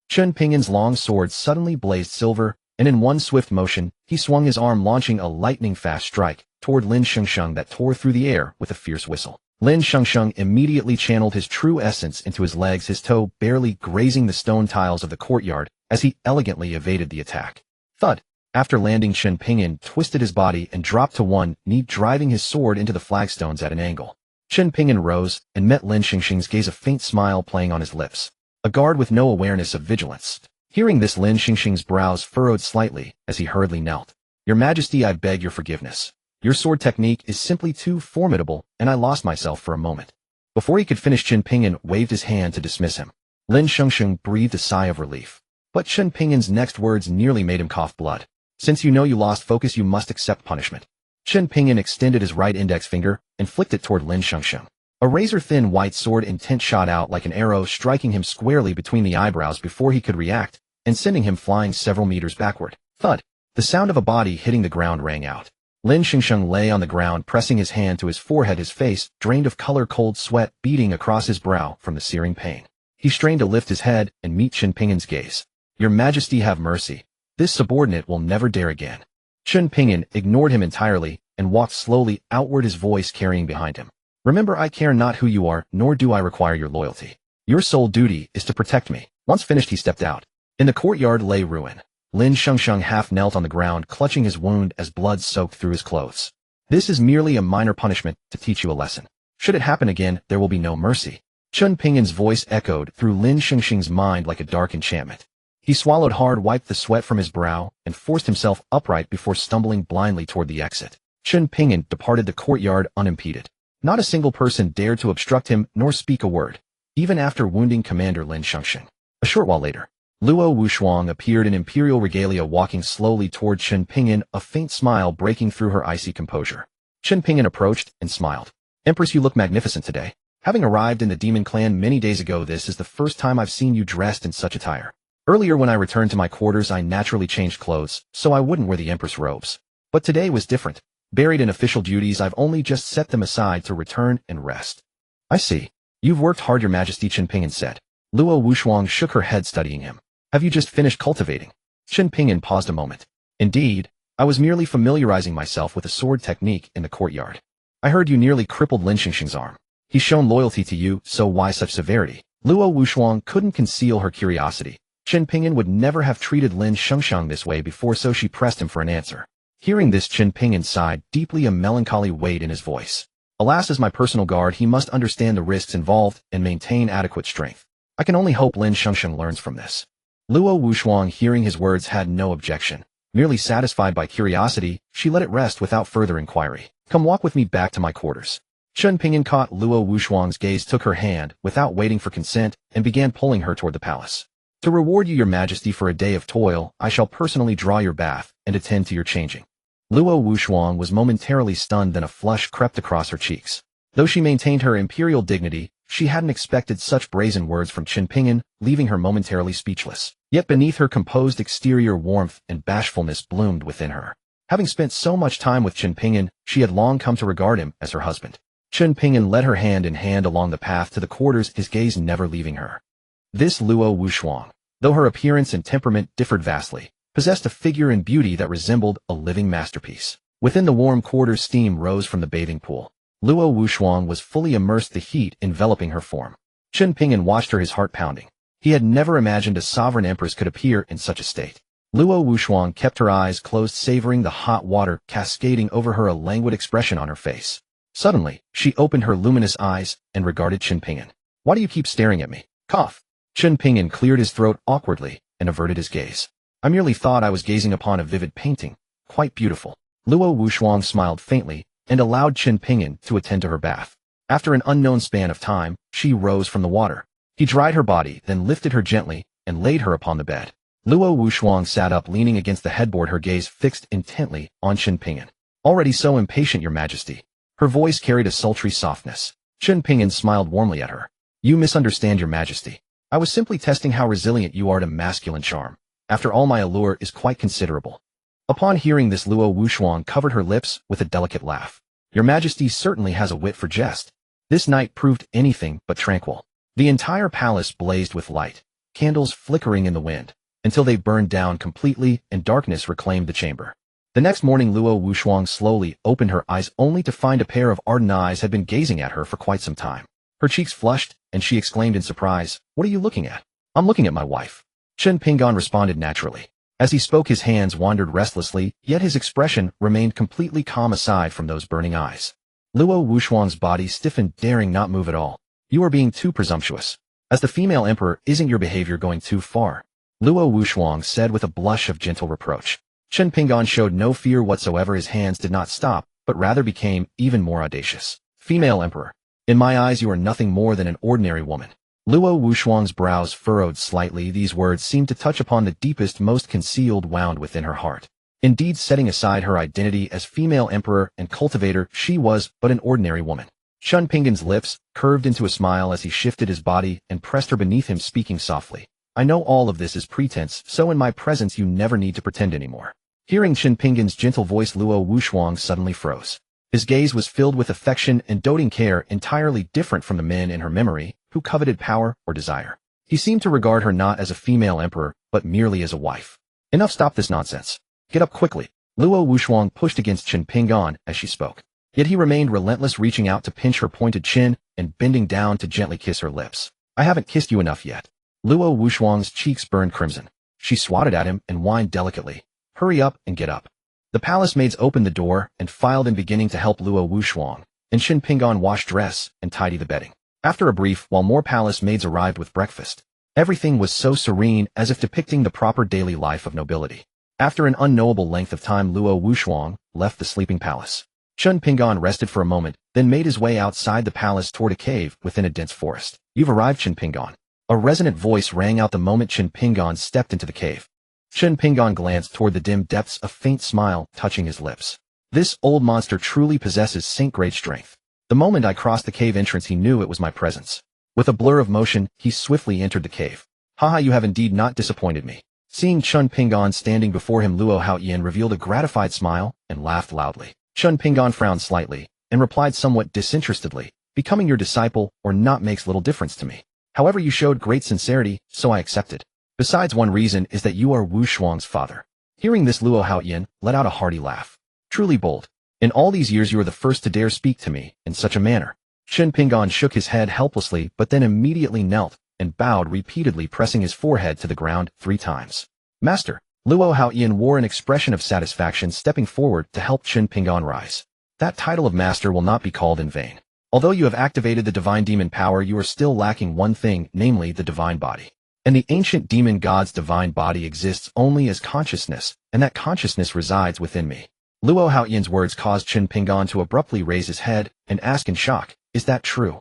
Chen Ping'an's long sword suddenly blazed silver, and in one swift motion, he swung his arm, launching a lightning-fast strike toward Lin Shengsheng that tore through the air with a fierce whistle. Lin Shengsheng immediately channeled his true essence into his legs, his toe barely grazing the stone tiles of the courtyard as he elegantly evaded the attack. Thud! After landing, Chen Ping'an twisted his body and dropped to one knee, driving his sword into the flagstones at an angle. Chen Ping'an rose and met Lin Shengsheng's gaze, a faint smile playing on his lips. A guard with no awareness of vigilance. Hearing this, Lin Shengsheng's brows furrowed slightly as he hurriedly knelt. Your Majesty, I beg your forgiveness. Your sword technique is simply too formidable, and I lost myself for a moment. Before he could finish, Chen Ping'an waved his hand to dismiss him. Lin Shengsheng breathed a sigh of relief. But Chen Ping'an's next words nearly made him cough blood. Since you know you lost focus, you must accept punishment. Chen Ping'an extended his right index finger and flicked it toward Lin Shengsheng. A razor-thin white sword intent shot out like an arrow, striking him squarely between the eyebrows before he could react, and sending him flying several meters backward. Thud! The sound of a body hitting the ground rang out. Lin Shengsheng lay on the ground, pressing his hand to his forehead, his face drained of color, cold sweat beading across his brow from the searing pain. He strained to lift his head and meet Chen Ping'an's gaze. Your Majesty, have mercy. This subordinate will never dare again. Chen Ping'an ignored him entirely and walked slowly outward, his voice carrying behind him. Remember, I care not who you are, nor do I require your loyalty. Your sole duty is to protect me. Once finished, he stepped out. In the courtyard lay ruin. Lin Shengsheng half knelt on the ground, clutching his wound as blood soaked through his clothes. This is merely a minor punishment to teach you a lesson. Should it happen again, there will be no mercy. Chen Ping'an's voice echoed through Lin Shengsheng's mind like a dark enchantment. He swallowed hard, wiped the sweat from his brow, and forced himself upright before stumbling blindly toward the exit. Chen Ping'an departed the courtyard unimpeded. Not a single person dared to obstruct him nor speak a word, even after wounding Commander Lin Shengsheng. A short while later, Luo Wushuang appeared in imperial regalia walking slowly toward Chen Ping'an, a faint smile breaking through her icy composure. Chen Ping'an approached and smiled. Empress, you look magnificent today. Having arrived in the demon clan many days ago, this is the first time I've seen you dressed in such attire. Earlier when I returned to my quarters, I naturally changed clothes, so I wouldn't wear the Empress robes. But today was different. Buried in official duties, I've only just set them aside to return and rest. I see. You've worked hard, Your Majesty, Chen Ping'an said. Luo Wushuang shook her head, studying him. Have you just finished cultivating? Chen Ping'an paused a moment. Indeed, I was merely familiarizing myself with a sword technique in the courtyard. I heard you nearly crippled Lin Shengsheng's arm. He's shown loyalty to you, so why such severity? Luo Wushuang couldn't conceal her curiosity. Chen Ping'an would never have treated Lin Shengsheng this way before, so she pressed him for an answer. Hearing this, Chen Ping'an sighed deeply, a melancholy weight in his voice. Alas, as my personal guard, he must understand the risks involved and maintain adequate strength. I can only hope Lin Shengsheng learns from this. Luo Wushuang, hearing his words, had no objection. Merely satisfied by curiosity, she let it rest without further inquiry. Come walk with me back to my quarters. Chen Ping'an caught Luo Wushuang's gaze, took her hand, without waiting for consent, and began pulling her toward the palace. To reward you, Your Majesty, for a day of toil, I shall personally draw your bath and attend to your changing. Luo Wushuang was momentarily stunned, then a flush crept across her cheeks. Though she maintained her imperial dignity, she hadn't expected such brazen words from Chen Ping'an, leaving her momentarily speechless. Yet beneath her composed exterior, warmth and bashfulness bloomed within her. Having spent so much time with Chen Ping'an, she had long come to regard him as her husband. Chen Ping'an led her hand in hand along the path to the quarters, his gaze never leaving her. This Luo Wushuang, though her appearance and temperament differed vastly, possessed a figure and beauty that resembled a living masterpiece. Within the warm quarters, steam rose from the bathing pool. Luo Wushuang was fully immersed, the heat enveloping her form. Chen Ping'an watched her, his heart pounding. He had never imagined a sovereign empress could appear in such a state. Luo Wushuang kept her eyes closed, savoring the hot water cascading over her, a languid expression on her face. Suddenly, she opened her luminous eyes and regarded Chen Ping'an. Why do you keep staring at me? Cough. Chen Ping'an cleared his throat awkwardly and averted his gaze. I merely thought I was gazing upon a vivid painting. Quite beautiful. Luo Wushuang smiled faintly and allowed Chen Ping'an to attend to her bath. After an unknown span of time, she rose from the water. He dried her body, then lifted her gently and laid her upon the bed. Luo Wushuang sat up, leaning against the headboard, her gaze fixed intently on Chen Ping'an. Already so impatient, Your Majesty. Her voice carried a sultry softness. Chen Ping'an smiled warmly at her. You misunderstand, Your Majesty. I was simply testing how resilient you are to masculine charm. After all, my allure is quite considerable. Upon hearing this, Luo Wushuang covered her lips with a delicate laugh. Your Majesty certainly has a wit for jest. This night proved anything but tranquil. The entire palace blazed with light, candles flickering in the wind, until they burned down completely and darkness reclaimed the chamber. The next morning, Luo Wushuang slowly opened her eyes, only to find a pair of ardent eyes had been gazing at her for quite some time. Her cheeks flushed, and she exclaimed in surprise, "What are you looking at?" "I'm looking at my wife." Chen Ping'an responded naturally. As he spoke, his hands wandered restlessly, yet his expression remained completely calm aside from those burning eyes. Luo Wushuang's body stiffened, daring not move at all. You are being too presumptuous. As the female emperor, isn't your behavior going too far? Luo Wushuang said with a blush of gentle reproach. Chen Ping'an showed no fear whatsoever. His hands did not stop, but rather became even more audacious. Female emperor. In my eyes, you are nothing more than an ordinary woman. Luo Wushuang's brows furrowed slightly. These words seemed to touch upon the deepest, most concealed wound within her heart. Indeed, setting aside her identity as female emperor and cultivator, she was but an ordinary woman. Chen Ping'an's lips curved into a smile as he shifted his body and pressed her beneath him, speaking softly. I know all of this is pretense, so in my presence you never need to pretend anymore. Hearing Chen Ping'an's gentle voice, Luo Wushuang suddenly froze. His gaze was filled with affection and doting care, entirely different from the men in her memory who coveted power or desire. He seemed to regard her not as a female emperor, but merely as a wife. Enough, stop this nonsense. Get up quickly. Luo Wushuang pushed against Chen Ping'an as she spoke. Yet he remained relentless, reaching out to pinch her pointed chin and bending down to gently kiss her lips. I haven't kissed you enough yet. Luo Wushuang's cheeks burned crimson. She swatted at him and whined delicately. Hurry up and get up. The palace maids opened the door and filed in, beginning to help Luo Wushuang and Chen Ping'an wash, dress, and tidy the bedding. After a brief while, more palace maids arrived with breakfast. Everything was so serene, as if depicting the proper daily life of nobility. After an unknowable length of time, Luo Wushuang left the sleeping palace. Chen Ping'an rested for a moment, then made his way outside the palace toward a cave within a dense forest. "You've arrived, Chen Ping'an." A resonant voice rang out the moment Chen Ping'an stepped into the cave. Chen Ping'an glanced toward the dim depths, a faint smile touching his lips. This old monster truly possesses saint-grade strength. The moment I crossed the cave entrance, he knew it was my presence. With a blur of motion, he swiftly entered the cave. "Haha, you have indeed not disappointed me." Seeing Chen Ping'an standing before him, Luo Haoyan revealed a gratified smile and laughed loudly. Chen Ping'an frowned slightly and replied somewhat disinterestedly, "Becoming your disciple or not makes little difference to me. However, you showed great sincerity, so I accepted. Besides, one reason is that you are Wu Shuang's father." Hearing this, Luo Haoyan let out a hearty laugh. "Truly bold. In all these years, you are the first to dare speak to me in such a manner." Chen Ping'an shook his head helplessly, but then immediately knelt and bowed repeatedly, pressing his forehead to the ground 3 times. "Master." Luo Haoyan wore an expression of satisfaction, stepping forward to help Chen Ping'an rise. "That title of master will not be called in vain. Although you have activated the divine demon power, you are still lacking one thing, namely the divine body. And the ancient demon god's divine body exists only as consciousness, and that consciousness resides within me." Luo Haoyan's words caused Chen Ping'an to abruptly raise his head and ask in shock, "Is that true?"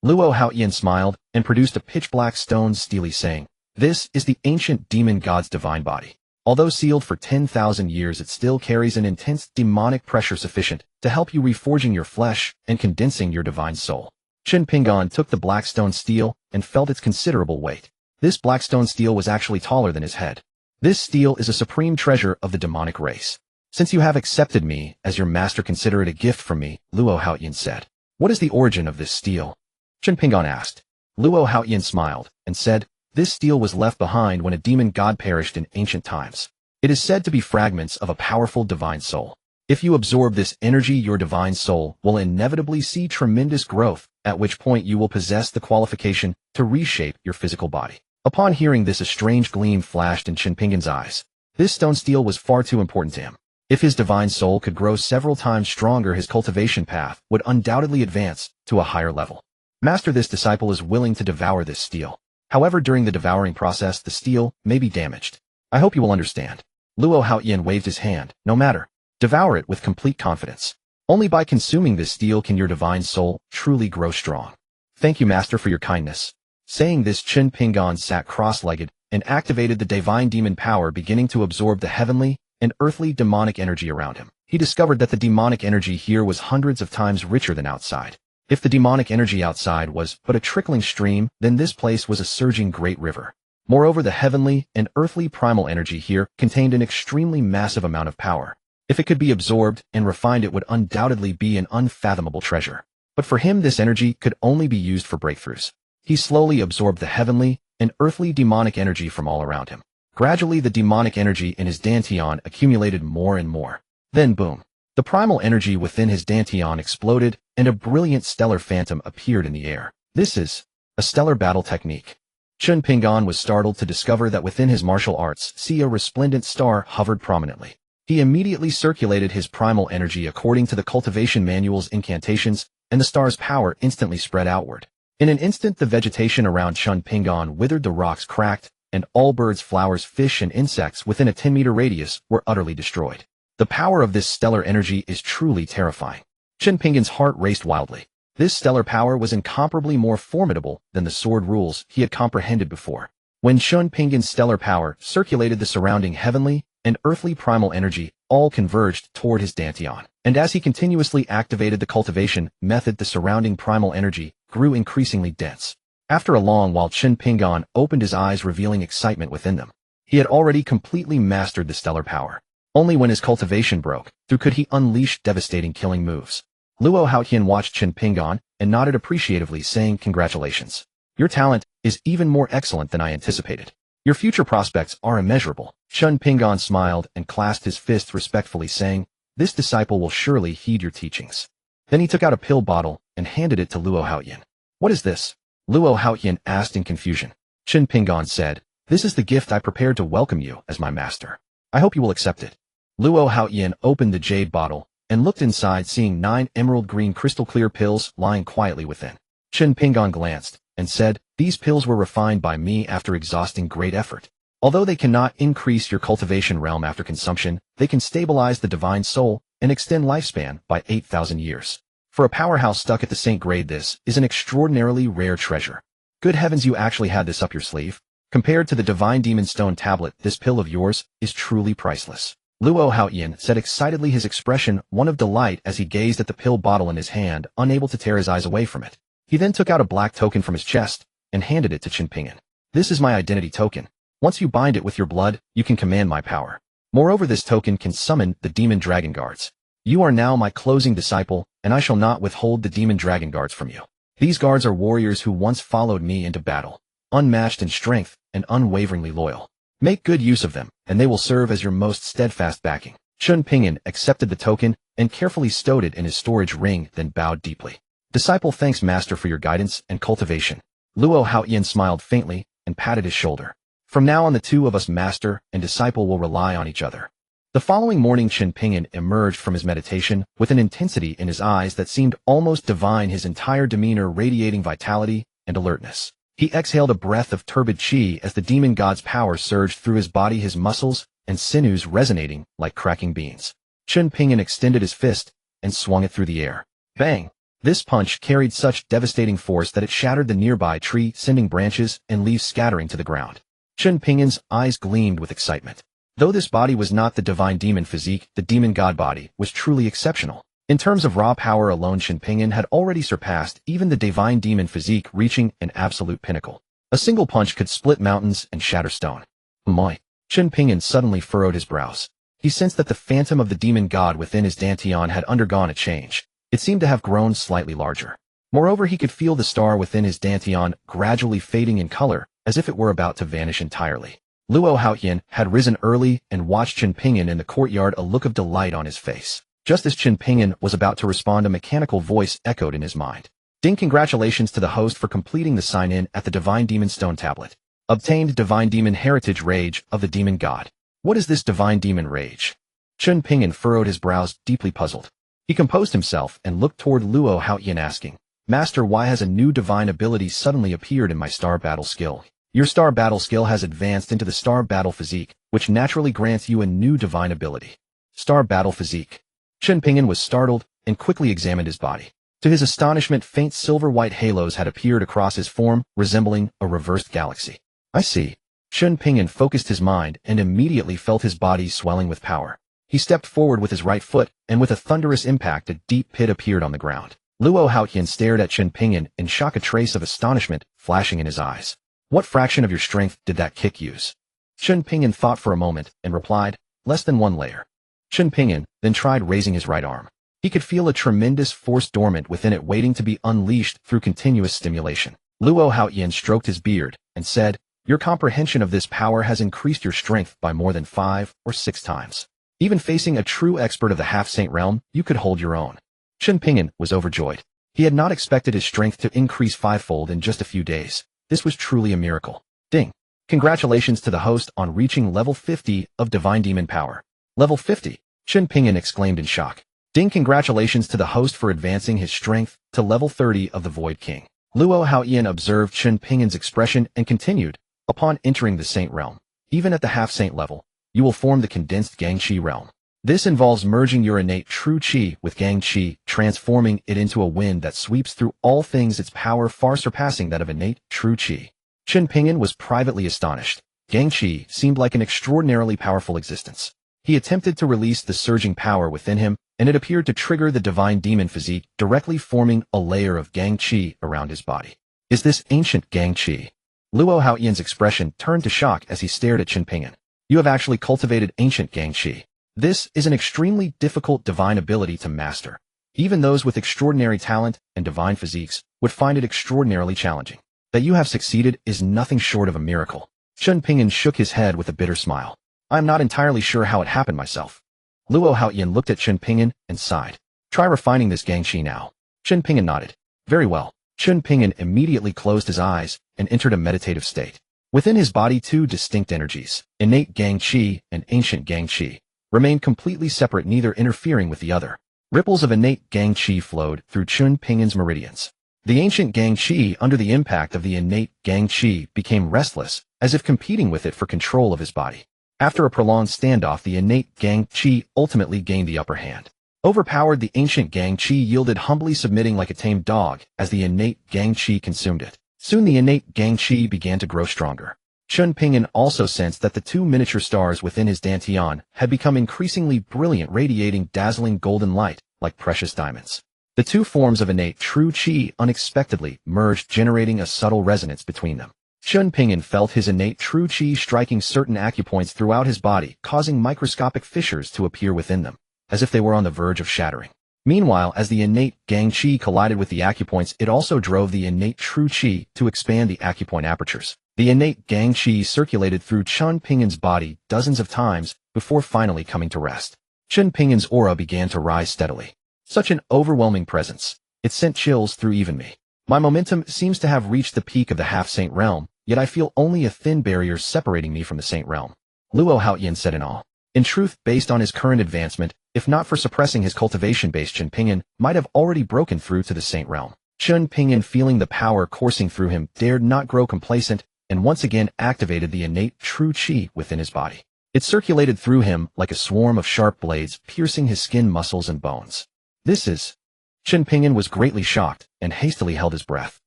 Luo Haoyan smiled and produced a pitch-black stone stele, saying, "This is the ancient demon god's divine body. Although sealed for 10,000 years, it still carries an intense demonic pressure sufficient to help you reforging your flesh and condensing your divine soul." Chen Ping'an took the black stone stele and felt its considerable weight. This black stone stele was actually taller than his head. "This stele is a supreme treasure of the demonic race. Since you have accepted me as your master, consider it a gift from me," Luo Haoyan said. "What is the origin of this stele?" Chen Ping'an asked. Luo Haoyan smiled and said, "This stele was left behind when a demon god perished in ancient times. It is said to be fragments of a powerful divine soul. If you absorb this energy, your divine soul will inevitably see tremendous growth, at which point you will possess the qualification to reshape your physical body." Upon hearing this, a strange gleam flashed in Chen Ping'an's eyes. This stone stele was far too important to him. If his divine soul could grow several times stronger, his cultivation path would undoubtedly advance to a higher level. "Master, this disciple is willing to devour this stele. However, during the devouring process, the stele may be damaged. I hope you will understand." Luo Haoyan waved his hand. "No matter. Devour it with complete confidence. Only by consuming this stele can your divine soul truly grow strong." "Thank you, Master, for your kindness." Saying this, Chen Ping'an sat cross-legged and activated the divine demon power, beginning to absorb the heavenly and earthly demonic energy around him. He discovered that the demonic energy here was hundreds of times richer than outside. If the demonic energy outside was but a trickling stream, then this place was a surging great river. Moreover, the heavenly and earthly primal energy here contained an extremely massive amount of power. If it could be absorbed and refined, it would undoubtedly be an unfathomable treasure. But for him, this energy could only be used for breakthroughs. He slowly absorbed the heavenly and earthly demonic energy from all around him. Gradually, the demonic energy in his dantian accumulated more and more. Then boom! The primal energy within his dantian exploded, and a brilliant stellar phantom appeared in the air. "This is a stellar battle technique." Chen Ping'an was startled to discover that within his martial arts, a resplendent star hovered prominently. He immediately circulated his primal energy according to the cultivation manual's incantations, and the star's power instantly spread outward. In an instant, the vegetation around Chen Ping'an withered, the rocks cracked, and all birds, flowers, fish, and insects within a 10-meter radius were utterly destroyed. The power of this stellar energy is truly terrifying. Chen Ping'an's heart raced wildly. This stellar power was incomparably more formidable than the sword rules he had comprehended before. When Chen Ping'an's stellar power circulated the surrounding heavenly and earthly primal energy, all converged toward his dantian. And as he continuously activated the cultivation method, the surrounding primal energy grew increasingly dense. After a long while, Chen Ping'an opened his eyes, revealing excitement within them. He had already completely mastered the stellar power. Only when his cultivation broke through could he unleash devastating killing moves. Luo Haoyan watched Chen Ping'an and nodded appreciatively, saying, "Congratulations. Your talent is even more excellent than I anticipated. Your future prospects are immeasurable." Chen Ping'an smiled and clasped his fists respectfully, saying, "This disciple will surely heed your teachings." Then he took out a pill bottle and handed it to Luo Haoyan. "What is this?" Luo Haoyan asked in confusion. Chen Ping'an said, "This is the gift I prepared to welcome you as my master. I hope you will accept it." Luo Haoyan opened the jade bottle and looked inside, seeing 9 emerald green crystal clear pills lying quietly within. Chen Ping'an glanced and said, "These pills were refined by me after exhausting great effort. Although they cannot increase your cultivation realm after consumption, they can stabilize the divine soul and extend lifespan by 8,000 years. For a powerhouse stuck at the Saint grade, this is an extraordinarily rare treasure. Good heavens, you actually had this up your sleeve. Compared to the Divine Demon Stone tablet, this pill of yours is truly priceless. Luo Haoyan said excitedly, his expression one of delight as he gazed at the pill bottle in his hand, unable to tear his eyes away from it. He then took out a black token from his chest and handed it to Chen Ping'an. This is my identity token. Once you bind it with your blood, you can command my power. Moreover, this token can summon the demon dragon guards. You are now my closing disciple, and I shall not withhold the demon dragon guards from you. These guards are warriors who once followed me into battle, unmatched in strength and unwaveringly loyal. Make good use of them, and they will serve as your most steadfast backing. Chen Ping'an accepted the token and carefully stowed it in his storage ring, then bowed deeply. Disciple, thanks master for your guidance and cultivation. Luo Haoyan smiled faintly and patted his shoulder. From now on, the two of us, master and disciple, will rely on each other. The following morning, Chen Ping'an emerged from his meditation with an intensity in his eyes that seemed almost divine, his entire demeanor radiating vitality and alertness. He exhaled a breath of turbid qi as the demon god's power surged through his body, his muscles and sinews resonating like cracking beans. Chen Ping'an extended his fist and swung it through the air. Bang! This punch carried such devastating force that it shattered the nearby tree, sending branches and leaves scattering to the ground. Chen Ping'an's eyes gleamed with excitement. Though this body was not the divine demon physique, the demon god body was truly exceptional. In terms of raw power alone, Chen Ping'an had already surpassed even the divine demon physique, reaching an absolute pinnacle. A single punch could split mountains and shatter stone. Moi! Chen Ping'an suddenly furrowed his brows. He sensed that the phantom of the demon god within his dantian had undergone a change. It seemed to have grown slightly larger. Moreover, he could feel the star within his dantian gradually fading in color, as if it were about to vanish entirely. Luo Haoyan had risen early and watched Chen Ping'an in the courtyard, a look of delight on his face. Just as Chen Ping'an was about to respond, a mechanical voice echoed in his mind. Ding! Congratulations to the host for completing the sign-in at the Divine Demon Stone tablet. Obtained Divine Demon Heritage Rage of the Demon God. What is this Divine Demon Rage? Chen Ping'an furrowed his brows, deeply puzzled. He composed himself and looked toward Luo Haoyan, asking, Master, why has a new divine ability suddenly appeared in my star battle skill? Your star battle skill has advanced into the star battle physique, which naturally grants you a new divine ability. Star battle physique. Chen Ping'an was startled and quickly examined his body. To his astonishment, faint silver-white halos had appeared across his form, resembling a reversed galaxy. I see. Chen Ping'an focused his mind and immediately felt his body swelling with power. He stepped forward with his right foot, and with a thunderous impact, a deep pit appeared on the ground. Luo Haoyan stared at Chen Ping'an in shock, a trace of astonishment flashing in his eyes. What fraction of your strength did that kick use? Chen Ping'an thought for a moment and replied, less than 1 layer. Chen Ping'an then tried raising his right arm. He could feel a tremendous force dormant within it, waiting to be unleashed through continuous stimulation. Luo Haoyan stroked his beard and said, Your comprehension of this power has increased your strength by more than 5 or 6 times. Even facing a true expert of the half-saint realm, you could hold your own. Chen Ping'an was overjoyed. He had not expected his strength to increase 5-fold in just a few days. This was truly a miracle. Ding! Congratulations to the host on reaching level 50 of Divine Demon Power. Level 50! Chen Ping'an exclaimed in shock. Ding! Congratulations to the host for advancing his strength to level 30 of the Void King. Luo Haoyan observed Chen Ping'an's expression and continued, upon entering the Saint realm, even at the half-saint level, you will form the condensed Gang Qi realm. This involves merging your innate true qi with Gang Qi, transforming it into a wind that sweeps through all things, its power far surpassing that of innate true qi. Chen Ping'an was privately astonished. Gang Qi seemed like an extraordinarily powerful existence. He attempted to release the surging power within him, and it appeared to trigger the divine demon physique, directly forming a layer of Gang Qi around his body. Is this ancient Gang Qi? Luo Haoyan's expression turned to shock as he stared at Chen Ping'an. You have actually cultivated ancient Gang Qi. This is an extremely difficult divine ability to master. Even those with extraordinary talent and divine physiques would find it extraordinarily challenging. That you have succeeded is nothing short of a miracle. Chen Ping'an shook his head with a bitter smile. I am not entirely sure how it happened myself. Luo Haoyan looked at Chen Ping'an and sighed. Try refining this Gang Qi now. Chen Ping'an nodded. Very well. Chen Ping'an immediately closed his eyes and entered a meditative state. Within his body, 2 distinct energies, innate Gang Qi and ancient Gang Qi, remained completely separate, neither interfering with the other. Ripples of innate Gang Qi flowed through Chen Ping'an's meridians. The ancient Gang Qi, under the impact of the innate Gang Qi, became restless, as if competing with it for control of his body. After a prolonged standoff, the innate Gang Qi ultimately gained the upper hand. Overpowered, the ancient Gang Qi yielded, humbly submitting like a tamed dog as the innate Gang Qi consumed it. Soon the innate Gang Qi began to grow stronger. Chen Ping'an also sensed that the two miniature stars within his dantian had become increasingly brilliant, radiating dazzling golden light like precious diamonds. The two forms of innate true Qi unexpectedly merged, generating a subtle resonance between them. Chen Ping'an felt his innate true Qi striking certain acupoints throughout his body, causing microscopic fissures to appear within them, as if they were on the verge of shattering. Meanwhile, as the innate Gang Qi collided with the acupoints, it also drove the innate true Qi to expand the acupoint apertures. The innate Gang Qi circulated through Chen Ping'an's body dozens of times before finally coming to rest. Chen Ping'an's aura began to rise steadily. Such an overwhelming presence. It sent chills through even me. My momentum seems to have reached the peak of the half-saint realm, yet I feel only a thin barrier separating me from the saint realm. Luo Haoyan said in awe. In truth, based on his current advancement, if not for suppressing his cultivation base, Chen Ping'an might have already broken through to the saint realm. Chen Ping'an, feeling the power coursing through him, dared not grow complacent and once again activated the innate true Qi within his body. It circulated through him like a swarm of sharp blades, piercing his skin, muscles, and bones. This is... Chen Ping'an was greatly shocked and hastily held his breath.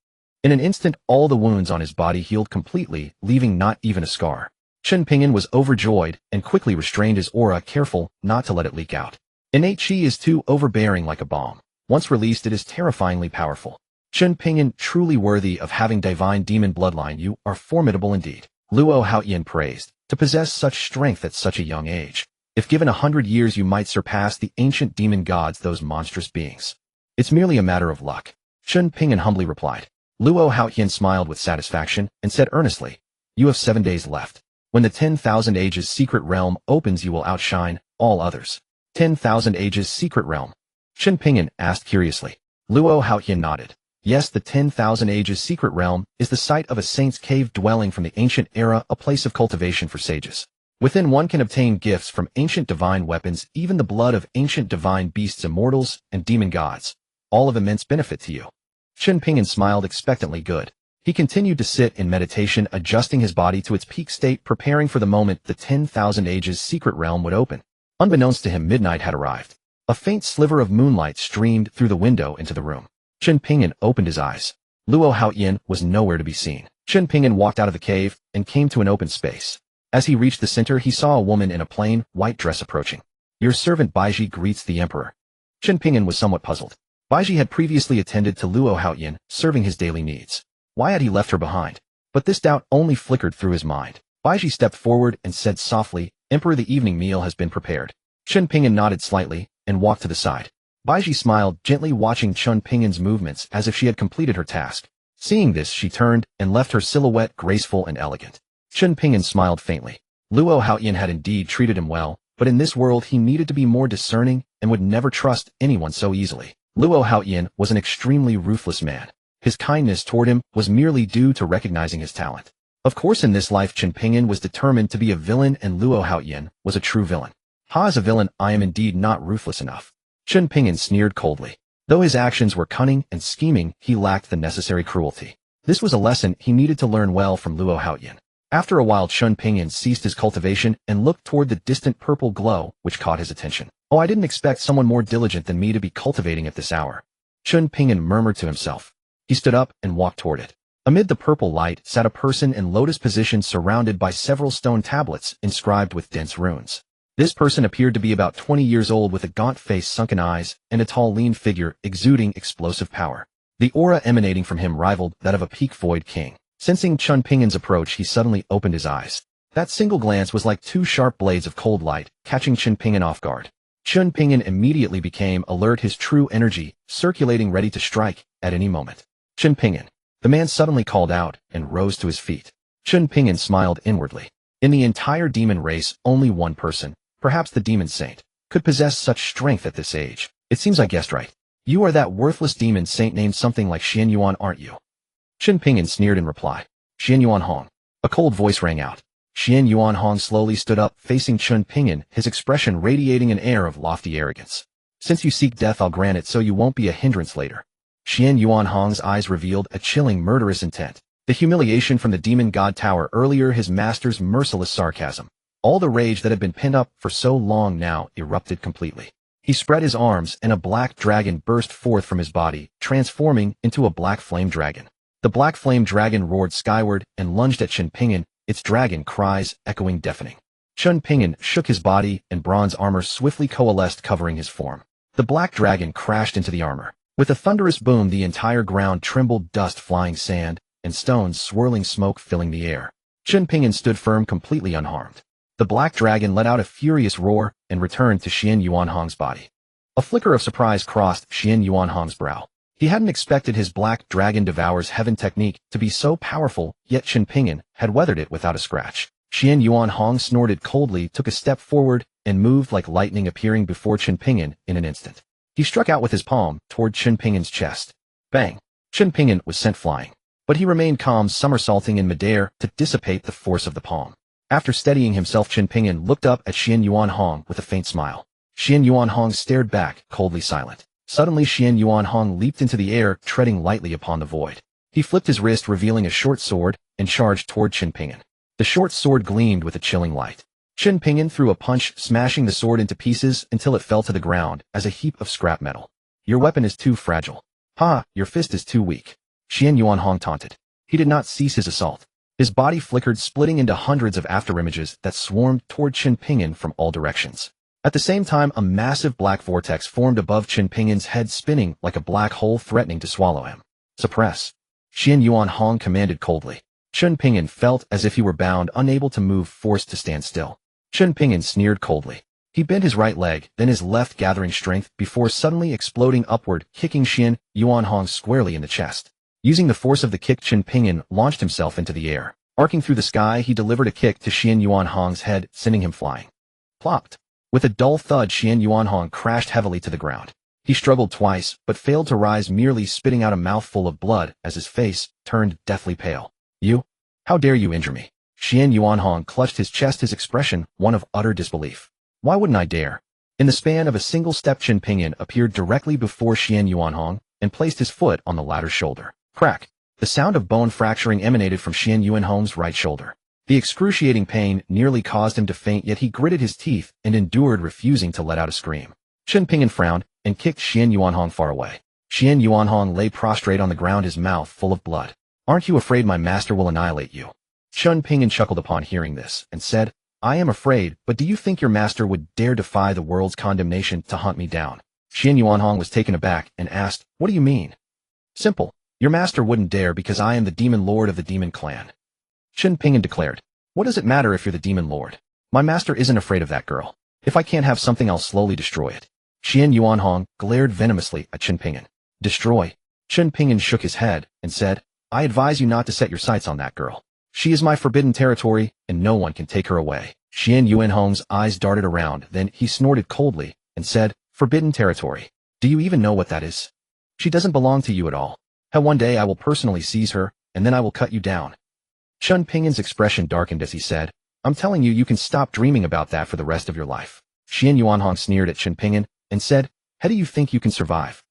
In an instant, all the wounds on his body healed completely, leaving not even a scar. Chen Ping'an was overjoyed and quickly restrained his aura, careful not to let it leak out. Innate Qi is too overbearing like a bomb. Once released, it is terrifyingly powerful. Chen Ping'an, truly worthy of having divine demon bloodline, you are formidable indeed. Luo Haoyan praised. To possess such strength at such a young age. If given 100 years, you might surpass the ancient demon gods, those monstrous beings. It's merely a matter of luck. Chen Ping'an humbly replied. Luo Haoyan smiled with satisfaction and said earnestly, you have 7 days left. When the 10,000 Ages secret realm opens, you will outshine all others. 10,000 Ages secret realm? Chen Ping'an asked curiously. Luo Haoyan nodded. Yes, the 10,000 Ages secret realm is the site of a saint's cave dwelling from the ancient era, a place of cultivation for sages. Within, one can obtain gifts from ancient divine weapons, even the blood of ancient divine beasts, immortals, and demon gods, all of immense benefit to you. Chen Ping'an smiled expectantly. Good. He continued to sit in meditation, adjusting his body to its peak state, preparing for the moment the 10,000 Ages secret realm would open. Unbeknownst to him, midnight had arrived. A faint sliver of moonlight streamed through the window into the room. Chen Ping'an opened his eyes. Luo Haoyan was nowhere to be seen. Chen Ping'an walked out of the cave and came to an open space. As he reached the center, he saw a woman in a plain, white dress approaching. Your servant Baiji greets the emperor. Chen Ping'an was somewhat puzzled. Baiji had previously attended to Luo Haoyan, serving his daily needs. Why had he left her behind? But this doubt only flickered through his mind. Baiji stepped forward and said softly, Emperor, the evening meal has been prepared. Chen Ping'an nodded slightly and walked to the side. Baiji smiled, gently watching Chen Ping'an's movements as if she had completed her task. Seeing this, she turned and left her silhouette graceful and elegant. Chen Ping'an smiled faintly. Luo Haoyan had indeed treated him well, but in this world he needed to be more discerning and would never trust anyone so easily. Luo Haoyan was an extremely ruthless man. His kindness toward him was merely due to recognizing his talent. Of course, in this life, Chen Ping'an was determined to be a villain, and Luo Haoyan was a true villain. Ha, as a villain, I am indeed not ruthless enough. Chen Ping'an sneered coldly. Though his actions were cunning and scheming, he lacked the necessary cruelty. This was a lesson he needed to learn well from Luo Haoyan. After a while, Chen Ping'an ceased his cultivation and looked toward the distant purple glow, which caught his attention. Oh, I didn't expect someone more diligent than me to be cultivating at this hour. Chen Ping'an murmured to himself. He stood up and walked toward it. Amid the purple light sat a person in lotus position, surrounded by several stone tablets inscribed with dense runes. This person appeared to be about 20 years old, with a gaunt face, sunken eyes, and a tall, lean figure exuding explosive power. The aura emanating from him rivaled that of a peak void king. Sensing Chen Ping'an's approach, he suddenly opened his eyes. That single glance was like two sharp blades of cold light, catching Chen Ping'an off guard. Chen Ping'an immediately became alert, his true energy circulating, ready to strike at any moment. Chen Ping'an, the man suddenly called out and rose to his feet. Chen Ping'an smiled inwardly. In the entire demon race, only one person, perhaps the demon saint, could possess such strength at this age. It seems I guessed right. You are that worthless demon saint named something like Xian Yuan, aren't you? Chen Ping'an sneered in reply. Xian Yuan Hong. A cold voice rang out. Xian Yuan Hong slowly stood up, facing Chen Ping'an, his expression radiating an air of lofty arrogance. Since you seek death, I'll grant it so you won't be a hindrance later. Xian Yuan Hong's eyes revealed a chilling, murderous intent. The humiliation from the demon god tower earlier, his master's merciless sarcasm. All the rage that had been pent up for so long now erupted completely. He spread his arms and a black dragon burst forth from his body, transforming into a black flame dragon. The black flame dragon roared skyward and lunged at Chen Ping'an, its dragon cries echoing deafening. Chen Ping'an shook his body and bronze armor swiftly coalesced covering his form. The black dragon crashed into the armor. With a thunderous boom, the entire ground trembled, dust flying, sand and stones swirling, smoke filling the air. Chen Ping'an stood firm, completely unharmed. The black dragon let out a furious roar and returned to Xian Yuanhong's body. A flicker of surprise crossed Xian Yuanhong's brow. He hadn't expected his black dragon devours heaven technique to be so powerful, yet Chen Ping'an had weathered it without a scratch. Xian Yuanhong snorted coldly, took a step forward, and moved like lightning, appearing before Chen Ping'an in an instant. He struck out with his palm toward Chen Ping'an's chest. Bang! Chen Ping'an was sent flying. But he remained calm, somersaulting in midair to dissipate the force of the palm. After steadying himself, Chen Ping'an looked up at Xian Yuanhong with a faint smile. Xian Yuanhong stared back, coldly silent. Suddenly Xian Yuanhong leaped into the air, treading lightly upon the void. He flipped his wrist, revealing a short sword, and charged toward Chen Ping'an. The short sword gleamed with a chilling light. Chen Ping'an threw a punch, smashing the sword into pieces until it fell to the ground as a heap of scrap metal. Your weapon is too fragile. Ha, your fist is too weak. Xian Yuanhong taunted. He did not cease his assault. His body flickered, splitting into hundreds of afterimages that swarmed toward Chen Ping'an from all directions. At the same time, a massive black vortex formed above Chen Ping'an's head, spinning like a black hole, threatening to swallow him. Suppress. Xian Yuanhong commanded coldly. Chen Ping'an felt as if he were bound, unable to move, forced to stand still. Chen Ping'an sneered coldly. He bent his right leg, then his left, gathering strength before suddenly exploding upward, kicking Xian Yuanhong squarely in the chest. Using the force of the kick, Chen Ping'an launched himself into the air. Arcing through the sky, he delivered a kick to Xian Yuanhong's head, sending him flying. Plopped. With a dull thud, Xian Yuanhong crashed heavily to the ground. He struggled twice, but failed to rise, merely spitting out a mouthful of blood as his face turned deathly pale. You? How dare you injure me? Xian Yuanhong clutched his chest, his expression one of utter disbelief. Why wouldn't I dare? In the span of a single step, Chen Ping'an appeared directly before Xian Yuanhong and placed his foot on the latter's shoulder. Crack! The sound of bone fracturing emanated from Xian Yuanhong's right shoulder. The excruciating pain nearly caused him to faint, yet he gritted his teeth and endured, refusing to let out a scream. Chen Ping'an frowned and kicked Xian Yuanhong far away. Xian Yuanhong lay prostrate on the ground, his mouth full of blood. Aren't you afraid my master will annihilate you? Chen Ping'an chuckled upon hearing this and said, I am afraid, but do you think your master would dare defy the world's condemnation to hunt me down? Xian Yuanhong was taken aback and asked, What do you mean? Simple. Your master wouldn't dare because I am the demon lord of the demon clan. Chen Ping'an declared, What does it matter if you're the demon lord? My master isn't afraid of that girl. If I can't have something, I'll slowly destroy it. Xian Yuanhong glared venomously at Chen Ping'an. Destroy? Chen Ping'an shook his head and said, I advise you not to set your sights on that girl. She is my forbidden territory, and no one can take her away. Xian Yuanhong's eyes darted around, then he snorted coldly and said, Forbidden territory? Do you even know what that is? She doesn't belong to you at all. How one day I will personally seize her, and then I will cut you down. Chen Ping'an's expression darkened as he said, I'm telling you, you can stop dreaming about that for the rest of your life. Xian Yuanhong sneered at Chen Ping'an and said, How do you think you can survive?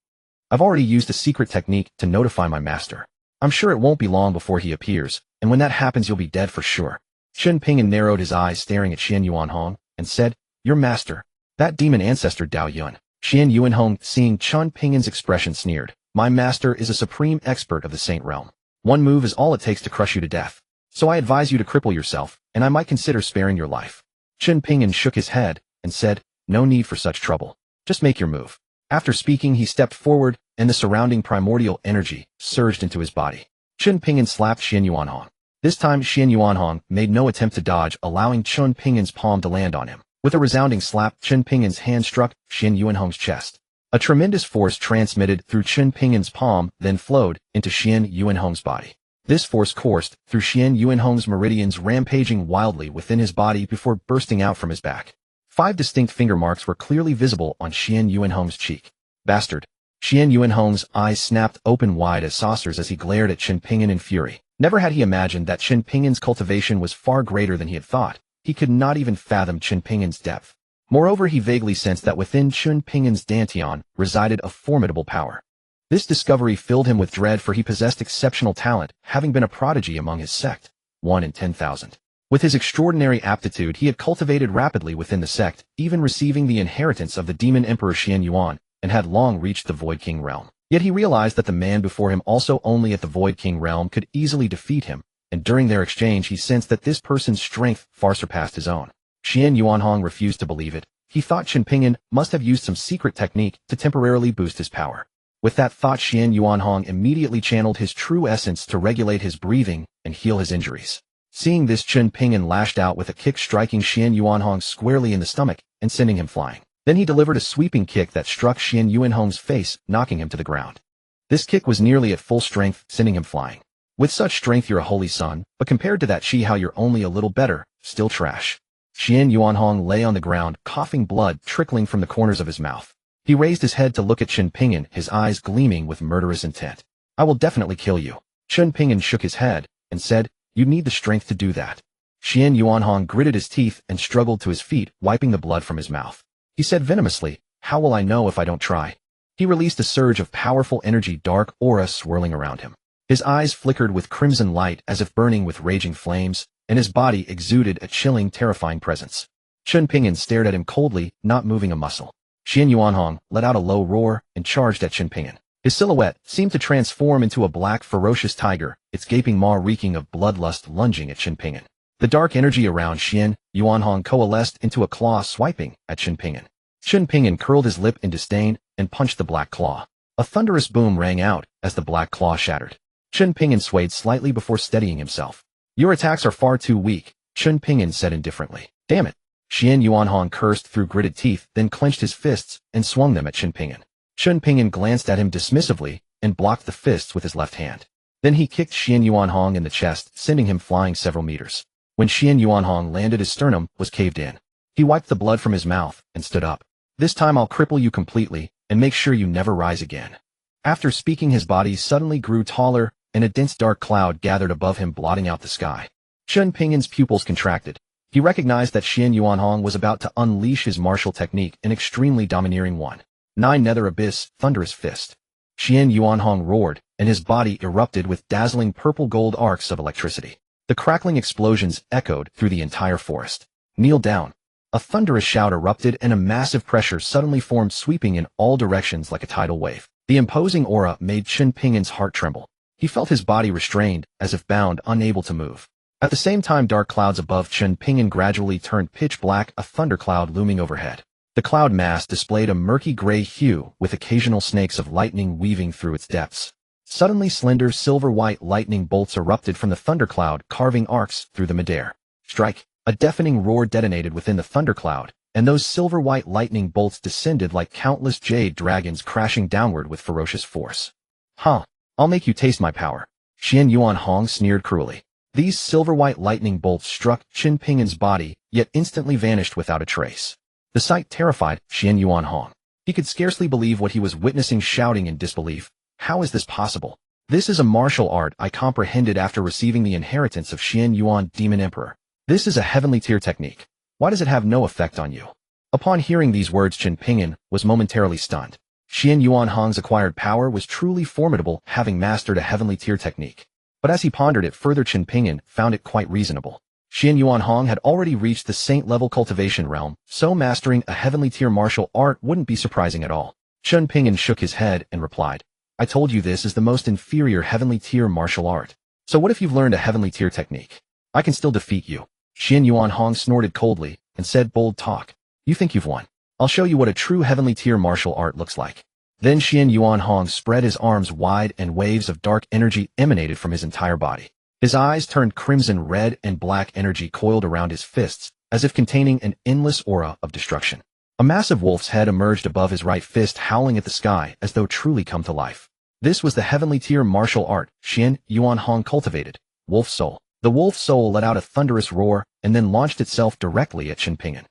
I've already used a secret technique to notify my master. I'm sure it won't be long before he appears, and when that happens you'll be dead for sure. Chen Ping'an narrowed his eyes, staring at Xian Yuanhong, and said, Your master, that demon ancestor Dao Yun. Xian Yuanhong, seeing Chen Ping'an's expression, sneered, My master is a supreme expert of the Saint Realm. One move is all it takes to crush you to death. So I advise you to cripple yourself, and I might consider sparing your life. Chen Ping'an shook his head and said, No need for such trouble. Just make your move. After speaking, he stepped forward, and the surrounding primordial energy surged into his body. Chen Ping'an slapped Xian Yuanhong. This time, Xian Yuanhong made no attempt to dodge, allowing Chen Ping'an's palm to land on him. With a resounding slap, Chen Ping'an's hand struck Xian Yuanhong's chest. A tremendous force transmitted through Chen Ping'an's palm, then flowed into Xian Yuanhong's body. This force coursed through Xian Yuanhong's meridians, rampaging wildly within his body before bursting out from his back. 5 distinct finger marks were clearly visible on Xian Yuanhong's cheek. Bastard! Xian Yuanhong's eyes snapped open wide as saucers as he glared at Chen Ping'an in fury. Never had he imagined that Chen Ping'an's cultivation was far greater than he had thought. He could not even fathom Chen Ping'an's depth. Moreover, he vaguely sensed that within Chen Ping'an's dantian resided a formidable power. This discovery filled him with dread, for he possessed exceptional talent, having been a prodigy among his sect. 1 in 10,000. With his extraordinary aptitude, he had cultivated rapidly within the sect, even receiving the inheritance of the Demon Emperor Xian Yuan, and had long reached the Void King realm. Yet he realized that the man before him also only at the Void King realm could easily defeat him, and during their exchange he sensed that this person's strength far surpassed his own. Xian Yuanhong refused to believe it. He thought Chen Ping'an must have used some secret technique to temporarily boost his power. With that thought, Xian Yuanhong immediately channeled his true essence to regulate his breathing and heal his injuries. Seeing this, Chen Ping'an lashed out with a kick, striking Xian Yuanhong squarely in the stomach and sending him flying. Then he delivered a sweeping kick that struck Xian Yuanhong's face, knocking him to the ground. This kick was nearly at full strength, sending him flying. With such strength you're a holy son, but compared to that Shi Hao you're only a little better, still trash. Xian Yuanhong lay on the ground, coughing blood trickling from the corners of his mouth. He raised his head to look at Chen Ping'an, his eyes gleaming with murderous intent. I will definitely kill you. Chen Ping'an shook his head and said, you need the strength to do that. Xian Yuanhong gritted his teeth and struggled to his feet, wiping the blood from his mouth. He said venomously, how will I know if I don't try? He released a surge of powerful energy, dark aura swirling around him. His eyes flickered with crimson light as if burning with raging flames, and his body exuded a chilling, terrifying presence. Chen Ping'an stared at him coldly, not moving a muscle. Xian Yuanhong let out a low roar and charged at Chen Ping'an. His silhouette seemed to transform into a black, ferocious tiger, its gaping maw reeking of bloodlust lunging at Chen Ping'an. The dark energy around Xian Yuanhong coalesced into a claw swiping at Chen Ping'an. Chen Ping'an curled his lip in disdain and punched the black claw. A thunderous boom rang out as the black claw shattered. Chen Ping'an swayed slightly before steadying himself. Your attacks are far too weak, Chen Ping'an said indifferently. Damn it. Xian Yuanhong cursed through gritted teeth, then clenched his fists and swung them at Chen Ping'an. Chen Ping'an glanced at him dismissively and blocked the fists with his left hand. Then he kicked Xian Yuanhong in the chest, sending him flying several meters. When Xian Yuanhong landed, his sternum was caved in. He wiped the blood from his mouth and stood up. This time I'll cripple you completely and make sure you never rise again. After speaking, his body suddenly grew taller and a dense dark cloud gathered above him, blotting out the sky. Chen Ping'an's pupils contracted. He recognized that Xian Yuanhong was about to unleash his martial technique, an extremely domineering one. 9 Nether Abyss, Thunderous Fist. Xian Yuanhong roared, and his body erupted with dazzling purple-gold arcs of electricity. The crackling explosions echoed through the entire forest. Kneel down. A thunderous shout erupted and a massive pressure suddenly formed, sweeping in all directions like a tidal wave. The imposing aura made Chen Ping'an's heart tremble. He felt his body restrained, as if bound, unable to move. At the same time, dark clouds above Chen Ping'an gradually turned pitch black, a thundercloud looming overhead. The cloud mass displayed a murky gray hue with occasional snakes of lightning weaving through its depths. Suddenly, slender silver-white lightning bolts erupted from the thundercloud, carving arcs through the midair. Strike! A deafening roar detonated within the thundercloud, and those silver-white lightning bolts descended like countless jade dragons, crashing downward with ferocious force. Huh! I'll make you taste my power. Xian Yuanhong sneered cruelly. These silver-white lightning bolts struck Chen Ping'an's body, yet instantly vanished without a trace. The sight terrified Xian Yuanhong. He could scarcely believe what he was witnessing, shouting in disbelief. How is this possible? This is a martial art I comprehended after receiving the inheritance of Xian Yuan, Demon Emperor. This is a heavenly tier technique. Why does it have no effect on you? Upon hearing these words, Chen Ping'an was momentarily stunned. Xian Yuanhong's acquired power was truly formidable, having mastered a heavenly tier technique. But as he pondered it further, Chen Ping'an found it quite reasonable. Xian Yuanhong had already reached the saint-level cultivation realm, so mastering a heavenly tier martial art wouldn't be surprising at all. Chen Ping'an shook his head and replied, I told you this is the most inferior heavenly tier martial art. So what if you've learned a heavenly tier technique? I can still defeat you. Xian Yuanhong snorted coldly and said, bold talk. You think you've won? I'll show you what a true heavenly tier martial art looks like. Then Xian Yuanhong spread his arms wide and waves of dark energy emanated from his entire body. His eyes turned crimson red and black energy coiled around his fists, as if containing an endless aura of destruction. A massive wolf's head emerged above his right fist, howling at the sky as though truly come to life. This was the heavenly tier martial art Xian Yuanhong cultivated, Wolf Soul. The wolf soul let out a thunderous roar and then launched itself directly at Chen Ping'an.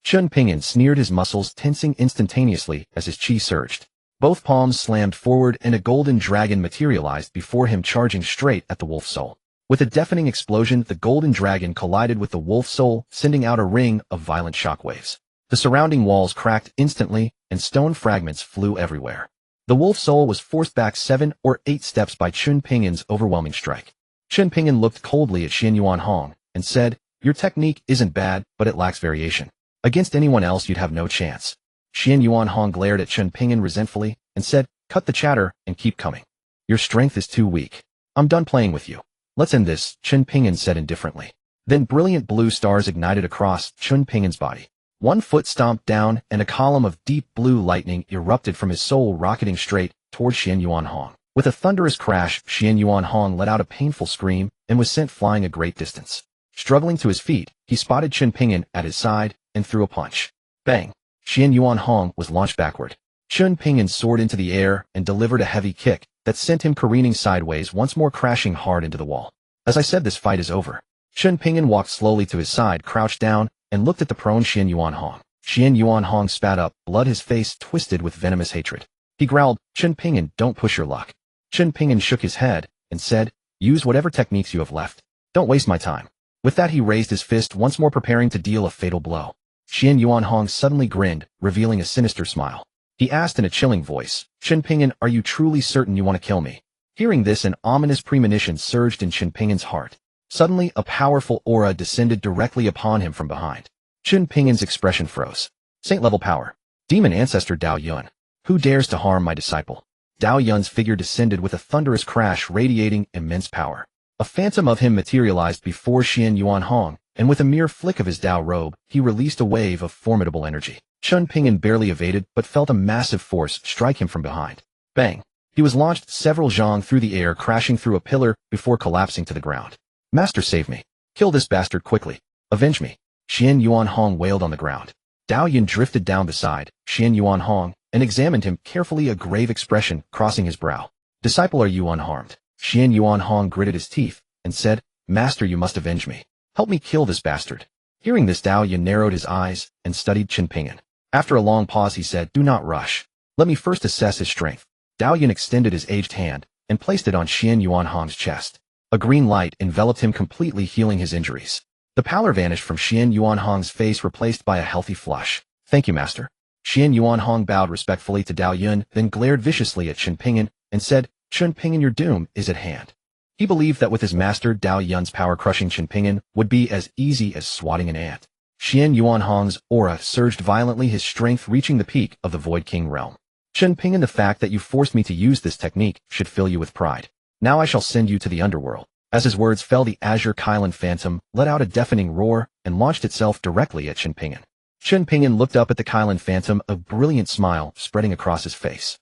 Chen Ping'an sneered, his muscles tensing instantaneously as his chi surged. Both palms slammed forward and a golden dragon materialized before him, charging straight at the wolf soul. With a deafening explosion, the golden dragon collided with the wolf soul, sending out a ring of violent shockwaves. The surrounding walls cracked instantly, and stone fragments flew everywhere. The wolf soul was forced back 7 or 8 steps by Chen Ping'an's overwhelming strike. Chen Ping'an looked coldly at Xian Yuanhong and said, Your technique isn't bad, but it lacks variation. Against anyone else you'd have no chance. Xian Yuanhong glared at Chen Ping'an resentfully and said, cut the chatter and keep coming. Your strength is too weak. I'm done playing with you. Let's end this, Chen Ping'an said indifferently. Then brilliant blue stars ignited across Chen Ping'an's body. One foot stomped down and a column of deep blue lightning erupted from his soul, rocketing straight toward Xian Yuanhong. With a thunderous crash, Xian Yuanhong let out a painful scream and was sent flying a great distance. Struggling to his feet, he spotted Chen Ping'an at his side and threw a punch. Bang! Xian Yuanhong was launched backward. Chen Ping'an soared into the air and delivered a heavy kick that sent him careening sideways, once more crashing hard into the wall. As I said, this fight is over. Chen Ping'an walked slowly to his side, crouched down, and looked at the prone Xian Yuanhong. Xian Yuanhong spat up blood, his face twisted with venomous hatred. He growled, Chen Ping'an, don't push your luck. Chen Ping'an shook his head and said, use whatever techniques you have left. Don't waste my time. With that he raised his fist once more, preparing to deal a fatal blow. Xian Yuanhong suddenly grinned, revealing a sinister smile. He asked in a chilling voice, Chen Ping'an, are you truly certain you want to kill me? Hearing this, an ominous premonition surged in Chen Ping'an's heart. Suddenly, a powerful aura descended directly upon him from behind. Chen Ping'an's expression froze. Saint-level power. Demon ancestor Dao Yun. Who dares to harm my disciple? Dao Yun's figure descended with a thunderous crash, radiating immense power. A phantom of him materialized before Xian Yuanhong, and with a mere flick of his Dao robe, he released a wave of formidable energy. Chen Ping'an barely evaded, but felt a massive force strike him from behind. Bang! He was launched several zhang through the air, crashing through a pillar before collapsing to the ground. Master, save me. Kill this bastard quickly. Avenge me. Xian Yuanhong wailed on the ground. Dao Yun drifted down beside Xian Yuanhong and examined him carefully, a grave expression crossing his brow. Disciple, are you unharmed? Xian Yuanhong gritted his teeth and said, Master, you must avenge me. Help me kill this bastard. Hearing this, Dao Yun narrowed his eyes and studied Chen Ping'an. After a long pause he said, do not rush. Let me first assess his strength. Dao Yun extended his aged hand and placed it on Xian Yuanhong's chest. A green light enveloped him completely, healing his injuries. The pallor vanished from Xian Yuanhong's face, replaced by a healthy flush. Thank you, Master. Xian Yuanhong bowed respectfully to Dao Yun, then glared viciously at Chen Ping'an and said, Chen Ping'an, your doom is at hand. He believed that with his master Dao Yun's power, crushing Chen Ping'an would be as easy as swatting an ant. Xian Yuanhong's aura surged violently, his strength reaching the peak of the Void King realm. Chen Ping'an, the fact that you forced me to use this technique should fill you with pride. Now I shall send you to the underworld. As his words fell, the azure Kylan phantom let out a deafening roar and launched itself directly at Chen Ping'an. Chen Ping'an looked up at the Kylan phantom, a brilliant smile spreading across his face.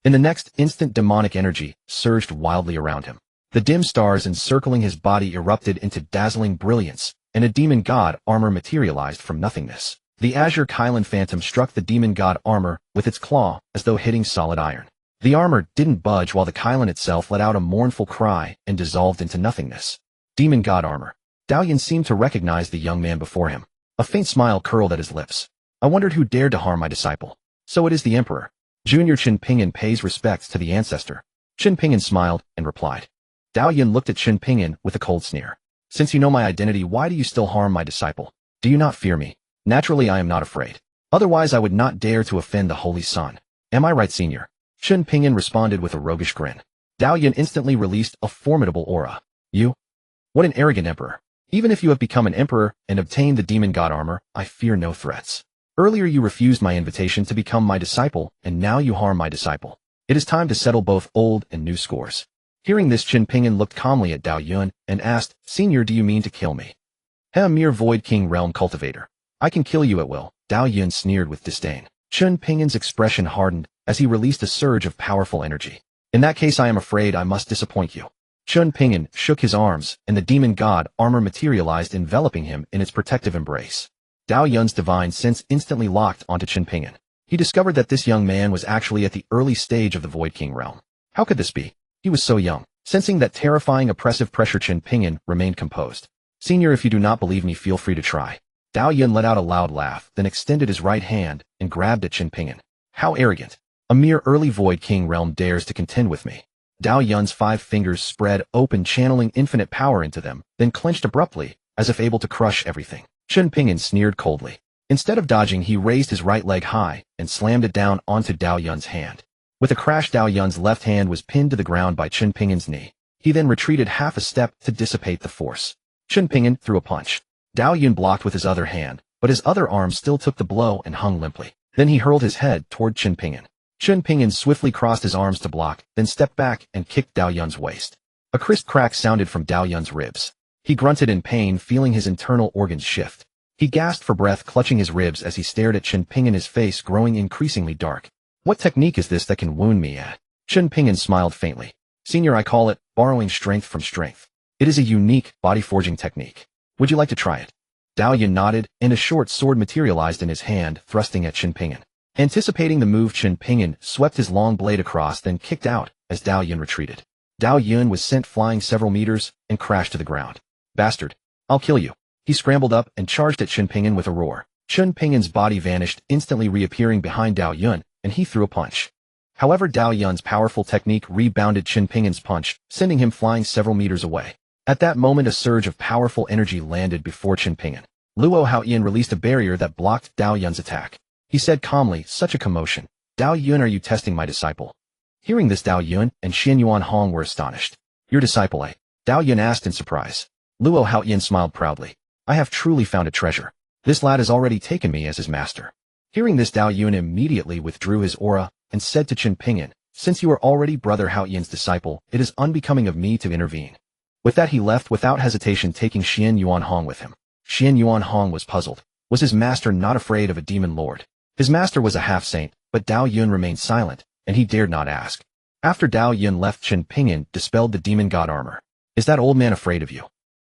In the next instant, demonic energy surged wildly around him. The dim stars encircling his body erupted into dazzling brilliance, and a demon god armor materialized from nothingness. The azure Kylan phantom struck the demon god armor with its claw as though hitting solid iron. The armor didn't budge, while the Kylan itself let out a mournful cry and dissolved into nothingness. Demon god armor. Dao Yun seemed to recognize the young man before him. A faint smile curled at his lips. I wondered who dared to harm my disciple. So it is the Emperor. Junior Chen Ping'an pays respects to the ancestor. Chen Ping'an smiled and replied. Dao Yun looked at Chen Ping'an with a cold sneer. Since you know my identity, why do you still harm my disciple? Do you not fear me? Naturally, I am not afraid. Otherwise, I would not dare to offend the Holy Sun. Am I right, senior? Chen Ping'an responded with a roguish grin. Dao Yun instantly released a formidable aura. You? What an arrogant emperor. Even if you have become an emperor and obtained the demon god armor, I fear no threats. Earlier you refused my invitation to become my disciple, and now you harm my disciple. It is time to settle both old and new scores. Hearing this, Chen Ping'an looked calmly at Dao Yun and asked, Senior, do you mean to kill me? A mere Void King realm cultivator. I can kill you at will. Dao Yun sneered with disdain. Chen Ping'an's expression hardened as he released a surge of powerful energy. In that case, I am afraid I must disappoint you. Chen Ping'an shook his arms, and the demon god armor materialized, enveloping him in its protective embrace. Dao Yun's divine sense instantly locked onto Chen Ping'an. He discovered that this young man was actually at the early stage of the Void King realm. How could this be? He was so young. Sensing that terrifying oppressive pressure, Chen Ping'an remained composed. Senior, if you do not believe me, feel free to try. Dao Yun let out a loud laugh, then extended his right hand and grabbed at Chen Ping'an. How arrogant. A mere early Void King realm dares to contend with me. Dao Yun's 5 fingers spread open, channeling infinite power into them, then clenched abruptly, as if able to crush everything. Chen Ping'an sneered coldly. Instead of dodging, he raised his right leg high and slammed it down onto Dao Yun's hand. With a crash, Dao Yun's left hand was pinned to the ground by Chen Ping'an's knee. He then retreated half a step to dissipate the force. Chen Ping'an threw a punch. Dao Yun blocked with his other hand, but his other arm still took the blow and hung limply. Then he hurled his head toward Chen Ping'an. Chen Ping'an swiftly crossed his arms to block, then stepped back and kicked Dao Yun's waist. A crisp crack sounded from Dao Yun's ribs. He grunted in pain, feeling his internal organs shift. He gasped for breath, clutching his ribs as he stared at Chen Ping'an, his face growing increasingly dark. What technique is this that can wound me at? Chen Ping'an smiled faintly. Senior, I call it borrowing strength from strength. It is a unique body-forging technique. Would you like to try it? Dao Yun nodded, and a short sword materialized in his hand, thrusting at Chen Ping'an. Anticipating the move, Chen Ping'an swept his long blade across, then kicked out as Dao Yun retreated. Dao Yun was sent flying several meters and crashed to the ground. Bastard! I'll kill you! He scrambled up and charged at Chen Ping'an with a roar. Chen Ping'an's body vanished, instantly reappearing behind Dao Yun, and he threw a punch. However, Dao Yun's powerful technique rebounded Chen Ping'an's punch, sending him flying several meters away. At that moment, a surge of powerful energy landed before Chen Ping'an. Luo Haoyan released a barrier that blocked Dao Yun's attack. He said calmly, "Such a commotion. Dao Yun, are you testing my disciple?" Hearing this, Dao Yun and Xian Yuan Hong were astonished. "Your disciple, eh?" Dao Yun asked in surprise. Luo Haoyan smiled proudly. "I have truly found a treasure. This lad has already taken me as his master." Hearing this, Dao Yun immediately withdrew his aura and said to Chen Ping'an, "Since you are already Brother Haoyan's disciple, it is unbecoming of me to intervene." With that, he left without hesitation, taking Xian Yuan Hong with him. Xian Yuan Hong was puzzled. Was his master not afraid of a demon lord? His master was a half-saint, but Dao Yun remained silent, and he dared not ask. After Dao Yun left, Chen Ping'an dispelled the demon god armor. "Is that old man afraid of you?"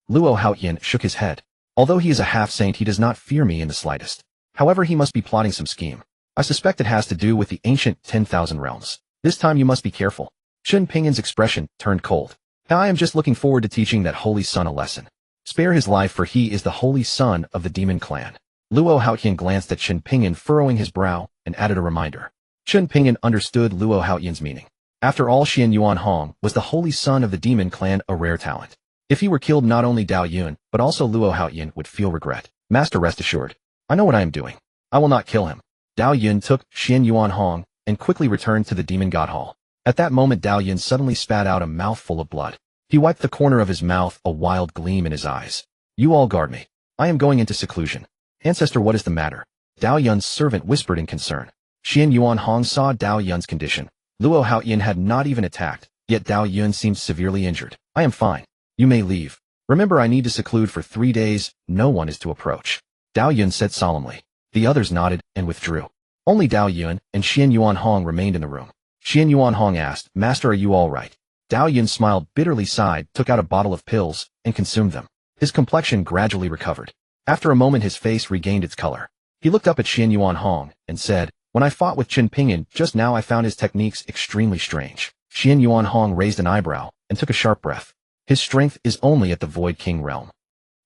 Luo Haoyan shook his head. "Although he is a half-saint, he does not fear me in the slightest. However, he must be plotting some scheme. I suspect it has to do with the ancient 10,000 realms. This time you must be careful." Chen Ping'an's expression turned cold. "I am just looking forward to teaching that holy son a lesson. Spare his life, for he is the holy son of the demon clan." Luo Haoyan glanced at Chen Ping'an, furrowing his brow, and added a reminder. Chen Ping'an understood Luo Haoyan's meaning. After all, Xian Yuan Hong was the holy son of the demon clan, a rare talent. If he were killed, not only Dao Yun, but also Luo Haoyan would feel regret. "Master, rest assured. I know what I am doing. I will not kill him." Dao Yun took Xian Yuan Hong and quickly returned to the demon god hall. At that moment, Dao Yun suddenly spat out a mouthful of blood. He wiped the corner of his mouth, a wild gleam in his eyes. "You all guard me. I am going into seclusion." "Ancestor, what is the matter?" Dao Yun's servant whispered in concern. Xian Yuan Hong saw Dao Yun's condition. Luo Haoyan had not even attacked, yet Dao Yun seemed severely injured. "I am fine. You may leave. Remember, I need to seclude for 3 days. No one is to approach." Dao Yun said solemnly. The others nodded and withdrew. Only Dao Yun and Xian Yuan Hong remained in the room. Xian Yuan Hong asked, "Master, are you all right?" Dao Yun smiled bitterly, sighed, took out a bottle of pills, and consumed them. His complexion gradually recovered. After a moment, his face regained its color. He looked up at Xian Yuan Hong and said, "When I fought with Chen Ping'an just now, I found his techniques extremely strange." Xian Yuan Hong raised an eyebrow and took a sharp breath. "His strength is only at the Void King realm.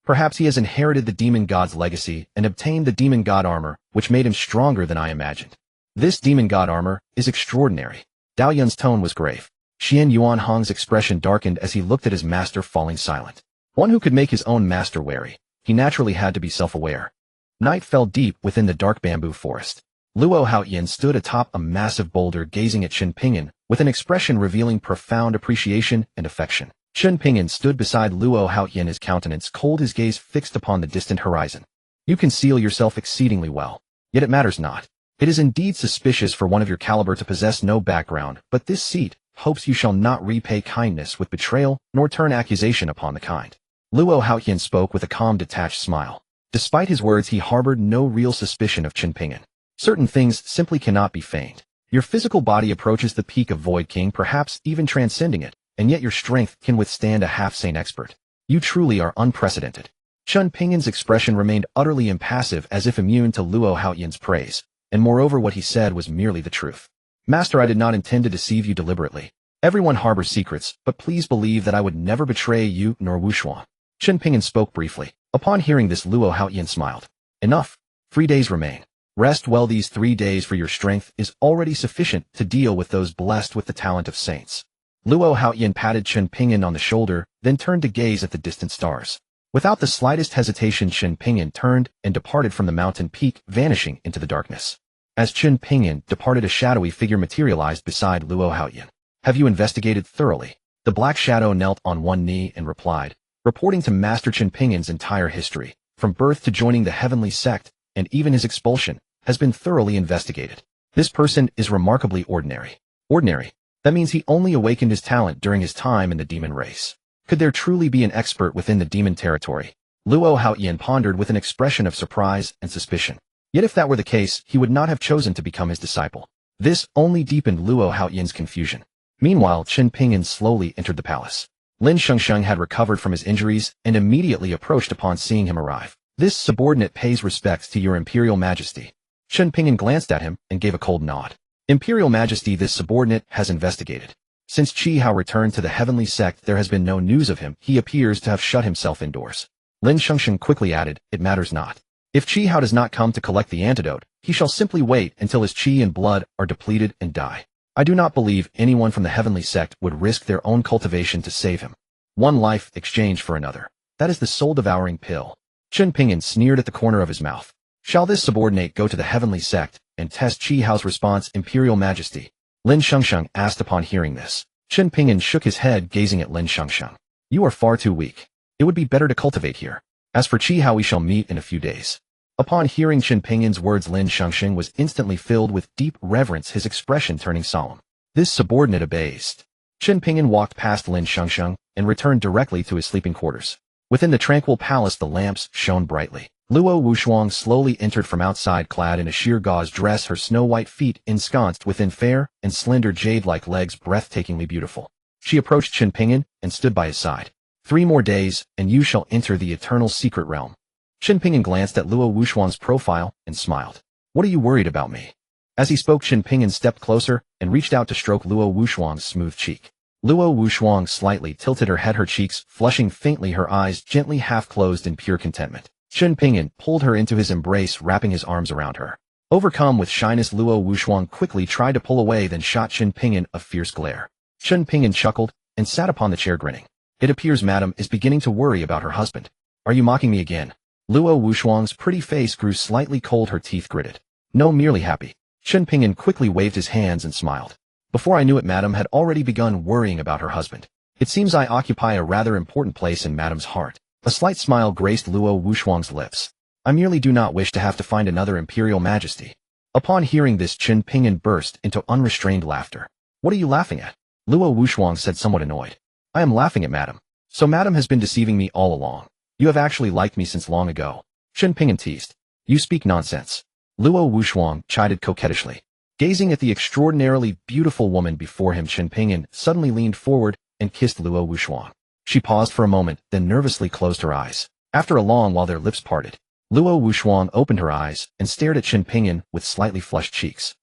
Perhaps he has inherited the demon god's legacy and obtained the demon god armor, which made him stronger than I imagined. This demon god armor is extraordinary." Dao Yun's tone was grave. Xian Yuan Hong's expression darkened as he looked at his master, falling silent. One who could make his own master wary. He naturally had to be self-aware. Night fell deep within the dark bamboo forest. Luo Haoyan stood atop a massive boulder, gazing at Chen Ping'an with an expression revealing profound appreciation and affection. Chen Ping'an stood beside Luo Haoyan, his countenance cold, his gaze fixed upon the distant horizon. "You conceal yourself exceedingly well. Yet it matters not. It is indeed suspicious for one of your caliber to possess no background, but this seat hopes you shall not repay kindness with betrayal, nor turn accusation upon the kind." Luo Haoyan spoke with a calm, detached smile. Despite his words, he harbored no real suspicion of Chen Ping'an. Certain things simply cannot be feigned. Your physical body approaches the peak of Void King, perhaps even transcending it, and yet your strength can withstand a half-saint expert. You truly are unprecedented. Chen Ping'an's expression remained utterly impassive, as if immune to Luo Haoyan's praise, and moreover what he said was merely the truth. "Master, I did not intend to deceive you deliberately. Everyone harbors secrets, but please believe that I would never betray you nor Wushuan." Chen Ping'an spoke briefly. Upon hearing this, Luo Haoyan smiled. "Enough. 3 days remain. Rest well. These 3 days for your strength is already sufficient to deal with those blessed with the talent of saints." Luo Haoyan patted Chen Ping'an on the shoulder, then turned to gaze at the distant stars. Without the slightest hesitation, Chen Ping'an turned and departed from the mountain peak, vanishing into the darkness. As Chen Ping'an departed, a shadowy figure materialized beside Luo Haoyan. "Have you investigated thoroughly?" The black shadow knelt on one knee and replied, reporting to Master Chen Ping'an's entire history. from birth to joining the Heavenly Sect, and even his expulsion, has been thoroughly investigated. This person is remarkably ordinary. Ordinary? That means he only awakened his talent during his time in the demon race. Could there truly be an expert within the demon territory? Luo Haoyan pondered with an expression of surprise and suspicion. Yet if that were the case, he would not have chosen to become his disciple. This only deepened Luo Haoyan's confusion. Meanwhile, Chen Ping'an slowly entered the palace. Lin Shengsheng had recovered from his injuries and immediately approached upon seeing him arrive. This subordinate pays respects to your Imperial Majesty. Chen Ping'an glanced at him and gave a cold nod. Imperial Majesty, this subordinate has investigated. Since Qi Hao returned to the Heavenly Sect, there has been no news of him. He appears to have shut himself indoors. Lin Shengsheng quickly added, it matters not. If Qi Hao does not come to collect the antidote, he shall simply wait until his qi and blood are depleted and die. I do not believe anyone from the Heavenly Sect would risk their own cultivation to save him. One life exchanged for another. That is the soul-devouring pill. Chen Ping'an sneered at the corner of his mouth. Shall this subordinate go to the Heavenly Sect and test Qi Hao's response, Imperial Majesty? Lin Shengsheng asked upon hearing this. Chen Ping'an shook his head, gazing at Lin Shengsheng. You are far too weak. It would be better to cultivate here. As for Qi Hao, we shall meet in a few days. Upon hearing Chen Ping'an's words, Lin Shengsheng was instantly filled with deep reverence, his expression turning solemn. This subordinate obeys. Chen Ping'an walked past Lin Shengsheng and returned directly to his sleeping quarters. Within the tranquil palace, the lamps shone brightly. Luo Wushuang slowly entered from outside, clad in a sheer gauze dress, her snow-white feet ensconced within fair and slender jade-like legs, breathtakingly beautiful. She approached Chen Ping'an and stood by his side. 3 more days, and you shall enter the eternal secret realm. Chen Ping'an glanced at Luo Wushuang's profile and smiled. What are you worried about me? As he spoke, Chen Ping'an stepped closer and reached out to stroke Luo Wushuang's smooth cheek. Luo Wushuang slightly tilted her head, her cheeks flushing faintly, her eyes gently half-closed in pure contentment. Chen Ping'an pulled her into his embrace, wrapping his arms around her. Overcome with shyness, Luo Wushuang quickly tried to pull away, then shot Chen Ping'an a fierce glare. Chen Ping'an chuckled and sat upon the chair, grinning. It appears Madame is beginning to worry about her husband. Are you mocking me again? Luo Wushuang's pretty face grew slightly cold, her teeth gritted. No, merely happy. Chen Ping'an quickly waved his hands and smiled. Before I knew it, Madame had already begun worrying about her husband. It seems I occupy a rather important place in Madame's heart. A slight smile graced Luo Wushuang's lips. I merely do not wish to have to find another Imperial Majesty. Upon hearing this, Chen Ping'an burst into unrestrained laughter. What are you laughing at? Luo Wushuang said, somewhat annoyed. I am laughing at Madame. So Madame has been deceiving me all along. You have actually liked me since long ago. Chen Ping'an teased. You speak nonsense. Luo Wushuang chided coquettishly. Gazing at the extraordinarily beautiful woman before him, Chen Ping'an suddenly leaned forward and kissed Luo Wushuang. She paused for a moment, then nervously closed her eyes. After a long while, their lips parted. Luo Wushuang opened her eyes and stared at Chen Ping'an with slightly flushed cheeks.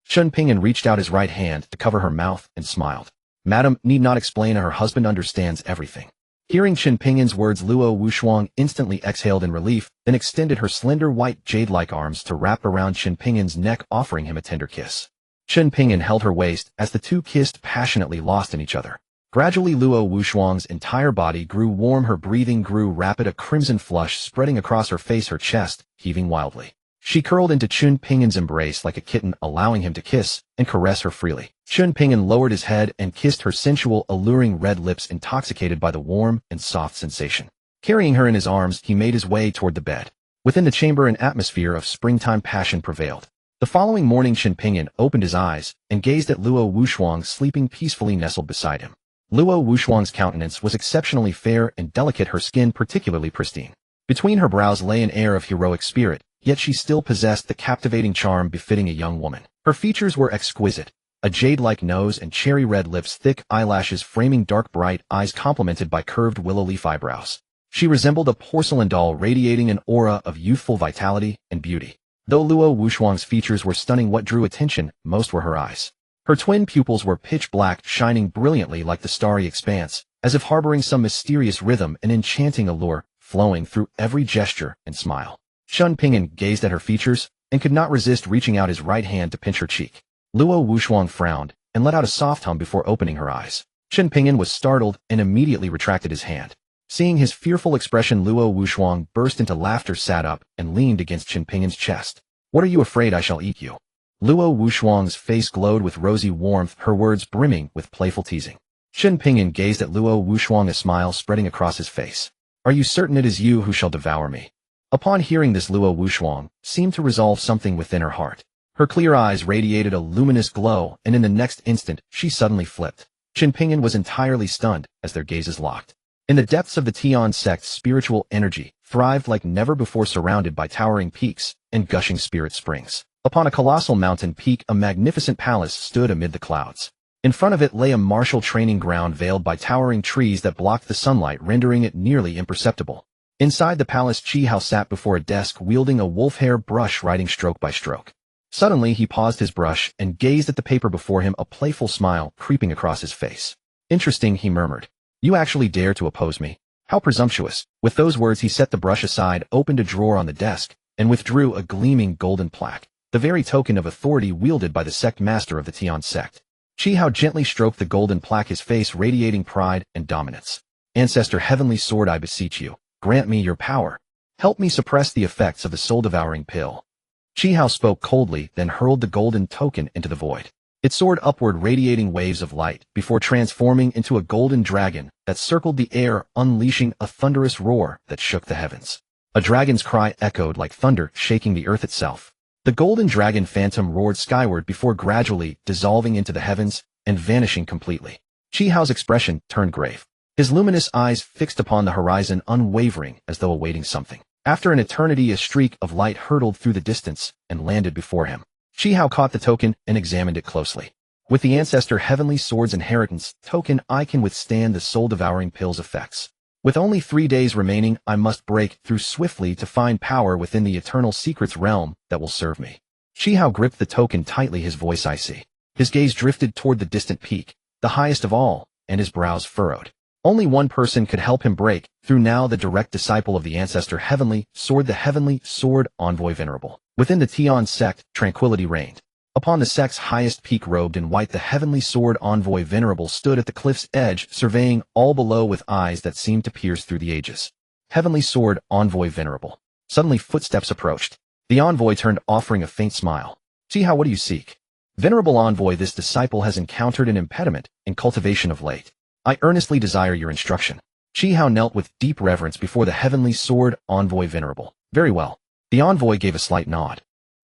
Chen Ping'an reached out his right hand to cover her mouth and smiled. Madame need not explain, her husband understands everything. Hearing Chen Ping'an's words, Luo Wushuang instantly exhaled in relief, then extended her slender white jade-like arms to wrap around Chen Ping'an's neck, offering him a tender kiss. Chen Ping'an held her waist as the two kissed passionately, lost in each other. Gradually, Luo Wushuang's entire body grew warm, her breathing grew rapid, a crimson flush spreading across her face, her chest heaving wildly. She curled into Chen Ping'an's embrace like a kitten, allowing him to kiss and caress her freely. Chen Ping'an lowered his head and kissed her sensual, alluring red lips, intoxicated by the warm and soft sensation. Carrying her in his arms, he made his way toward the bed. Within the chamber, an atmosphere of springtime passion prevailed. The following morning, Chen Ping'an opened his eyes and gazed at Luo Wushuang sleeping peacefully nestled beside him. Luo Wushuang's countenance was exceptionally fair and delicate, her skin particularly pristine. Between her brows lay an air of heroic spirit, yet she still possessed the captivating charm befitting a young woman. Her features were exquisite, a jade-like nose and cherry-red lips, thick eyelashes framing dark bright eyes complemented by curved willow leaf eyebrows. She resembled a porcelain doll, radiating an aura of youthful vitality and beauty. Though Luo Wushuang's features were stunning, what drew attention most were her eyes. Her twin pupils were pitch black, shining brilliantly like the starry expanse, as if harboring some mysterious rhythm and enchanting allure, flowing through every gesture and smile. Chen Ping'an gazed at her features and could not resist reaching out his right hand to pinch her cheek. Luo Wushuang frowned and let out a soft hum before opening her eyes. Chen Ping'an was startled and immediately retracted his hand. Seeing his fearful expression, Luo Wushuang burst into laughter, sat up, and leaned against Chen Ping'an's chest. What are you afraid I shall eat you? Luo Wushuang's face glowed with rosy warmth, her words brimming with playful teasing. Chen Ping'an gazed at Luo Wushuang, a smile spreading across his face. Are you certain it is you who shall devour me? Upon hearing this, Luo Wushuang seemed to resolve something within her heart. Her clear eyes radiated a luminous glow, and in the next instant, she suddenly flipped. Chen Ping'an was entirely stunned as their gazes locked. In the depths of the Tian sect's spiritual energy thrived like never before, surrounded by towering peaks and gushing spirit springs. Upon a colossal mountain peak, a magnificent palace stood amid the clouds. In front of it lay a martial training ground veiled by towering trees that blocked the sunlight, rendering it nearly imperceptible. Inside the palace, Qi Hao sat before a desk wielding a wolf hair brush, writing stroke by stroke. Suddenly, he paused his brush and gazed at the paper before him, a playful smile creeping across his face. "Interesting," he murmured. "You actually dare to oppose me? How presumptuous." With those words, he set the brush aside, opened a drawer on the desk, and withdrew a gleaming golden plaque, the very token of authority wielded by the sect master of the Tian sect. Qi Hao gently stroked the golden plaque, his face radiating pride and dominance. "Ancestor Heavenly Sword, I beseech you, grant me your power. Help me suppress the effects of the soul-devouring pill." Qi Hao spoke coldly, then hurled the golden token into the void. It soared upward, radiating waves of light, before transforming into a golden dragon that circled the air, unleashing a thunderous roar that shook the heavens. A dragon's cry echoed like thunder, shaking the earth itself. The golden dragon phantom roared skyward before gradually dissolving into the heavens and vanishing completely. Qi Hao's expression turned grave. His luminous eyes fixed upon the horizon, unwavering as though awaiting something. After an eternity, a streak of light hurtled through the distance and landed before him. Qi Hao caught the token and examined it closely. "With the Ancestor Heavenly Sword's inheritance token, I can withstand the soul-devouring pill's effects. With only 3 days remaining, I must break through swiftly to find power within the eternal secrets realm that will serve me." Qi Hao gripped the token tightly, his voice icy. His gaze drifted toward the distant peak, the highest of all, and his brows furrowed. Only one person could help him break through now, the direct disciple of the Ancestor Heavenly Sword, the Heavenly Sword Envoy Venerable. Within the Tian sect, tranquility reigned. Upon the sect's highest peak, robed in white, the Heavenly Sword Envoy Venerable stood at the cliff's edge, surveying all below with eyes that seemed to pierce through the ages. Heavenly Sword Envoy Venerable. Suddenly, footsteps approached. The envoy turned, offering a faint smile. "Qi Hao, what do you seek?" "Venerable Envoy, this disciple has encountered an impediment in cultivation of late. I earnestly desire your instruction." Qi Hao knelt with deep reverence before the Heavenly Sword Envoy Venerable. "Very well." The envoy gave a slight nod.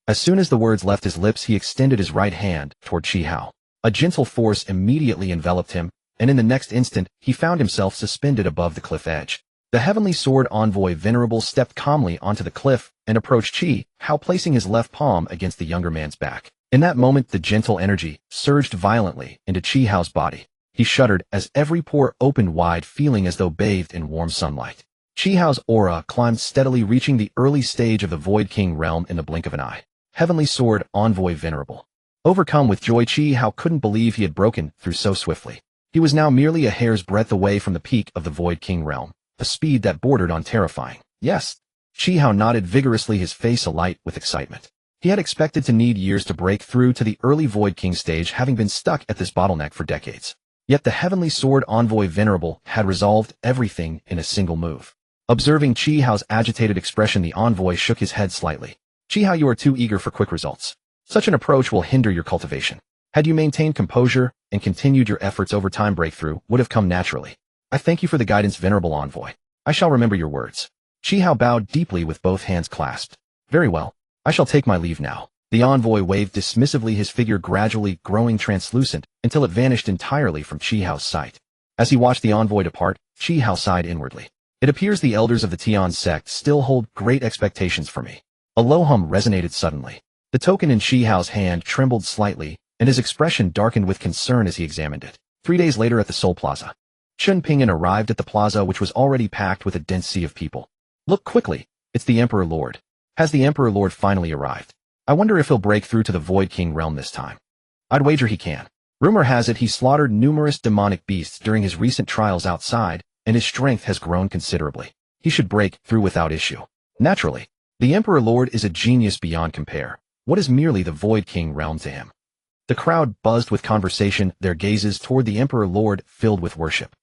As soon as the words left his lips, he extended his right hand toward Qi Hao. A gentle force immediately enveloped him, and in the next instant, he found himself suspended above the cliff edge. The Heavenly Sword Envoy Venerable stepped calmly onto the cliff and approached Qi Hao, placing his left palm against the younger man's back. In that moment, the gentle energy surged violently into Qi Hao's body. He shuddered as every pore opened wide, feeling as though bathed in warm sunlight. Qi Hao's aura climbed steadily, reaching the early stage of the Void King realm in the blink of an eye. Heavenly Sword Envoy Venerable. Overcome with joy, Qi Hao couldn't believe he had broken through so swiftly. He was now merely a hair's breadth away from the peak of the Void King realm, a speed that bordered on terrifying. "Yes." Qi Hao nodded vigorously, his face alight with excitement. He had expected to need years to break through to the early Void King stage, having been stuck at this bottleneck for decades. Yet the Heavenly Sword Envoy Venerable had resolved everything in a single move. Observing Qi Hao's agitated expression, the envoy shook his head slightly. "Qi Hao, you are too eager for quick results. Such an approach will hinder your cultivation. Had you maintained composure and continued your efforts over time, breakthrough would have come naturally. I thank you for the guidance, Venerable Envoy. I shall remember your words." Qi Hao bowed deeply with both hands clasped. "Very well. I shall take my leave now." The envoy waved dismissively, his figure gradually growing translucent until it vanished entirely from Qi Hao's sight. As he watched the envoy depart, Qi Hao sighed inwardly. "It appears the elders of the Tian sect still hold great expectations for me." A low hum resonated suddenly. The token in Qi Hao's hand trembled slightly, and his expression darkened with concern as he examined it. 3 days later, at the Seoul Plaza, Chen Ping'an arrived at the plaza, which was already packed with a dense sea of people. "Look quickly, it's the Emperor Lord." "Has the Emperor Lord finally arrived? I wonder if he'll break through to the Void King realm this time." "I'd wager he can. Rumor has it he slaughtered numerous demonic beasts during his recent trials outside, and his strength has grown considerably. He should break through without issue." "Naturally. The Emperor Lord is a genius beyond compare. What is merely the Void King realm to him?" The crowd buzzed with conversation, their gazes toward the Emperor Lord filled with worship.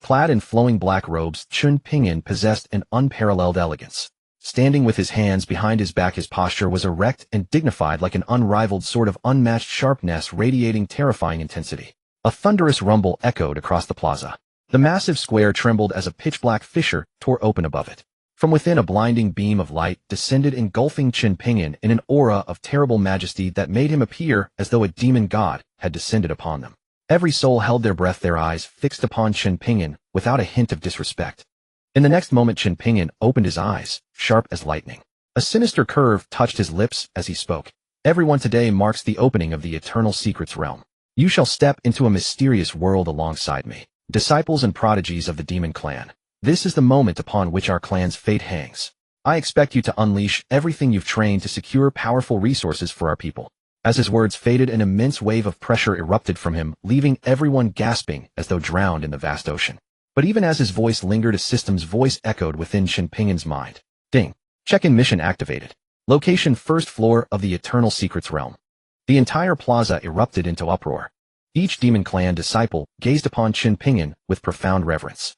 Clad in flowing black robes, Chen Ping'an possessed an unparalleled elegance. Standing with his hands behind his back, his posture was erect and dignified, like an unrivaled sword of unmatched sharpness, radiating terrifying intensity. A thunderous rumble echoed across the plaza. The massive square trembled as a pitch-black fissure tore open above it. From within, a blinding beam of light descended, engulfing Chen Ping'an in an aura of terrible majesty that made him appear as though a demon god had descended upon them. Every soul held their breath, their eyes fixed upon Chen Ping'an without a hint of disrespect. In the next moment, Chen Ping'an opened his eyes, sharp as lightning. A sinister curve touched his lips as he spoke. Everyone, today marks the opening of the Eternal Secrets realm. You shall step into a mysterious world alongside me, disciples and prodigies of the Demon Clan. This is the moment upon which our clan's fate hangs. I expect you to unleash everything you've trained to secure powerful resources for our people. As his words faded, an immense wave of pressure erupted from him, leaving everyone gasping as though drowned in the vast ocean. But even as his voice lingered, a system's voice echoed within Chen Ping'an's mind. Ding. Check-in mission activated. Location: first floor of the Eternal Secrets realm. The entire plaza erupted into uproar. Each Demon Clan disciple gazed upon Chen Ping'an with profound reverence.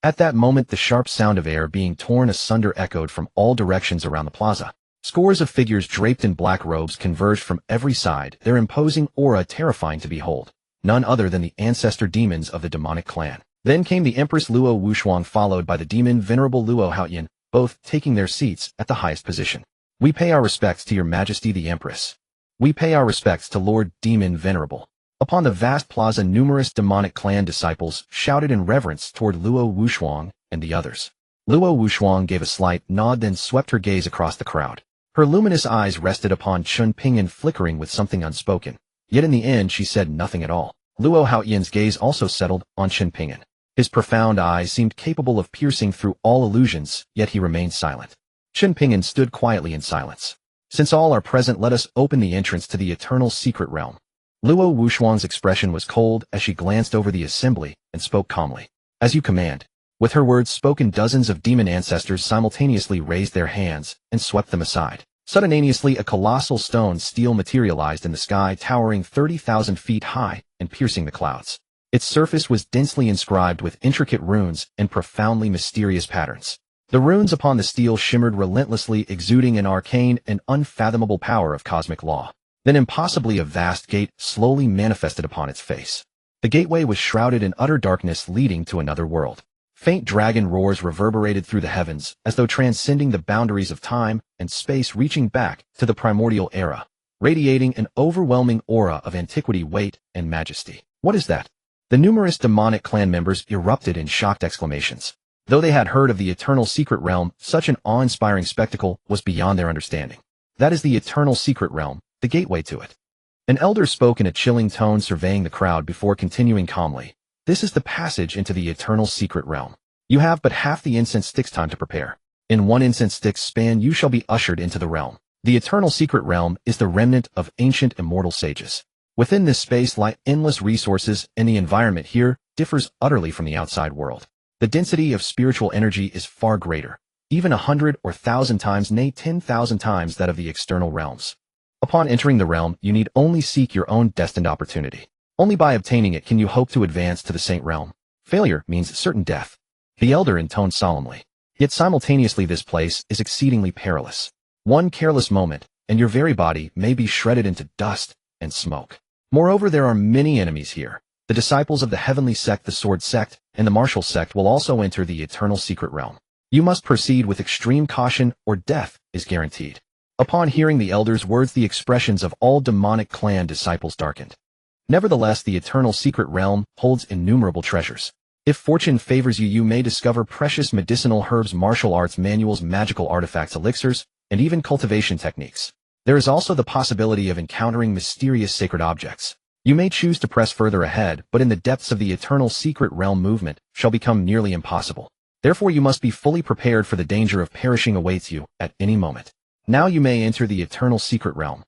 At that moment, the sharp sound of air being torn asunder echoed from all directions around the plaza. Scores of figures draped in black robes converged from every side, their imposing aura terrifying to behold. None other than the ancestor demons of the demonic clan. Then came the Empress Luo Wushuang, followed by the demon Venerable Luo Haoyan, both taking their seats at the highest position. We pay our respects to Your Majesty the Empress. We pay our respects to Lord Demon Venerable. Upon the vast plaza, numerous demonic clan disciples shouted in reverence toward Luo Wushuang and the others. Luo Wushuang gave a slight nod, then swept her gaze across the crowd. Her luminous eyes rested upon Chen Ping'an, flickering with something unspoken. Yet in the end, she said nothing at all. Luo Haoyan's gaze also settled on Chen Ping'an. His profound eyes seemed capable of piercing through all illusions, yet he remained silent. Chen Ping'an stood quietly in silence. Since all are present, let us open the entrance to the Eternal Secret Realm. Luo Wushuang's expression was cold as she glanced over the assembly and spoke calmly. As you command. With her words spoken, dozens of demon ancestors simultaneously raised their hands and swept them aside. Simultaneously, a colossal stone stele materialized in the sky, towering 30,000 feet high and piercing the clouds. Its surface was densely inscribed with intricate runes and profoundly mysterious patterns. The runes upon the stele shimmered relentlessly, exuding an arcane and unfathomable power of cosmic law. Then impossibly, a vast gate slowly manifested upon its face. The gateway was shrouded in utter darkness, leading to another world. Faint dragon roars reverberated through the heavens, as though transcending the boundaries of time and space, reaching back to the primordial era, radiating an overwhelming aura of antiquity, weight, and majesty. What is that? The numerous demonic clan members erupted in shocked exclamations. Though they had heard of the Eternal Secret Realm, such an awe-inspiring spectacle was beyond their understanding. That is the Eternal Secret Realm, the gateway to it. An elder spoke in a chilling tone, surveying the crowd before continuing calmly. This is the passage into the Eternal Secret Realm. You have but half the incense sticks time to prepare. In one incense stick's span, you shall be ushered into the realm. The Eternal Secret Realm is the remnant of ancient immortal sages. Within this space lie endless resources, and the environment here differs utterly from the outside world. The density of spiritual energy is far greater, even 100 or 1,000 times, nay 10,000 times that of the external realms. Upon entering the realm, you need only seek your own destined opportunity. Only by obtaining it can you hope to advance to the Saint Realm. Failure means certain death. The elder intoned solemnly. Yet simultaneously, this place is exceedingly perilous. One careless moment, and your very body may be shredded into dust and smoke. Moreover, there are many enemies here. The disciples of the Heavenly Sect, the Sword Sect, and the Martial Sect will also enter the Eternal Secret Realm. You must proceed with extreme caution, or death is guaranteed. Upon hearing the elder's words, the expressions of all demonic clan disciples darkened. Nevertheless, the Eternal Secret Realm holds innumerable treasures. If fortune favors you, you may discover precious medicinal herbs, martial arts manuals, magical artifacts, elixirs, and even cultivation techniques. There is also the possibility of encountering mysterious sacred objects. You may choose to press further ahead, but in the depths of the Eternal Secret Realm, movement shall become nearly impossible. Therefore, you must be fully prepared, for the danger of perishing awaits you at any moment. Now you may enter the Eternal Secret Realm.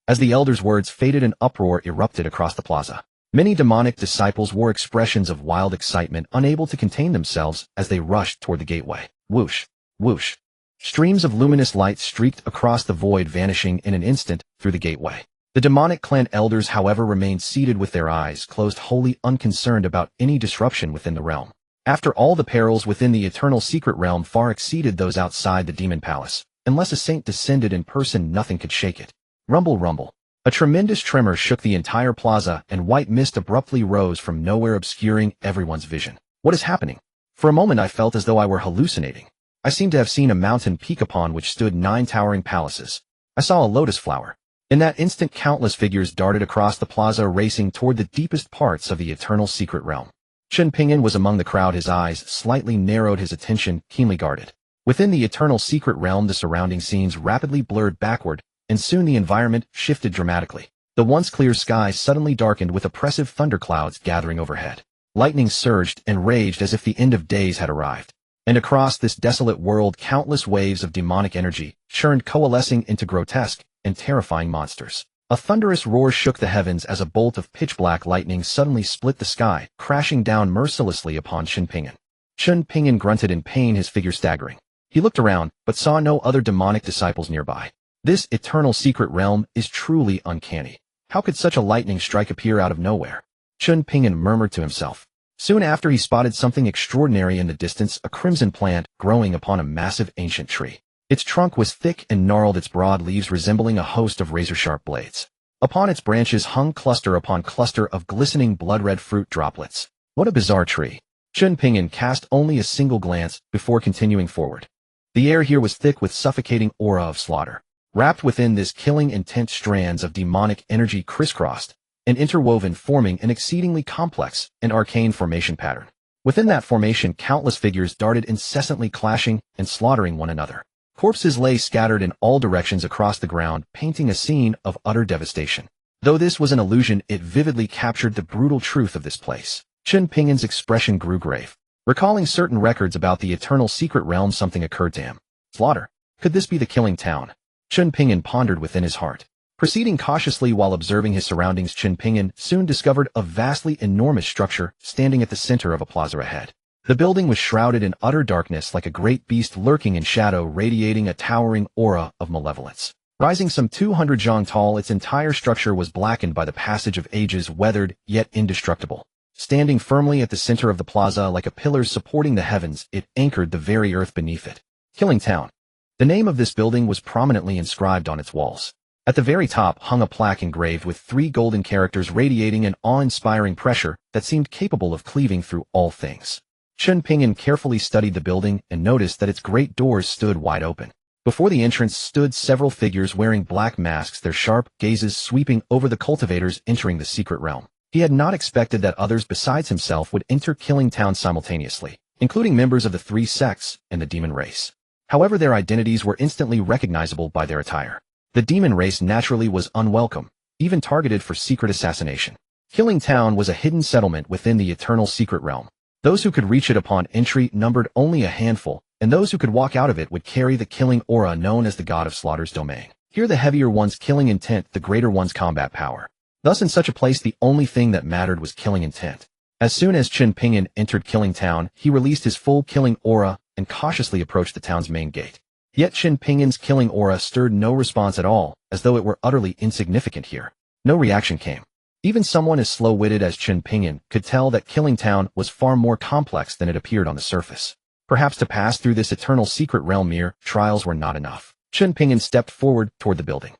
As the elder's words faded, an uproar erupted across the plaza. Many demonic disciples wore expressions of wild excitement, unable to contain themselves as they rushed toward the gateway. Whoosh, whoosh. Streams of luminous light streaked across the void, vanishing in an instant through the gateway. The demonic clan elders, however, remained seated with their eyes closed, wholly unconcerned about any disruption within the realm. After all, the perils within the Eternal Secret Realm far exceeded those outside the Demon Palace. Unless a saint descended in person, nothing could shake it. Rumble, rumble. A tremendous tremor shook the entire plaza, and white mist abruptly rose from nowhere, obscuring everyone's vision. What is happening? For a moment I felt as though I were hallucinating. I seem to have seen a mountain peak upon which stood 9 towering palaces. I saw a lotus flower. In that instant, countless figures darted across the plaza, racing toward the deepest parts of the eternal secret realm. Chen Ping'an was among the crowd, his eyes slightly narrowed, his attention keenly guarded. Within the eternal secret realm, the surrounding scenes rapidly blurred backward, and soon the environment shifted dramatically. The once clear sky suddenly darkened with oppressive thunderclouds gathering overhead. Lightning surged and raged as if the end of days had arrived. And across this desolate world, countless waves of demonic energy churned, coalescing into grotesque and terrifying monsters. A thunderous roar shook the heavens as a bolt of pitch-black lightning suddenly split the sky, crashing down mercilessly upon Chen Ping'an. Chen Ping'an grunted in pain, his figure staggering. He looked around, but saw no other demonic disciples nearby. This eternal secret realm is truly uncanny. How could such a lightning strike appear out of nowhere? Chen Ping'an murmured to himself. Soon after, he spotted something extraordinary in the distance, a crimson plant growing upon a massive ancient tree. Its trunk was thick and gnarled, its broad leaves resembling a host of razor-sharp blades. Upon its branches hung cluster upon cluster of glistening blood-red fruit droplets. What a bizarre tree! Chen Ping'an cast only a single glance before continuing forward. The air here was thick with suffocating aura of slaughter. Wrapped within this killing intent, strands of demonic energy crisscrossed and interwoven, forming an exceedingly complex and arcane formation pattern. Within that formation, countless figures darted, incessantly clashing and slaughtering one another. Corpses lay scattered in all directions across the ground, painting a scene of utter devastation. Though this was an illusion, it vividly captured the brutal truth of this place. Chen Ping'an's expression grew grave. Recalling certain records about the eternal secret realm, something occurred to him. Slaughter. Could this be the killing town? Chen Ping'an pondered within his heart. Proceeding cautiously while observing his surroundings, Chen Ping'an soon discovered a vastly enormous structure standing at the center of a plaza ahead. The building was shrouded in utter darkness, like a great beast lurking in shadow, radiating a towering aura of malevolence. Rising some 200 zhang tall, its entire structure was blackened by the passage of ages, weathered yet indestructible. Standing firmly at the center of the plaza like a pillar supporting the heavens, it anchored the very earth beneath it. Killing Town. The name of this building was prominently inscribed on its walls. At the very top hung a plaque engraved with 3 golden characters, radiating an awe-inspiring pressure that seemed capable of cleaving through all things. Chen Ping'an carefully studied the building and noticed that its great doors stood wide open. Before the entrance stood several figures wearing black masks, their sharp gazes sweeping over the cultivators entering the secret realm. He had not expected that others besides himself would enter Killing Town simultaneously, including members of the 3 sects and the demon race. However, their identities were instantly recognizable by their attire. The demon race naturally was unwelcome, even targeted for secret assassination. Killing Town was a hidden settlement within the eternal secret realm. Those who could reach it upon entry numbered only a handful, and those who could walk out of it would carry the killing aura known as the God of Slaughter's domain. Here the heavier one's killing intent, the greater one's combat power. Thus in such a place the only thing that mattered was killing intent. As soon as Chen Ping'an entered Killing Town, he released his full killing aura and cautiously approached the town's main gate. Yet Chen Ping'an's killing aura stirred no response at all, as though it were utterly insignificant here. No reaction came. Even someone as slow-witted as Chen Ping'an could tell that Killing Town was far more complex than it appeared on the surface. Perhaps to pass through this eternal secret realm mere trials were not enough. Chen Ping'an stepped forward toward the building.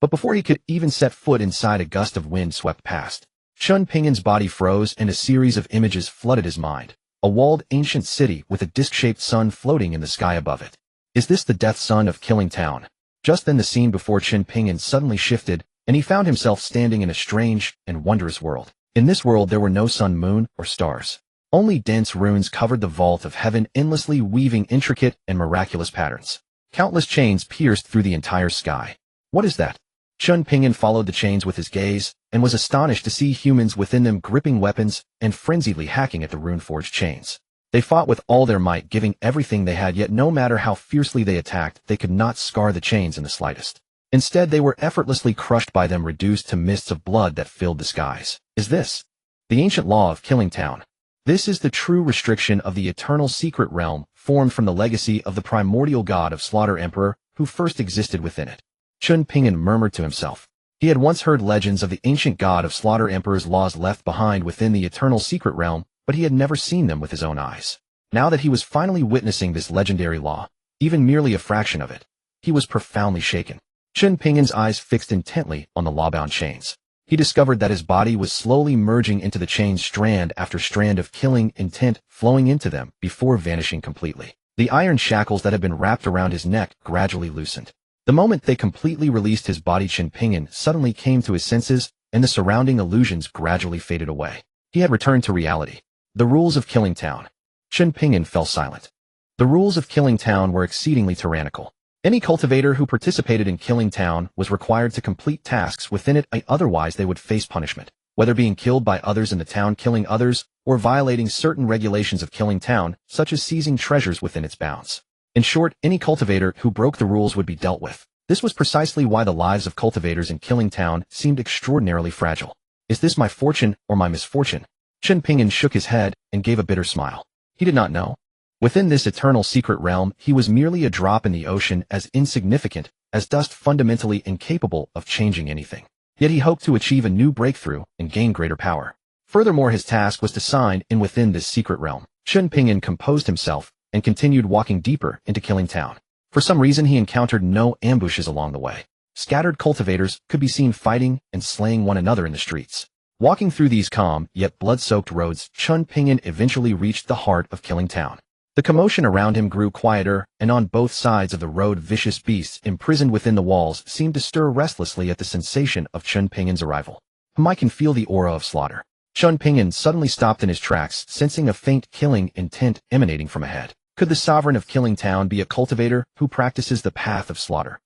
But before he could even set foot inside, a gust of wind swept past. Chen Ping'an's body froze and a series of images flooded his mind. A walled ancient city with a disc-shaped sun floating in the sky above it. Is this the death sun of Killing Town? Just then the scene before Chen Ping'an suddenly shifted, and he found himself standing in a strange and wondrous world. In this world there were no sun, moon, or stars. Only dense runes covered the vault of heaven, endlessly weaving intricate and miraculous patterns. Countless chains pierced through the entire sky. What is that? Chen Ping'an followed the chains with his gaze, and was astonished to see humans within them gripping weapons and frenziedly hacking at the rune-forged chains. They fought with all their might, giving everything they had, yet no matter how fiercely they attacked, they could not scar the chains in the slightest. Instead, they were effortlessly crushed by them, reduced to mists of blood that filled the skies. Is this the ancient law of Killing Town? This is the true restriction of the eternal secret realm, formed from the legacy of the primordial god of Slaughter Emperor, who first existed within it. Chen Ping'an murmured to himself. He had once heard legends of the ancient god of Slaughter Emperor's laws left behind within the eternal secret realm, but he had never seen them with his own eyes. Now that he was finally witnessing this legendary law, even merely a fraction of it, he was profoundly shaken. Chen Ping'an's eyes fixed intently on the law-bound chains. He discovered that his body was slowly merging into the chains, strand after strand of killing intent flowing into them before vanishing completely. The iron shackles that had been wrapped around his neck gradually loosened. The moment they completely released his body, Chen Ping'an suddenly came to his senses, and the surrounding illusions gradually faded away. He had returned to reality. The rules of Killing Town. Chen Ping'an fell silent. The rules of Killing Town were exceedingly tyrannical. Any cultivator who participated in Killing Town was required to complete tasks within it, otherwise they would face punishment, whether being killed by others in the town, killing others, or violating certain regulations of Killing Town, such as seizing treasures within its bounds. In short, any cultivator who broke the rules would be dealt with. This was precisely why the lives of cultivators in Killing Town seemed extraordinarily fragile. Is this my fortune or my misfortune? Chen Ping'an shook his head and gave a bitter smile. He did not know. Within this eternal secret realm, he was merely a drop in the ocean, as insignificant as dust, fundamentally incapable of changing anything. Yet he hoped to achieve a new breakthrough and gain greater power. Furthermore, his task was to sign in within this secret realm. Chen Ping'an composed himself and continued walking deeper into Killing Town. For some reason, he encountered no ambushes along the way. Scattered cultivators could be seen fighting and slaying one another in the streets. Walking through these calm yet blood-soaked roads, Chen Ping'an eventually reached the heart of Killing Town. The commotion around him grew quieter, and on both sides of the road vicious beasts imprisoned within the walls seemed to stir restlessly at the sensation of Chen Ping'an's arrival. I can feel the aura of slaughter. Chen Ping'an suddenly stopped in his tracks, sensing a faint killing intent emanating from ahead. Could the sovereign of Killing Town be a cultivator who practices the path of slaughter?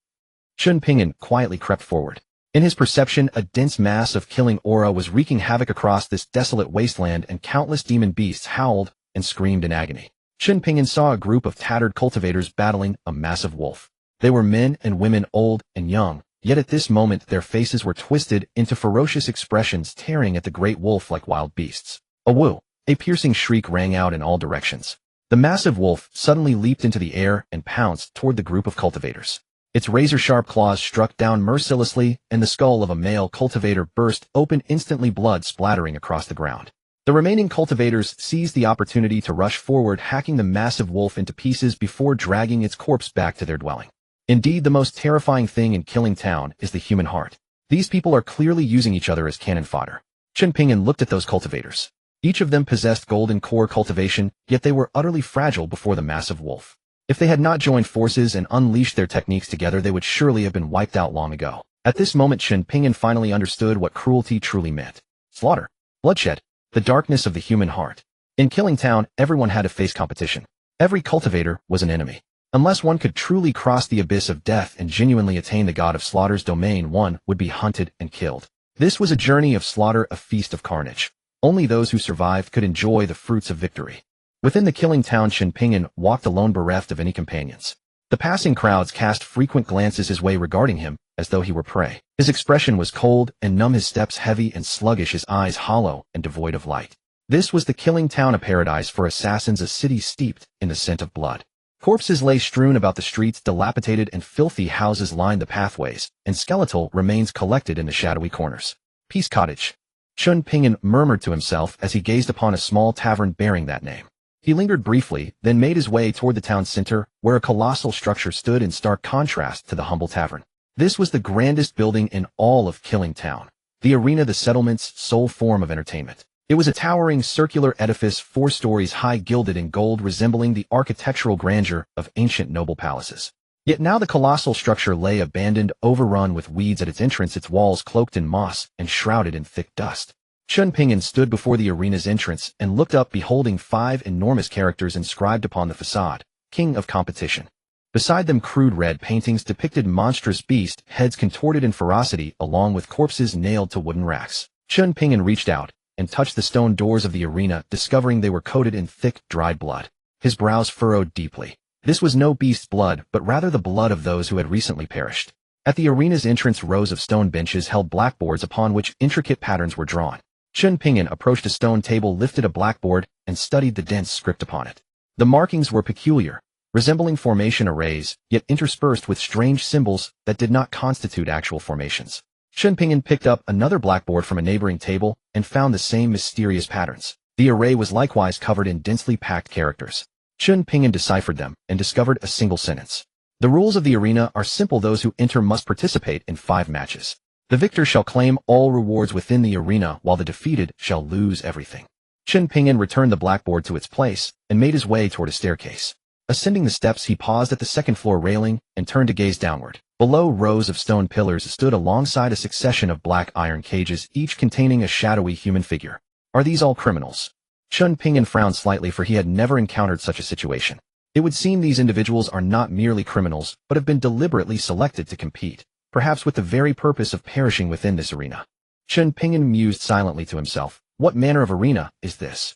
Chen Ping'an quietly crept forward. In his perception, a dense mass of killing aura was wreaking havoc across this desolate wasteland, and countless demon beasts howled and screamed in agony. Chen Ping'an saw a group of tattered cultivators battling a massive wolf. They were men and women, old and young, yet at this moment their faces were twisted into ferocious expressions, tearing at the great wolf like wild beasts. A woo! A piercing shriek rang out in all directions. The massive wolf suddenly leaped into the air and pounced toward the group of cultivators. Its razor-sharp claws struck down mercilessly, and the skull of a male cultivator burst open, instantly blood splattering across the ground. The remaining cultivators seized the opportunity to rush forward, hacking the massive wolf into pieces before dragging its corpse back to their dwelling. Indeed, the most terrifying thing in Killing Town is the human heart. These people are clearly using each other as cannon fodder. Chen Ping'an looked at those cultivators. Each of them possessed golden core cultivation, yet they were utterly fragile before the massive wolf. If they had not joined forces and unleashed their techniques together, they would surely have been wiped out long ago. At this moment, Chen Ping'an finally understood what cruelty truly meant. Slaughter. Bloodshed. The darkness of the human heart. In Killing Town, everyone had to face competition. Every cultivator was an enemy. Unless one could truly cross the abyss of death and genuinely attain the god of slaughter's domain, one would be hunted and killed. This was a journey of slaughter, a feast of carnage. Only those who survived could enjoy the fruits of victory. Within the Killing Town, Chen Ping'an walked alone, bereft of any companions. The passing crowds cast frequent glances his way, regarding him as though he were prey. His expression was cold and numb, his steps heavy and sluggish, his eyes hollow and devoid of light. This was the Killing Town, a paradise for assassins, a city steeped in the scent of blood. Corpses lay strewn about the streets, dilapidated and filthy houses lined the pathways, and skeletal remains collected in the shadowy corners. Peace Cottage. Chen Ping'an murmured to himself as he gazed upon a small tavern bearing that name. He lingered briefly, then made his way toward the town center, where a colossal structure stood in stark contrast to the humble tavern. This was the grandest building in all of Killing Town, the arena, the settlement's sole form of entertainment. It was a towering circular edifice 4 stories high, gilded in gold, resembling the architectural grandeur of ancient noble palaces. Yet now the colossal structure lay abandoned, overrun with weeds at its entrance, its walls cloaked in moss and shrouded in thick dust. Chen Ping'an stood before the arena's entrance and looked up, beholding 5 enormous characters inscribed upon the facade: King of Competition. Beside them, crude red paintings depicted monstrous beast heads contorted in ferocity, along with corpses nailed to wooden racks. Chen Ping'an reached out and touched the stone doors of the arena, discovering they were coated in thick, dried blood. His brows furrowed deeply. This was no beast's blood, but rather the blood of those who had recently perished. At the arena's entrance, rows of stone benches held blackboards upon which intricate patterns were drawn. Chen Ping'an approached a stone table, lifted a blackboard, and studied the dense script upon it. The markings were peculiar, resembling formation arrays, yet interspersed with strange symbols that did not constitute actual formations. Chen Ping'an picked up another blackboard from a neighboring table and found the same mysterious patterns. The array was likewise covered in densely packed characters. Chen Ping'an deciphered them and discovered a single sentence. The rules of the arena are simple. Those who enter must participate in 5 matches. The victor shall claim all rewards within the arena, while the defeated shall lose everything. Chen Ping'an returned the blackboard to its place and made his way toward a staircase. Ascending the steps, he paused at the second-floor railing and turned to gaze downward. Below, rows of stone pillars stood alongside a succession of black iron cages, each containing a shadowy human figure. Are these all criminals? Chen Ping'an frowned slightly, for he had never encountered such a situation. It would seem these individuals are not merely criminals, but have been deliberately selected to compete, perhaps with the very purpose of perishing within this arena. Chen Ping'an mused silently to himself. What manner of arena is this?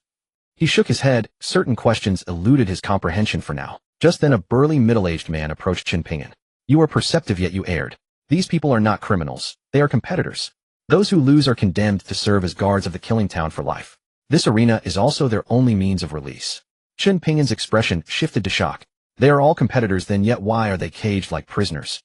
He shook his head. Certain questions eluded his comprehension for now. Just then a burly middle-aged man approached Chen Ping'an. You are perceptive, yet you erred. These people are not criminals. They are competitors. Those who lose are condemned to serve as guards of the killing town for life. This arena is also their only means of release. Chen Ping'an's expression shifted to shock. They are all competitors, then, yet why are they caged like prisoners?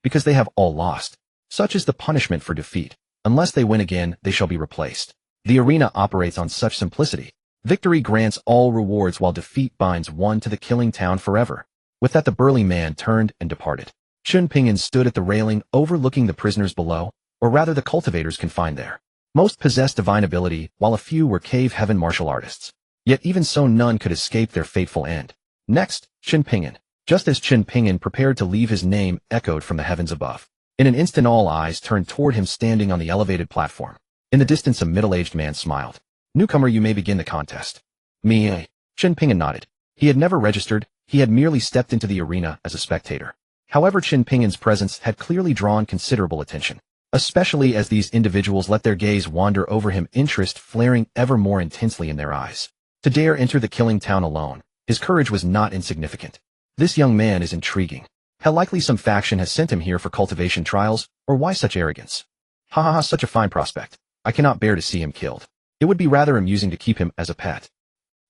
Because they have all lost. Such is the punishment for defeat. Unless they win again, they shall be replaced. The arena operates on such simplicity. Victory grants all rewards, while defeat binds one to the killing town forever. With that, the burly man turned and departed. Chen Ping'an stood at the railing, overlooking the prisoners below, or rather the cultivators confined there. Most possessed divine ability, while a few were cave heaven martial artists. Yet even so, none could escape their fateful end. Next, Chen Ping'an. Just as Chen Ping'an prepared to leave, his name echoed from the heavens above. In an instant, all eyes turned toward him standing on the elevated platform. In the distance, a middle-aged man smiled. Newcomer, you may begin the contest. Me? Chen Ping'an nodded. He had never registered, he had merely stepped into the arena as a spectator. However, Chen Ping'an's presence had clearly drawn considerable attention, especially as these individuals let their gaze wander over him, interest flaring ever more intensely in their eyes. To dare enter the killing town alone, his courage was not insignificant. This young man is intriguing. How likely some faction has sent him here for cultivation trials, or why such arrogance? Ha ha ha, such a fine prospect. I cannot bear to see him killed. It would be rather amusing to keep him as a pet.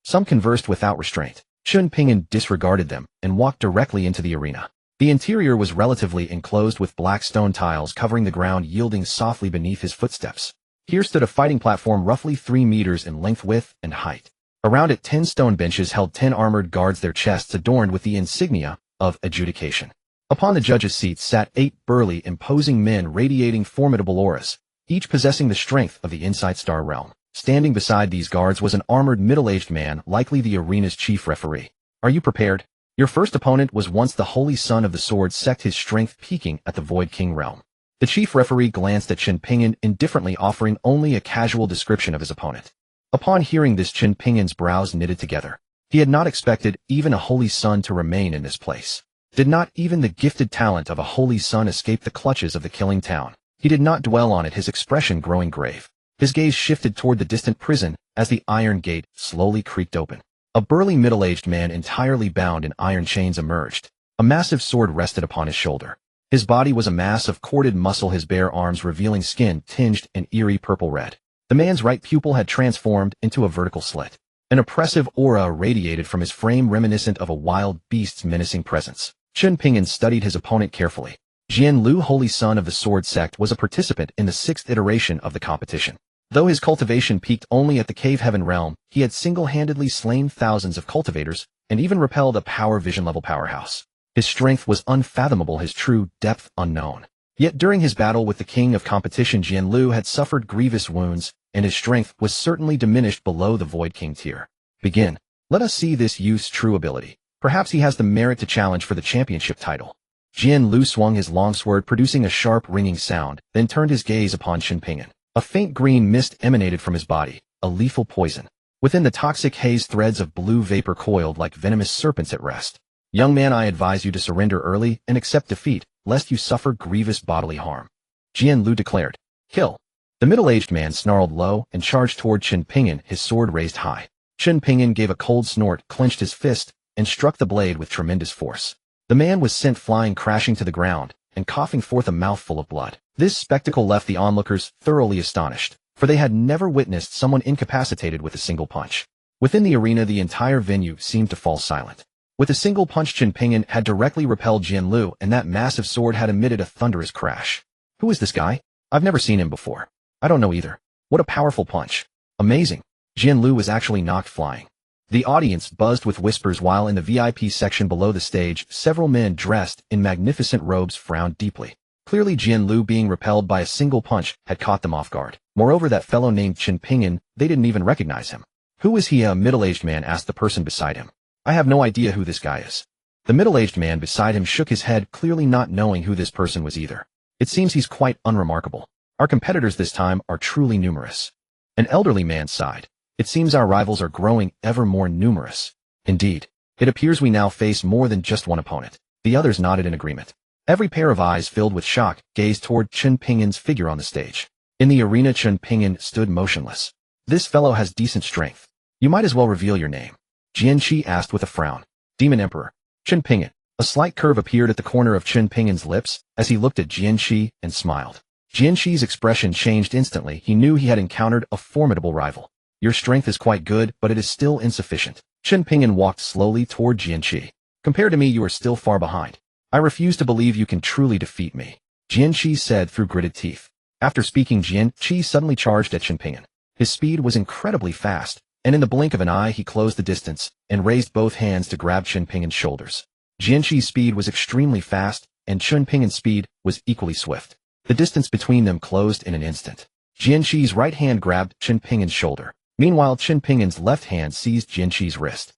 Some conversed without restraint. Chen Ping'an disregarded them and walked directly into the arena. The interior was relatively enclosed with black stone tiles covering the ground, yielding softly beneath his footsteps. Here stood a fighting platform roughly 3 meters in length, width, and height. Around it, 10 stone benches held 10 armored guards, their chests adorned with the insignia of adjudication. Upon the judges' seats sat 8 burly, imposing men radiating formidable auras, each possessing the strength of the Insight Star realm. Standing beside these guards was an armored middle-aged man, likely the arena's chief referee. Are you prepared? Your first opponent was once the holy son of the sword sect, his strength peaking at the Void King realm. The chief referee glanced at Chen Ping'an indifferently, offering only a casual description of his opponent. Upon hearing this, Chen Ping'an's brows knitted together. He had not expected even a holy son to remain in this place. Did not even the gifted talent of a holy son escape the clutches of the killing town? He did not dwell on it, his expression growing grave. His gaze shifted toward the distant prison as the iron gate slowly creaked open. A burly middle-aged man entirely bound in iron chains emerged. A massive sword rested upon his shoulder. His body was a mass of corded muscle, his bare arms revealing skin tinged an eerie purple-red. The man's right pupil had transformed into a vertical slit. An oppressive aura radiated from his frame, reminiscent of a wild beast's menacing presence. Chen Ping'an studied his opponent carefully. Jian Lu, holy son of the sword sect, was a participant in the 6th iteration of the competition. Though his cultivation peaked only at the cave heaven realm, he had single-handedly slain thousands of cultivators and even repelled a power vision level powerhouse. His strength was unfathomable, his true depth unknown. Yet during his battle with the king of competition, Jian Lu had suffered grievous wounds, and his strength was certainly diminished below the Void King tier. Begin. Let us see this youth's true ability. Perhaps he has the merit to challenge for the championship title. Jian Lu swung his longsword, producing a sharp ringing sound, then turned his gaze upon Chen Ping'an. A faint green mist emanated from his body, a lethal poison. Within the toxic haze, threads of blue vapor coiled like venomous serpents at rest. Young man, I advise you to surrender early and accept defeat, lest you suffer grievous bodily harm. Jian Lu declared. Kill. The middle-aged man snarled low and charged toward Chen Ping'an, his sword raised high. Chen Ping'an gave a cold snort, clenched his fist, and struck the blade with tremendous force. The man was sent flying, crashing to the ground, and coughing forth a mouthful of blood. This spectacle left the onlookers thoroughly astonished, for they had never witnessed someone incapacitated with a single punch. Within the arena, the entire venue seemed to fall silent. With a single punch, Chen Ping'an had directly repelled Jian Lu, and that massive sword had emitted a thunderous crash. Who is this guy? I've never seen him before. I don't know either. What a powerful punch. Amazing. Jian Lu was actually knocked flying. The audience buzzed with whispers, while in the VIP section below the stage, several men dressed in magnificent robes frowned deeply. Clearly, Jian Lu being repelled by a single punch had caught them off guard. Moreover, that fellow named Chen Ping'an, they didn't even recognize him. Who is he? A middle-aged man asked the person beside him. I have no idea who this guy is. The middle-aged man beside him shook his head, clearly not knowing who this person was either. It seems he's quite unremarkable. Our competitors this time are truly numerous. An elderly man sighed. It seems our rivals are growing ever more numerous. Indeed. It appears we now face more than just one opponent. The others nodded in agreement. Every pair of eyes filled with shock gazed toward Chen Ping'an's figure on the stage. In the arena, Chen Ping'an stood motionless. This fellow has decent strength. You might as well reveal your name. Jianqi asked with a frown. Demon Emperor. Chen Ping'an. A slight curve appeared at the corner of Chen Ping'an's lips as he looked at Jianqi and smiled. Jianqi's expression changed instantly. He knew he had encountered a formidable rival. Your strength is quite good, but it is still insufficient. Chen Ping'an walked slowly toward Jianqi. Compared to me, you are still far behind. I refuse to believe you can truly defeat me, Jianqi said through gritted teeth. After speaking, Jianqi suddenly charged at Chen Ping'an. His speed was incredibly fast, and in the blink of an eye he closed the distance and raised both hands to grab Chen Ping'an's shoulders. Jianqi's speed was extremely fast, and Chen Ping'an's speed was equally swift. The distance between them closed in an instant. Jianqi's right hand grabbed Chen Ping'an's shoulder. Meanwhile, Chen Ping'an's left hand seized Jianqi's wrist.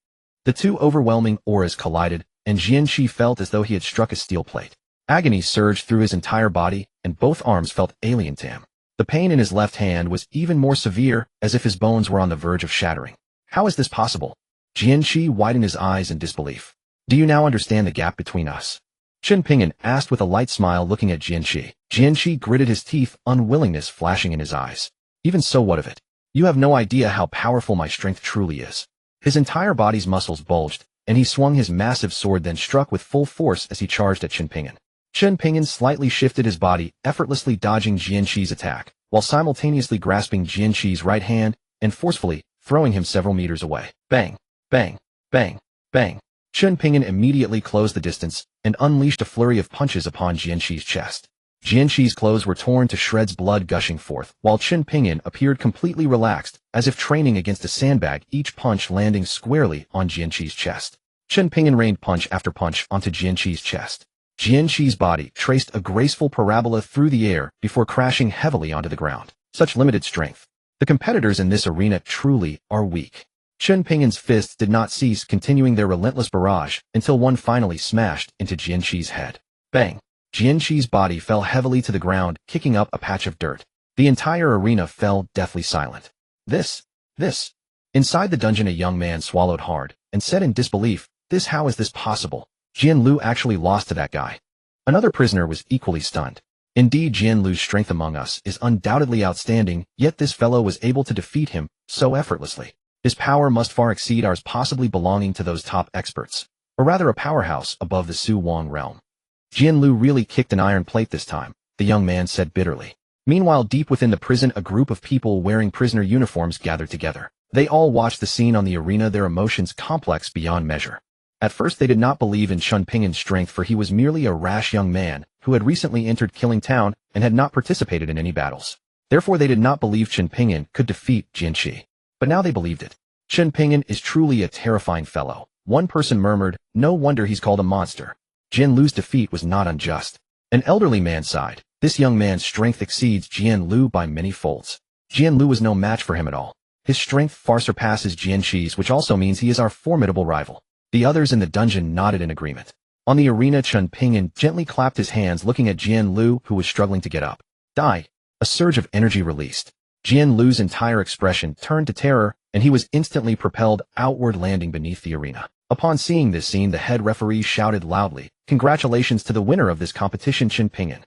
The two overwhelming auras collided, and Jianqi felt as though he had struck a steel plate. Agony surged through his entire body, and both arms felt alien to him. The pain in his left hand was even more severe, as if his bones were on the verge of shattering. How is this possible? Jianqi widened his eyes in disbelief. Do you now understand the gap between us? Chen Ping'an asked with a light smile, looking at Jianqi. Jianqi gritted his teeth, unwillingness flashing in his eyes. Even so, what of it? You have no idea how powerful my strength truly is. His entire body's muscles bulged, and he swung his massive sword, then struck with full force as he charged at Chen Ping'an. Chen Ping'an slightly shifted his body, effortlessly dodging Jianqi's attack, while simultaneously grasping Jianqi's right hand and forcefully throwing him several meters away. Bang! Bang! Bang! Bang! Chen Ping'an immediately closed the distance and unleashed a flurry of punches upon Jianqi's chest. Jianqi's clothes were torn to shreds, blood gushing forth, while Chen Ping'an appeared completely relaxed, as if training against a sandbag, each punch landing squarely on Jianqi's chest. Chen Ping'an rained punch after punch onto Jianqi's chest. Jianqi's body traced a graceful parabola through the air before crashing heavily onto the ground. Such limited strength. The competitors in this arena truly are weak. Chen Ping'an's fists did not cease, continuing their relentless barrage until one finally smashed into Jianqi's head. Bang! Jianqi's body fell heavily to the ground, kicking up a patch of dirt. The entire arena fell deathly silent. This. Inside the dungeon, a young man swallowed hard and said in disbelief, how is this possible? Jian Lu actually lost to that guy. Another prisoner was equally stunned. Indeed, Jian Lu's strength among us is undoubtedly outstanding, yet this fellow was able to defeat him so effortlessly. His power must far exceed ours, possibly belonging to those top experts, or rather a powerhouse above the Su Wang realm. Jian Lu really kicked an iron plate this time, the young man said bitterly. Meanwhile, deep within the prison, a group of people wearing prisoner uniforms gathered together. They all watched the scene on the arena, their emotions complex beyond measure. At first they did not believe in Chen Ping'an's strength, for he was merely a rash young man who had recently entered Killing Town and had not participated in any battles. Therefore they did not believe Chen Ping'an could defeat Jianqi. But now they believed it. Chen Ping'an is truly a terrifying fellow. One person murmured, no wonder he's called a monster. Jian Lu's defeat was not unjust. An elderly man sighed. This young man's strength exceeds Jian Lu by many folds. Jian Lu was no match for him at all. His strength far surpasses Jianqi's, which also means he is our formidable rival. The others in the dungeon nodded in agreement. On the arena, Chen Ping'an gently clapped his hands, looking at Jian Lu, who was struggling to get up. Die! A surge of energy released. Jian Lu's entire expression turned to terror, and he was instantly propelled outward, landing beneath the arena. Upon seeing this scene, the head referee shouted loudly, "Congratulations to the winner of this competition, Chen Ping'an."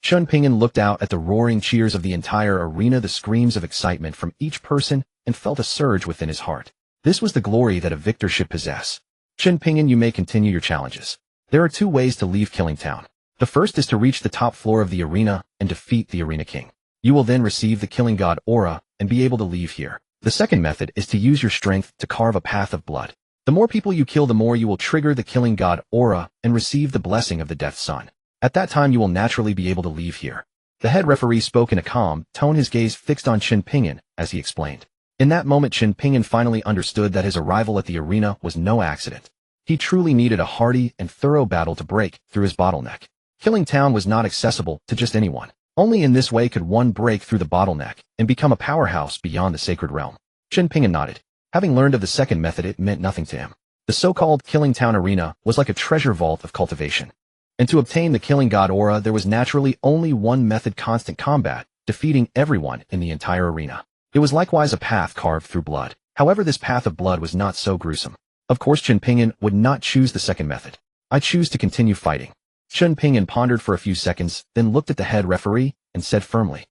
Chen Ping'an looked out at the roaring cheers of the entire arena, the screams of excitement from each person, and felt a surge within his heart. This was the glory that a victor should possess. Chen Ping'an, you may continue your challenges. There are two ways to leave Killing Town. The first is to reach the top floor of the arena and defeat the Arena King. You will then receive the Killing God aura and be able to leave here. The second method is to use your strength to carve a path of blood. The more people you kill, the more you will trigger the Killing God aura and receive the blessing of the Death Sun. At that time you will naturally be able to leave here. The head referee spoke in a calm tone, his gaze fixed on Chen Ping'an as he explained. In that moment, Chen Ping'an finally understood that his arrival at the arena was no accident. He truly needed a hearty and thorough battle to break through his bottleneck. Killing Town was not accessible to just anyone. Only in this way could one break through the bottleneck and become a powerhouse beyond the sacred realm. Chen Ping'an nodded. Having learned of the second method, it meant nothing to him. The so-called Killing Town Arena was like a treasure vault of cultivation. And to obtain the Killing God aura, there was naturally only one method: constant combat, defeating everyone in the entire arena. It was likewise a path carved through blood. However, this path of blood was not so gruesome. Of course, Chen Ping'an would not choose the second method. I choose to continue fighting. Chen Ping'an pondered for a few seconds, then looked at the head referee and said firmly.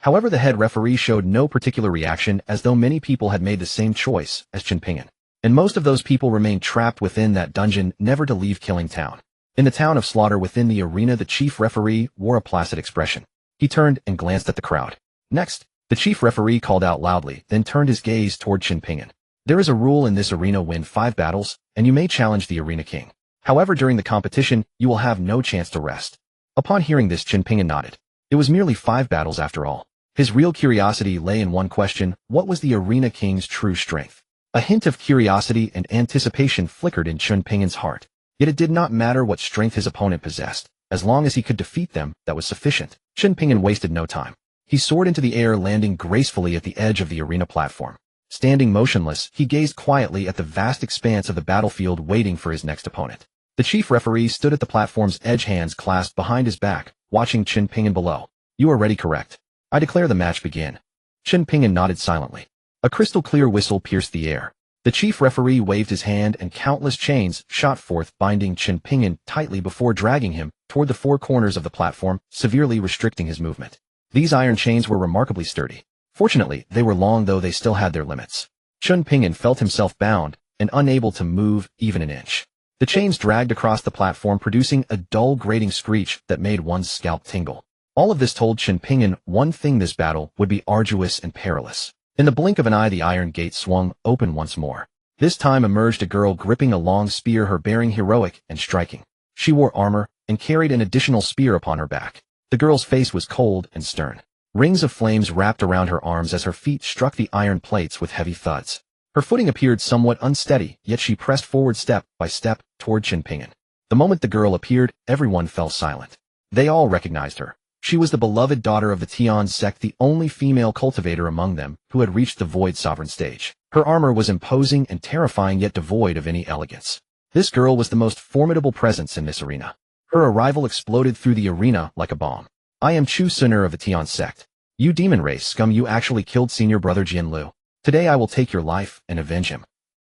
However, the head referee showed no particular reaction, as though many people had made the same choice as Chen Ping'an. And most of those people remained trapped within that dungeon, never to leave Killing Town. In the town of slaughter within the arena, the chief referee wore a placid expression. He turned and glanced at the crowd. Next, the chief referee called out loudly, then turned his gaze toward Chen Ping'an. There is a rule in this arena: win 5 battles, and you may challenge the arena king. However, during the competition, you will have no chance to rest. Upon hearing this, Chen Ping'an nodded. It was merely 5 battles after all. His real curiosity lay in one question: what was the arena king's true strength? A hint of curiosity and anticipation flickered in Chen Ping'an's heart. Yet it did not matter what strength his opponent possessed. As long as he could defeat them, that was sufficient. Chen Ping'an wasted no time. He soared into the air, landing gracefully at the edge of the arena platform. Standing motionless, he gazed quietly at the vast expanse of the battlefield, waiting for his next opponent. The chief referee stood at the platform's edge, hands clasped behind his back, watching Chen Ping'an below. You are ready, correct? I declare the match begin. Chen Ping'an nodded silently. A crystal-clear whistle pierced the air. The chief referee waved his hand, and countless chains shot forth, binding Chen Ping'an tightly before dragging him toward the 4 corners of the platform, severely restricting his movement. These iron chains were remarkably sturdy. Fortunately, they were long, though they still had their limits. Chen Ping'an felt himself bound and unable to move even an inch. The chains dragged across the platform, producing a dull, grating screech that made one's scalp tingle. All of this told Chen Ping'an one thing: this battle would be arduous and perilous. In the blink of an eye, the iron gate swung open once more. This time emerged a girl gripping a long spear, her bearing heroic and striking. She wore armor and carried an additional spear upon her back. The girl's face was cold and stern. Rings of flames wrapped around her arms as her feet struck the iron plates with heavy thuds. Her footing appeared somewhat unsteady, yet she pressed forward step by step toward Chen Ping'an. The moment the girl appeared, everyone fell silent. They all recognized her. She was the beloved daughter of the Tian sect, the only female cultivator among them who had reached the Void Sovereign stage. Her armor was imposing and terrifying, yet devoid of any elegance. This girl was the most formidable presence in this arena. Her arrival exploded through the arena like a bomb. I am Chu Suner of the Tian sect. You demon race scum, you actually killed senior brother Jian Lu. Today I will take your life and avenge him.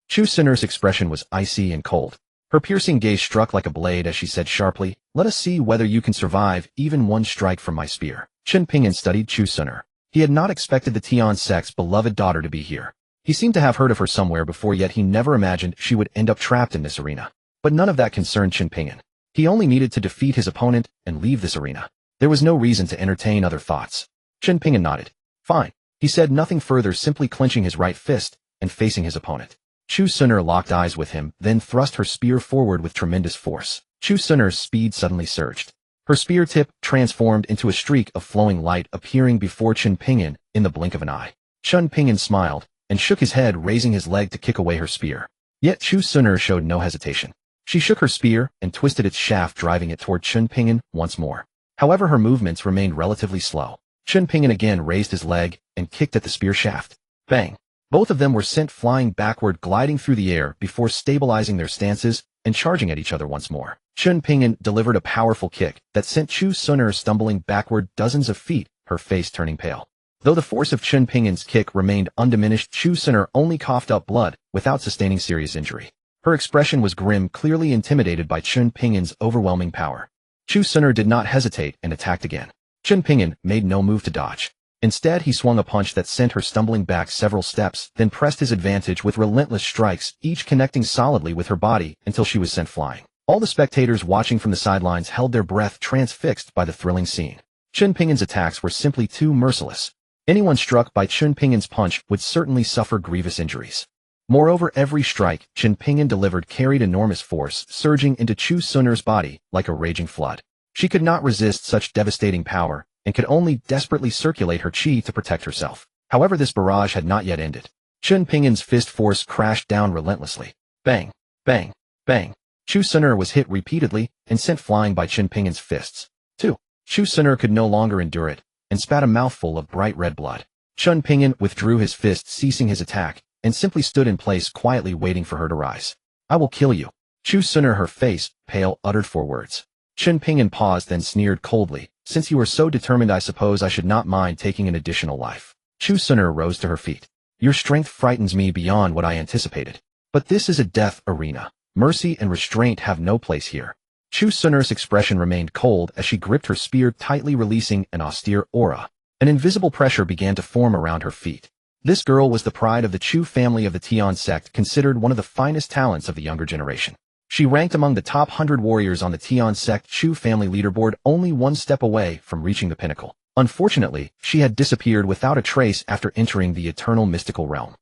Chu Suner's expression was icy and cold. Her piercing gaze struck like a blade as she said sharply, let us see whether you can survive even one strike from my spear. Chen Ping'an studied Chu Suner. He had not expected the Tian sect's beloved daughter to be here. He seemed to have heard of her somewhere before, yet he never imagined she would end up trapped in this arena. But none of that concerned Chen Ping'an. He only needed to defeat his opponent and leave this arena. There was no reason to entertain other thoughts. Chen Ping'an nodded. Fine. He said nothing further, simply clenching his right fist and facing his opponent. Chu Suner locked eyes with him, then thrust her spear forward with tremendous force. Chu Suner's speed suddenly surged. Her spear tip transformed into a streak of flowing light, appearing before Chen Ping'an in the blink of an eye. Chen Ping'an smiled and shook his head, raising his leg to kick away her spear. Yet Chu Suner showed no hesitation. She shook her spear and twisted its shaft, driving it toward Chen Ping'an once more. However, her movements remained relatively slow. Chen Ping'an again raised his leg and kicked at the spear shaft. Bang! Both of them were sent flying backward, gliding through the air before stabilizing their stances and charging at each other once more. Chen Ping'an delivered a powerful kick that sent Chu Suner stumbling backward dozens of feet, her face turning pale. Though the force of Chen Ping'an's kick remained undiminished, Chu Suner only coughed up blood without sustaining serious injury. Her expression was grim, clearly intimidated by Chen Ping'an's overwhelming power. Chu Suner did not hesitate and attacked again. Chen Ping'an made no move to dodge. Instead, he swung a punch that sent her stumbling back several steps, then pressed his advantage with relentless strikes, each connecting solidly with her body until she was sent flying. All the spectators watching from the sidelines held their breath, transfixed by the thrilling scene. Chen Ping'an's attacks were simply too merciless. Anyone struck by Chen Ping'an's punch would certainly suffer grievous injuries. Moreover, every strike Chen Ping'an delivered carried enormous force, surging into Chu Suner's body like a raging flood. She could not resist such devastating power, and could only desperately circulate her chi to protect herself. However, this barrage had not yet ended. Chen Ping'an's fist force crashed down relentlessly. Bang! Bang! Bang! Chu Suner was hit repeatedly and sent flying by Chen Ping'an's fists. 2. Chu Suner could no longer endure it, and spat a mouthful of bright red blood. Chen Ping'an withdrew his fist, ceasing his attack, and simply stood in place, quietly waiting for her to rise. I will kill you. Chu Suner, her face pale, uttered 4 words. Chen Ping'an paused, then sneered coldly. Since you are so determined, I suppose I should not mind taking an additional life. Chu Suner rose to her feet. Your strength frightens me beyond what I anticipated. But this is a death arena. Mercy and restraint have no place here. Chu Suner's expression remained cold as she gripped her spear tightly, releasing an austere aura. An invisible pressure began to form around her feet. This girl was the pride of the Chu family of the Tian sect, considered one of the finest talents of the younger generation. She ranked among the top 100 warriors on the Tian sect Chu family leaderboard, only 1 step away from reaching the pinnacle. Unfortunately, she had disappeared without a trace after entering the eternal mystical realm.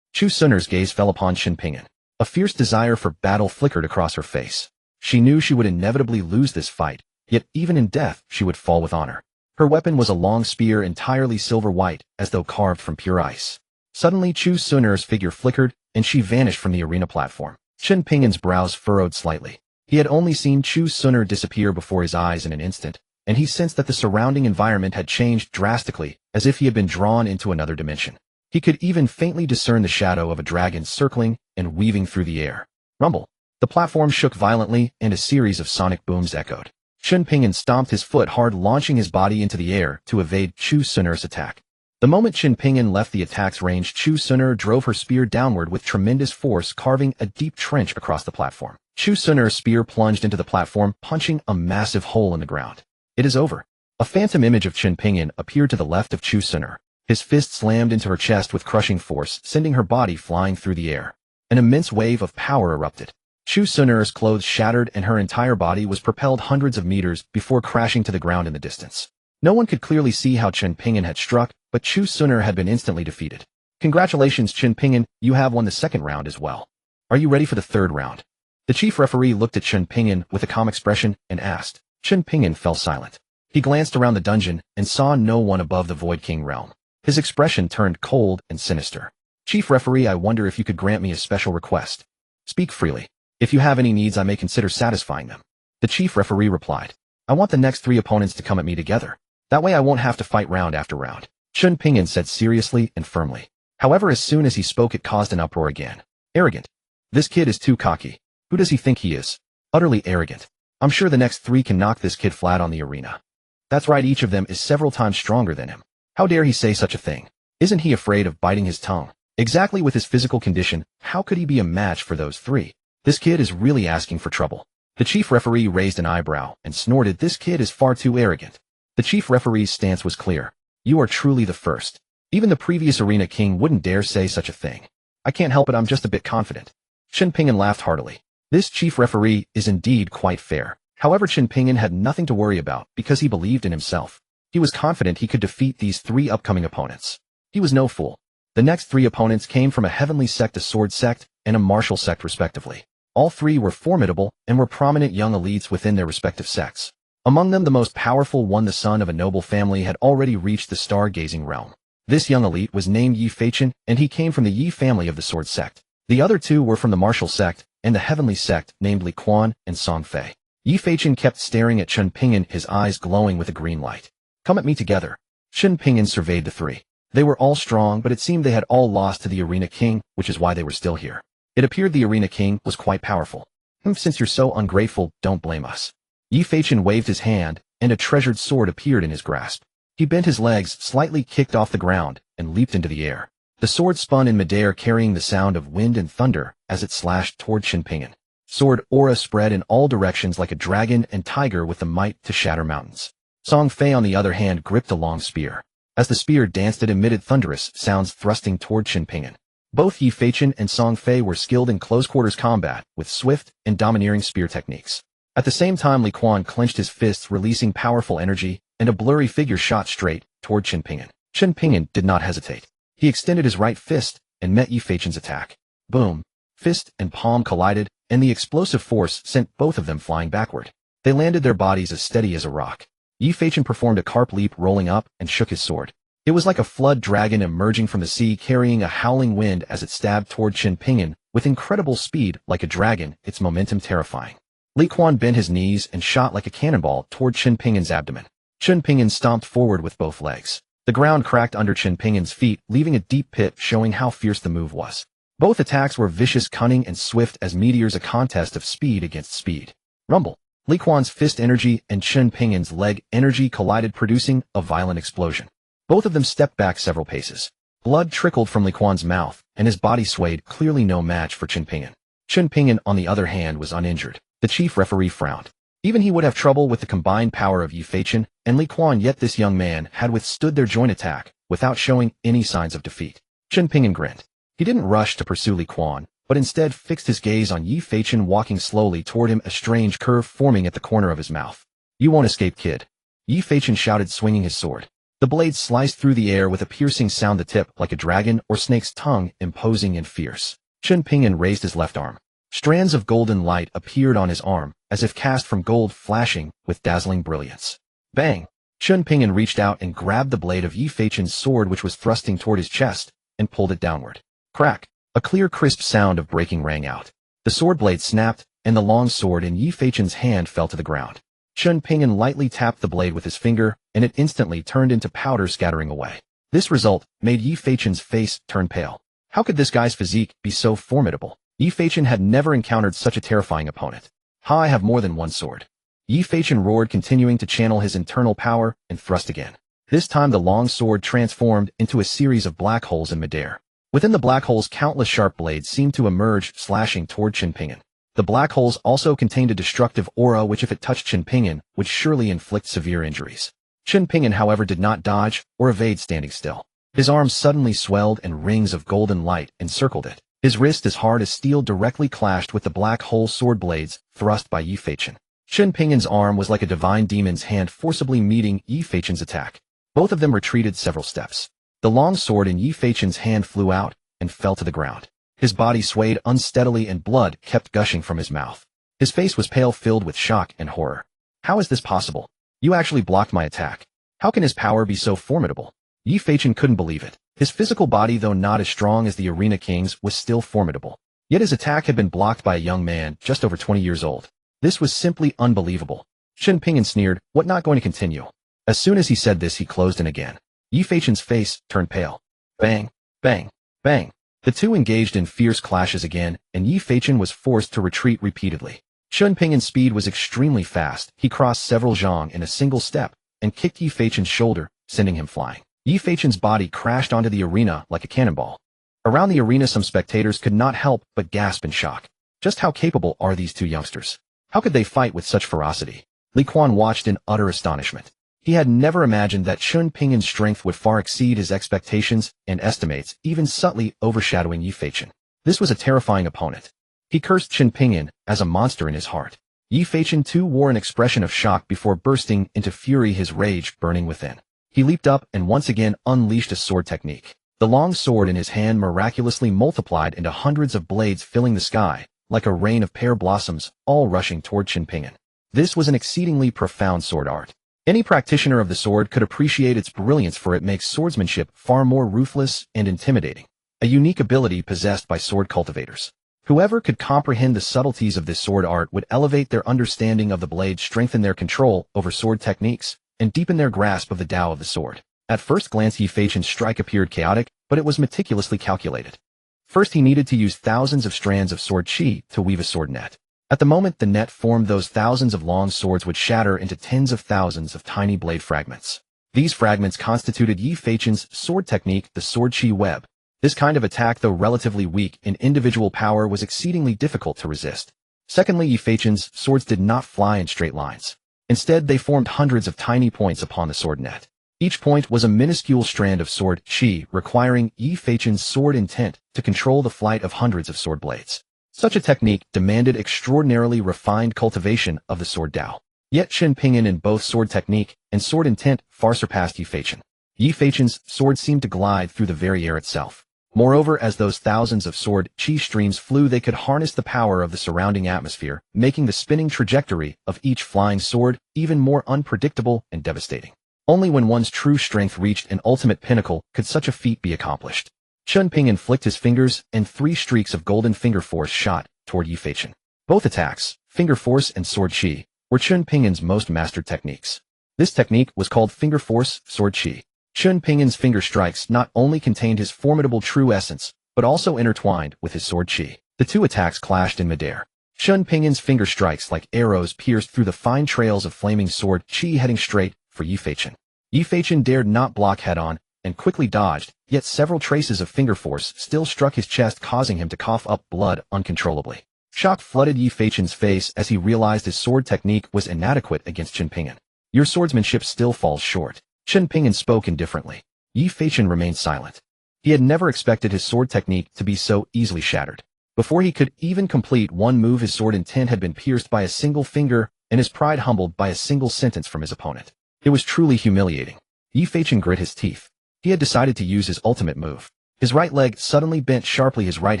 Chu Suner's gaze fell upon Chen Ping'an. A fierce desire for battle flickered across her face. She knew she would inevitably lose this fight, yet even in death she would fall with honor. Her weapon was a long spear, entirely silver white, as though carved from pure ice. Suddenly Chu Suner's figure flickered, and she vanished from the arena platform. Chen Ping'an's brows furrowed slightly. He had only seen Chu Suner disappear before his eyes in an instant, and he sensed that the surrounding environment had changed drastically, as if he had been drawn into another dimension. He could even faintly discern the shadow of a dragon circling and weaving through the air. Rumble. The platform shook violently, and a series of sonic booms echoed. Chen Ping'an stomped his foot hard, launching his body into the air to evade Chu Suner's attack. The moment Chen Ping'an left the attack's range, Chu Suner drove her spear downward with tremendous force, carving a deep trench across the platform. Chu Suner's spear plunged into the platform, punching a massive hole in the ground. It is over. A phantom image of Chen Ping'an appeared to the left of Chu Suner. His fist slammed into her chest with crushing force, sending her body flying through the air. An immense wave of power erupted. Chu Suner's clothes shattered and her entire body was propelled hundreds of meters before crashing to the ground in the distance. No one could clearly see how Chen Ping'an had struck, but Chu Suner had been instantly defeated. Congratulations, Chen Ping'an, you have won the 2nd round as well. Are you ready for the 3rd round? The chief referee looked at Chen Ping'an with a calm expression and asked. Chen Ping'an fell silent. He glanced around the dungeon and saw no one above the Void King realm. His expression turned cold and sinister. Chief referee, I wonder if you could grant me a special request. Speak freely. If you have any needs, I may consider satisfying them. The chief referee replied. I want the next 3 opponents to come at me together. That way I won't have to fight round after round. Chen Ping'an said seriously and firmly. However, as soon as he spoke, it caused an uproar again. Arrogant. This kid is too cocky. Who does he think he is? Utterly arrogant. I'm sure the next 3 can knock this kid flat on the arena. That's right, each of them is several times stronger than him. How dare he say such a thing? Isn't he afraid of biting his tongue? Exactly, with his physical condition, how could he be a match for those 3? This kid is really asking for trouble. The chief referee raised an eyebrow and snorted. This kid is far too arrogant. The chief referee's stance was clear. You are truly the first. Even the previous arena king wouldn't dare say such a thing. I can't help it, I'm just a bit confident. Chen Ping'an laughed heartily. This chief referee is indeed quite fair. However, Chen Ping'an had nothing to worry about because he believed in himself. He was confident he could defeat these 3 upcoming opponents. He was no fool. The next 3 opponents came from a heavenly sect, a sword sect, and a martial sect respectively. All 3 were formidable and were prominent young elites within their respective sects. Among them, the most powerful one, the son of a noble family, had already reached the star-gazing realm. This young elite was named Yi Feichen, and he came from the Yi family of the sword sect. The other 2 were from the martial sect and the heavenly sect, named Li Quan and Song Fei. Yi Feichen kept staring at Chen Ping'an, his eyes glowing with a green light. Come at me together. Chen Ping'an surveyed the 3. They were all strong, but it seemed they had all lost to the Arena King, which is why they were still here. It appeared the Arena King was quite powerful. Since you're so ungrateful, don't blame us. Yi Feichen waved his hand, and a treasured sword appeared in his grasp. He bent his legs, slightly kicked off the ground, and leaped into the air. The sword spun in midair, carrying the sound of wind and thunder as it slashed toward Chen Ping'an. Sword aura spread in all directions like a dragon and tiger with the might to shatter mountains. Song Fei, on the other hand, gripped a long spear. As the spear danced, it emitted thunderous sounds thrusting toward Chen Ping'an. Both Yi Feichen and Song Fei were skilled in close-quarters combat with swift and domineering spear techniques. At the same time, Li Quan clenched his fists, releasing powerful energy, and a blurry figure shot straight toward Chen Ping'an. Chen Ping'an did not hesitate. He extended his right fist and met Yi Feichen's attack. Boom! Fist and palm collided, and the explosive force sent both of them flying backward. They landed, their bodies as steady as a rock. Yi Feichen performed a carp leap, rolling up and shook his sword. It was like a flood dragon emerging from the sea, carrying a howling wind as it stabbed toward Chen Ping'an with incredible speed, like a dragon, its momentum terrifying. Li Quan bent his knees and shot like a cannonball toward Chen Ping'an's abdomen. Chen Ping'an stomped forward with both legs. The ground cracked under Chen Ping'an's feet, leaving a deep pit, showing how fierce the move was. Both attacks were vicious, cunning, and swift as meteors, a contest of speed against speed. Rumble. Li Quan's fist energy and Chen Ping'an's leg energy collided, producing a violent explosion. Both of them stepped back several paces. Blood trickled from Li Quan's mouth, and his body swayed, clearly no match for Chen Ping'an. Chen Ping'an, on the other hand, was uninjured. The chief referee frowned. Even he would have trouble with the combined power of Yi Feichen and Li Quan, yet this young man had withstood their joint attack without showing any signs of defeat. Chen Ping'an grinned. He didn't rush to pursue Li Quan, but instead fixed his gaze on Yi Feichen, walking slowly toward him, a strange curve forming at the corner of his mouth. "You won't escape, kid," Yi Feichen shouted, swinging his sword. The blade sliced through the air with a piercing sound, the tip like a dragon or snake's tongue, imposing and fierce. Chen Ping'an raised his left arm. Strands of golden light appeared on his arm, as if cast from gold, flashing with dazzling brilliance. Bang! Chen Ping'an reached out and grabbed the blade of Yi Feichen's sword, which was thrusting toward his chest, and pulled it downward. Crack! A clear, crisp sound of breaking rang out. The sword blade snapped, and the long sword in Yi Feichen's hand fell to the ground. Chen Ping'an lightly tapped the blade with his finger, and it instantly turned into powder, scattering away. This result made Yi Feichen's face turn pale. How could this guy's physique be so formidable? Yi Feichen had never encountered such a terrifying opponent. "Ha, I have more than one sword." Yi Feichen roared, continuing to channel his internal power, and thrust again. This time the long sword transformed into a series of black holes in midair. Within the black holes, countless sharp blades seemed to emerge, slashing toward Chen Ping'an. The black holes also contained a destructive aura which, if it touched Chen Ping'an, would surely inflict severe injuries. Chen Ping'an, however, did not dodge or evade, standing still. His arms suddenly swelled and rings of golden light encircled it. His wrist, as hard as steel, directly clashed with the black hole sword blades thrust by Yi Feichen. Chen Ping'an's arm was like a divine demon's hand forcibly meeting Yi Feichen's attack. Both of them retreated several steps. The long sword in Yi Feichen's hand flew out and fell to the ground. His body swayed unsteadily and blood kept gushing from his mouth. His face was pale, filled with shock and horror. "How is this possible? You actually blocked my attack. How can his power be so formidable?" Yi Feichen couldn't believe it. His physical body, though not as strong as the Arena King's, was still formidable. Yet his attack had been blocked by a young man just over 20 years old. This was simply unbelievable. Chen Ping'an sneered, "What, not going to continue?" As soon as he said this, he closed in again. Yi Feichen's face turned pale. Bang! Bang! Bang! The two engaged in fierce clashes again, and Yi Feichen was forced to retreat repeatedly. Chen Ping'an's speed was extremely fast. He crossed several zhang in a single step, and kicked Yi Feichen's shoulder, sending him flying. Yi Feichen's body crashed onto the arena like a cannonball. Around the arena, some spectators could not help but gasp in shock. Just how capable are these two youngsters? How could they fight with such ferocity? Li Quan watched in utter astonishment. He had never imagined that Chen Ping'an's strength would far exceed his expectations and estimates, even subtly overshadowing Yi Feichen. This was a terrifying opponent. He cursed Chen Ping'an as a monster in his heart. Yi Feichen too wore an expression of shock before bursting into fury, his rage burning within. He leaped up and once again unleashed a sword technique. The long sword in his hand miraculously multiplied into hundreds of blades, filling the sky like a rain of pear blossoms, all rushing toward Chen Ping'an. This was an exceedingly profound sword art. Any practitioner of the sword could appreciate its brilliance, for it makes swordsmanship far more ruthless and intimidating, a unique ability possessed by sword cultivators. Whoever could comprehend the subtleties of this sword art would elevate their understanding of the blade, strengthen their control over sword techniques, and deepen their grasp of the Tao of the sword. At first glance, Yi Feichen's strike appeared chaotic, but it was meticulously calculated. First, he needed to use thousands of strands of sword qi to weave a sword net. At the moment the net formed, those thousands of long swords would shatter into tens of thousands of tiny blade fragments. These fragments constituted Yi Feichen's sword technique, the sword qi web. This kind of attack, though relatively weak in individual power, was exceedingly difficult to resist. Secondly, Yi Feichen's swords did not fly in straight lines. Instead, they formed hundreds of tiny points upon the sword net. Each point was a minuscule strand of sword qi, requiring Yi Feichen's sword intent to control the flight of hundreds of sword blades. Such a technique demanded extraordinarily refined cultivation of the sword Tao. Yet Chen Ping'an, in both sword technique and sword intent, far surpassed Yi Feichen. Yi Feichen's sword seemed to glide through the very air itself. Moreover, as those thousands of sword qi streams flew, they could harness the power of the surrounding atmosphere, making the spinning trajectory of each flying sword even more unpredictable and devastating. Only when one's true strength reached an ultimate pinnacle could such a feat be accomplished. Chen Ping'an flicked his fingers, and 3 streaks of golden finger force shot toward Yi Feichen. Both attacks, finger force and sword qi, were Chen Ping'an's most mastered techniques. This technique was called finger force sword qi. Chen Ping'an's finger strikes not only contained his formidable true essence, but also intertwined with his sword chi. The two attacks clashed in midair. Chen Ping'an's finger strikes like arrows pierced through the fine trails of flaming sword chi heading straight for Yi Feichen. Yi Feichen dared not block head-on and quickly dodged, yet several traces of finger force still struck his chest, causing him to cough up blood uncontrollably. Shock flooded Yi Feichen's face as he realized his sword technique was inadequate against Chen Ping'an. Your swordsmanship still falls short. Chen Ping'an spoke indifferently. Yi Feichen remained silent. He had never expected his sword technique to be so easily shattered. Before he could even complete one move, his sword intent had been pierced by a single finger and his pride humbled by a single sentence from his opponent. It was truly humiliating. Yi Feichen grit his teeth. He had decided to use his ultimate move. His right leg suddenly bent sharply, his right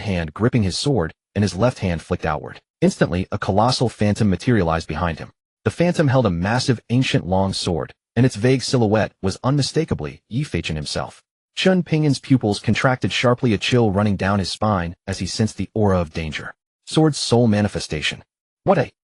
hand gripping his sword, and his left hand flicked outward. Instantly, a colossal phantom materialized behind him. The phantom held a massive, ancient long sword, and its vague silhouette was unmistakably Yi Feichen himself. Chen Ping'an's pupils contracted sharply, a chill running down his spine as he sensed the aura of danger. Sword soul manifestation.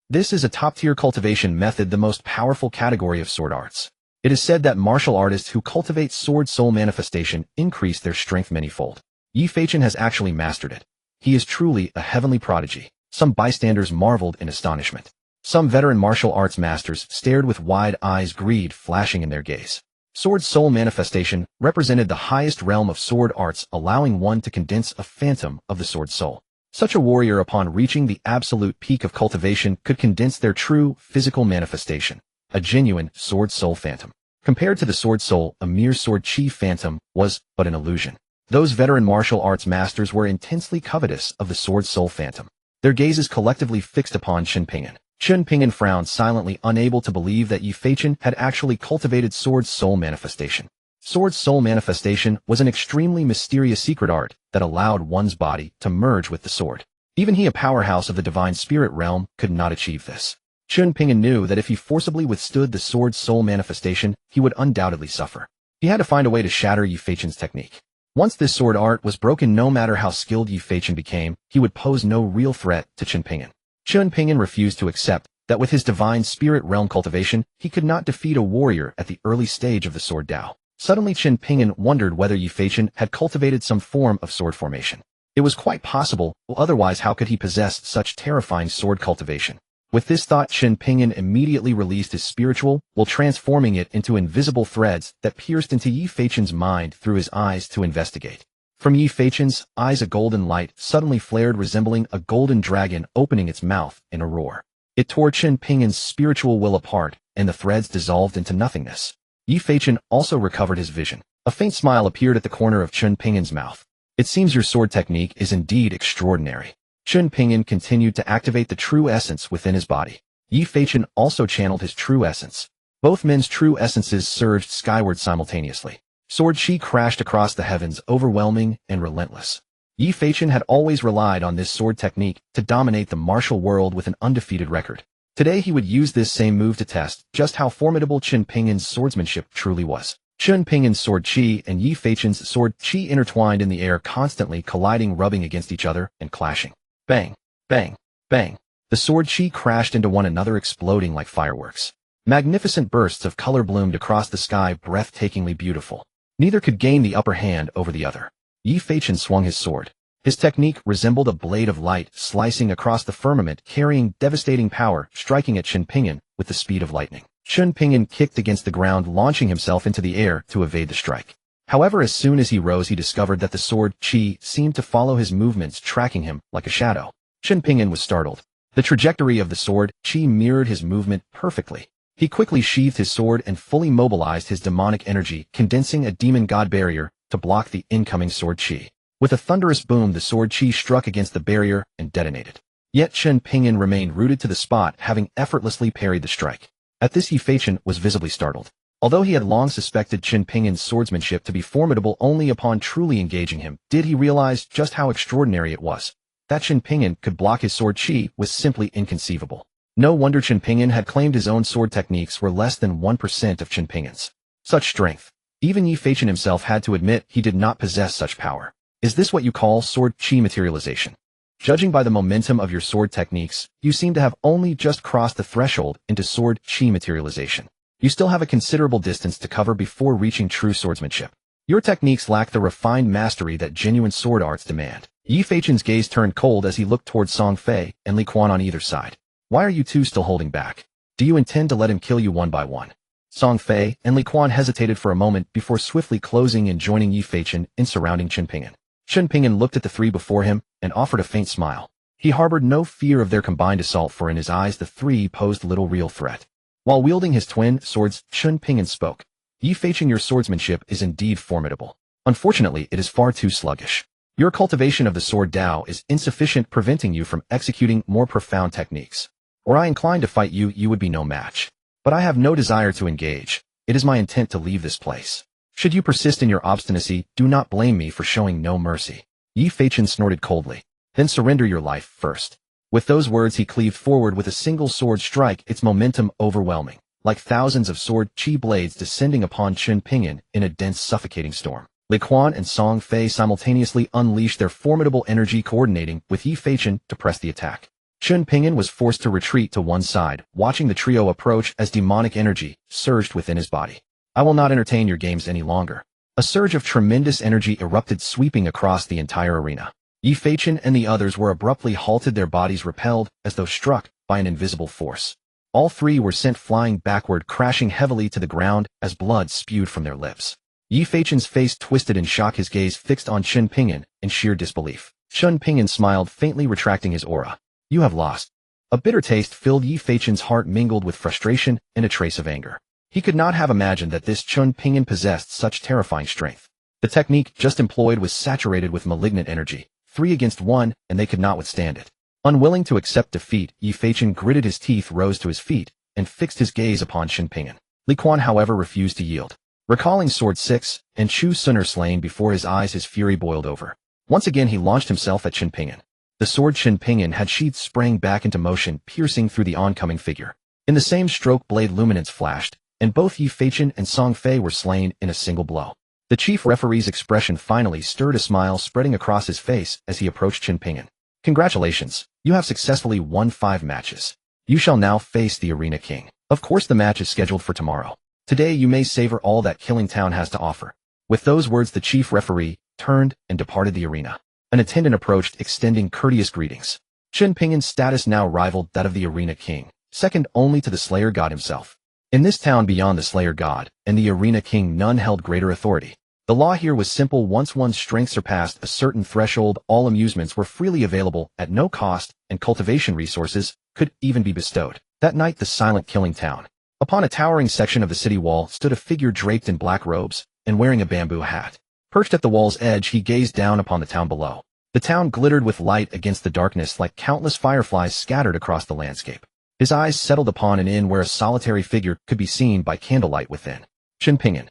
This is a top-tier cultivation method, the most powerful category of sword arts. It is said that martial artists who cultivate sword soul manifestation increase their strength manyfold. Yi Feichen has actually mastered it. He is truly a heavenly prodigy. Some bystanders marveled in astonishment. Some veteran martial arts masters stared with wide eyes, greed flashing in their gaze. Sword soul manifestation represented the highest realm of sword arts, allowing one to condense a phantom of the sword soul. Such a warrior, upon reaching the absolute peak of cultivation, could condense their true physical manifestation, a genuine sword soul phantom. Compared to the sword soul, a mere sword chi phantom was but an illusion. Those veteran martial arts masters were intensely covetous of the sword soul phantom. Their gazes collectively fixed upon Chen Ping'an. Chen Ping'an frowned silently, unable to believe that Yi Feichen had actually cultivated sword soul manifestation. Sword soul manifestation was an extremely mysterious secret art that allowed one's body to merge with the sword. Even he, a powerhouse of the divine spirit realm, could not achieve this. Chen Ping'an knew that if he forcibly withstood the sword soul manifestation, he would undoubtedly suffer. He had to find a way to shatter Yi Feichen's technique. Once this sword art was broken, no matter how skilled Yi Feichen became, he would pose no real threat to Chen Ping'an. Chen Ping'an refused to accept that with his divine spirit realm cultivation, he could not defeat a warrior at the early stage of the sword Dao. Suddenly, Chen Ping'an wondered whether Yi Feichen had cultivated some form of sword formation. It was quite possible, otherwise how could he possess such terrifying sword cultivation? With this thought, Chen Ping'an immediately released his spiritual, while transforming it into invisible threads that pierced into Yi Feichen's mind through his eyes to investigate. From Yi Feichen's eyes, a golden light suddenly flared, resembling a golden dragon opening its mouth in a roar. It tore Chen Ping'an's spiritual will apart, and the threads dissolved into nothingness. Yi Feichen also recovered his vision. A faint smile appeared at the corner of Chen Ping'an's mouth. It seems your sword technique is indeed extraordinary. Chen Ping'an continued to activate the true essence within his body. Yi Feichen also channeled his true essence. Both men's true essences surged skyward simultaneously. Sword chi crashed across the heavens, overwhelming and relentless. Yi Feichen had always relied on this sword technique to dominate the martial world with an undefeated record. Today he would use this same move to test just how formidable Chen Ping'an's swordsmanship truly was. Chen Ping'an's sword chi and Yi Feichen's sword chi intertwined in the air, constantly colliding, rubbing against each other, and clashing. Bang, bang, bang. The sword chi crashed into one another, exploding like fireworks. Magnificent bursts of color bloomed across the sky, breathtakingly beautiful. Neither could gain the upper hand over the other. Yi Feichen swung his sword. His technique resembled a blade of light slicing across the firmament, carrying devastating power, striking at Chen Ping'an with the speed of lightning. Chen Ping'an kicked against the ground, launching himself into the air to evade the strike. However, as soon as he rose, he discovered that the sword chi seemed to follow his movements, tracking him like a shadow. Chen Ping'an was startled. The trajectory of the sword chi mirrored his movement perfectly. He quickly sheathed his sword and fully mobilized his demonic energy, condensing a demon god barrier to block the incoming sword chi. With a thunderous boom, the sword chi struck against the barrier and detonated. Yet Chen Ping'an remained rooted to the spot, having effortlessly parried the strike. At this, Yi Feichen was visibly startled. Although he had long suspected Chen Ping'an's swordsmanship to be formidable only upon truly engaging him, did he realize just how extraordinary it was? That Chen Ping'an could block his sword chi was simply inconceivable. No wonder Chen Ping'an had claimed his own sword techniques were less than 1% of Chen Ping'an's. Such strength. Even Yi Feichen himself had to admit he did not possess such power. Is this what you call sword chi materialization? Judging by the momentum of your sword techniques, you seem to have only just crossed the threshold into sword chi materialization. You still have a considerable distance to cover before reaching true swordsmanship. Your techniques lack the refined mastery that genuine sword arts demand. Yi Feichen's gaze turned cold as he looked toward Song Fei and Li Quan on either side. Why are you two still holding back? Do you intend to let him kill you one by one? Song Fei and Li Quan hesitated for a moment before swiftly closing and joining Yi Feichen in surrounding Chen Ping'an. Chen Ping'an looked at the three before him and offered a faint smile. He harbored no fear of their combined assault, for in his eyes the three posed little real threat. While wielding his twin swords, Chen Ping'an spoke. Yi Feichen, your swordsmanship is indeed formidable. Unfortunately, it is far too sluggish. Your cultivation of the sword Dao is insufficient, preventing you from executing more profound techniques. Were I inclined to fight you, you would be no match. But I have no desire to engage. It is my intent to leave this place. Should you persist in your obstinacy, do not blame me for showing no mercy. Yi Feichen snorted coldly. Then surrender your life first. With those words he cleaved forward with a single sword strike, its momentum overwhelming, like thousands of sword chi blades descending upon Chen Ping'an in a dense suffocating storm. Li Quan and Song Fei simultaneously unleashed their formidable energy, coordinating with Yi Feichen to press the attack. Chen Ping'an was forced to retreat to one side, watching the trio approach as demonic energy surged within his body. I will not entertain your games any longer. A surge of tremendous energy erupted, sweeping across the entire arena. Yi Feichen and the others were abruptly halted, their bodies repelled as though struck by an invisible force. All three were sent flying backward, crashing heavily to the ground as blood spewed from their lips. Yi Feichen's face twisted in shock, his gaze fixed on Chen Ping'an in sheer disbelief. Chen Ping'an smiled faintly, retracting his aura. You have lost. A bitter taste filled Yi Feichen's heart, mingled with frustration and a trace of anger. He could not have imagined that this Chen Ping'an possessed such terrifying strength. The technique just employed was saturated with malignant energy, 3 against 1, and they could not withstand it. Unwilling to accept defeat, Yi Feichen gritted his teeth, rose to his feet, and fixed his gaze upon Chen Ping'an. Li Quan, however, refused to yield. Recalling Sword 6 and Chu Suner slain before his eyes, his fury boiled over. Once again he launched himself at Chen Ping'an. The sword Chen Ping'an had sheathed sprang back into motion, piercing through the oncoming figure. In the same stroke, blade luminance flashed, and both Yi Feichen and Song Fei were slain in a single blow. The chief referee's expression finally stirred, a smile spreading across his face as he approached Chen Ping'an. Congratulations, you have successfully won 5 matches. You shall now face the Arena King. Of course the match is scheduled for tomorrow. Today you may savor all that Killing Town has to offer. With those words the chief referee turned and departed the arena. An attendant approached, extending courteous greetings. Chen Ping'an's status now rivaled that of the Arena King, second only to the Slayer God himself. In this town beyond the Slayer God and the Arena King, none held greater authority. The law here was simple: once one's strength surpassed a certain threshold, all amusements were freely available at no cost, and cultivation resources could even be bestowed. That night, the silent Killing Town. Upon a towering section of the city wall stood a figure draped in black robes and wearing a bamboo hat. Perched at the wall's edge, he gazed down upon the town below. The town glittered with light against the darkness, like countless fireflies scattered across the landscape. His eyes settled upon an inn where a solitary figure could be seen by candlelight within. Chen Ping'an.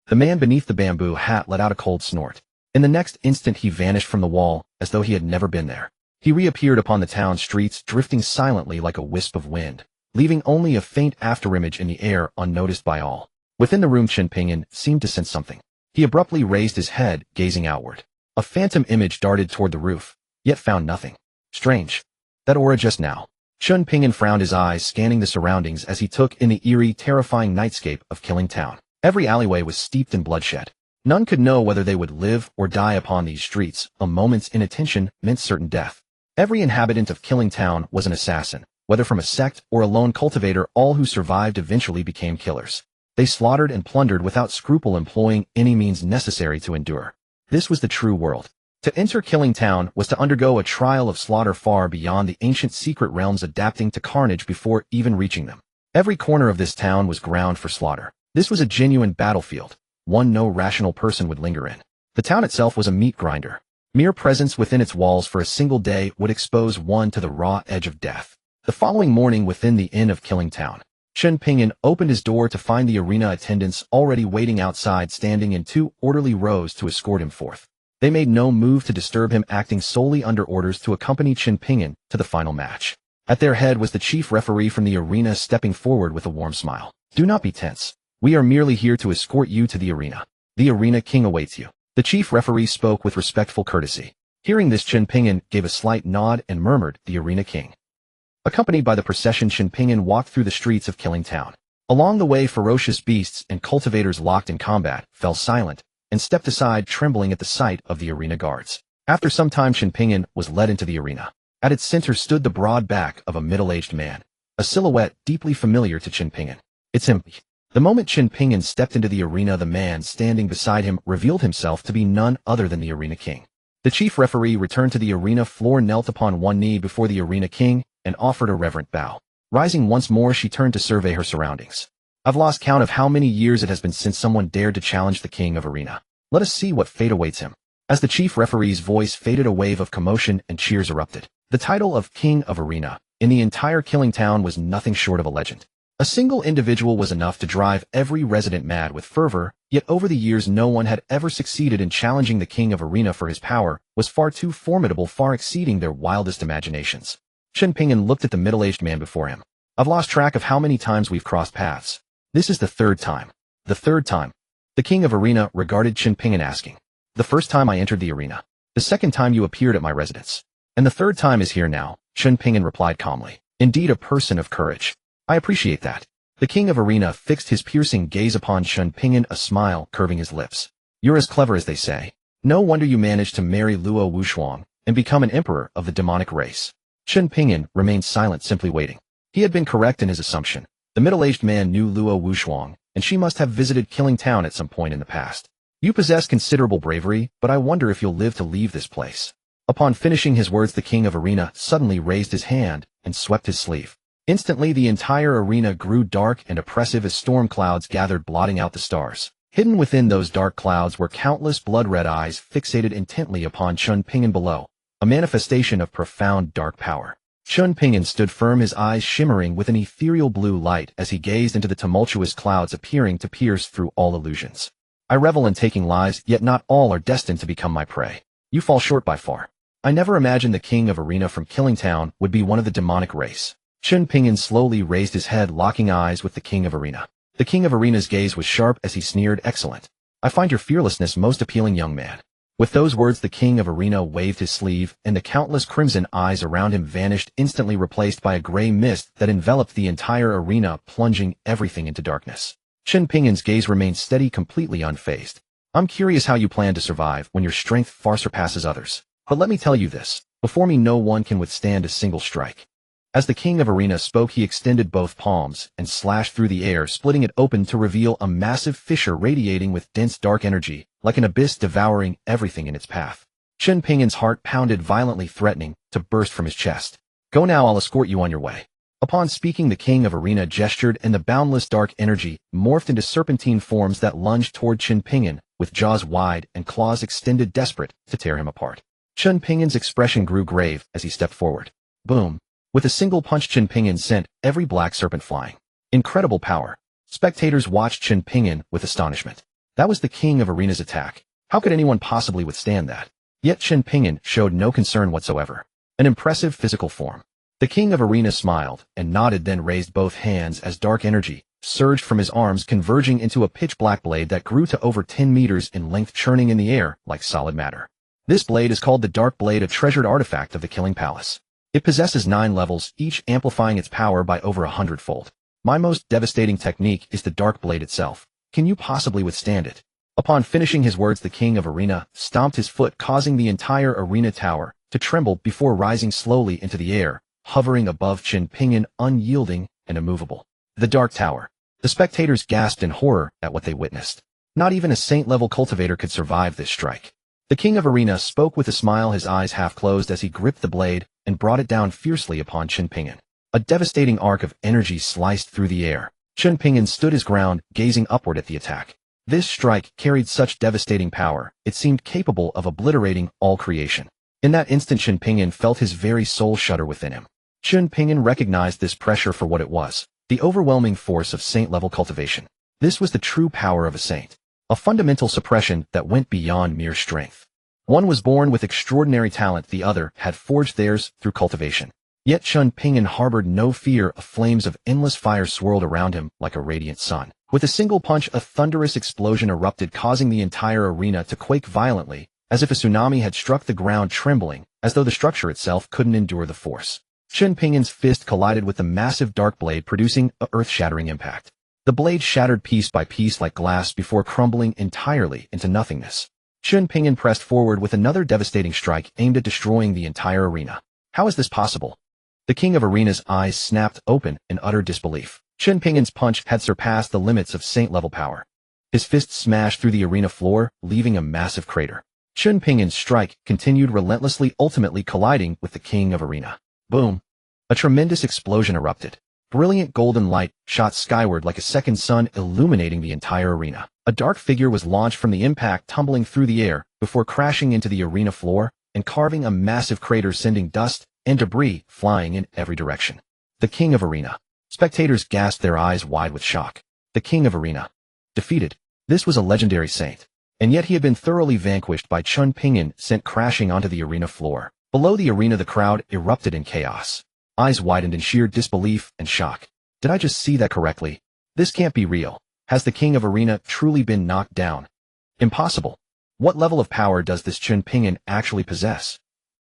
The man beneath the bamboo hat let out a cold snort. In the next instant he vanished from the wall, as though he had never been there. He reappeared upon the town streets, drifting silently like a wisp of wind, leaving only a faint afterimage in the air, unnoticed by all. Within the room, Chen Ping'an seemed to sense something. He abruptly raised his head, gazing outward. A phantom image darted toward the roof, yet found nothing. Strange. That aura just now. Chen Ping'an frowned, his eyes scanning the surroundings as he took in the eerie, terrifying nightscape of Killing Town. Every alleyway was steeped in bloodshed. None could know whether they would live or die upon these streets. A moment's inattention meant certain death. Every inhabitant of Killing Town was an assassin. Whether from a sect or a lone cultivator, all who survived eventually became killers. They slaughtered and plundered without scruple, employing any means necessary to endure. This was the true world. To enter Killing Town was to undergo a trial of slaughter far beyond the ancient secret realms, adapting to carnage before even reaching them. Every corner of this town was ground for slaughter. This was a genuine battlefield, one no rational person would linger in. The town itself was a meat grinder. Mere presence within its walls for a single day would expose one to the raw edge of death. The following morning, within the inn of Killing Town, Chen Ping'an opened his door to find the arena attendants already waiting outside, standing in 2 orderly rows to escort him forth. They made no move to disturb him, acting solely under orders to accompany Chen Ping'an to the final match. At their head was the chief referee from the arena, stepping forward with a warm smile. Do not be tense. We are merely here to escort you to the arena. The Arena King awaits you. The chief referee spoke with respectful courtesy. Hearing this, Chen Ping'an gave a slight nod and murmured, "The Arena King." Accompanied by the procession, Chen Ping'an walked through the streets of Killing Town. Along the way, ferocious beasts and cultivators locked in combat fell silent, and stepped aside, trembling at the sight of the arena guards. After some time, Chen Ping'an was led into the arena. At its center stood the broad back of a middle-aged man, a silhouette deeply familiar to Chen Ping'an. It's him. The moment Chen Ping'an stepped into the arena, the man standing beside him revealed himself to be none other than the arena king. The chief referee returned to the arena floor, knelt upon one knee before the arena king, and offered a reverent bow. Rising once more, she turned to survey her surroundings. I've lost count of how many years it has been since someone dared to challenge the king of arena. Let us see what fate awaits him. As the chief referee's voice faded, a wave of commotion and cheers erupted. The title of King of Arena in the entire Killing Town was nothing short of a legend. A single individual was enough to drive every resident mad with fervor, yet over the years no one had ever succeeded in challenging the King of Arena, for his power was far too formidable, far exceeding their wildest imaginations. Chen Ping'an looked at the middle-aged man before him. I've lost track of how many times we've crossed paths. This is the third time. The third time. The King of Arena regarded Chen Ping'an, asking, the first time I entered the arena. The second time you appeared at my residence. And the third time is here now, Chen Ping'an replied calmly. Indeed, a person of courage. I appreciate that. The King of Arena fixed his piercing gaze upon Chen Ping'an, a smile curving his lips. You're as clever as they say. No wonder you managed to marry Luo Wushuang and become an emperor of the demonic race. Chen Ping'an remained silent, simply waiting. He had been correct in his assumption. The middle-aged man knew Luo Wushuang, and she must have visited Killing Town at some point in the past. You possess considerable bravery, but I wonder if you'll live to leave this place. Upon finishing his words, the King of Arena suddenly raised his hand and swept his sleeve. Instantly, the entire arena grew dark and oppressive as storm clouds gathered, blotting out the stars. Hidden within those dark clouds were countless blood-red eyes fixated intently upon Chen Ping'an below, a manifestation of profound dark power. Chen Ping'an stood firm, his eyes shimmering with an ethereal blue light as he gazed into the tumultuous clouds, appearing to pierce through all illusions. I revel in taking lives, yet not all are destined to become my prey. You fall short by far. I never imagined the King of Arena from Killing Town would be one of the demonic race. Chen Ping'an slowly raised his head, locking eyes with the King of Arena. The King of Arena's gaze was sharp as he sneered, excellent. I find your fearlessness most appealing, young man. With those words, the King of Arena waved his sleeve, and the countless crimson eyes around him vanished, instantly replaced by a gray mist that enveloped the entire arena, plunging everything into darkness. Chen Ping'an's gaze remained steady, completely unfazed. I'm curious how you plan to survive when your strength far surpasses others. But let me tell you this, before me no one can withstand a single strike. As the King of Arena spoke, he extended both palms and slashed through the air, splitting it open to reveal a massive fissure radiating with dense dark energy, like an abyss devouring everything in its path. Chen Ping'an's heart pounded violently, threatening to burst from his chest. Go now, I'll escort you on your way. Upon speaking, the King of Arena gestured, and the boundless dark energy morphed into serpentine forms that lunged toward Chen Ping'an, with jaws wide and claws extended, desperate to tear him apart. Chen Ping'an's expression grew grave as he stepped forward. Boom. With a single punch, Chen Ping'an sent every black serpent flying. Incredible power. Spectators watched Chen Ping'an with astonishment. That was the King of Arena's attack. How could anyone possibly withstand that? Yet Chen Ping'an showed no concern whatsoever. An impressive physical form. The King of Arena smiled and nodded, then raised both hands as dark energy surged from his arms, converging into a pitch-black blade that grew to over 10 meters in length, churning in the air like solid matter. This blade is called the Dark Blade, a treasured artifact of the Killing Palace. It possesses 9 levels, each amplifying its power by over 100-fold. My most devastating technique is the Dark Blade itself. Can you possibly withstand it? Upon finishing his words, the King of Arena stomped his foot, causing the entire arena tower to tremble before rising slowly into the air, hovering above Chen Ping'an, unyielding and immovable. The Dark Tower. The spectators gasped in horror at what they witnessed. Not even a saint-level cultivator could survive this strike. The King of Arena spoke with a smile, his eyes half closed as he gripped the blade and brought it down fiercely upon Chen Ping'an. A devastating arc of energy sliced through the air. Chen Ping'an stood his ground, gazing upward at the attack. This strike carried such devastating power, it seemed capable of obliterating all creation. In that instant, Chen Ping'an felt his very soul shudder within him. Chen Ping'an recognized this pressure for what it was, the overwhelming force of saint-level cultivation. This was the true power of a saint. A fundamental suppression that went beyond mere strength. One was born with extraordinary talent, the other had forged theirs through cultivation. Yet Chen Ping'an harbored no fear. Of flames of endless fire swirled around him like a radiant sun. With a single punch, a thunderous explosion erupted, causing the entire arena to quake violently, as if a tsunami had struck the ground, trembling, as though the structure itself couldn't endure the force. Chen Ping'an's fist collided with the massive dark blade, producing an earth-shattering impact. The blade shattered piece by piece like glass before crumbling entirely into nothingness. Chen Ping'an pressed forward with another devastating strike aimed at destroying the entire arena. How is this possible? The King of Arena's eyes snapped open in utter disbelief. Chen Ping'an's punch had surpassed the limits of saint-level power. His fist smashed through the arena floor, leaving a massive crater. Chen Ping'an's strike continued relentlessly, ultimately colliding with the King of Arena. Boom! A tremendous explosion erupted. Brilliant golden light shot skyward like a second sun, illuminating the entire arena. A dark figure was launched from the impact, tumbling through the air before crashing into the arena floor and carving a massive crater, sending dust and debris flying in every direction. The King of Arena. Spectators gasped, their eyes wide with shock. The King of Arena. Defeated. This was a legendary saint. And yet he had been thoroughly vanquished by Chen Ping'an, sent crashing onto the arena floor. Below the arena, the crowd erupted in chaos. Eyes widened in sheer disbelief and shock. Did I just see that correctly? This can't be real. Has the King of Arena truly been knocked down? Impossible. What level of power does this Chen Ping'an actually possess?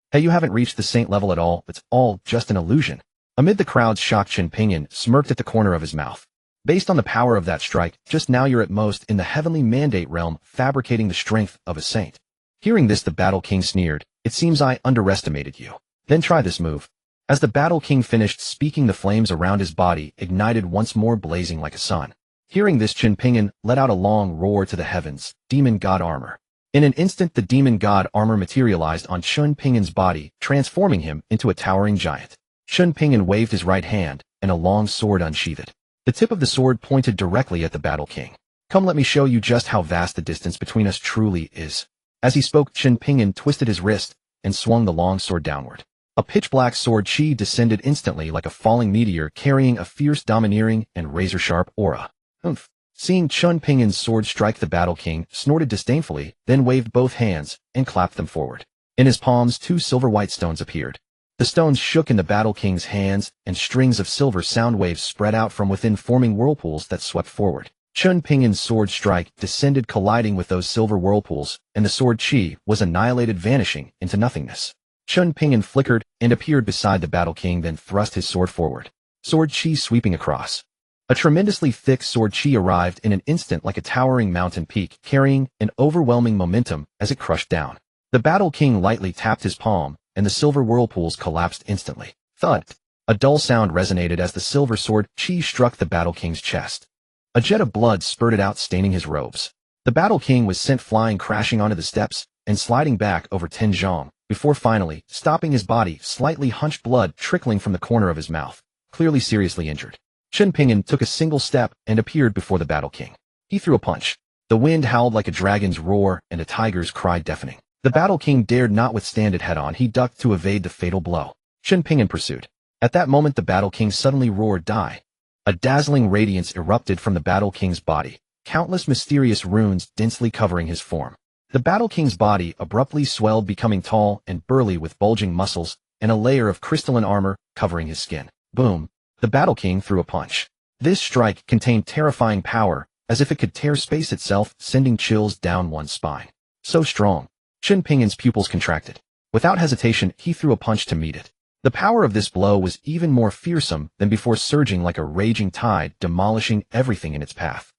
Hey, you haven't reached the saint level at all. It's all just an illusion. Amid the crowd's shock, Chen Ping'an smirked at the corner of his mouth. Based on the power of that strike, just now you're at most in the heavenly mandate realm, fabricating the strength of a saint. Hearing this, the Battle King sneered. It seems I underestimated you. Then try this move. As the Battle King finished speaking, the flames around his body ignited once more, blazing like a sun. Hearing this, Chen Ping'an let out a long roar to the heavens. Demon God Armor. In an instant, the Demon God Armor materialized on Chen Ping'an's body, transforming him into a towering giant. Chen Ping'an waved his right hand, and a long sword unsheathed. The tip of the sword pointed directly at the Battle King. Come, let me show you just how vast the distance between us truly is. As he spoke, Chen Ping'an twisted his wrist and swung the long sword downward. A pitch-black sword chi descended instantly like a falling meteor, carrying a fierce, domineering, and razor-sharp aura. Oomph! Seeing Chen Ping'an's sword strike, the Battle King snorted disdainfully, then waved both hands and clapped them forward. In his palms, 2 silver-white stones appeared. The stones shook in the Battle King's hands, and strings of silver sound waves spread out from within, forming whirlpools that swept forward. Chen Ping'an's sword strike descended, colliding with those silver whirlpools, and the sword chi was annihilated, vanishing into nothingness. Chen Ping'an flickered and appeared beside the Battle King, then thrust his sword forward. Sword chi sweeping across. A tremendously thick sword chi arrived in an instant like a towering mountain peak, carrying an overwhelming momentum as it crushed down. The Battle King lightly tapped his palm, and the silver whirlpools collapsed instantly. Thud! A dull sound resonated as the silver sword chi struck the Battle King's chest. A jet of blood spurted out, staining his robes. The Battle King was sent flying, crashing onto the steps and sliding back over Tian Zong, before finally stopping, his body slightly hunched, blood trickling from the corner of his mouth, clearly seriously injured. Chen Ping'an took a single step and appeared before the Battle King. He threw a punch. The wind howled like a dragon's roar and a tiger's cry, deafening. The Battle King dared not withstand it head-on. He ducked to evade the fatal blow. Chen Ping'an pursued. At that moment, the Battle King suddenly roared, "Die!" A dazzling radiance erupted from the Battle King's body, countless mysterious runes densely covering his form. The Battle King's body abruptly swelled, becoming tall and burly with bulging muscles and a layer of crystalline armor covering his skin. Boom! The Battle King threw a punch. This strike contained terrifying power, as if it could tear space itself, sending chills down one's spine. So strong. Chen Ping'an's pupils contracted. Without hesitation, he threw a punch to meet it. The power of this blow was even more fearsome than before, surging like a raging tide, demolishing everything in its path.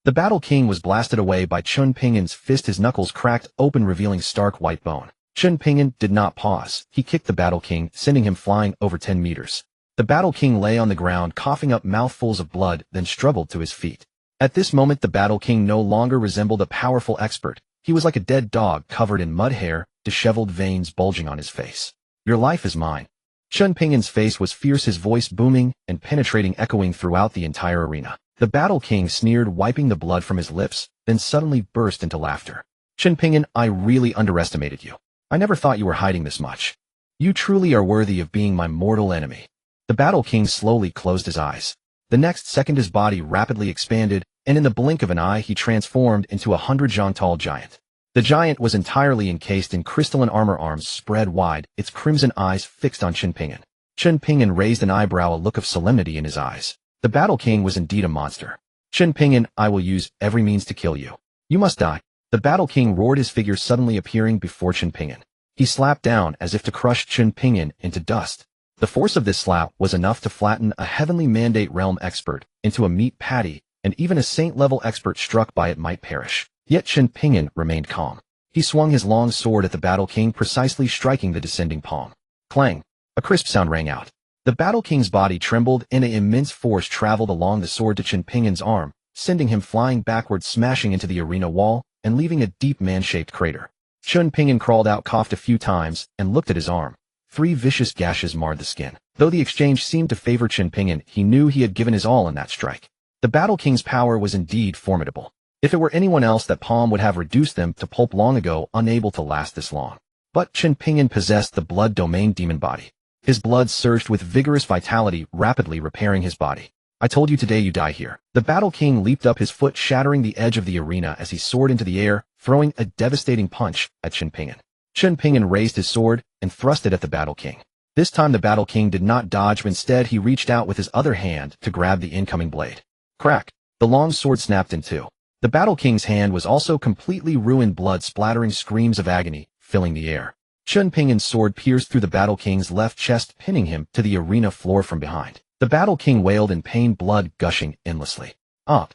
The Battle King was blasted away by Chen Ping'an's fist, his knuckles cracked open, revealing stark white bone. Chen Ping'an did not pause. He kicked the Battle King, sending him flying over 10 meters. The Battle King lay on the ground, coughing up mouthfuls of blood, then struggled to his feet. At this moment, the Battle King no longer resembled a powerful expert. He was like a dead dog, covered in mud, hair, disheveled veins bulging on his face. "Your life is mine." Chen Ping'an's face was fierce, his voice booming and penetrating, echoing throughout the entire arena. The Battle King sneered, wiping the blood from his lips, then suddenly burst into laughter. "Chen Ping'an, I really underestimated you. I never thought you were hiding this much. You truly are worthy of being my mortal enemy." The Battle King slowly closed his eyes. The next second, his body rapidly expanded, and in the blink of an eye, he transformed into a 100-jong-tall giant. The giant was entirely encased in crystalline armor, arms spread wide, its crimson eyes fixed on Chen Ping'an. Chen Ping'an raised an eyebrow, a look of solemnity in his eyes. The Battle King was indeed a monster. "Chen Ping'an, I will use every means to kill you. You must die." The Battle King roared, his figure suddenly appearing before Chen Ping'an. He slapped down as if to crush Chen Ping'an into dust. The force of this slap was enough to flatten a heavenly mandate realm expert into a meat patty, and even a saint-level expert struck by it might perish. Yet Chen Ping'an remained calm. He swung his long sword at the Battle King, precisely striking the descending palm. Clang! A crisp sound rang out. The Battle King's body trembled, and an immense force traveled along the sword to Chen Ping'an's arm, sending him flying backwards, smashing into the arena wall, and leaving a deep man-shaped crater. Chen Ping'an crawled out, coughed a few times, and looked at his arm. 3 vicious gashes marred the skin. Though the exchange seemed to favor Chen Ping'an, he knew he had given his all in that strike. The Battle King's power was indeed formidable. If it were anyone else, that palm would have reduced them to pulp long ago, unable to last this long. But Chen Ping'an possessed the blood domain demon body. His blood surged with vigorous vitality, rapidly repairing his body. I told you today you die here. The Battle King leaped up, his foot shattering the edge of the arena as he soared into the air, throwing a devastating punch at Chen Ping'an. Chen Ping'an raised his sword and thrust it at the Battle King. This time the Battle King did not dodge, but instead he reached out with his other hand to grab the incoming blade. Crack! The long sword snapped in two. The Battle King's hand was also completely ruined, blood splattering, screams of agony filling the air. Chen Ping'an's sword pierced through the Battle King's left chest, pinning him to the arena floor from behind. The Battle King wailed in pain, blood gushing endlessly. Up!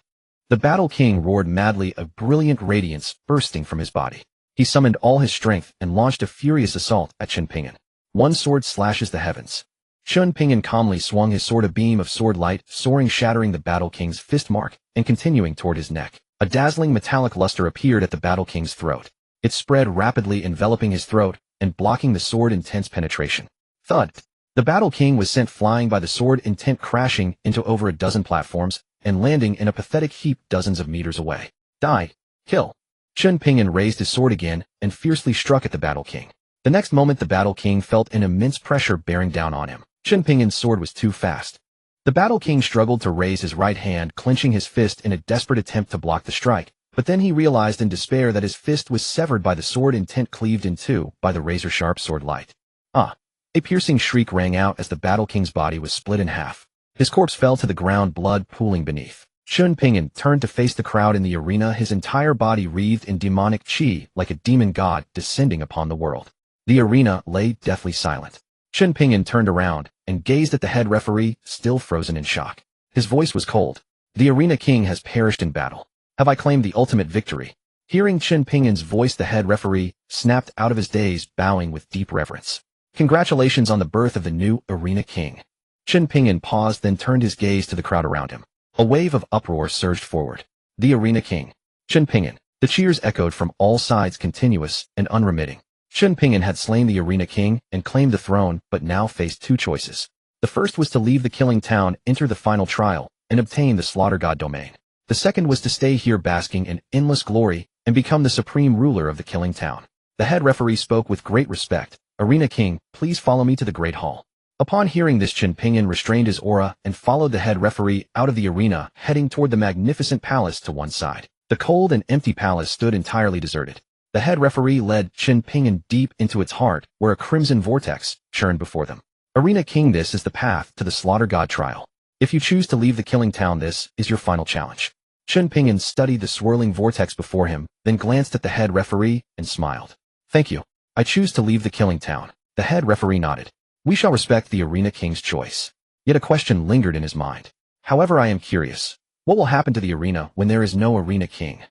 The Battle King roared madly, a brilliant radiance bursting from his body. He summoned all his strength and launched a furious assault at Chen Ping'an. One sword slashes the heavens. Chen Ping'an calmly swung his sword, a beam of sword light, soaring, shattering the Battle King's fist mark and continuing toward his neck. A dazzling metallic luster appeared at the Battle King's throat. It spread rapidly, enveloping his throat and blocking the sword intense penetration. Thud! The Battle King was sent flying by the sword intent, crashing into over a dozen platforms and landing in a pathetic heap dozens of meters away. Die! Kill! Chen Ping'an raised his sword again and fiercely struck at the Battle King. The next moment the Battle King felt an immense pressure bearing down on him. Chen Ping'an's sword was too fast. The Battle King struggled to raise his right hand, clenching his fist in a desperate attempt to block the strike, but then he realized in despair that his fist was severed by the sword intent, cleaved in two by the razor-sharp sword light. Ah! A piercing shriek rang out as the Battle King's body was split in half. His corpse fell to the ground, blood pooling beneath. Chen Ping'an turned to face the crowd in the arena, his entire body wreathed in demonic chi like a demon god descending upon the world. The arena lay deathly silent. Chen Ping'an turned around and gazed at the head referee, still frozen in shock. His voice was cold. The arena king has perished in battle. Have I claimed the ultimate victory? Hearing Chen Ping'an's voice, the head referee snapped out of his daze, bowing with deep reverence. Congratulations on the birth of the new arena king. Chen Ping'an paused, then turned his gaze to the crowd around him. A wave of uproar surged forward. The arena king. Chen Ping'an. The cheers echoed from all sides, continuous and unremitting. Chen Ping'an had slain the arena king and claimed the throne, but now faced two choices. The first was to leave the killing town, enter the final trial, and obtain the slaughter god domain. The second was to stay here basking in endless glory and become the supreme ruler of the killing town. The head referee spoke with great respect. Arena king, please follow me to the great hall. Upon hearing this, Chen Ping'an restrained his aura and followed the head referee out of the arena, heading toward the magnificent palace to one side. The cold and empty palace stood entirely deserted. The head referee led Chen Ping'an deep into its heart, where a crimson vortex churned before them. Arena king, this is the path to the slaughter god trial. If you choose to leave the killing town, this is your final challenge. Chen Ping'an studied the swirling vortex before him, then glanced at the head referee and smiled. Thank you. I choose to leave the killing town. The head referee nodded. We shall respect the arena king's choice. Yet a question lingered in his mind. However, I am curious. What will happen to the arena when there is no arena king?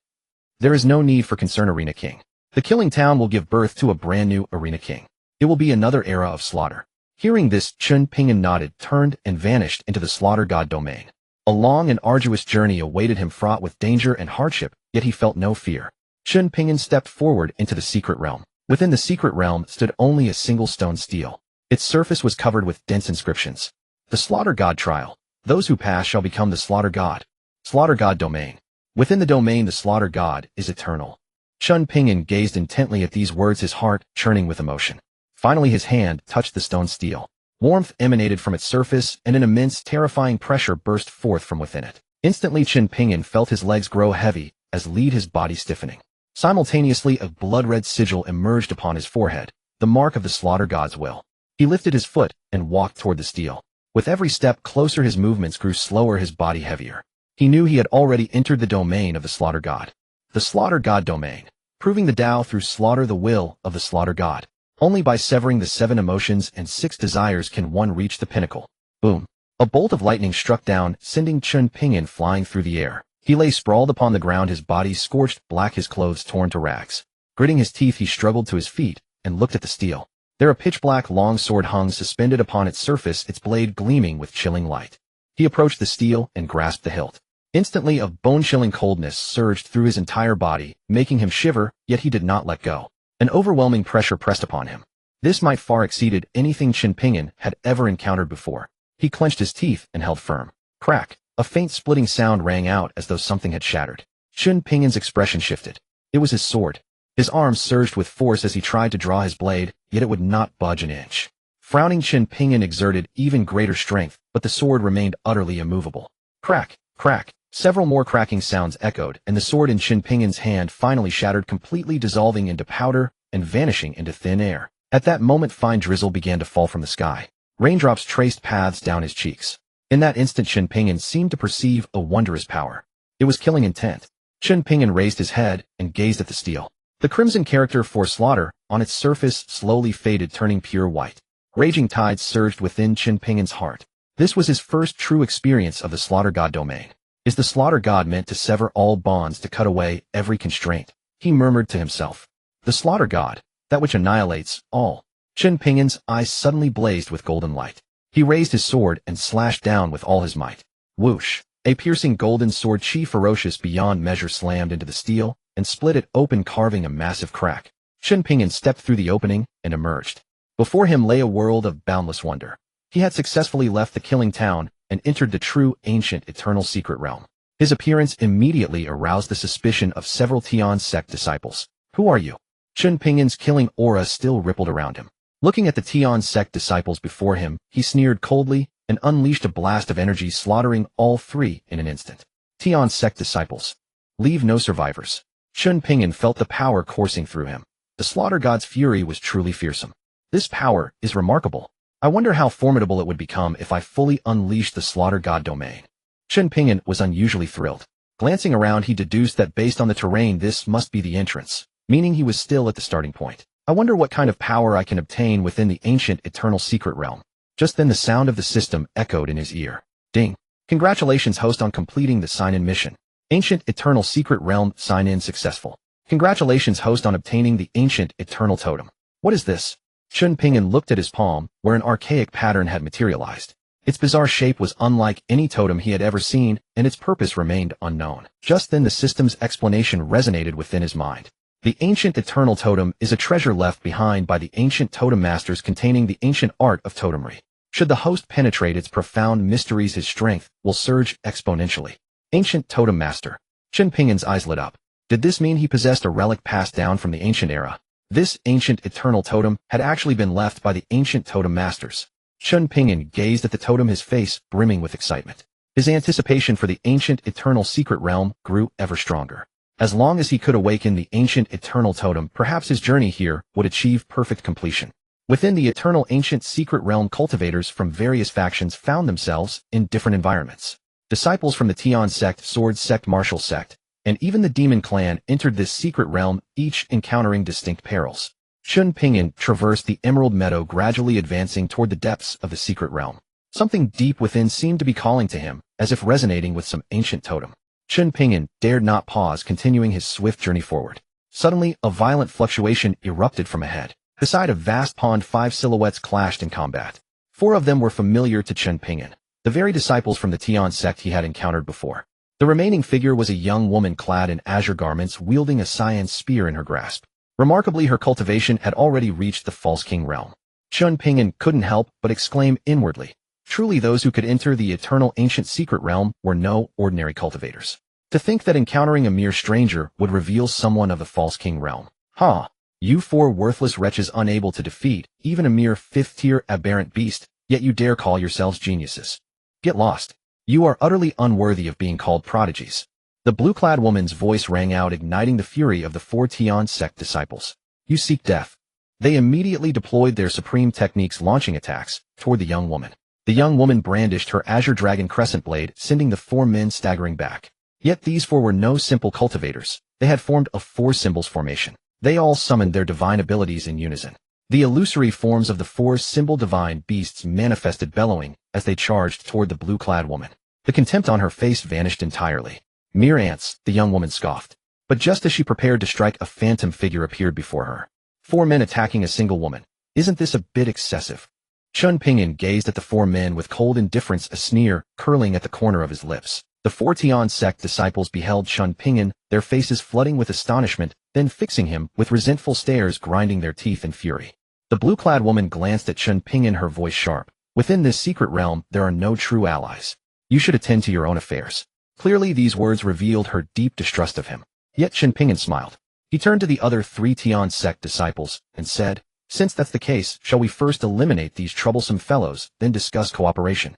There is no need for concern, arena king. The killing town will give birth to a brand new arena king. It will be another era of slaughter. Hearing this, Chen Ping'an nodded, turned, and vanished into the slaughter god domain. A long and arduous journey awaited him, fraught with danger and hardship, yet he felt no fear. Chen Ping'an stepped forward into the secret realm. Within the secret realm stood only a single stone stele. Its surface was covered with dense inscriptions. The slaughter god trial. Those who pass shall become the slaughter god. Slaughter god domain. Within the domain, the slaughter god is eternal. Chen Ping'an gazed intently at these words, his heart churning with emotion. Finally, his hand touched the stone stele. Warmth emanated from its surface, and an immense, terrifying pressure burst forth from within it. Instantly, Chen Ping'an felt his legs grow heavy, as lead his body stiffening. Simultaneously, a blood-red sigil emerged upon his forehead, the mark of the slaughter god's will. He lifted his foot and walked toward the stele. With every step closer, his movements grew slower, his body heavier. He knew he had already entered the domain of the slaughter god. The slaughter god domain. Proving the Tao through slaughter, the will of the slaughter god. Only by severing the 7 emotions and 6 desires can one reach the pinnacle. Boom. A bolt of lightning struck down, sending Chen Ping'an flying through the air. He lay sprawled upon the ground, his body scorched black, his clothes torn to rags. Gritting his teeth, he struggled to his feet and looked at the steel. There a pitch-black long sword hung suspended upon its surface, its blade gleaming with chilling light. He approached the steel and grasped the hilt. Instantly a bone-chilling coldness surged through his entire body, making him shiver, yet he did not let go. An overwhelming pressure pressed upon him. This might far exceeded anything Chen Ping'an had ever encountered before. He clenched his teeth and held firm. Crack! A faint splitting sound rang out as though something had shattered. Chen Ping'an's expression shifted. It was his sword. His arms surged with force as he tried to draw his blade, yet it would not budge an inch. Frowning, Chen Ping'an exerted even greater strength, but the sword remained utterly immovable. Crack! Crack! Several more cracking sounds echoed, and the sword in Chen Ping'an's hand finally shattered, completely dissolving into powder and vanishing into thin air. At that moment, fine drizzle began to fall from the sky. Raindrops traced paths down his cheeks. In that instant, Chen Ping'an seemed to perceive a wondrous power. It was killing intent. Chen Ping'an raised his head and gazed at the steel. The crimson character for slaughter on its surface slowly faded, turning pure white. Raging tides surged within Chen Ping'an's heart. This was his first true experience of the slaughter god domain. Is the slaughter god meant to sever all bonds, to cut away every constraint? He murmured to himself. The slaughter god, that which annihilates all. Chen Ping'an's eyes suddenly blazed with golden light. He raised his sword and slashed down with all his might. Whoosh! A piercing golden sword, chi ferocious beyond measure, slammed into the steel and split it open, carving a massive crack. Chen Ping'an stepped through the opening and emerged. Before him lay a world of boundless wonder. He had successfully left the killing town and entered the true, ancient, eternal secret realm. His appearance immediately aroused the suspicion of several Tian sect disciples. Who are you? Chen Ping'an's killing aura still rippled around him. Looking at the Tian sect disciples before him, he sneered coldly and unleashed a blast of energy, slaughtering all 3 in an instant. Tian sect disciples. Leave no survivors. Chen Ping'an felt the power coursing through him. The slaughter god's fury was truly fearsome. This power is remarkable. I wonder how formidable it would become if I fully unleashed the slaughter god domain. Chen Ping'an was unusually thrilled. Glancing around, he deduced that based on the terrain, this must be the entrance, meaning he was still at the starting point. I wonder what kind of power I can obtain within the ancient eternal secret realm. Just then the sound of the system echoed in his ear. Ding! Congratulations, host, on completing the sign-in mission. Ancient eternal secret realm sign-in successful. Congratulations, host, on obtaining the ancient eternal totem. What is this? Chen Ping'an looked at his palm, where an archaic pattern had materialized. Its bizarre shape was unlike any totem he had ever seen, and its purpose remained unknown. Just then the system's explanation resonated within his mind. The ancient eternal totem is a treasure left behind by the ancient totem masters, containing the ancient art of totemry. Should the host penetrate its profound mysteries, his strength will surge exponentially. Ancient totem master. Chen Ping'an's eyes lit up. Did this mean he possessed a relic passed down from the ancient era? This ancient eternal totem had actually been left by the ancient totem masters. Chen Ping'an gazed at the totem, his face brimming with excitement. His anticipation for the ancient eternal secret realm grew ever stronger. As long as he could awaken the ancient eternal totem, perhaps his journey here would achieve perfect completion. Within the eternal ancient secret realm, cultivators from various factions found themselves in different environments. Disciples from the Tian sect, sword sect, martial sect, and even the demon clan entered this secret realm, each encountering distinct perils. Chen Ping'an traversed the emerald meadow, gradually advancing toward the depths of the secret realm. Something deep within seemed to be calling to him, as if resonating with some ancient totem. Chen Ping'an dared not pause, continuing his swift journey forward. Suddenly, a violent fluctuation erupted from ahead. Beside a vast pond, 5 silhouettes clashed in combat. 4 of them were familiar to Chen Ping'an, the very disciples from the Tian sect he had encountered before. The remaining figure was a young woman clad in azure garments, wielding a cyan spear in her grasp. Remarkably, her cultivation had already reached the False King realm. Chen Ping'an couldn't help but exclaim inwardly. Truly, those who could enter the eternal ancient secret realm were no ordinary cultivators. To think that encountering a mere stranger would reveal someone of the False King realm. Ha! You 4 worthless wretches, unable to defeat even a mere 5th-tier aberrant beast, yet you dare call yourselves geniuses. Get lost. You are utterly unworthy of being called prodigies. The blue-clad woman's voice rang out, igniting the fury of the 4 Tian sect disciples. You seek death. They immediately deployed their supreme techniques, launching attacks toward the young woman. The young woman brandished her azure dragon crescent blade, sending the 4 men staggering back. Yet these 4 were no simple cultivators. They had formed a 4 symbols formation. They all summoned their divine abilities in unison. The illusory forms of the four symbol divine beasts manifested bellowing as they charged toward the blue-clad woman. The contempt on her face vanished entirely. Mere ants, the young woman scoffed. But just as she prepared to strike, a phantom figure appeared before her. 4 men attacking a single woman. Isn't this a bit excessive? Chen Ping'an gazed at the 4 men with cold indifference, a sneer curling at the corner of his lips. The 4 Tian sect disciples beheld Chen Ping'an, their faces flooding with astonishment, then fixing him with resentful stares, grinding their teeth in fury. The blue-clad woman glanced at Chen Ping'an, her voice sharp. Within this secret realm, there are no true allies. You should attend to your own affairs. Clearly these words revealed her deep distrust of him. Yet Chen Ping'an smiled. He turned to the other 3 Tian sect disciples and said, "Since that's the case, shall we first eliminate these troublesome fellows, then discuss cooperation?"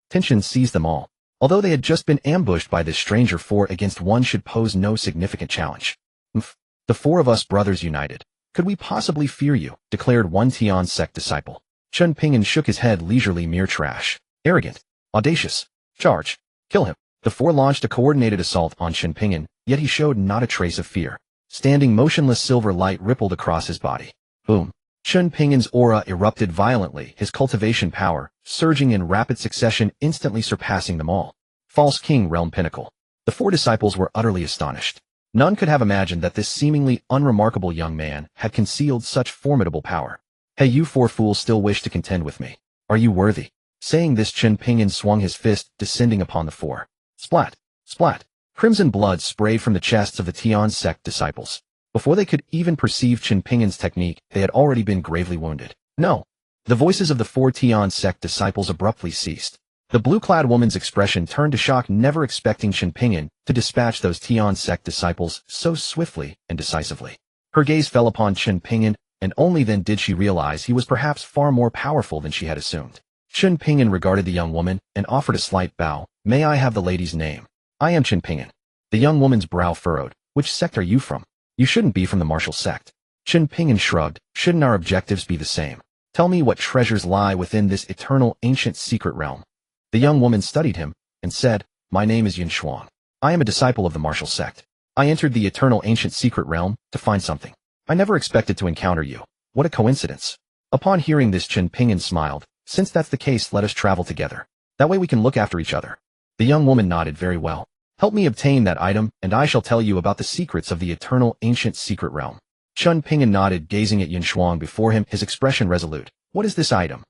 Tension seized them all. Although they had just been ambushed by this stranger, 4 against 1 should pose no significant challenge. The 4 of us brothers united. Could we possibly fear you? Declared one Tian sect disciple. Chen Ping'an shook his head leisurely. Mere trash. Arrogant. Audacious. Charge. Kill him. The 4 launched a coordinated assault on Chen Ping'an, yet he showed not a trace of fear. Standing motionless, silver light rippled across his body. Boom. Chen Ping'an's aura erupted violently, his cultivation power, surging in rapid succession, instantly surpassing them all. False King Realm Pinnacle. The 4 disciples were utterly astonished. None could have imagined that this seemingly unremarkable young man had concealed such formidable power. Hey, you 4 fools still wish to contend with me. Are you worthy? Saying this, Chen Ping'an swung his fist, descending upon the 4. Splat! Splat! Crimson blood sprayed from the chests of the Tian sect disciples. Before they could even perceive Chen Ping'an's technique, they had already been gravely wounded. No! The voices of the 4 Tian sect disciples abruptly ceased. The blue-clad woman's expression turned to shock, never expecting Chen Ping'an to dispatch those Tian sect disciples so swiftly and decisively. Her gaze fell upon Chen Ping'an, and only then did she realize he was perhaps far more powerful than she had assumed. Chen Ping'an regarded the young woman and offered a slight bow. "May I have the lady's name?" "I am Chen Ping'an." The young woman's brow furrowed. "Which sect are you from?" "You shouldn't be from the martial sect." Chen Ping'an shrugged. "Shouldn't our objectives be the same? Tell me what treasures lie within this eternal ancient secret realm." The young woman studied him and said, "My name is Yin Shuang. I am a disciple of the martial sect. I entered the eternal ancient secret realm to find something. I never expected to encounter you. What a coincidence." Upon hearing this, Chen Ping'an smiled. "Since that's the case, let us travel together. That way we can look after each other." The young woman nodded. "Very well. Help me obtain that item, and I shall tell you about the secrets of the eternal ancient secret realm." Chen Ping'an nodded, gazing at Yin Shuang before him, his expression resolute. "What is this item?"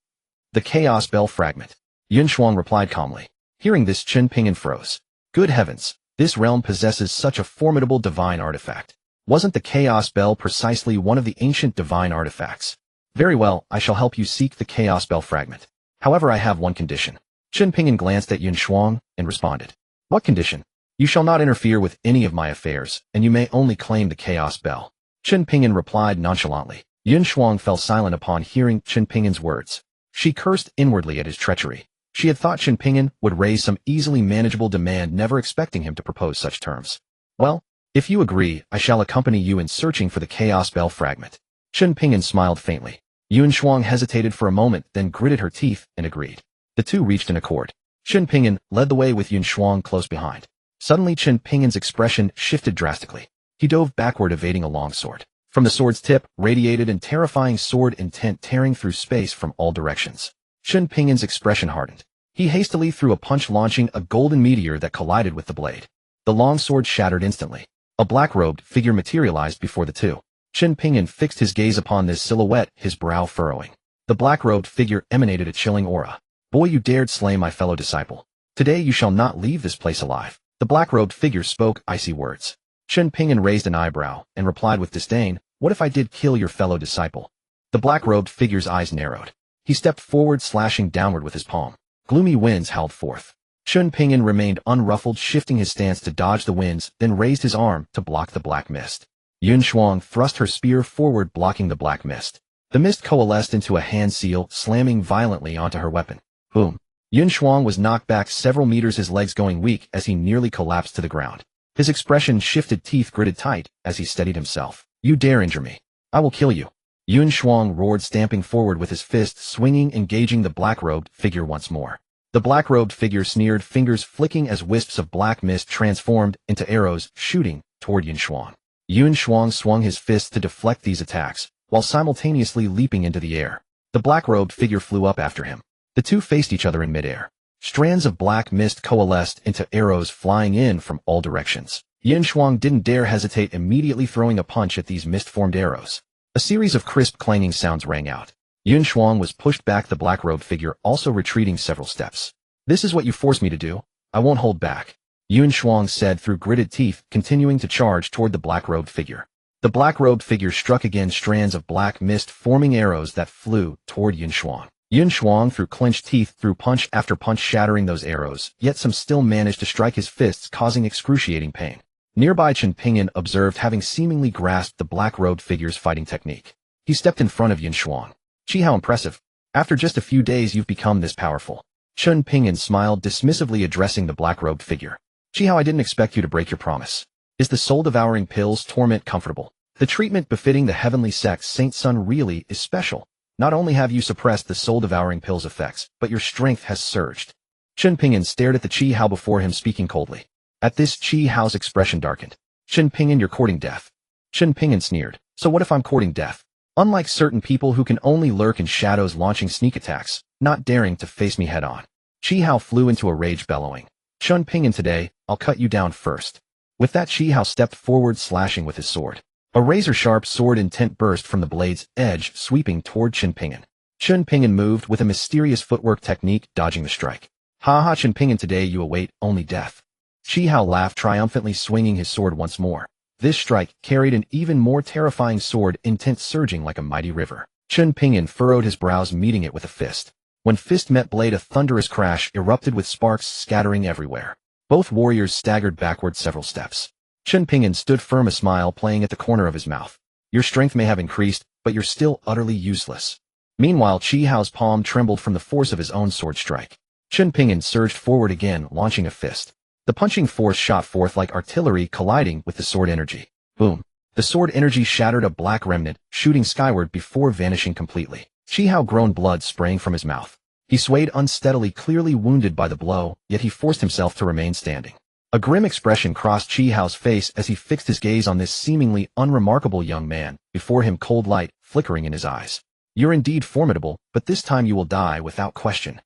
"The Chaos Bell Fragment." Yin Shuang replied calmly. Hearing this, Chen Ping'an froze. Good heavens, this realm possesses such a formidable divine artifact. Wasn't the Chaos Bell precisely one of the ancient divine artifacts? "Very well, I shall help you seek the Chaos Bell Fragment. However, I have one condition." Chen Ping'an glanced at Yin Shuang and responded. "What condition?" "You shall not interfere with any of my affairs, and you may only claim the Chaos Bell." Chen Ping'an replied nonchalantly. Yin Shuang fell silent upon hearing Chen Ping'an's words. She cursed inwardly at his treachery. She had thought Chen Ping'an would raise some easily manageable demand, never expecting him to propose such terms. "Well, if you agree, I shall accompany you in searching for the Chaos Bell Fragment." Chen Ping'an smiled faintly. Yin Shuang hesitated for a moment, then gritted her teeth and agreed. The two reached an accord. Chen Ping'an led the way with Yin Shuang close behind. Suddenly Chen Ping'an's expression shifted drastically. He dove backward, evading a long sword. From the sword's tip radiated an terrifying sword intent, tearing through space from all directions. Chen Ping'an's expression hardened. He hastily threw a punch, launching a golden meteor that collided with the blade. The long sword shattered instantly. A black-robed figure materialized before the two. Chen Ping'an fixed his gaze upon this silhouette, his brow furrowing. The black-robed figure emanated a chilling aura. "Boy, you dared slay my fellow disciple. Today you shall not leave this place alive." The black-robed figure spoke icy words. Chen Ping'an raised an eyebrow and replied with disdain, "What if I did kill your fellow disciple?" The black-robed figure's eyes narrowed. He stepped forward, slashing downward with his palm. Gloomy winds howled forth. Chen Ping'an remained unruffled, shifting his stance to dodge the winds, then raised his arm to block the black mist. Yin Shuang thrust her spear forward, blocking the black mist. The mist coalesced into a hand seal, slamming violently onto her weapon. Boom. Yin Shuang was knocked back several meters, his legs going weak as he nearly collapsed to the ground. His expression shifted, teeth gritted tight as he steadied himself. "You dare injure me. I will kill you." Yin Shuang roared, stamping forward with his fist swinging, engaging the black-robed figure once more. The black-robed figure sneered, fingers flicking as wisps of black mist transformed into arrows, shooting toward Yin Shuang. Yin Shuang swung his fists to deflect these attacks, while simultaneously leaping into the air. The black-robed figure flew up after him. The two faced each other in midair. Strands of black mist coalesced into arrows flying in from all directions. Yin Shuang didn't dare hesitate, immediately throwing a punch at these mist-formed arrows. A series of crisp clanging sounds rang out. Yin Shuang was pushed back, the black-robed figure also retreating several steps. "This is what you forced me to do. I won't hold back," Yin Shuang said through gritted teeth, continuing to charge toward the black-robed figure. The black-robed figure struck again, strands of black mist forming arrows that flew toward Yin Shuang. Yin Shuang, through clenched teeth, threw punch after punch, shattering those arrows, yet some still managed to strike his fists, causing excruciating pain. Nearby, Chen Ping'an observed, having seemingly grasped the black-robed figure's fighting technique. He stepped in front of Yin Shuang. "Gee, how impressive. After just a few days you've become this powerful." Chen Ping'an smiled dismissively, addressing the black-robed figure. "Gee, how I didn't expect you to break your promise. Is the soul-devouring pill's torment comfortable? The treatment befitting the heavenly sect's Saint Son really is special. Not only have you suppressed the soul-devouring pill's effects, but your strength has surged." Chen Ping'an stared at the Qi Hao before him, speaking coldly. At this, Qi Hao's expression darkened. "Chen Ping'an, you're courting death." Chen Ping'an sneered. "So what if I'm courting death? Unlike certain people who can only lurk in shadows, launching sneak attacks, not daring to face me head-on." Qi Hao flew into a rage, bellowing. "Chen Ping'an, today, I'll cut you down first." With that, Qi Hao stepped forward, slashing with his sword. A razor-sharp sword intent burst from the blade's edge, sweeping toward Chen Ping'an. Chen Ping'an moved with a mysterious footwork technique, dodging the strike. "Ha ha, Chen Ping'an, today you await only death." Qi Hao laughed triumphantly, swinging his sword once more. This strike carried an even more terrifying sword intent, surging like a mighty river. Chen Ping'an furrowed his brows, meeting it with a fist. When fist met blade, a thunderous crash erupted, with sparks scattering everywhere. Both warriors staggered backward several steps. Chen Ping'an stood firm, a smile playing at the corner of his mouth. "Your strength may have increased, but you're still utterly useless." Meanwhile, Qi Hao's palm trembled from the force of his own sword strike. Chen Ping'an surged forward again, launching a fist. The punching force shot forth like artillery, colliding with the sword energy. Boom! The sword energy shattered a black remnant, shooting skyward before vanishing completely. Qi Hao groaned, blood spraying from his mouth. He swayed unsteadily, clearly wounded by the blow, yet he forced himself to remain standing. A grim expression crossed Qi Hao's face as he fixed his gaze on this seemingly unremarkable young man, before him, cold light flickering in his eyes. "You're indeed formidable, but this time you will die without question."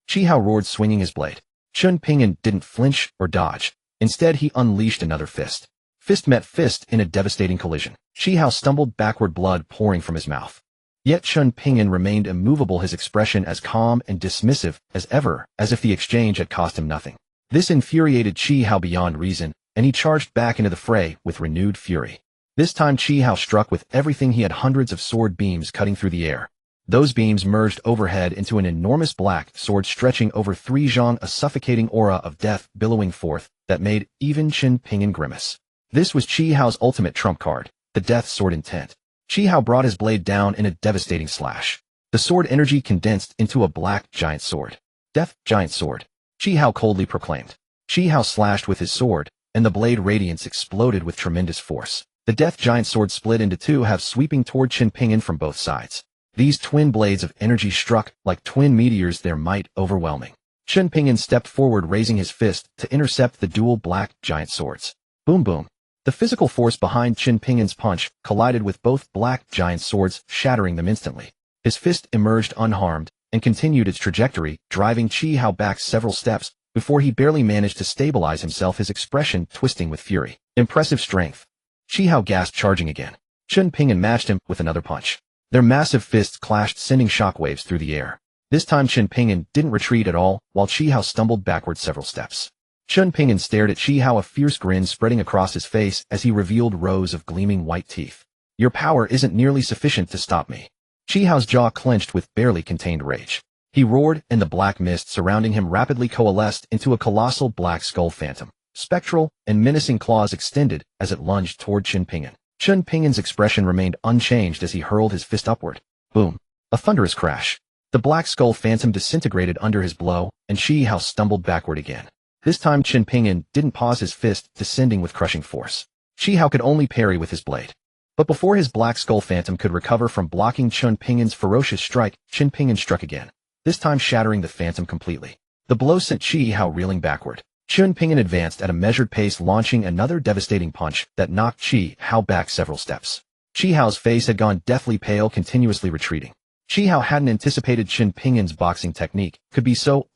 Qi Hao roared, swinging his blade. Chen Ping'an didn't flinch or dodge. Instead, he unleashed another fist. Fist met fist in a devastating collision. Qi Hao stumbled backward, blood pouring from his mouth. Yet Chen Ping'an remained immovable, his expression as calm and dismissive as ever, as if the exchange had cost him nothing. This infuriated Qi Hao beyond reason, and he charged back into the fray with renewed fury. This time Qi Hao struck with everything he had, hundreds of sword beams cutting through the air. Those beams merged overhead into an enormous black sword stretching over 3 zhang, a suffocating aura of death billowing forth that made even Chen Ping'an grimace. This was Qi Hao's ultimate trump card, the death sword intent. Qi Hao brought his blade down in a devastating slash. The sword energy condensed into a black giant sword. "Death giant sword," Qi Hao coldly proclaimed. Qi Hao slashed with his sword, and the blade radiance exploded with tremendous force. The death giant sword split into two halves, sweeping toward Chen Ping'an from both sides. These twin blades of energy struck like twin meteors, their might overwhelming. Chen Ping'an stepped forward, raising his fist to intercept the dual black giant swords. Boom boom. The physical force behind Chen Ping'an's punch collided with both black giant swords, shattering them instantly. His fist emerged unharmed and continued its trajectory, driving Qi Hao back several steps before he barely managed to stabilize himself, his expression twisting with fury. Impressive strength. Qi Hao gasped, charging again. Chen Ping'an matched him with another punch. Their massive fists clashed, sending shockwaves through the air. This time Chen Ping'an didn't retreat at all, while Qi Hao stumbled backward several steps. Chen Ping'an stared at Qi Hao, a fierce grin spreading across his face as he revealed rows of gleaming white teeth. "Your power isn't nearly sufficient to stop me." Qi Hao's jaw clenched with barely contained rage. He roared, and the black mist surrounding him rapidly coalesced into a colossal black skull phantom. Spectral and menacing claws extended as it lunged toward Chen Ping'an. Chen Ping'an's expression remained unchanged as he hurled his fist upward. Boom. A thunderous crash. The black skull phantom disintegrated under his blow, and Qi Hao stumbled backward again. This time Chen Ping'an didn't pause, his fist descending with crushing force. Qi Hao could only parry with his blade. But before his black skull phantom could recover from blocking Chen Ping'an's ferocious strike, Chen Ping'an struck again, this time shattering the phantom completely. The blow sent Qi Hao reeling backward. Chen Ping'an advanced at a measured pace, launching another devastating punch that knocked Qi Hao back several steps. Chi Hao's face had gone deathly pale, continuously retreating. Chi Hao hadn't anticipated Chen Ping'an's boxing technique could be so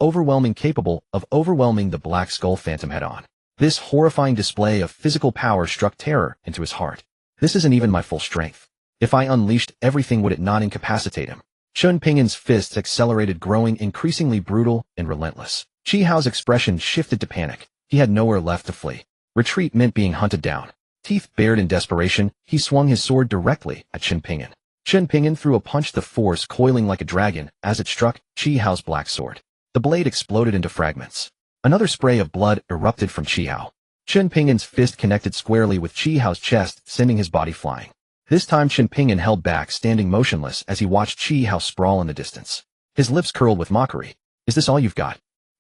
capable of overwhelming the Black Skull Phantom head-on. This horrifying display of physical power struck terror into his heart. This isn't even my full strength. If I unleashed everything, would it not incapacitate him? Chen Ping'an's fists accelerated, growing increasingly brutal and relentless. Chi Hao's expression shifted to panic. He had nowhere left to flee. Retreat meant being hunted down. Teeth bared in desperation, he swung his sword directly at Chen Ping'an. Chen Ping'an threw a punch, the force coiling like a dragon as it struck Chi Hao's black sword. The blade exploded into fragments. Another spray of blood erupted from Chi Hao. Chen Ping'an's fist connected squarely with Chi Hao's chest, sending his body flying. This time Chen Ping'an held back, standing motionless as he watched Chi Hao sprawl in the distance. His lips curled with mockery. Is this all you've got?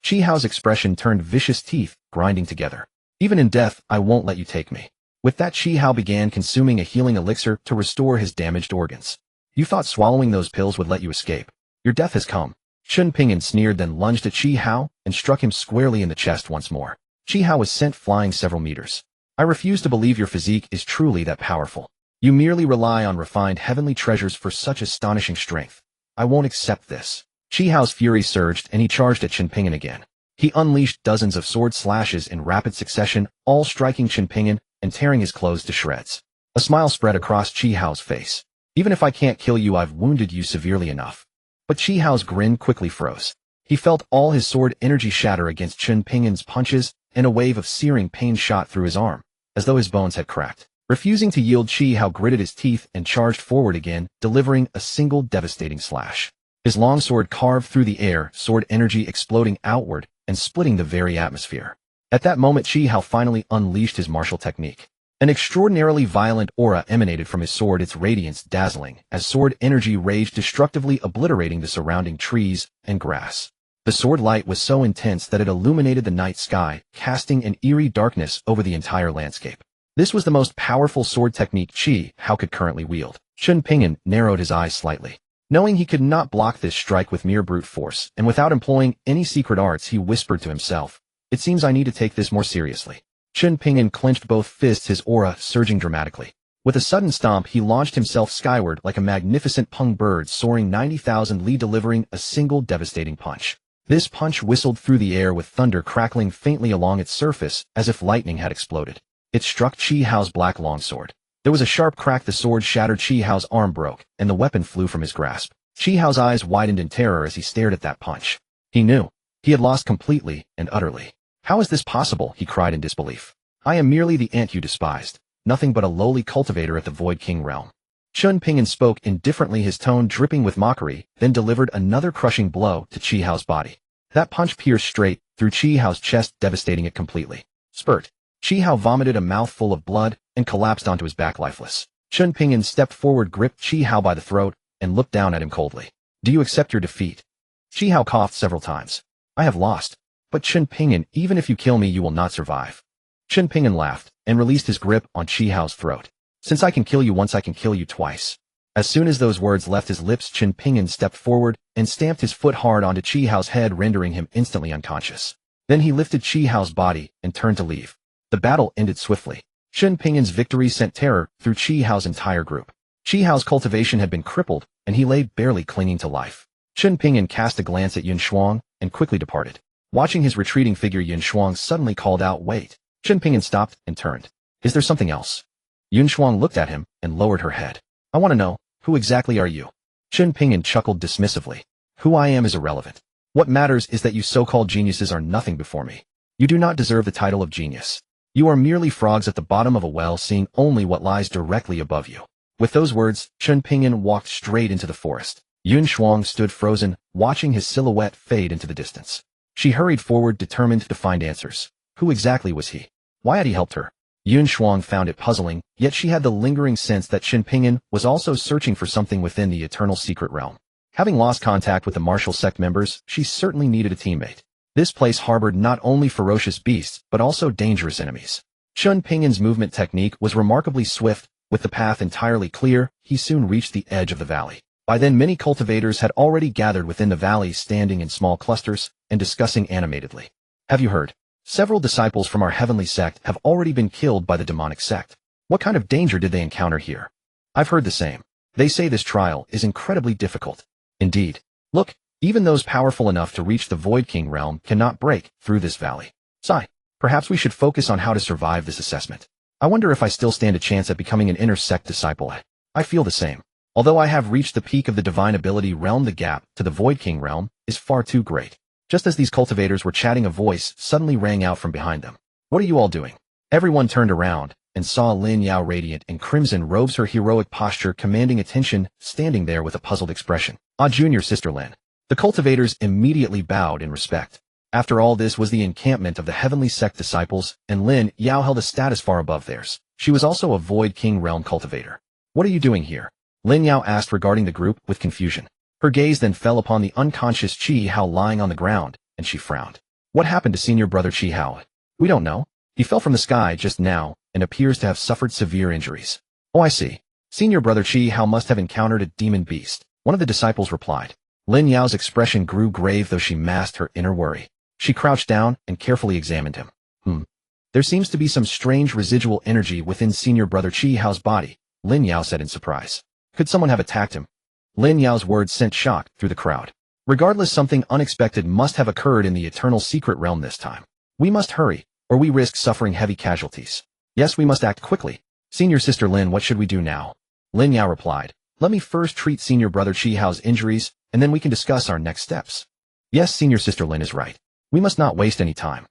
Chi Hao's expression turned vicious, teeth grinding together. Even in death, I won't let you take me. With that, Chi Hao began consuming a healing elixir to restore his damaged organs. You thought swallowing those pills would let you escape. Your death has come. Chen Ping'an sneered, then lunged at Chi Hao and struck him squarely in the chest once more. Chi Hao was sent flying several meters. I refuse to believe your physique is truly that powerful. You merely rely on refined heavenly treasures for such astonishing strength. I won't accept this. Chi Hao's fury surged and he charged at Chen Ping'an again. He unleashed dozens of sword slashes in rapid succession, all striking Chen Ping'an and tearing his clothes to shreds. A smile spread across Chi Hao's face. Even if I can't kill you, I've wounded you severely enough. But Chi Hao's grin quickly froze. He felt all his sword energy shatter against Chen Ping'an's punches, and a wave of searing pain shot through his arm, as though his bones had cracked. Refusing to yield, Chi Hao gritted his teeth and charged forward again, delivering a single devastating slash. His long sword carved through the air, sword energy exploding outward and splitting the very atmosphere. At that moment, Chi Hao finally unleashed his martial technique. An extraordinarily violent aura emanated from his sword, its radiance dazzling, as sword energy raged destructively, obliterating the surrounding trees and grass. The sword light was so intense that it illuminated the night sky, casting an eerie darkness over the entire landscape. This was the most powerful sword technique Chi Hao could currently wield. Chen Ping'an narrowed his eyes slightly. Knowing he could not block this strike with mere brute force, and without employing any secret arts, he whispered to himself, "It seems I need to take this more seriously." Chen Ping'an clenched both fists, his aura surging dramatically. With a sudden stomp, he launched himself skyward like a magnificent pung bird soaring 90,000 li, delivering a single devastating punch. This punch whistled through the air with thunder crackling faintly along its surface as if lightning had exploded. It struck Chi Hao's black longsword. There was a sharp crack, the sword shattered, Chi Hao's arm broke, and the weapon flew from his grasp. Chi Hao's eyes widened in terror as he stared at that punch. He knew. He had lost completely and utterly. How is this possible? He cried in disbelief. I am merely the ant you despised, nothing but a lowly cultivator at the Void King realm. Chen Ping'an spoke indifferently, his tone dripping with mockery, then delivered another crushing blow to Chi Hao's body. That punch pierced straight through Chi Hao's chest, devastating it completely. Spurt. Chi Hao vomited a mouthful of blood and collapsed onto his back lifeless. Chen Ping'an stepped forward, gripped Chi Hao by the throat, and looked down at him coldly. Do you accept your defeat? Chi Hao coughed several times. I have lost. But Chen Ping'an, even if you kill me, you will not survive. Chen Ping'an laughed and released his grip on Chi Hao's throat. Since I can kill you once, I can kill you twice. As soon as those words left his lips, Chen Ping'an stepped forward and stamped his foot hard onto Chi Hao's head, rendering him instantly unconscious. Then he lifted Chi Hao's body and turned to leave. The battle ended swiftly. Chen Ping'an's victory sent terror through Chi Hao's entire group. Chi Hao's cultivation had been crippled, and he lay barely clinging to life. Chen Ping'an cast a glance at Yun Shuang and quickly departed. Watching his retreating figure, Yun Shuang suddenly called out, "Wait." Chen Ping'an stopped and turned. Is there something else? Yun Shuang looked at him and lowered her head. I want to know, who exactly are you? Chen Ping'an chuckled dismissively. Who I am is irrelevant. What matters is that you so-called geniuses are nothing before me. You do not deserve the title of genius. You are merely frogs at the bottom of a well, seeing only what lies directly above you. With those words, Chen Ping'an walked straight into the forest. Yun Shuang stood frozen, watching his silhouette fade into the distance. She hurried forward, determined to find answers. Who exactly was he? Why had he helped her? Yun Shuang found it puzzling, yet she had the lingering sense that Chen Ping'an was also searching for something within the eternal secret realm. Having lost contact with the martial sect members, she certainly needed a teammate. This place harbored not only ferocious beasts, but also dangerous enemies. Chen Ping'an's movement technique was remarkably swift. With the path entirely clear, he soon reached the edge of the valley. By then, many cultivators had already gathered within the valley, standing in small clusters and discussing animatedly. Have you heard? Several disciples from our heavenly sect have already been killed by the demonic sect. What kind of danger did they encounter here? I've heard the same. They say this trial is incredibly difficult. Indeed. Look, even those powerful enough to reach the Void King realm cannot break through this valley. Sigh. Perhaps we should focus on how to survive this assessment. I wonder if I still stand a chance at becoming an inner sect disciple. I feel the same. Although I have reached the peak of the divine ability realm, the gap to the Void King realm is far too great. Just as these cultivators were chatting, a voice suddenly rang out from behind them. What are you all doing? Everyone turned around and saw Lin Yao, radiant in crimson robes, her heroic posture commanding attention, standing there with a puzzled expression. Ah, junior sister Lin. The cultivators immediately bowed in respect. After all, this was the encampment of the Heavenly Sect disciples, and Lin Yao held a status far above theirs. She was also a Void King realm cultivator. What are you doing here? Lin Yao asked, regarding the group with confusion. Her gaze then fell upon the unconscious Qi Hao lying on the ground, and she frowned. What happened to senior brother Qi Hao? We don't know. He fell from the sky just now, and appears to have suffered severe injuries. Oh, I see. Senior brother Qi Hao must have encountered a demon beast, one of the disciples replied. Lin Yao's expression grew grave, though she masked her inner worry. She crouched down and carefully examined him. There seems to be some strange residual energy within senior brother Qi Hao's body, Lin Yao said in surprise. Could someone have attacked him? Lin Yao's words sent shock through the crowd. Regardless, something unexpected must have occurred in the eternal secret realm this time. We must hurry, or we risk suffering heavy casualties. Yes, we must act quickly. Senior sister Lin, what should we do now? Lin Yao replied. Let me first treat senior brother Qi Hao's injuries, and then we can discuss our next steps. Yes, senior sister Lin is right. We must not waste any time.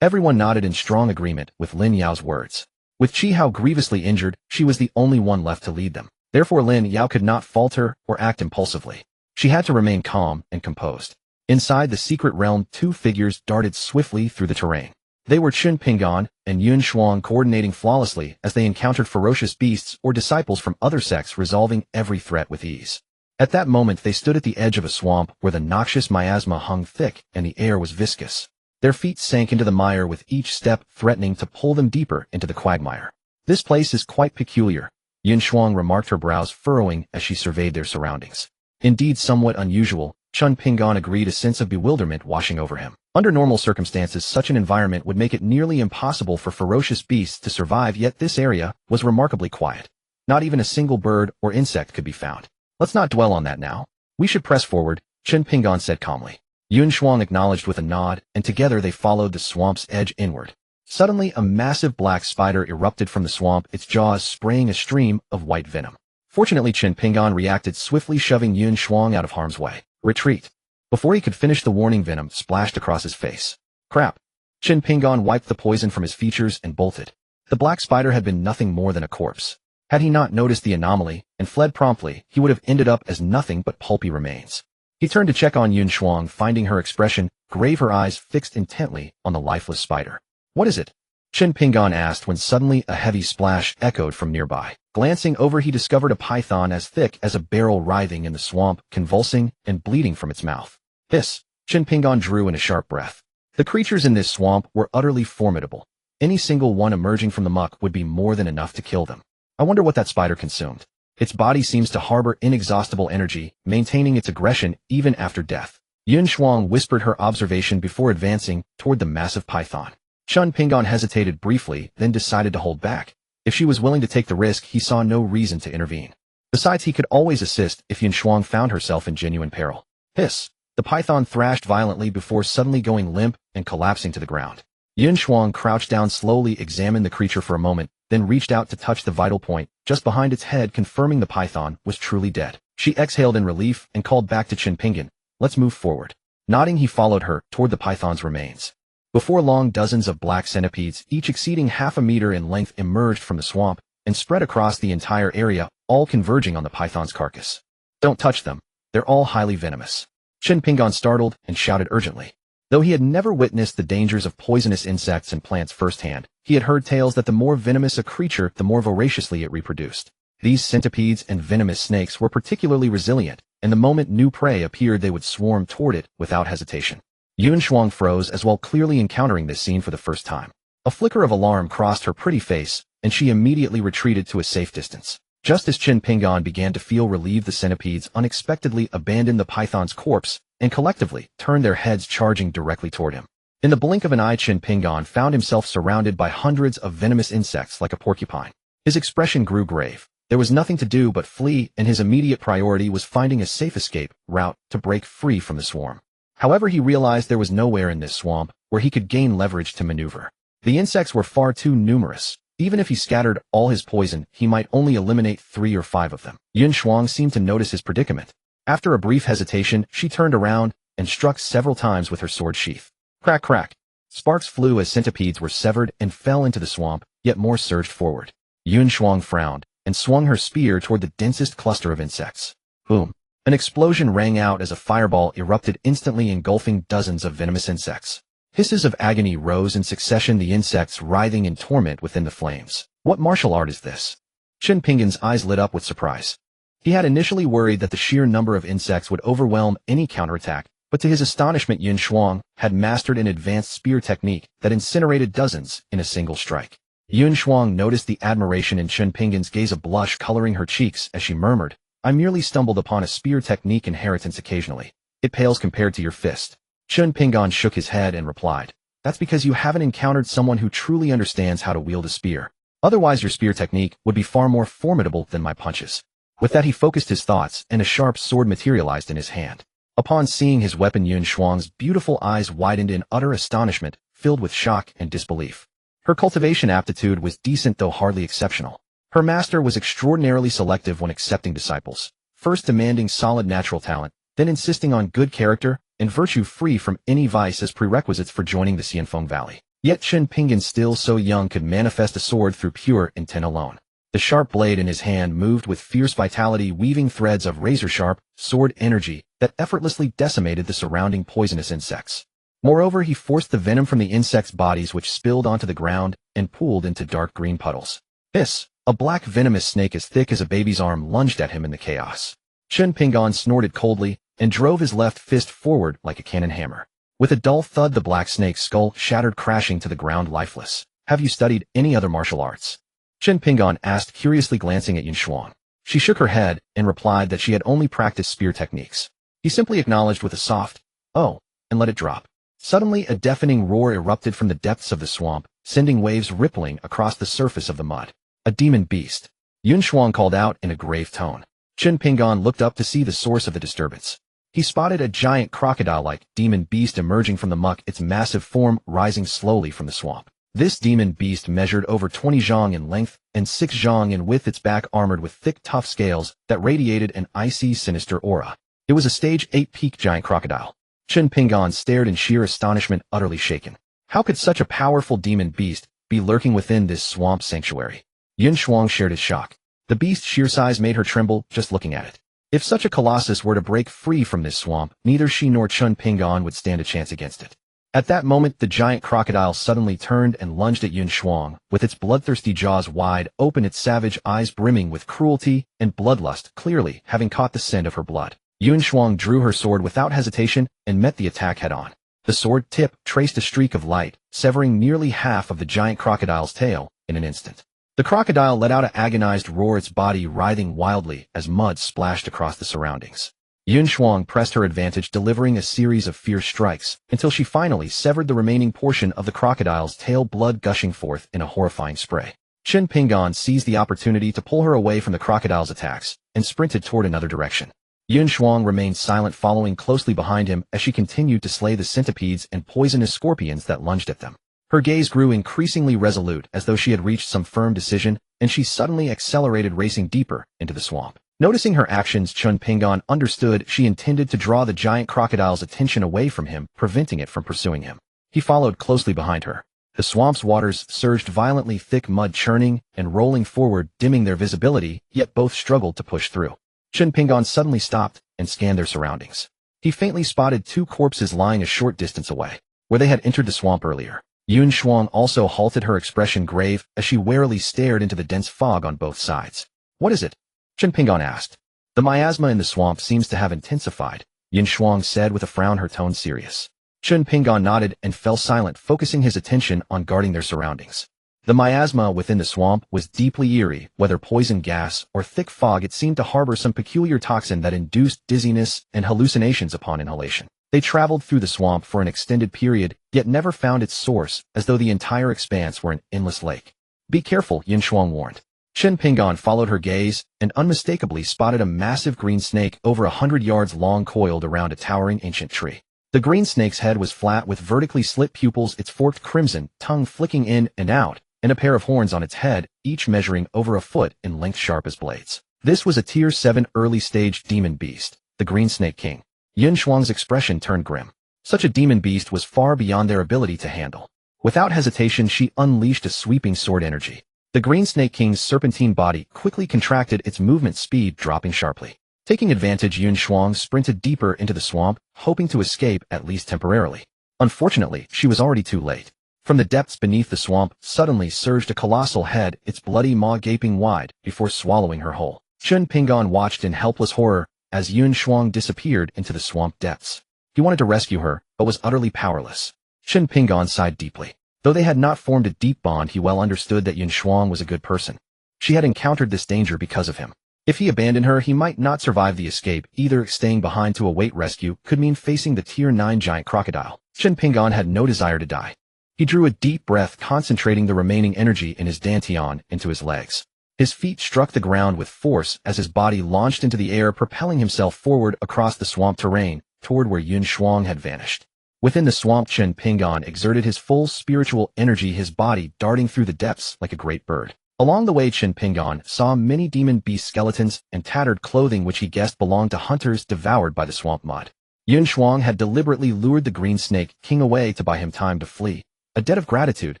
Everyone nodded in strong agreement with Lin Yao's words. With Qi Hao grievously injured, she was the only one left to lead them. Therefore Lin Yao could not falter or act impulsively. She had to remain calm and composed. Inside the secret realm, two figures darted swiftly through the terrain. They were Chen Ping'an and Yun Shuang, coordinating flawlessly as they encountered ferocious beasts or disciples from other sects, resolving every threat with ease. At that moment they stood at the edge of a swamp where the noxious miasma hung thick and the air was viscous. Their feet sank into the mire with each step, threatening to pull them deeper into the quagmire. This place is quite peculiar, Yun Shuang remarked, her brows furrowing as she surveyed their surroundings. Indeed somewhat unusual, Chen Ping'an agreed, a sense of bewilderment washing over him. Under normal circumstances, such an environment would make it nearly impossible for ferocious beasts to survive, yet this area was remarkably quiet. Not even a single bird or insect could be found. Let's not dwell on that now. We should press forward, Chen Ping'an said calmly. Yun Shuang acknowledged with a nod, and together they followed the swamp's edge inward. Suddenly, a massive black spider erupted from the swamp, its jaws spraying a stream of white venom. Fortunately, Chen Ping'an reacted swiftly, shoving Yun Shuang out of harm's way. Retreat. Before he could finish, the warning, venom splashed across his face. Crap. Chen Ping'an wiped the poison from his features and bolted. The black spider had been nothing more than a corpse. Had he not noticed the anomaly and fled promptly, he would have ended up as nothing but pulpy remains. He turned to check on Yun Shuang, finding her expression grave, her eyes fixed intently on the lifeless spider. What is it? Chen Ping'an asked, when suddenly a heavy splash echoed from nearby. Glancing over, he discovered a python as thick as a barrel writhing in the swamp, convulsing and bleeding from its mouth. Hiss! Chen Ping'an drew in a sharp breath. The creatures in this swamp were utterly formidable. Any single one emerging from the muck would be more than enough to kill them. I wonder what that spider consumed. Its body seems to harbor inexhaustible energy, maintaining its aggression even after death. Yun Shuang whispered her observation before advancing toward the massive python. Chen Ping'an hesitated briefly, then decided to hold back. If she was willing to take the risk, he saw no reason to intervene. Besides, he could always assist if Yun Shuang found herself in genuine peril. Hiss! The python thrashed violently before suddenly going limp and collapsing to the ground. Yun Shuang crouched down, slowly examined the creature for a moment, then reached out to touch the vital point just behind its head, confirming the python was truly dead. She exhaled in relief and called back to Chen Ping'an. Let's move forward. Nodding, he followed her toward the python's remains. Before long, dozens of black centipedes, each exceeding half a meter in length, emerged from the swamp and spread across the entire area, all converging on the python's carcass. Don't touch them. They're all highly venomous. Chen Ping'an startled and shouted urgently. Though he had never witnessed the dangers of poisonous insects and plants firsthand, he had heard tales that the more venomous a creature, the more voraciously it reproduced. These centipedes and venomous snakes were particularly resilient, and the moment new prey appeared, they would swarm toward it without hesitation. Yun Shuang froze as well, clearly encountering this scene for the first time. A flicker of alarm crossed her pretty face, and she immediately retreated to a safe distance. Just as Chen Ping'an began to feel relieved, the centipedes unexpectedly abandoned the python's corpse and collectively turned their heads, charging directly toward him. In the blink of an eye, Chen Ping'an found himself surrounded by hundreds of venomous insects like a porcupine. His expression grew grave. There was nothing to do but flee, and his immediate priority was finding a safe escape route to break free from the swarm. However, he realized there was nowhere in this swamp where he could gain leverage to maneuver. The insects were far too numerous. Even if he scattered all his poison, he might only eliminate 3 or 5 of them. Yun Shuang seemed to notice his predicament. After a brief hesitation, she turned around and struck several times with her sword sheath. Crack, crack. Sparks flew as centipedes were severed and fell into the swamp, yet more surged forward. Yun Shuang frowned and swung her spear toward the densest cluster of insects. Boom. An explosion rang out as a fireball erupted, instantly engulfing dozens of venomous insects. Hisses of agony rose in succession, the insects writhing in torment within the flames. What martial art is this? Chen Ping'an's eyes lit up with surprise. He had initially worried that the sheer number of insects would overwhelm any counterattack, but to his astonishment, Yun Shuang had mastered an advanced spear technique that incinerated dozens in a single strike. Yun Shuang noticed the admiration in Chen Ping'an's gaze, a blush coloring her cheeks as she murmured, "I merely stumbled upon a spear technique inheritance occasionally. It pales compared to your fist." Chen Ping'an shook his head and replied, "That's because you haven't encountered someone who truly understands how to wield a spear. Otherwise your spear technique would be far more formidable than my punches." With that, he focused his thoughts, and a sharp sword materialized in his hand. Upon seeing his weapon, Yun Shuang's beautiful eyes widened in utter astonishment, filled with shock and disbelief. Her cultivation aptitude was decent, though hardly exceptional. Her master was extraordinarily selective when accepting disciples, first demanding solid natural talent, then insisting on good character and virtue free from any vice as prerequisites for joining the Xianfeng Valley. Yet Chen Ping'an, still so young, could manifest a sword through pure intent alone. The sharp blade in his hand moved with fierce vitality, weaving threads of razor-sharp sword energy that effortlessly decimated the surrounding poisonous insects. Moreover, he forced the venom from the insects' bodies, which spilled onto the ground and pooled into dark green puddles. Hiss! A black venomous snake as thick as a baby's arm lunged at him in the chaos. Chen Ping'an snorted coldly and drove his left fist forward like a cannon hammer. With a dull thud, the black snake's skull shattered, crashing to the ground lifeless. "Have you studied any other martial arts?" Chen Ping'an asked, curiously glancing at Yun Shuang. She shook her head and replied that she had only practiced spear techniques. He simply acknowledged with a soft, "Oh," and let it drop. Suddenly, a deafening roar erupted from the depths of the swamp, sending waves rippling across the surface of the mud. "A demon beast," Yun Shuang called out in a grave tone. Chen Ping'an looked up to see the source of the disturbance. He spotted a giant crocodile-like demon beast emerging from the muck, its massive form rising slowly from the swamp. This demon beast measured over 20 zhang in length and 6 zhang in width, its back armored with thick, tough scales that radiated an icy, sinister aura. It was a stage 8 peak giant crocodile. Chen Ping'an stared in sheer astonishment, utterly shaken. How could such a powerful demon beast be lurking within this swamp sanctuary? Yun Shuang shared his shock. The beast's sheer size made her tremble just looking at it. If such a colossus were to break free from this swamp, neither she nor Chen Ping'an would stand a chance against it. At that moment, the giant crocodile suddenly turned and lunged at Yun Shuang, with its bloodthirsty jaws wide open, its savage eyes brimming with cruelty and bloodlust, clearly having caught the scent of her blood. Yun Shuang drew her sword without hesitation and met the attack head-on. The sword tip traced a streak of light, severing nearly half of the giant crocodile's tail in an instant. The crocodile let out an agonized roar, its body writhing wildly as mud splashed across the surroundings. Yun Shuang pressed her advantage, delivering a series of fierce strikes, until she finally severed the remaining portion of the crocodile's tail, blood gushing forth in a horrifying spray. Chen Ping'an seized the opportunity to pull her away from the crocodile's attacks and sprinted toward another direction. Yun Shuang remained silent, following closely behind him as she continued to slay the centipedes and poisonous scorpions that lunged at them. Her gaze grew increasingly resolute, as though she had reached some firm decision, and she suddenly accelerated, racing deeper into the swamp. Noticing her actions, Chen Ping'an understood she intended to draw the giant crocodile's attention away from him, preventing it from pursuing him. He followed closely behind her. The swamp's waters surged violently, thick mud churning and rolling forward, dimming their visibility, yet both struggled to push through. Chen Ping'an suddenly stopped and scanned their surroundings. He faintly spotted 2 corpses lying a short distance away, where they had entered the swamp earlier. Yun Shuang also halted, her expression grave as she warily stared into the dense fog on both sides. "What is it?" Chen Ping'an asked. "The miasma in the swamp seems to have intensified," Yun Shuang said with a frown, her tone serious. Chen Ping'an nodded and fell silent, focusing his attention on guarding their surroundings. The miasma within the swamp was deeply eerie. Whether poison gas or thick fog, it seemed to harbor some peculiar toxin that induced dizziness and hallucinations upon inhalation. They traveled through the swamp for an extended period, yet never found its source, as though the entire expanse were an endless lake. "Be careful," Yun Shuang warned. Chen Ping'an followed her gaze and unmistakably spotted a massive green snake over 100 yards long coiled around a towering ancient tree. The green snake's head was flat with vertically slit pupils, its forked crimson tongue flicking in and out, and a pair of horns on its head, each measuring over a foot in length, sharp as blades. This was a Tier 7 early-stage demon beast, the Green Snake King. Yun Shuang's expression turned grim. Such a demon beast was far beyond their ability to handle. Without hesitation, she unleashed a sweeping sword energy. The Green Snake King's serpentine body quickly contracted, its movement speed dropping sharply. Taking advantage, Yun Shuang sprinted deeper into the swamp, hoping to escape at least temporarily. Unfortunately, she was already too late. From the depths beneath the swamp suddenly surged a colossal head, its bloody maw gaping wide before swallowing her whole. Chen Ping'an watched in helpless horror as Yun Shuang disappeared into the swamp depths. He wanted to rescue her, but was utterly powerless. Chen Ping'an sighed deeply. Though they had not formed a deep bond, he well understood that Yun Shuang was a good person. She had encountered this danger because of him. If he abandoned her, he might not survive the escape. Either staying behind to await rescue could mean facing the Tier 9 giant crocodile. Chen Ping'an had no desire to die. He drew a deep breath, concentrating the remaining energy in his dantian into his legs. His feet struck the ground with force as his body launched into the air, propelling himself forward across the swamp terrain toward where Yun Shuang had vanished. Within the swamp, Chen Ping'an exerted his full spiritual energy, his body darting through the depths like a great bird. Along the way, Chen Ping'an saw many demon beast skeletons and tattered clothing which he guessed belonged to hunters devoured by the swamp mud. Yun Shuang had deliberately lured the Green Snake King away to buy him time to flee, a debt of gratitude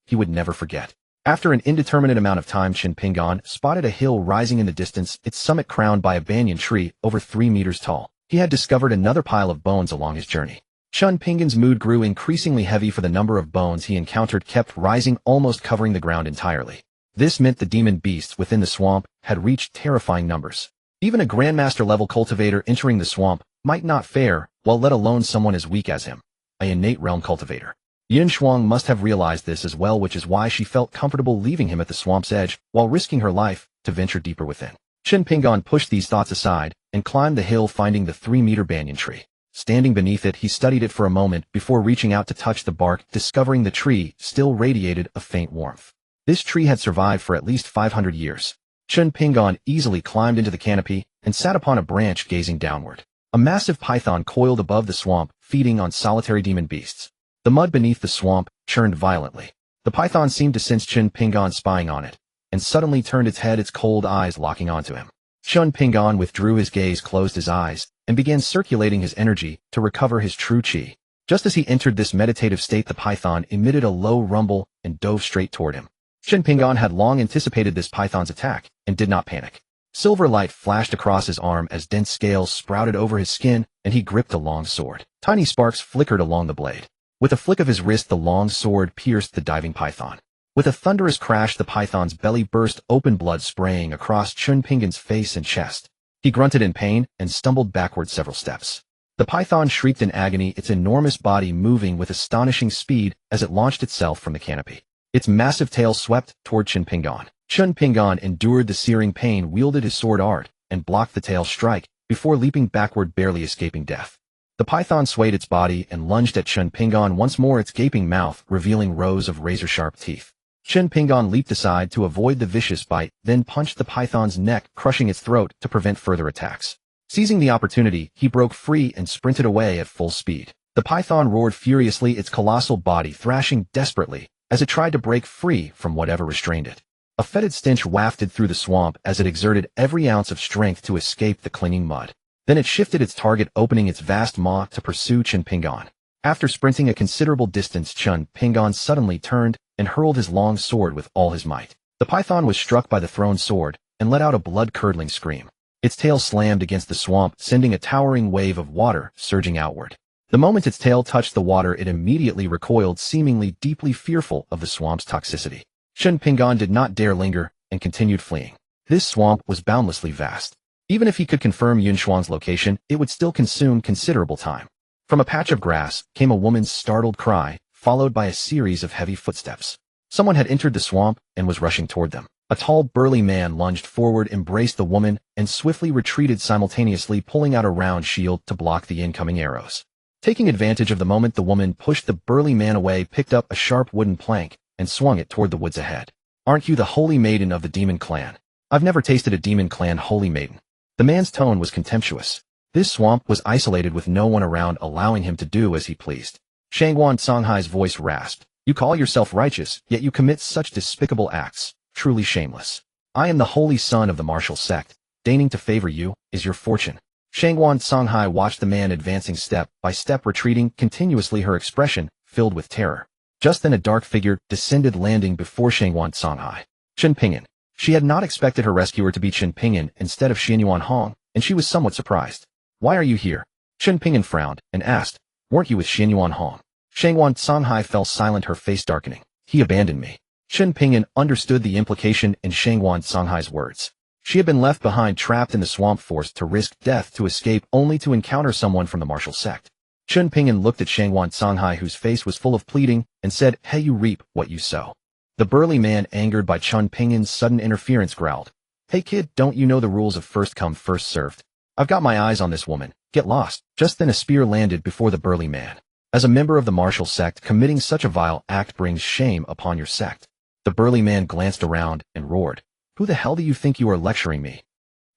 he would never forget. After an indeterminate amount of time, Chen Ping'an spotted a hill rising in the distance, its summit crowned by a banyan tree over 3 meters tall. He had discovered another pile of bones along his journey. Chen Ping'an's mood grew increasingly heavy, for the number of bones he encountered kept rising, almost covering the ground entirely. This meant the demon beasts within the swamp had reached terrifying numbers. Even a Grandmaster-level cultivator entering the swamp might not fare well, let alone someone as weak as him, an innate realm cultivator. Yun Shuang must have realized this as well, which is why she felt comfortable leaving him at the swamp's edge while risking her life to venture deeper within. Chen Ping'an pushed these thoughts aside and climbed the hill, finding the 3-meter banyan tree. Standing beneath it, he studied it for a moment before reaching out to touch the bark, discovering the tree still radiated a faint warmth. This tree had survived for at least 500 years. Chen Ping'an easily climbed into the canopy and sat upon a branch, gazing downward. A massive python coiled above the swamp, feeding on solitary demon beasts. The mud beneath the swamp churned violently. The python seemed to sense Chen Ping'an spying on it, and suddenly turned its head, its cold eyes locking onto him. Chen Ping'an withdrew his gaze, closed his eyes, and began circulating his energy to recover his true qi. Just as he entered this meditative state, the python emitted a low rumble and dove straight toward him. Chen Ping'an had long anticipated this python's attack and did not panic. Silver light flashed across his arm as dense scales sprouted over his skin, and he gripped a long sword. Tiny sparks flickered along the blade. With a flick of his wrist, the long sword pierced the diving python. With a thunderous crash, the python's belly burst open, blood spraying across Chen Ping'an's face and chest. He grunted in pain and stumbled backward several steps. The python shrieked in agony, its enormous body moving with astonishing speed as it launched itself from the canopy. Its massive tail swept toward Chen Ping'an. Chen Ping'an endured the searing pain, wielded his sword art, and blocked the tail strike before leaping backward, barely escaping death. The python swayed its body and lunged at Chen Ping'an once more, its gaping mouth revealing rows of razor-sharp teeth. Chen Ping'an leaped aside to avoid the vicious bite, then punched the python's neck, crushing its throat to prevent further attacks. Seizing the opportunity, he broke free and sprinted away at full speed. The python roared furiously, its colossal body thrashing desperately as it tried to break free from whatever restrained it. A fetid stench wafted through the swamp as it exerted every ounce of strength to escape the clinging mud. Then it shifted its target, opening its vast maw to pursue Chen Ping'an. After sprinting a considerable distance, Chen Ping'an suddenly turned and hurled his long sword with all his might. The python was struck by the thrown sword and let out a blood-curdling scream. Its tail slammed against the swamp, sending a towering wave of water surging outward. The moment its tail touched the water, it immediately recoiled, seemingly deeply fearful of the swamp's toxicity. Chen Ping'an did not dare linger and continued fleeing. This swamp was boundlessly vast. Even if he could confirm Yun Shuang's location, it would still consume considerable time. From a patch of grass came a woman's startled cry, followed by a series of heavy footsteps. Someone had entered the swamp and was rushing toward them. A tall, burly man lunged forward, embraced the woman, and swiftly retreated, simultaneously pulling out a round shield to block the incoming arrows. Taking advantage of the moment, the woman pushed the burly man away, picked up a sharp wooden plank, and swung it toward the woods ahead. "Aren't you the holy maiden of the demon clan?" I've never tasted a demon clan holy maiden. The man's tone was contemptuous. This swamp was isolated with no one around allowing him to do as he pleased. Shangguan Songhai's voice rasped. You call yourself righteous, yet you commit such despicable acts. Truly shameless. I am the holy son of the martial sect. Deigning to favor you is your fortune. Shangguan Songhai watched the man advancing step by step, retreating continuously, her expression filled with terror. Just then a dark figure descended, landing before Shangguan Songhai. Chen Ping'an. She had not expected her rescuer to be Chen Ping'an instead of Xianyuan Hong, and she was somewhat surprised. Why are you here? Chen Ping'an frowned and asked, weren't you with Xianyuan Hong? Shangguan Songhai fell silent, her face darkening. He abandoned me. Chen Ping'an understood the implication in Shangguan Songhai's words. She had been left behind, trapped in the swamp, forced to risk death to escape, only to encounter someone from the martial sect. Chen Ping'an looked at Shangguan Songhai, whose face was full of pleading, and said, hey, you reap what you sow. The burly man, angered by Chen Ping'an's sudden interference, growled, hey kid, don't you know the rules of first come first served? I've got my eyes on this woman. Get lost. Just then a spear landed before the burly man. As a member of the martial sect, committing such a vile act brings shame upon your sect. The burly man glanced around and roared, who the hell do you think you are lecturing me?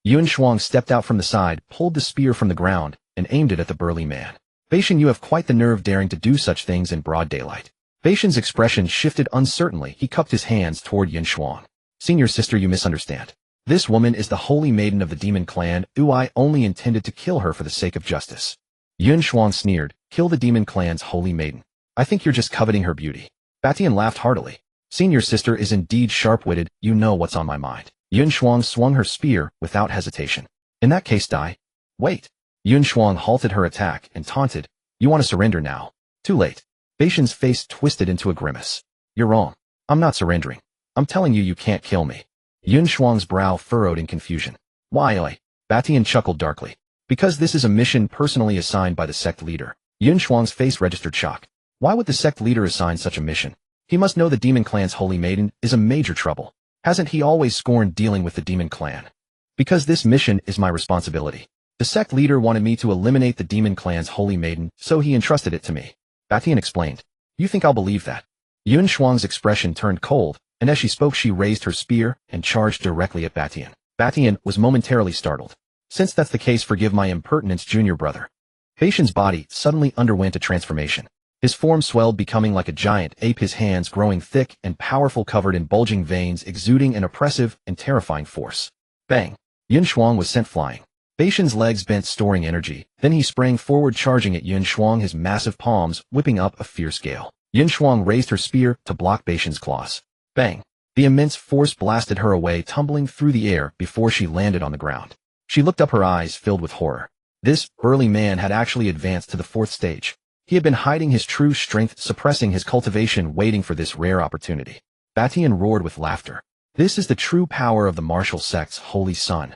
Yun Shuang stepped out from the side, pulled the spear from the ground, and aimed it at the burly man. Beishan, you have quite the nerve daring to do such things in broad daylight. Beishan's expression shifted uncertainly. He cupped his hands toward Yun Shuang. Senior sister, you misunderstand. This woman is the holy maiden of the demon clan. I only intended to kill her for the sake of justice. Yun Shuang sneered, kill the demon clan's holy maiden. I think you're just coveting her beauty. Batian laughed heartily. Senior sister is indeed sharp-witted. You know what's on my mind. Yun Shuang swung her spear without hesitation. In that case, die. Wait. Yun Shuang halted her attack and taunted, you want to surrender now? Too late. Beishan's face twisted into a grimace. You're wrong. I'm not surrendering. I'm telling you, you can't kill me. Yun Shuang's brow furrowed in confusion. Why, oi? Batian chuckled darkly. Because this is a mission personally assigned by the sect leader. Yun Shuang's face registered shock. Why would the sect leader assign such a mission? He must know the demon clan's holy maiden is a major trouble. Hasn't he always scorned dealing with the demon clan? Because this mission is my responsibility. The sect leader wanted me to eliminate the demon clan's holy maiden, so he entrusted it to me. Batian explained. You think I'll believe that? Yun Shuang's expression turned cold, and as she spoke she raised her spear and charged directly at Batian. Batian was momentarily startled. Since that's the case, forgive my impertinence, junior brother. Beishan's body suddenly underwent a transformation. His form swelled, becoming like a giant ape, his hands growing thick and powerful, covered in bulging veins, exuding an oppressive and terrifying force. Bang! Yun Shuang was sent flying. Beishan's legs bent, storing energy. Then he sprang forward, charging at Yun Shuang, his massive palms whipping up a fierce gale. Yun Shuang raised her spear to block Beishan's claws. Bang! The immense force blasted her away, tumbling through the air before she landed on the ground. She looked up, her eyes filled with horror. This burly man had actually advanced to the 4th stage. He had been hiding his true strength, suppressing his cultivation, waiting for this rare opportunity. Batian roared with laughter. This is the true power of the martial sect's holy son.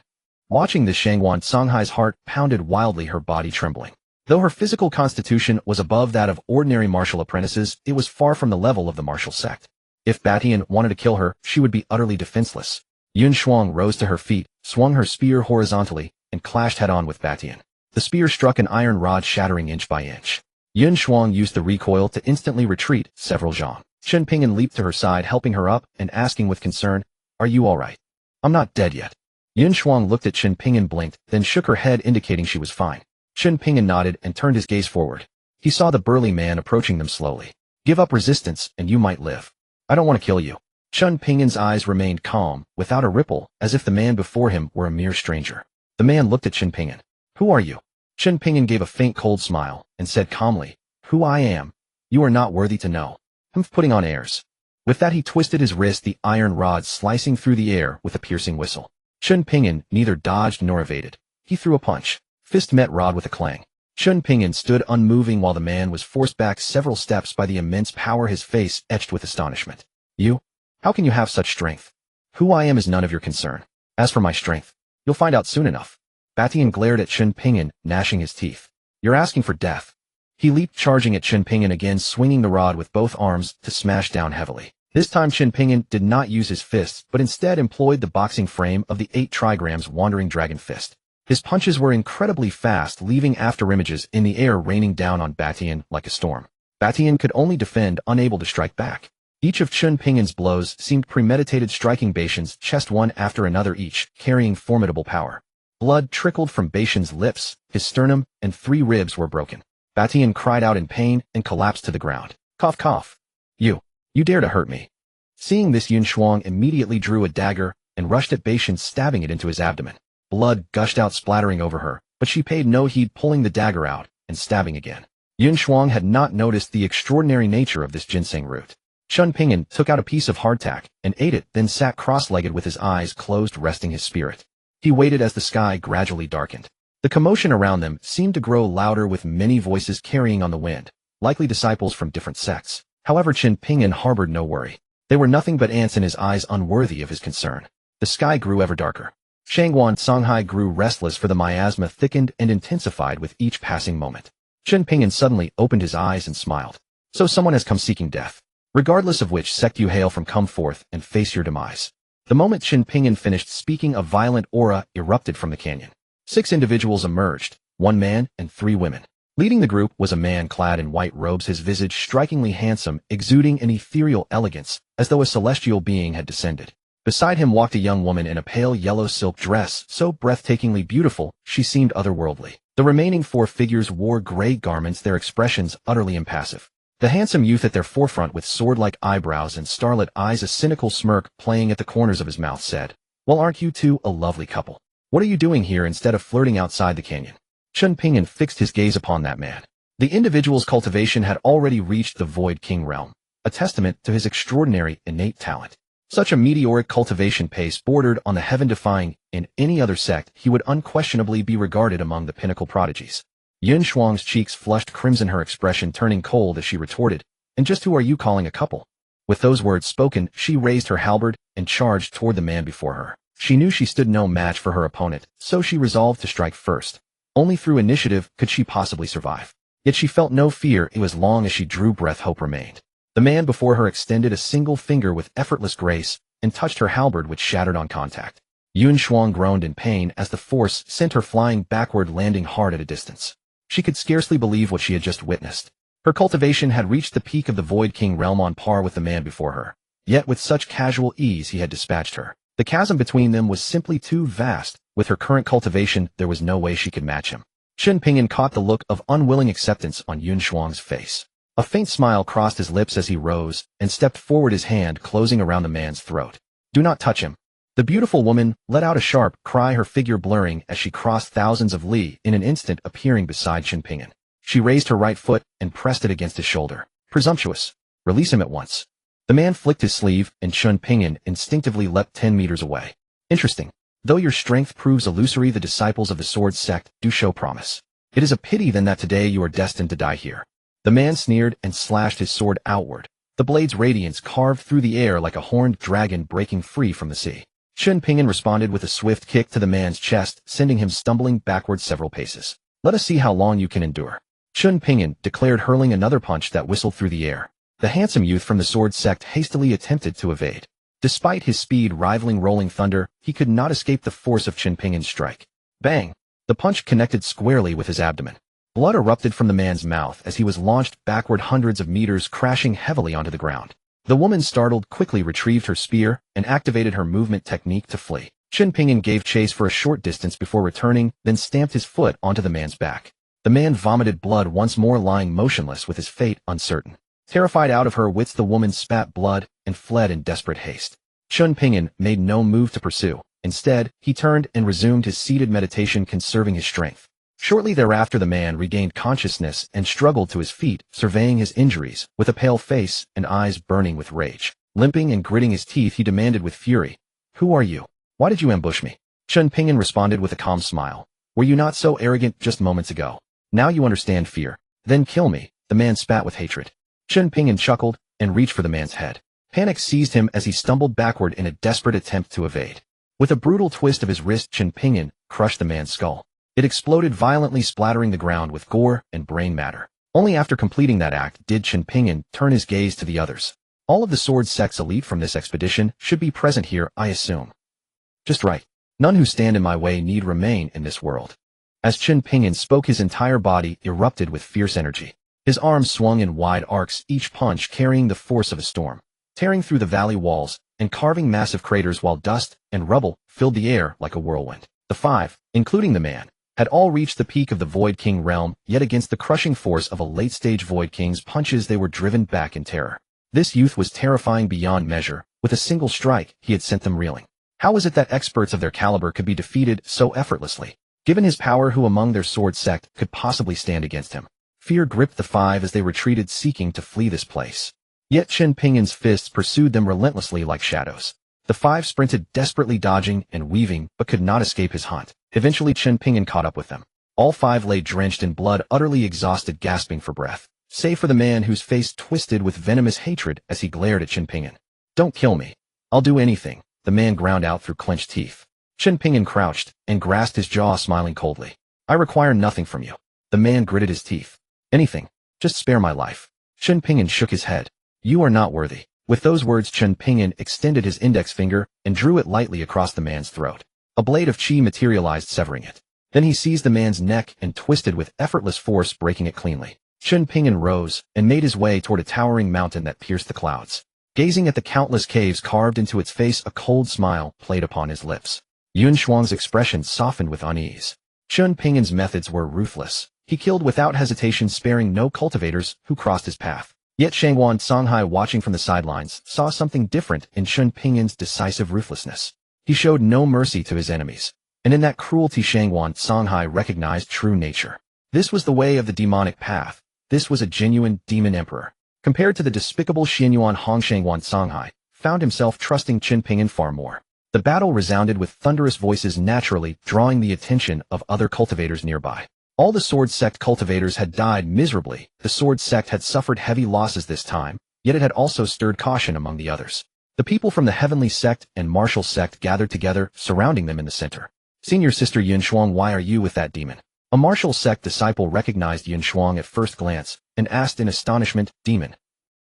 Watching this, Shangguan Songhai's heart pounded wildly, her body trembling. Though her physical constitution was above that of ordinary martial apprentices, it was far from the level of the martial sect. If Batian wanted to kill her, she would be utterly defenseless. Yun Shuang rose to her feet, swung her spear horizontally, and clashed head-on with Batian. The spear struck an iron rod, shattering inch by inch. Yun Shuang used the recoil to instantly retreat several zhang. Chen Ping'an leaped to her side, helping her up and asking with concern, are you all right? I'm not dead yet. Yun Shuang looked at Chen Ping'an, blinked, then shook her head indicating she was fine. Chen Ping'an nodded and turned his gaze forward. He saw the burly man approaching them slowly. Give up resistance and you might live. I don't want to kill you. Chen Ping'an's eyes remained calm, without a ripple, as if the man before him were a mere stranger. The man looked at Chen Ping'an. Who are you? Chen Ping'an gave a faint cold smile and said calmly, who I am? You are not worthy to know. I'm putting on airs. With that he twisted his wrist, the iron rod slicing through the air with a piercing whistle. Chen Ping'an neither dodged nor evaded. He threw a punch. Fist met rod with a clang. Chen Ping'an stood unmoving while the man was forced back several steps by the immense power, his face etched with astonishment. You? How can you have such strength? Who I am is none of your concern. As for my strength, you'll find out soon enough. Batian glared at Chen Ping'an, gnashing his teeth. You're asking for death. He leaped, charging at Chen Ping'an again, swinging the rod with both arms to smash down heavily. This time Chen Ping'an did not use his fists, but instead employed the boxing frame of the 8 trigrams Wandering Dragon Fist. His punches were incredibly fast, leaving afterimages in the air, raining down on Batian like a storm. Batian could only defend, unable to strike back. Each of Chen Ping'an's blows seemed premeditated, striking Beishan's chest one after another, each carrying formidable power. Blood trickled from Beishan's lips, his sternum and 3 ribs were broken. Tian cried out in pain and collapsed to the ground. Cough cough. You dare to hurt me. Seeing this, Yun Shuang immediately drew a dagger and rushed at Beishan, stabbing it into his abdomen. Blood gushed out, splattering over her, but she paid no heed, pulling the dagger out and stabbing again. Yun Shuang had not noticed the extraordinary nature of this ginseng root. Chen Ping'an took out a piece of hardtack and ate it, then sat cross-legged with his eyes closed, resting his spirit. He waited as the sky gradually darkened. The commotion around them seemed to grow louder, with many voices carrying on the wind, likely disciples from different sects. However, Chen Ping'an harbored no worry. They were nothing but ants in his eyes, unworthy of his concern. The sky grew ever darker. Shangguan Songhai grew restless, for the miasma thickened and intensified with each passing moment. Chen Ping'an suddenly opened his eyes and smiled. So someone has come seeking death. Regardless of which sect you hail from, come forth and face your demise. The moment Chen Ping'an finished speaking, a violent aura erupted from the canyon. 6 individuals emerged, 1 man and 3 women. Leading the group was a man clad in white robes, his visage strikingly handsome, exuding an ethereal elegance, as though a celestial being had descended. Beside him walked a young woman in a pale yellow silk dress, so breathtakingly beautiful, she seemed otherworldly. The remaining 4 figures wore gray garments, their expressions utterly impassive. The handsome youth at their forefront, with sword-like eyebrows and starlit eyes, a cynical smirk playing at the corners of his mouth, said, "Well, aren't you two a lovely couple? What are you doing here instead of flirting outside the canyon?" Chen Ping'an fixed his gaze upon that man. The individual's cultivation had already reached the Void King realm, a testament to his extraordinary innate talent. Such a meteoric cultivation pace bordered on the heaven-defying. In any other sect, he would unquestionably be regarded among the pinnacle prodigies. Yun Shuang's cheeks flushed crimson, her expression turning cold as she retorted, "And just who are you calling a couple?" With those words spoken, she raised her halberd and charged toward the man before her. She knew she stood no match for her opponent, so she resolved to strike first. Only through initiative could she possibly survive. Yet she felt no fear, as long as she drew breath, hope remained. The man before her extended a single finger with effortless grace and touched her halberd, which shattered on contact. Yun Shuang groaned in pain as the force sent her flying backward, landing hard at a distance. She could scarcely believe what she had just witnessed. Her cultivation had reached the peak of the Void King realm, on par with the man before her. Yet with such casual ease he had dispatched her. The chasm between them was simply too vast. With her current cultivation, there was no way she could match him. Chen Ping'an caught the look of unwilling acceptance on Yun Shuang's face. A faint smile crossed his lips as he rose and stepped forward, his hand closing around the man's throat. "Do not touch him." The beautiful woman let out a sharp cry, her figure blurring as she crossed thousands of li, in an instant appearing beside Chen Ping'an. She raised her right foot and pressed it against his shoulder. "Presumptuous! Release him at once." The man flicked his sleeve, and Chen Ping'an instinctively leapt 10 meters away. "Interesting. Though your strength proves illusory, the disciples of the Sword Sect do show promise. It is a pity then that today you are destined to die here." The man sneered and slashed his sword outward. The blade's radiance carved through the air like a horned dragon breaking free from the sea. Chen Ping'an responded with a swift kick to the man's chest, sending him stumbling backward several paces. "Let us see how long you can endure," Chen Ping'an declared, hurling another punch that whistled through the air. The handsome youth from the Sword Sect hastily attempted to evade. Despite his speed rivaling rolling thunder, he could not escape the force of Chen Ping'an's strike. Bang! The punch connected squarely with his abdomen. Blood erupted from the man's mouth as he was launched backward hundreds of meters, crashing heavily onto the ground. The woman, startled, quickly retrieved her spear and activated her movement technique to flee. Chen Ping'an gave chase for a short distance before returning, then stamped his foot onto the man's back. The man vomited blood once more, lying motionless with his fate uncertain. Terrified out of her wits, the woman spat blood and fled in desperate haste. Chen Ping'an made no move to pursue. Instead, he turned and resumed his seated meditation, conserving his strength. Shortly thereafter, the man regained consciousness and struggled to his feet, surveying his injuries, with a pale face and eyes burning with rage. Limping and gritting his teeth, he demanded with fury, "Who are you? Why did you ambush me?" Chen Ping'an responded with a calm smile. "Were you not so arrogant just moments ago? Now you understand fear. Then kill me." The man spat with hatred. Chen Ping'an chuckled and reached for the man's head. Panic seized him as he stumbled backward in a desperate attempt to evade. With a brutal twist of his wrist, Chen Ping'an crushed the man's skull. It exploded violently, splattering the ground with gore and brain matter. Only after completing that act did Chen Ping'an turn his gaze to the others. "All of the Sword Sect's elite from this expedition should be present here, I assume." "Just right. None who stand in my way need remain in this world." As Chen Ping'an spoke, his entire body erupted with fierce energy. His arms swung in wide arcs, each punch carrying the force of a storm. tearing through the valley walls and carving massive craters while dust and rubble filled the air like a whirlwind. The five, including the man, had all reached the peak of the Void King realm, yet against the crushing force of a late-stage Void King's punches they were driven back in terror. This youth was terrifying beyond measure. With a single strike, he had sent them reeling. How was it that experts of their caliber could be defeated so effortlessly? Given his power, who among their sword sect could possibly stand against him? Fear gripped the five as they retreated, seeking to flee this place. Yet Chen Ping'an's fists pursued them relentlessly like shadows. The five sprinted, desperately dodging and weaving, but could not escape his hunt. Eventually Chen Ping'an caught up with them. All five lay drenched in blood, utterly exhausted, gasping for breath, save for the man whose face twisted with venomous hatred as he glared at Chen Ping'an. "Don't kill me. I'll do anything," the man ground out through clenched teeth. Chen Ping'an crouched and grasped his jaw, smiling coldly. "I require nothing from you." The man gritted his teeth. "Anything. Just spare my life." Chen Ping'an shook his head. "You are not worthy." With those words, Chen Ping'an extended his index finger and drew it lightly across the man's throat. A blade of qi materialized, severing it. Then he seized the man's neck and twisted with effortless force, breaking it cleanly. Chen Ping'an rose and made his way toward a towering mountain that pierced the clouds. Gazing at the countless caves carved into its face, a cold smile played upon his lips. Yun Shuang's expression softened with unease. Chen Ping'an's methods were ruthless. He killed without hesitation, sparing no cultivators who crossed his path. Yet Shangguan Songhai, watching from the sidelines, saw something different in Chen Ping'an's decisive ruthlessness. He showed no mercy to his enemies, and in that cruelty Shangguan Songhai recognized true nature. This was the way of the demonic path. This was a genuine demon emperor. Compared to the despicable Xianyuan Hong, Shangguan Songhai found himself trusting Chen Ping'an far more. The battle resounded with thunderous voices, naturally drawing the attention of other cultivators nearby. All the sword sect cultivators had died miserably. The sword sect had suffered heavy losses this time, yet it had also stirred caution among the others. The people from the Heavenly sect and Martial sect gathered together, surrounding them in the center. "Senior Sister Yun Shuang, why are you with that demon?" A Martial sect disciple recognized Yun Shuang at first glance and asked in astonishment, "Demon?"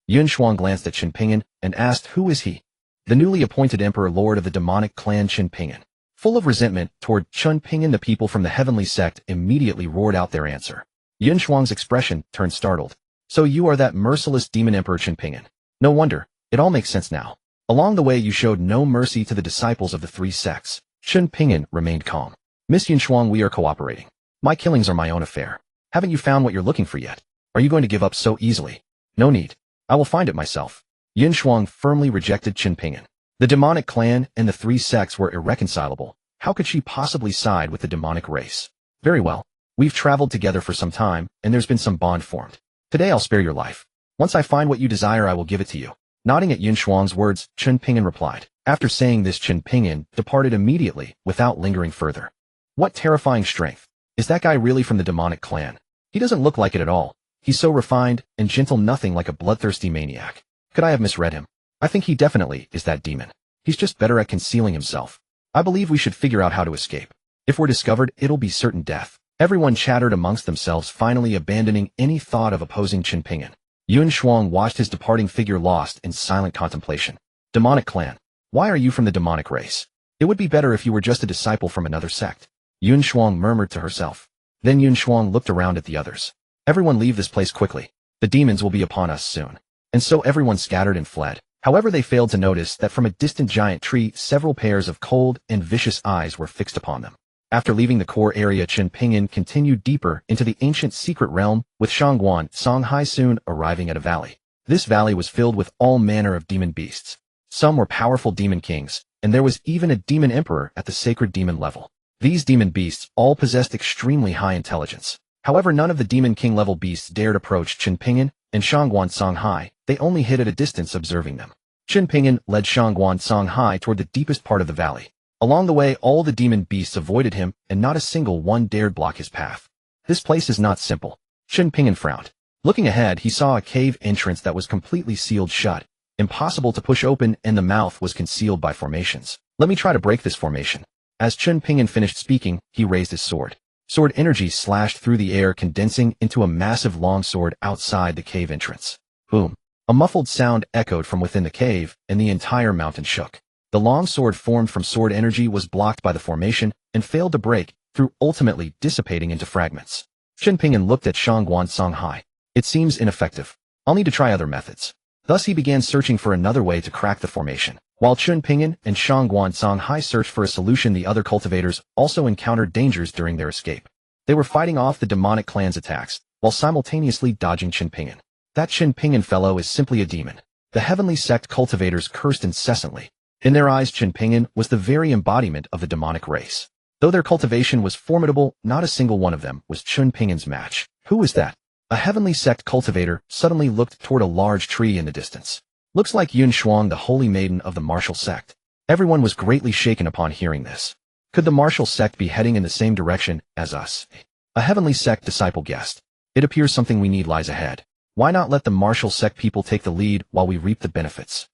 Yun Shuang glanced at Chen Ping'an and asked, "Who is he?" "The newly appointed emperor, lord of the demonic clan Chen Ping'an." Full of resentment toward Chen Ping'an, the people from the Heavenly sect immediately roared out their answer. Yun Shuang's expression turned startled. "So you are that merciless demon emperor Chen Ping'an. No wonder. It all makes sense now. Along the way you showed no mercy to the disciples of the three sects." Chen Ping'an remained calm. "Miss Yun Shuang, we are cooperating. My killings are my own affair. Haven't you found what you're looking for yet? Are you going to give up so easily?" "No need. I will find it myself." Yun Shuang firmly rejected Chen Ping'an. The demonic clan and the three sects were irreconcilable. How could she possibly side with the demonic race? "Very well. We've traveled together for some time, and there's been some bond formed. Today I'll spare your life. Once I find what you desire, I will give it to you." Nodding at Yun Shuang's words, Chen Ping'an replied. After saying this, Chen Ping'an departed immediately, without lingering further. What terrifying strength. Is that guy really from the demonic clan? He doesn't look like it at all. He's so refined and gentle, nothing like a bloodthirsty maniac. Could I have misread him? I think he definitely is that demon. He's just better at concealing himself. I believe we should figure out how to escape. If we're discovered, it'll be certain death. Everyone chattered amongst themselves, finally abandoning any thought of opposing Chen Ping'an. Yun Shuang watched his departing figure, lost in silent contemplation. Demonic clan. Why are you from the demonic race? It would be better if you were just a disciple from another sect. Yun Shuang murmured to herself. Then Yun Shuang looked around at the others. Everyone leave this place quickly. The demons will be upon us soon. And so everyone scattered and fled. However, they failed to notice that from a distant giant tree, several pairs of cold and vicious eyes were fixed upon them. After leaving the core area, Chen Ping'an continued deeper into the ancient secret realm, with Shangguan Songhai soon arriving at a valley. This valley was filled with all manner of demon beasts. Some were powerful demon kings, and there was even a demon emperor at the sacred demon level. These demon beasts all possessed extremely high intelligence. However, none of the demon king level beasts dared approach Chen Ping'an and Shangguan Songhai. They only hid at a distance, observing them. Chen Ping'an led Shangguan Songhai toward the deepest part of the valley. Along the way, all the demon beasts avoided him, and not a single one dared block his path. This place is not simple. Chen Ping'an frowned. Looking ahead, he saw a cave entrance that was completely sealed shut, impossible to push open, and the mouth was concealed by formations. Let me try to break this formation. As Chen Ping'an finished speaking, he raised his sword. Sword energy slashed through the air, condensing into a massive long sword outside the cave entrance. Boom. A muffled sound echoed from within the cave, and the entire mountain shook. The long sword formed from sword energy was blocked by the formation and failed to break through, ultimately dissipating into fragments. Chen Ping'an looked at Shangguan Songhai. It seems ineffective. I'll need to try other methods. Thus he began searching for another way to crack the formation. While Chen Ping'an and Shangguan Songhai searched for a solution, the other cultivators also encountered dangers during their escape. They were fighting off the demonic clan's attacks, while simultaneously dodging Chen Ping'an. That Chen Ping'an fellow is simply a demon. The heavenly sect cultivators cursed incessantly. In their eyes, Chen Ping'an was the very embodiment of the demonic race. Though their cultivation was formidable, not a single one of them was Chen Ping'an's match. Who is that? A heavenly sect cultivator suddenly looked toward a large tree in the distance. Looks like Yun Shuang, the holy maiden of the martial sect. Everyone was greatly shaken upon hearing this. Could the martial sect be heading in the same direction as us? A heavenly sect disciple guessed. It appears something we need lies ahead. Why not let the martial sect people take the lead while we reap the benefits?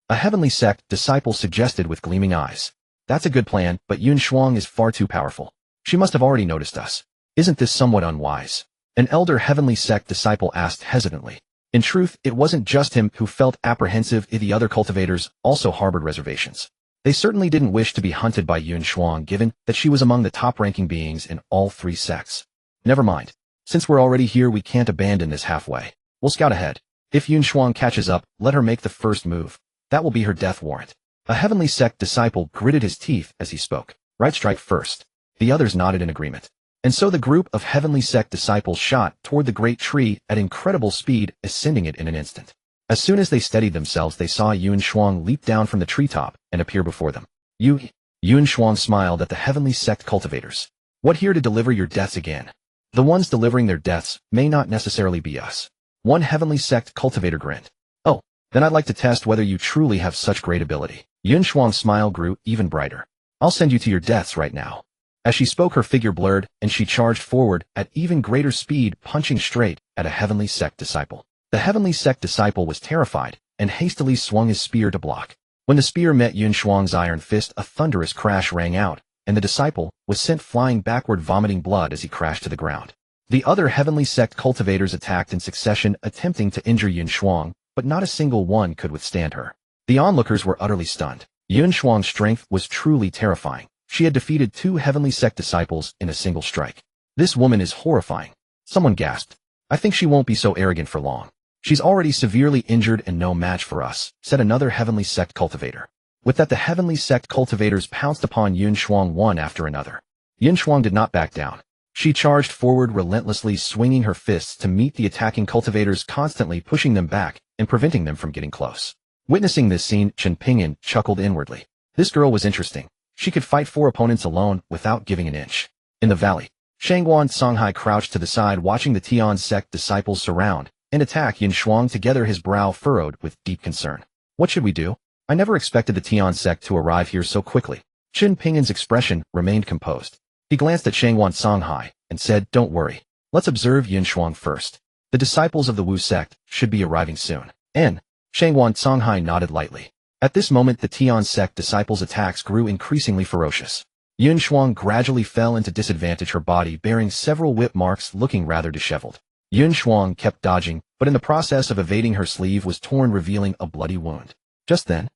A heavenly sect disciple suggested with gleaming eyes. That's a good plan, but Yun Shuang is far too powerful. She must have already noticed us. Isn't this somewhat unwise? An elder heavenly sect disciple asked hesitantly. In truth, it wasn't just him who felt apprehensive. The other cultivators also harbored reservations. They certainly didn't wish to be hunted by Yun Shuang, given that she was among the top-ranking beings in all three sects. Never mind. Since we're already here, we can't abandon this halfway. We'll scout ahead. If Yun Shuang catches up, let her make the first move. That will be her death warrant. A heavenly sect disciple gritted his teeth as he spoke. Right, strike first. The others nodded in agreement. And so the group of heavenly sect disciples shot toward the great tree at incredible speed, ascending it in an instant. As soon as they steadied themselves, they saw Yun Shuang leap down from the treetop and appear before them. Yun Shuang smiled at the heavenly sect cultivators. What, here to deliver your deaths again? The ones delivering their deaths may not necessarily be us. One heavenly sect cultivator grinned. Oh, then I'd like to test whether you truly have such great ability. Yun Shuang's smile grew even brighter. I'll send you to your deaths right now. As she spoke, her figure blurred, and she charged forward at even greater speed, punching straight at a heavenly sect disciple. The heavenly sect disciple was terrified, and hastily swung his spear to block. When the spear met Yun Shuang's iron fist, a thunderous crash rang out, and the disciple was sent flying backward, vomiting blood as he crashed to the ground. The other heavenly sect cultivators attacked in succession, attempting to injure Yun Shuang, but not a single one could withstand her. The onlookers were utterly stunned. Yun Shuang's strength was truly terrifying. She had defeated 2 heavenly sect disciples in a single strike. This woman is horrifying. Someone gasped. I think she won't be so arrogant for long. She's already severely injured and no match for us, said another heavenly sect cultivator. With that, the heavenly sect cultivators pounced upon Yun Shuang one after another. Yun Shuang did not back down. She charged forward relentlessly, swinging her fists to meet the attacking cultivators, constantly pushing them back and preventing them from getting close. Witnessing this scene, Chen Ping'an chuckled inwardly. This girl was interesting. She could fight 4 opponents alone without giving an inch. In the valley, Shangguan Songhai crouched to the side, watching the Tian sect disciples surround and attack Yun Shuang. Together, his brow furrowed with deep concern. What should we do? I never expected the Tian sect to arrive here so quickly. Chen Ping'an's expression remained composed. He glanced at Shangguan Songhai and said, Don't worry. Let's observe Yun Shuang first. The disciples of the Wu sect should be arriving soon. Shangguan Songhai nodded lightly. At this moment, the Tian sect disciples' attacks grew increasingly ferocious. Yun Shuang gradually fell into disadvantage, her body bearing several whip marks, looking rather disheveled. Yun Shuang kept dodging, but in the process of evading, her sleeve was torn, revealing a bloody wound. Just then,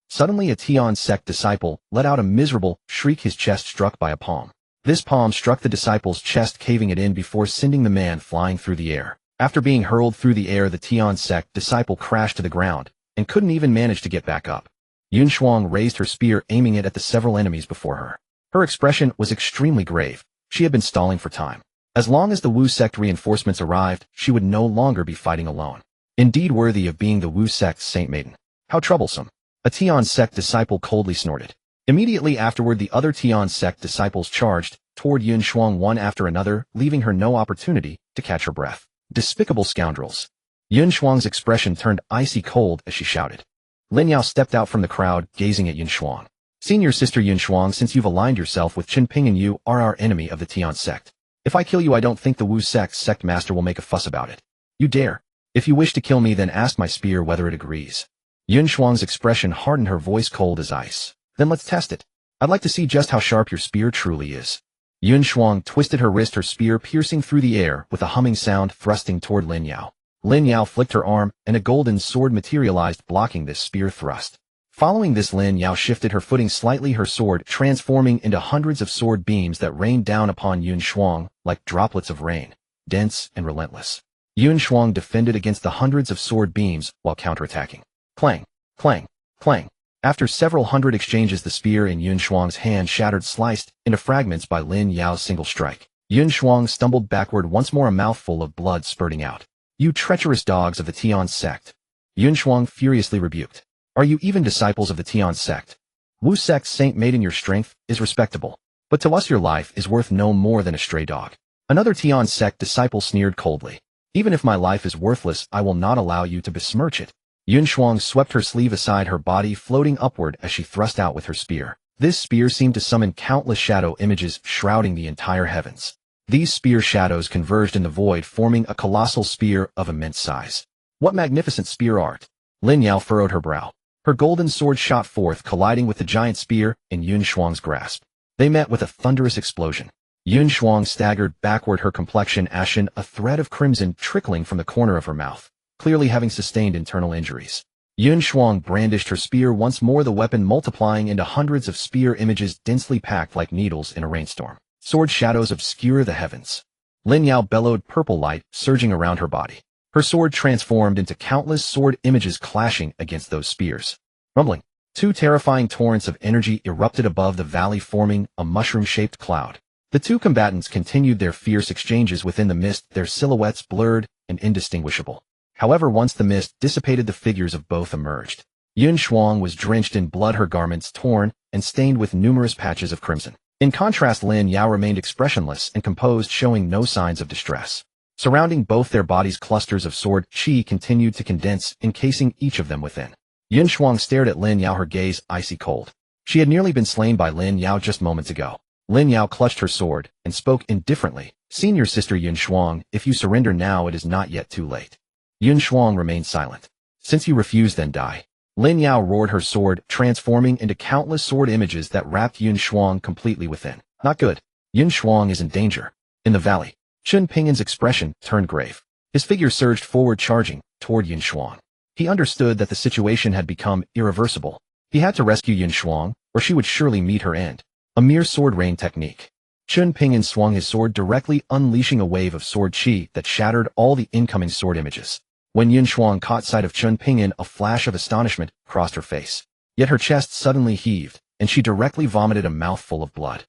suddenly a Tian sect disciple let out a miserable shriek, his chest struck by a palm. This palm struck the disciple's chest, caving it in before sending the man flying through the air. After being hurled through the air, the Tian sect disciple crashed to the ground and couldn't even manage to get back up. Yun Shuang raised her spear, aiming it at the several enemies before her. Her expression was extremely grave. She had been stalling for time. As long as the Wu sect reinforcements arrived, she would no longer be fighting alone. Indeed worthy of being the Wu sect's saint maiden. How troublesome. A Tian sect disciple coldly snorted. Immediately afterward, the other Tian sect disciples charged toward Yun Shuang one after another, leaving her no opportunity to catch her breath. Despicable scoundrels. Yun Shuang's expression turned icy cold as she shouted. Lin Yao stepped out from the crowd, gazing at Yun Shuang. Senior sister Yun Shuang, since you've aligned yourself with Chen Ping'an, you are our enemy of the Tian sect. If I kill you, I don't think the Wu sect's sect master will make a fuss about it. You dare. If you wish to kill me, then ask my spear whether it agrees. Yun Shuang's expression hardened, her voice cold as ice. Then let's test it. I'd like to see just how sharp your spear truly is. Yun Shuang twisted her wrist, her spear piercing through the air with a humming sound, thrusting toward Lin Yao. Lin Yao flicked her arm, and a golden sword materialized, blocking this spear thrust. Following this, Lin Yao shifted her footing slightly, her sword transforming into hundreds of sword beams that rained down upon Yun Shuang like droplets of rain, dense and relentless. Yun Shuang defended against the hundreds of sword beams while counterattacking. Clang, clang, clang. After several hundred exchanges, the spear in Yun Shuang's hand shattered, sliced into fragments by Lin Yao's single strike. Yun Shuang stumbled backward once more, a mouthful of blood spurting out. "You treacherous dogs of the Tian sect!" Yun Shuang furiously rebuked. "Are you even disciples of the Tian sect? Wu sect's saint maiden, your strength is respectable, but to us your life is worth no more than a stray dog." Another Tian sect disciple sneered coldly. "Even if my life is worthless, I will not allow you to besmirch it." Yun Shuang swept her sleeve aside, her body floating upward as she thrust out with her spear. This spear seemed to summon countless shadow images shrouding the entire heavens. These spear shadows converged in the void, forming a colossal spear of immense size. What magnificent spear art! Lin Yao furrowed her brow. Her golden sword shot forth, colliding with the giant spear in Yun Shuang's grasp. They met with a thunderous explosion. Yun Shuang staggered backward, her complexion ashen, a thread of crimson trickling from the corner of her mouth, clearly having sustained internal injuries. Yun Shuang brandished her spear once more, the weapon multiplying into hundreds of spear images densely packed like needles in a rainstorm. Sword shadows obscure the heavens. Lin Yao bellowed, purple light surging around her body. Her sword transformed into countless sword images clashing against those spears. Rumbling, two terrifying torrents of energy erupted above the valley, forming a mushroom-shaped cloud. The two combatants continued their fierce exchanges within the mist, their silhouettes blurred and indistinguishable. However, once the mist dissipated, the figures of both emerged. Yun Shuang was drenched in blood, her garments torn and stained with numerous patches of crimson. In contrast, Lin Yao remained expressionless and composed, showing no signs of distress. Surrounding both their bodies, clusters of sword qi continued to condense, encasing each of them within. Yun Shuang stared at Lin Yao, her gaze icy cold. She had nearly been slain by Lin Yao just moments ago. Lin Yao clutched her sword and spoke indifferently. "Senior sister Yun Shuang, if you surrender now, it is not yet too late." Yun Shuang remained silent. "Since you refuse, then die." Lin Yao roared, her sword transforming into countless sword images that wrapped Yun Shuang completely within. "Not good. Yun Shuang is in danger." In the valley, Chen Ping'an's expression turned grave. His figure surged forward, charging toward Yun Shuang. He understood that the situation had become irreversible. He had to rescue Yun Shuang, or she would surely meet her end. A mere sword rain technique. Chen Ping'an swung his sword directly, unleashing a wave of sword qi that shattered all the incoming sword images. When Yun Shuang caught sight of Chen Ping'an, a flash of astonishment crossed her face. Yet her chest suddenly heaved, and she directly vomited a mouthful of blood.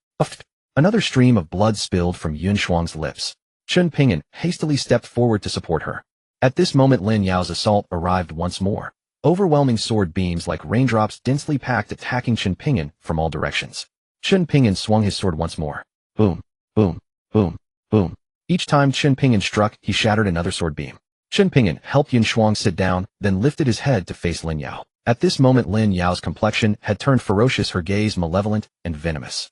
Another stream of blood spilled from Yun Shuang's lips. Chen Ping'an hastily stepped forward to support her. At this moment, Lin Yao's assault arrived once more. Overwhelming sword beams like raindrops densely packed, attacking Chen Ping'an from all directions. Chen Ping'an swung his sword once more. Boom, boom, boom, boom. Each time Chen Ping'an struck, he shattered another sword beam. Chen Ping'an helped Yun Shuang sit down, then lifted his head to face Lin Yao. At this moment, Lin Yao's complexion had turned ferocious, her gaze malevolent and venomous.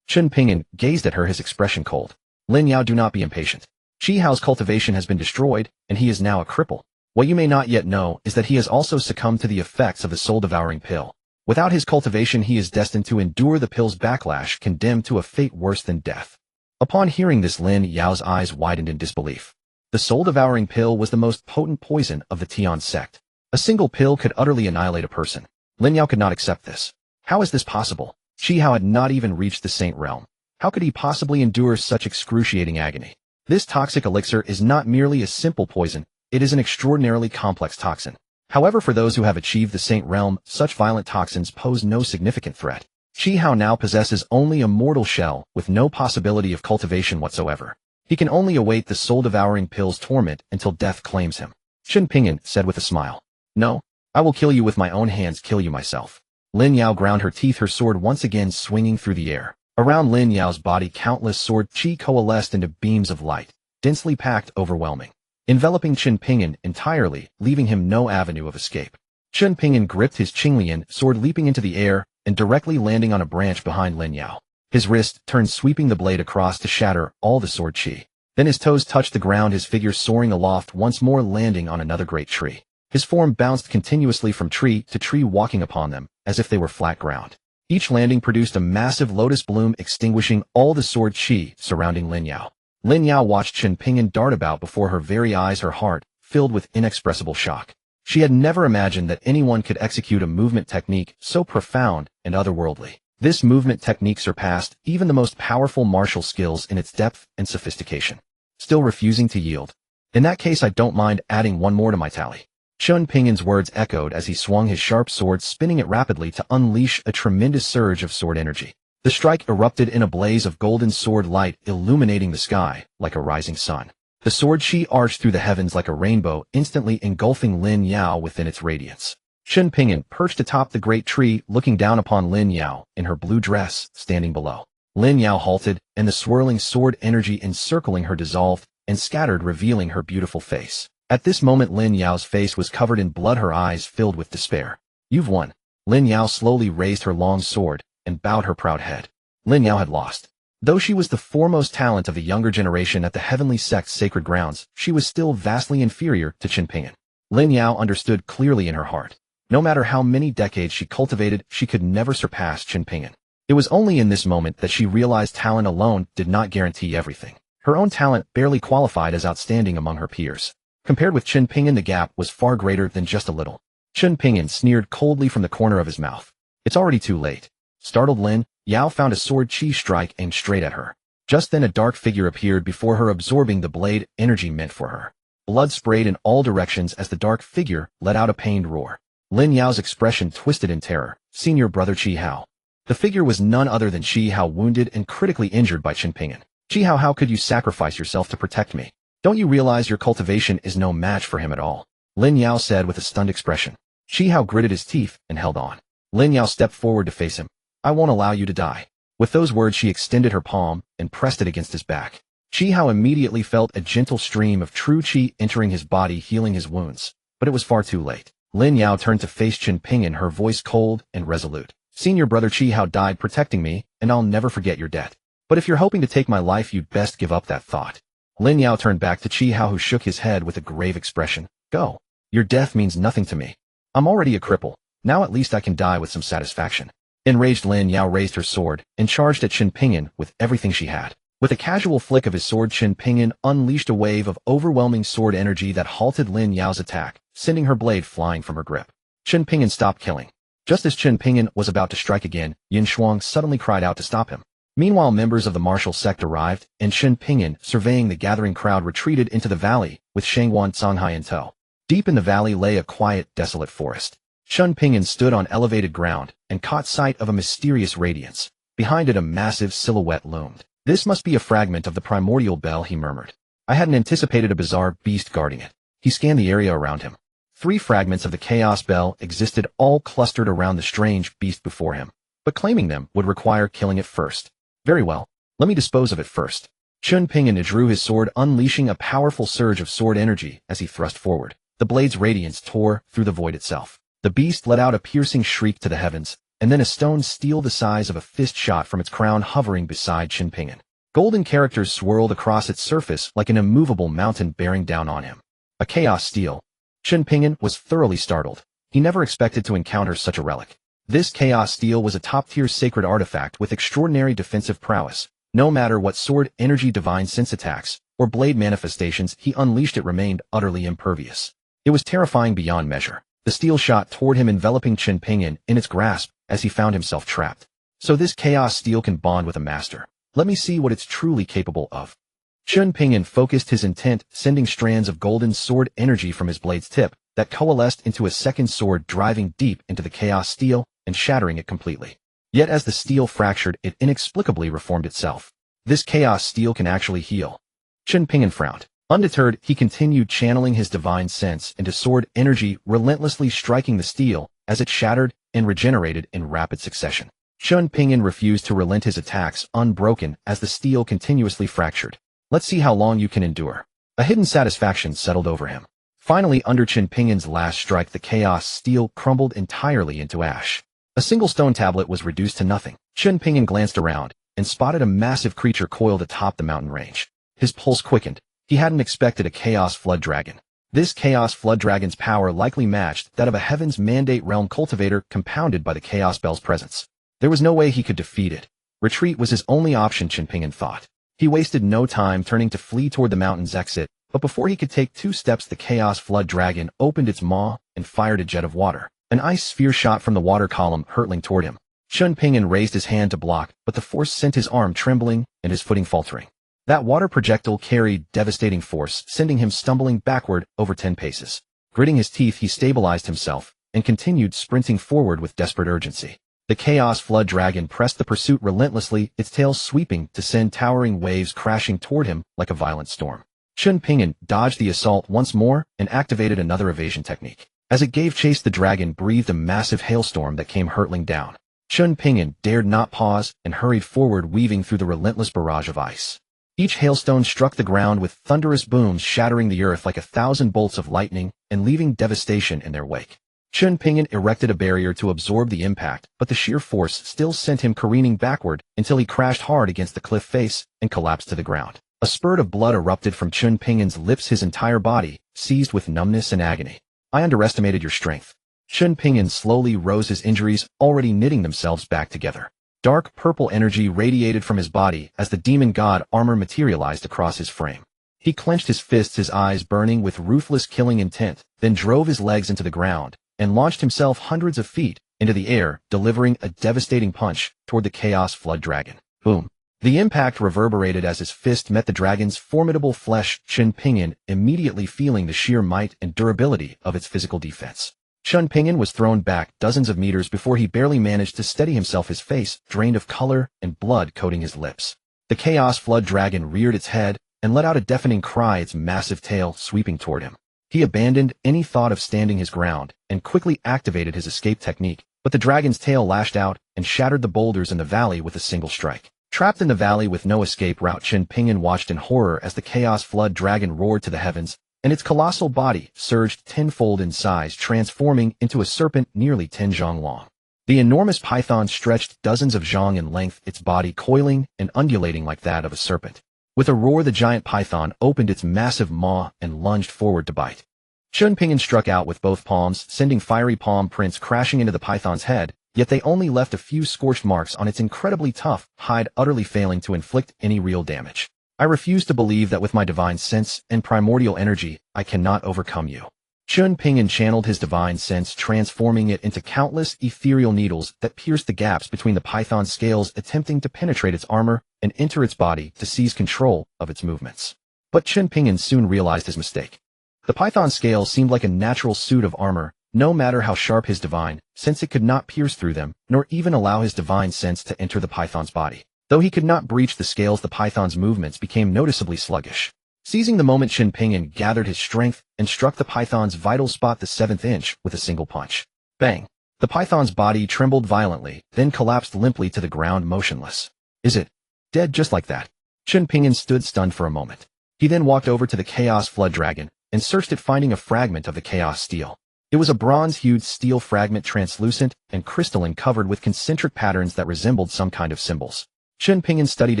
Chen Ping'an gazed at her, his expression cold. "Lin Yao, do not be impatient. Qi Hao's cultivation has been destroyed, and he is now a cripple. What you may not yet know is that he has also succumbed to the effects of the soul-devouring pill. Without his cultivation, he is destined to endure the pill's backlash, condemned to a fate worse than death." Upon hearing this, Lin Yao's eyes widened in disbelief. The soul-devouring pill was the most potent poison of the Tian sect. A single pill could utterly annihilate a person. Lin Yao could not accept this. How is this possible? Qi Hao had not even reached the saint realm. How could he possibly endure such excruciating agony? This toxic elixir is not merely a simple poison, it is an extraordinarily complex toxin. However, for those who have achieved the saint realm, such violent toxins pose no significant threat. Qi Hao now possesses only a mortal shell with no possibility of cultivation whatsoever. He can only await the soul-devouring pill's torment until death claims him. Chen Ping'an said with a smile. "No, I will kill you with my own hands, kill you myself." Lin Yao ground her teeth, her sword once again swinging through the air. Around Lin Yao's body, countless sword qi coalesced into beams of light, densely packed, overwhelming, enveloping Chen Ping'an entirely, leaving him no avenue of escape. Chen Ping'an gripped his Qinglian sword, leaping into the air and directly landing on a branch behind Lin Yao. His wrist turned, sweeping the blade across to shatter all the sword qi. Then his toes touched the ground, his figure soaring aloft, once more landing on another great tree. His form bounced continuously from tree to tree, walking upon them as if they were flat ground. Each landing produced a massive lotus bloom, extinguishing all the sword qi surrounding Lin Yao. Lin Yao watched Chen Ping'an dart about before her very eyes, her heart filled with inexpressible shock. She had never imagined that anyone could execute a movement technique so profound and otherworldly. This movement technique surpassed even the most powerful martial skills in its depth and sophistication. Still refusing to yield, In that case, I don't mind adding one more to my tally. Chen Ping'an's words echoed as he swung his sharp sword, spinning it rapidly to unleash a tremendous surge of sword energy. The strike erupted in a blaze of golden sword light, illuminating the sky like a rising sun. The sword chi arched through the heavens like a rainbow, instantly engulfing Lin Yao within its radiance. Chen Ping'an perched atop the great tree, looking down upon Lin Yao, in her blue dress, standing below. Lin Yao halted, and the swirling sword energy encircling her dissolved and scattered, revealing her beautiful face. At this moment, Lin Yao's face was covered in blood, her eyes filled with despair. You've won. Lin Yao slowly raised her long sword and bowed her proud head. Lin Yao had lost. Though she was the foremost talent of the younger generation at the Heavenly Sect's sacred grounds, she was still vastly inferior to Chen Ping'an. Lin Yao understood clearly in her heart. No matter how many decades she cultivated, she could never surpass Chen Ping'an. It was only in this moment that she realized talent alone did not guarantee everything. Her own talent barely qualified as outstanding among her peers. Compared with Chen Ping'an, the gap was far greater than just a little. Chen Ping'an sneered coldly from the corner of his mouth. It's already too late. Startled, Lin Yao found a sword chi strike aimed straight at her. Just then a dark figure appeared before her, absorbing the blade energy meant for her. Blood sprayed in all directions as the dark figure let out a pained roar. Lin Yao's expression twisted in terror. Senior brother Chi Hao. The figure was none other than Chi Hao, wounded and critically injured by Chen Ping'an. Chi Hao, how could you sacrifice yourself to protect me? Don't you realize your cultivation is no match for him at all? Lin Yao said with a stunned expression. Chi Hao gritted his teeth and held on. Lin Yao stepped forward to face him. I won't allow you to die. With those words, she extended her palm and pressed it against his back. Chi Hao immediately felt a gentle stream of true chi entering his body, healing his wounds. But it was far too late. Lin Yao turned to face Chen Ping'an, her voice cold and resolute. Senior brother Chi Hao died protecting me, and I'll never forget your debt. But if you're hoping to take my life, you'd best give up that thought. Lin Yao turned back to Chi Hao, who shook his head with a grave expression. Go. Your death means nothing to me. I'm already a cripple. Now at least I can die with some satisfaction. Enraged, Lin Yao raised her sword and charged at Chen Ping'an with everything she had. With a casual flick of his sword, Chen Ping'an unleashed a wave of overwhelming sword energy that halted Lin Yao's attack, sending her blade flying from her grip. Chen Ping'an stopped killing. Just as Chen Ping'an was about to strike again, Yin Shuang suddenly cried out to stop him. Meanwhile, members of the martial sect arrived, and Chen Ping'an, surveying the gathering crowd, retreated into the valley, with Shangwan Canghai in tow. Deep in the valley lay a quiet, desolate forest. Chen Ping'an stood on elevated ground and caught sight of a mysterious radiance. Behind it, a massive silhouette loomed. This must be a fragment of the primordial bell, he murmured. I hadn't anticipated a bizarre beast guarding it. He scanned the area around him. 3 fragments of the chaos bell existed, all clustered around the strange beast before him. But claiming them would require killing it first. Very well, let me dispose of it first. Chen Ping'an drew his sword, unleashing a powerful surge of sword energy as he thrust forward. The blade's radiance tore through the void itself. The beast let out a piercing shriek to the heavens, and then a stone steel the size of a fist shot from its crown, hovering beside Chen Ping'an. Golden characters swirled across its surface like an immovable mountain bearing down on him. A chaos steel. Chen Ping'an was thoroughly startled. He never expected to encounter such a relic. This chaos steel was a top-tier sacred artifact with extraordinary defensive prowess. No matter what sword energy, divine sense attacks, or blade manifestations he unleashed, it remained utterly impervious. It was terrifying beyond measure. The steel shot toward him, enveloping Chen Ping'an in its grasp as he found himself trapped. So this chaos steel can bond with a master. Let me see what it's truly capable of. Chen Ping'an focused his intent, sending strands of golden sword energy from his blade's tip that coalesced into a second sword, driving deep into the chaos steel and shattering it completely. Yet as the steel fractured, it inexplicably reformed itself. This chaos steel can actually heal. Chen Ping'an frowned. Undeterred, he continued channeling his divine sense into sword energy, relentlessly striking the steel as it shattered and regenerated in rapid succession. Chen Ping'an refused to relent his attacks, unbroken as the steel continuously fractured. Let's see how long you can endure. A hidden satisfaction settled over him. Finally, under Chen Ping'an's last strike, the chaos steel crumbled entirely into ash. A single stone tablet was reduced to nothing. Chen Ping'an glanced around and spotted a massive creature coiled atop the mountain range. His pulse quickened. He hadn't expected a chaos flood dragon. This chaos flood dragon's power likely matched that of a heaven's mandate realm cultivator, compounded by the chaos bell's presence. There was no way he could defeat it. Retreat was his only option, Chen Ping'an thought. He wasted no time turning to flee toward the mountain's exit, but before he could take 2 steps, the chaos flood dragon opened its maw and fired a jet of water. An ice sphere shot from the water column, hurtling toward him. Chen Ping'an raised his hand to block, but the force sent his arm trembling and his footing faltering. That water projectile carried devastating force, sending him stumbling backward over 10 paces. Gritting his teeth, he stabilized himself and continued sprinting forward with desperate urgency. The Chaos Flood Dragon pressed the pursuit relentlessly, its tail sweeping to send towering waves crashing toward him like a violent storm. Chen Ping'an dodged the assault once more and activated another evasion technique. As it gave chase, the dragon breathed a massive hailstorm that came hurtling down. Chen Ping'an dared not pause and hurried forward, weaving through the relentless barrage of ice. Each hailstone struck the ground with thunderous booms, shattering the earth like 1,000 bolts of lightning and leaving devastation in their wake. Chen Ping'an erected a barrier to absorb the impact, but the sheer force still sent him careening backward until he crashed hard against the cliff face and collapsed to the ground. A spurt of blood erupted from Chen Ping'an's lips, his entire body seized with numbness and agony. I underestimated your strength. Chen Ping'an slowly rose, his injuries already knitting themselves back together. Dark purple energy radiated from his body as the demon god armor materialized across his frame. He clenched his fists, his eyes burning with ruthless killing intent, then drove his legs into the ground and launched himself hundreds of feet into the air, delivering a devastating punch toward the Chaos Flood Dragon. Boom. The impact reverberated as his fist met the dragon's formidable flesh, Chen Ping'an immediately feeling the sheer might and durability of its physical defense. Chen Ping'an was thrown back dozens of meters before he barely managed to steady himself, his face drained of color and blood coating his lips. The Chaos Flood Dragon reared its head and let out a deafening cry, its massive tail sweeping toward him. He abandoned any thought of standing his ground and quickly activated his escape technique, but the dragon's tail lashed out and shattered the boulders in the valley with a single strike. Trapped in the valley with no escape route, Chen Ping'an watched in horror as the Chaos Flood Dragon roared to the heavens, and its colossal body surged tenfold in size, transforming into a serpent nearly 10 zhang long. The enormous python stretched dozens of zhang in length, its body coiling and undulating like that of a serpent. With a roar, the giant python opened its massive maw and lunged forward to bite. Chen Ping'an struck out with both palms, sending fiery palm prints crashing into the python's head, yet they only left a few scorched marks on its incredibly tough hide, utterly failing to inflict any real damage. I refuse to believe that with my divine sense and primordial energy, I cannot overcome you. Chen Ping'an channeled his divine sense, transforming it into countless ethereal needles that pierced the gaps between the python's scales, attempting to penetrate its armor and enter its body to seize control of its movements. But Chen Ping'an soon realized his mistake. The python's scales seemed like a natural suit of armor, no matter how sharp his divine sense, it could not pierce through them, nor even allow his divine sense to enter the python's body. Though he could not breach the scales, the python's movements became noticeably sluggish. Seizing the moment, Chen Ping'an gathered his strength and struck the python's vital spot, the 7th inch, with a single punch. Bang! The python's body trembled violently, then collapsed limply to the ground, motionless. Is it dead just like that? Chen Ping'an stood stunned for a moment. He then walked over to the Chaos Flood Dragon and searched it, finding a fragment of the Chaos Steel. It was a bronze-hued steel fragment, translucent and crystalline, covered with concentric patterns that resembled some kind of symbols. Chen Ping'an studied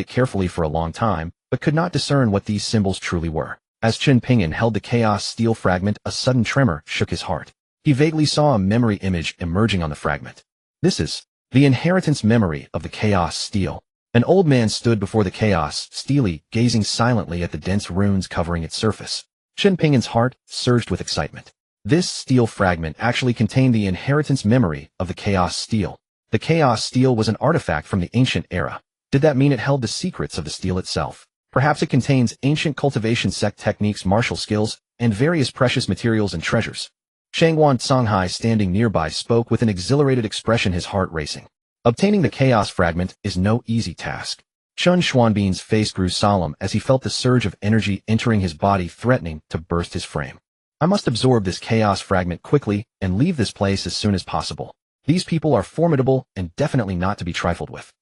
it carefully for a long time, but could not discern what these symbols truly were. As Chen Ping'an held the Chaos Steel fragment, a sudden tremor shook his heart. He vaguely saw a memory image emerging on the fragment. This is the inheritance memory of the Chaos Steel. An old man stood before the Chaos Steel, gazing silently at the dense runes covering its surface. Chen Ping'an's heart surged with excitement. This steel fragment actually contained the inheritance memory of the Chaos Steel. The Chaos Steel was an artifact from the ancient era. Did that mean it held the secrets of the steel itself? Perhaps it contains ancient cultivation sect techniques, martial skills, and various precious materials and treasures. Shangwan Songhai, standing nearby, spoke with an exhilarated expression, his heart racing. Obtaining the Chaos Fragment is no easy task. Chun Xuanbin's face grew solemn as he felt the surge of energy entering his body, threatening to burst his frame. I must absorb this Chaos Fragment quickly and leave this place as soon as possible. These people are formidable and definitely not to be trifled with.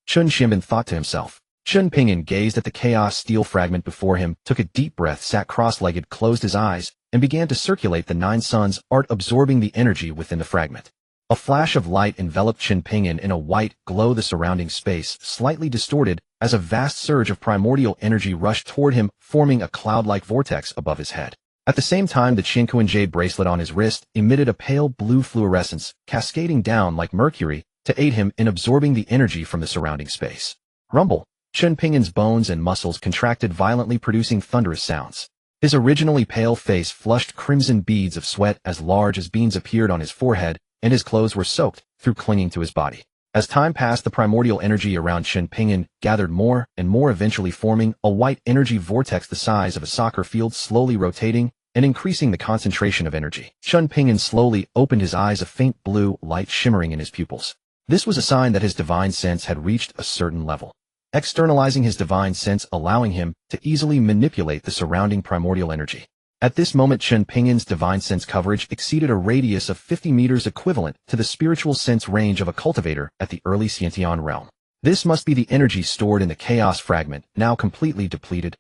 Chun Xianbin thought to himself. Chen Ping'an gazed at the Chaos Steel fragment before him, took a deep breath, sat cross-legged, closed his eyes, and began to circulate the 9 suns art, absorbing the energy within the fragment. A flash of light enveloped Chen Ping'an in a white glow, the surrounding space slightly distorted as a vast surge of primordial energy rushed toward him, forming a cloud-like vortex above his head. At the same time, the Qinquan jade bracelet on his wrist emitted a pale blue fluorescence, cascading down like mercury to aid him in absorbing the energy from the surrounding space. Rumble! Chen Ping'an's bones and muscles contracted violently, producing thunderous sounds. His originally pale face flushed crimson beads of sweat as large as beans appeared on his forehead, and his clothes were soaked through, clinging to his body. As time passed, the primordial energy around Chen Ping'an gathered more and more, eventually forming a white energy vortex the size of a soccer field, slowly rotating and increasing the concentration of energy. Chen Ping'an slowly opened his eyes, a faint blue light shimmering in his pupils. This was a sign that his divine sense had reached a certain level. Externalizing his divine sense, allowing him to easily manipulate the surrounding primordial energy. At this moment, Chen Ping'an's divine sense coverage exceeded a radius of 50 meters, equivalent to the spiritual sense range of a cultivator at the early Xiantian realm. This must be the energy stored in the chaos fragment, now completely depleted.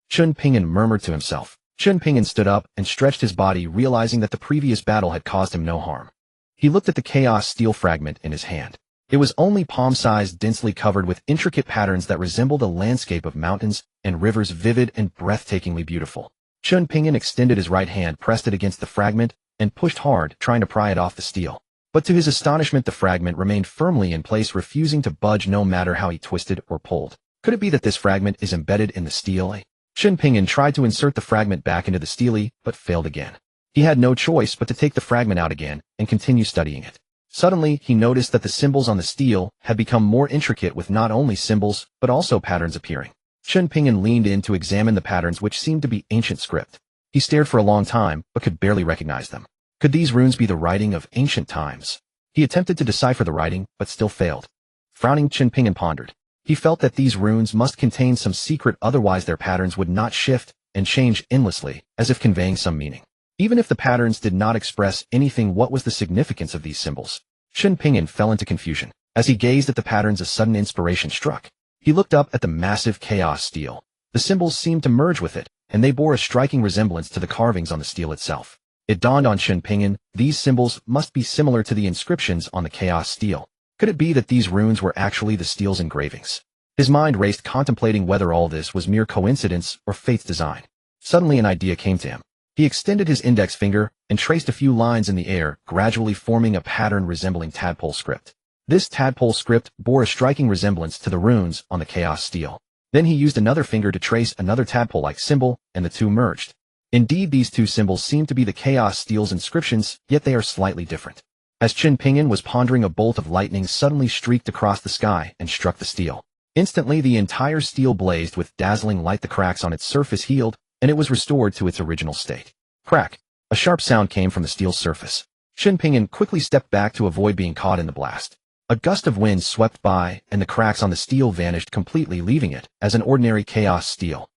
Chen Ping'an murmured to himself. Chen Ping'an stood up and stretched his body, realizing that the previous battle had caused him no harm. He looked at the chaos steel fragment in his hand. It was only palm-sized, densely covered with intricate patterns that resembled a landscape of mountains and rivers, vivid and breathtakingly beautiful. Chen Ping'an extended his right hand, pressed it against the fragment, and pushed hard, trying to pry it off the steel. But to his astonishment, the fragment remained firmly in place, refusing to budge no matter how he twisted or pulled. Could it be that this fragment is embedded in the steel? Chen Ping'an tried to insert the fragment back into the stele, but failed again. He had no choice but to take the fragment out again and continue studying it. Suddenly, he noticed that the symbols on the stele had become more intricate, with not only symbols, but also patterns appearing. Chen Ping'an leaned in to examine the patterns, which seemed to be ancient script. He stared for a long time, but could barely recognize them. Could these runes be the writing of ancient times? He attempted to decipher the writing, but still failed. Frowning, Chen Ping'an pondered. He felt that these runes must contain some secret, otherwise their patterns would not shift and change endlessly, as if conveying some meaning. Even if the patterns did not express anything, what was the significance of these symbols? Chen Ping'an fell into confusion. As he gazed at the patterns, a sudden inspiration struck. He looked up at the massive chaos stele. The symbols seemed to merge with it, and they bore a striking resemblance to the carvings on the stele itself. It dawned on Chen Ping'an, these symbols must be similar to the inscriptions on the chaos stele. Could it be that these runes were actually the stele's engravings? His mind raced, contemplating whether all this was mere coincidence or fate's design. Suddenly an idea came to him. He extended his index finger and traced a few lines in the air, gradually forming a pattern resembling tadpole script. This tadpole script bore a striking resemblance to the runes on the chaos stele. Then he used another finger to trace another tadpole-like symbol, and the two merged. Indeed, these two symbols seem to be the chaos stele's inscriptions, yet they are slightly different. As Chen Ping'an was pondering, a bolt of lightning suddenly streaked across the sky and struck the stele. Instantly, the entire stele blazed with dazzling light. The cracks on its surface healed, and it was restored to its original state. Crack! A sharp sound came from the stele's surface. Chen Ping'an quickly stepped back to avoid being caught in the blast. A gust of wind swept by, and the cracks on the stele vanished completely, leaving it as an ordinary chaos stele.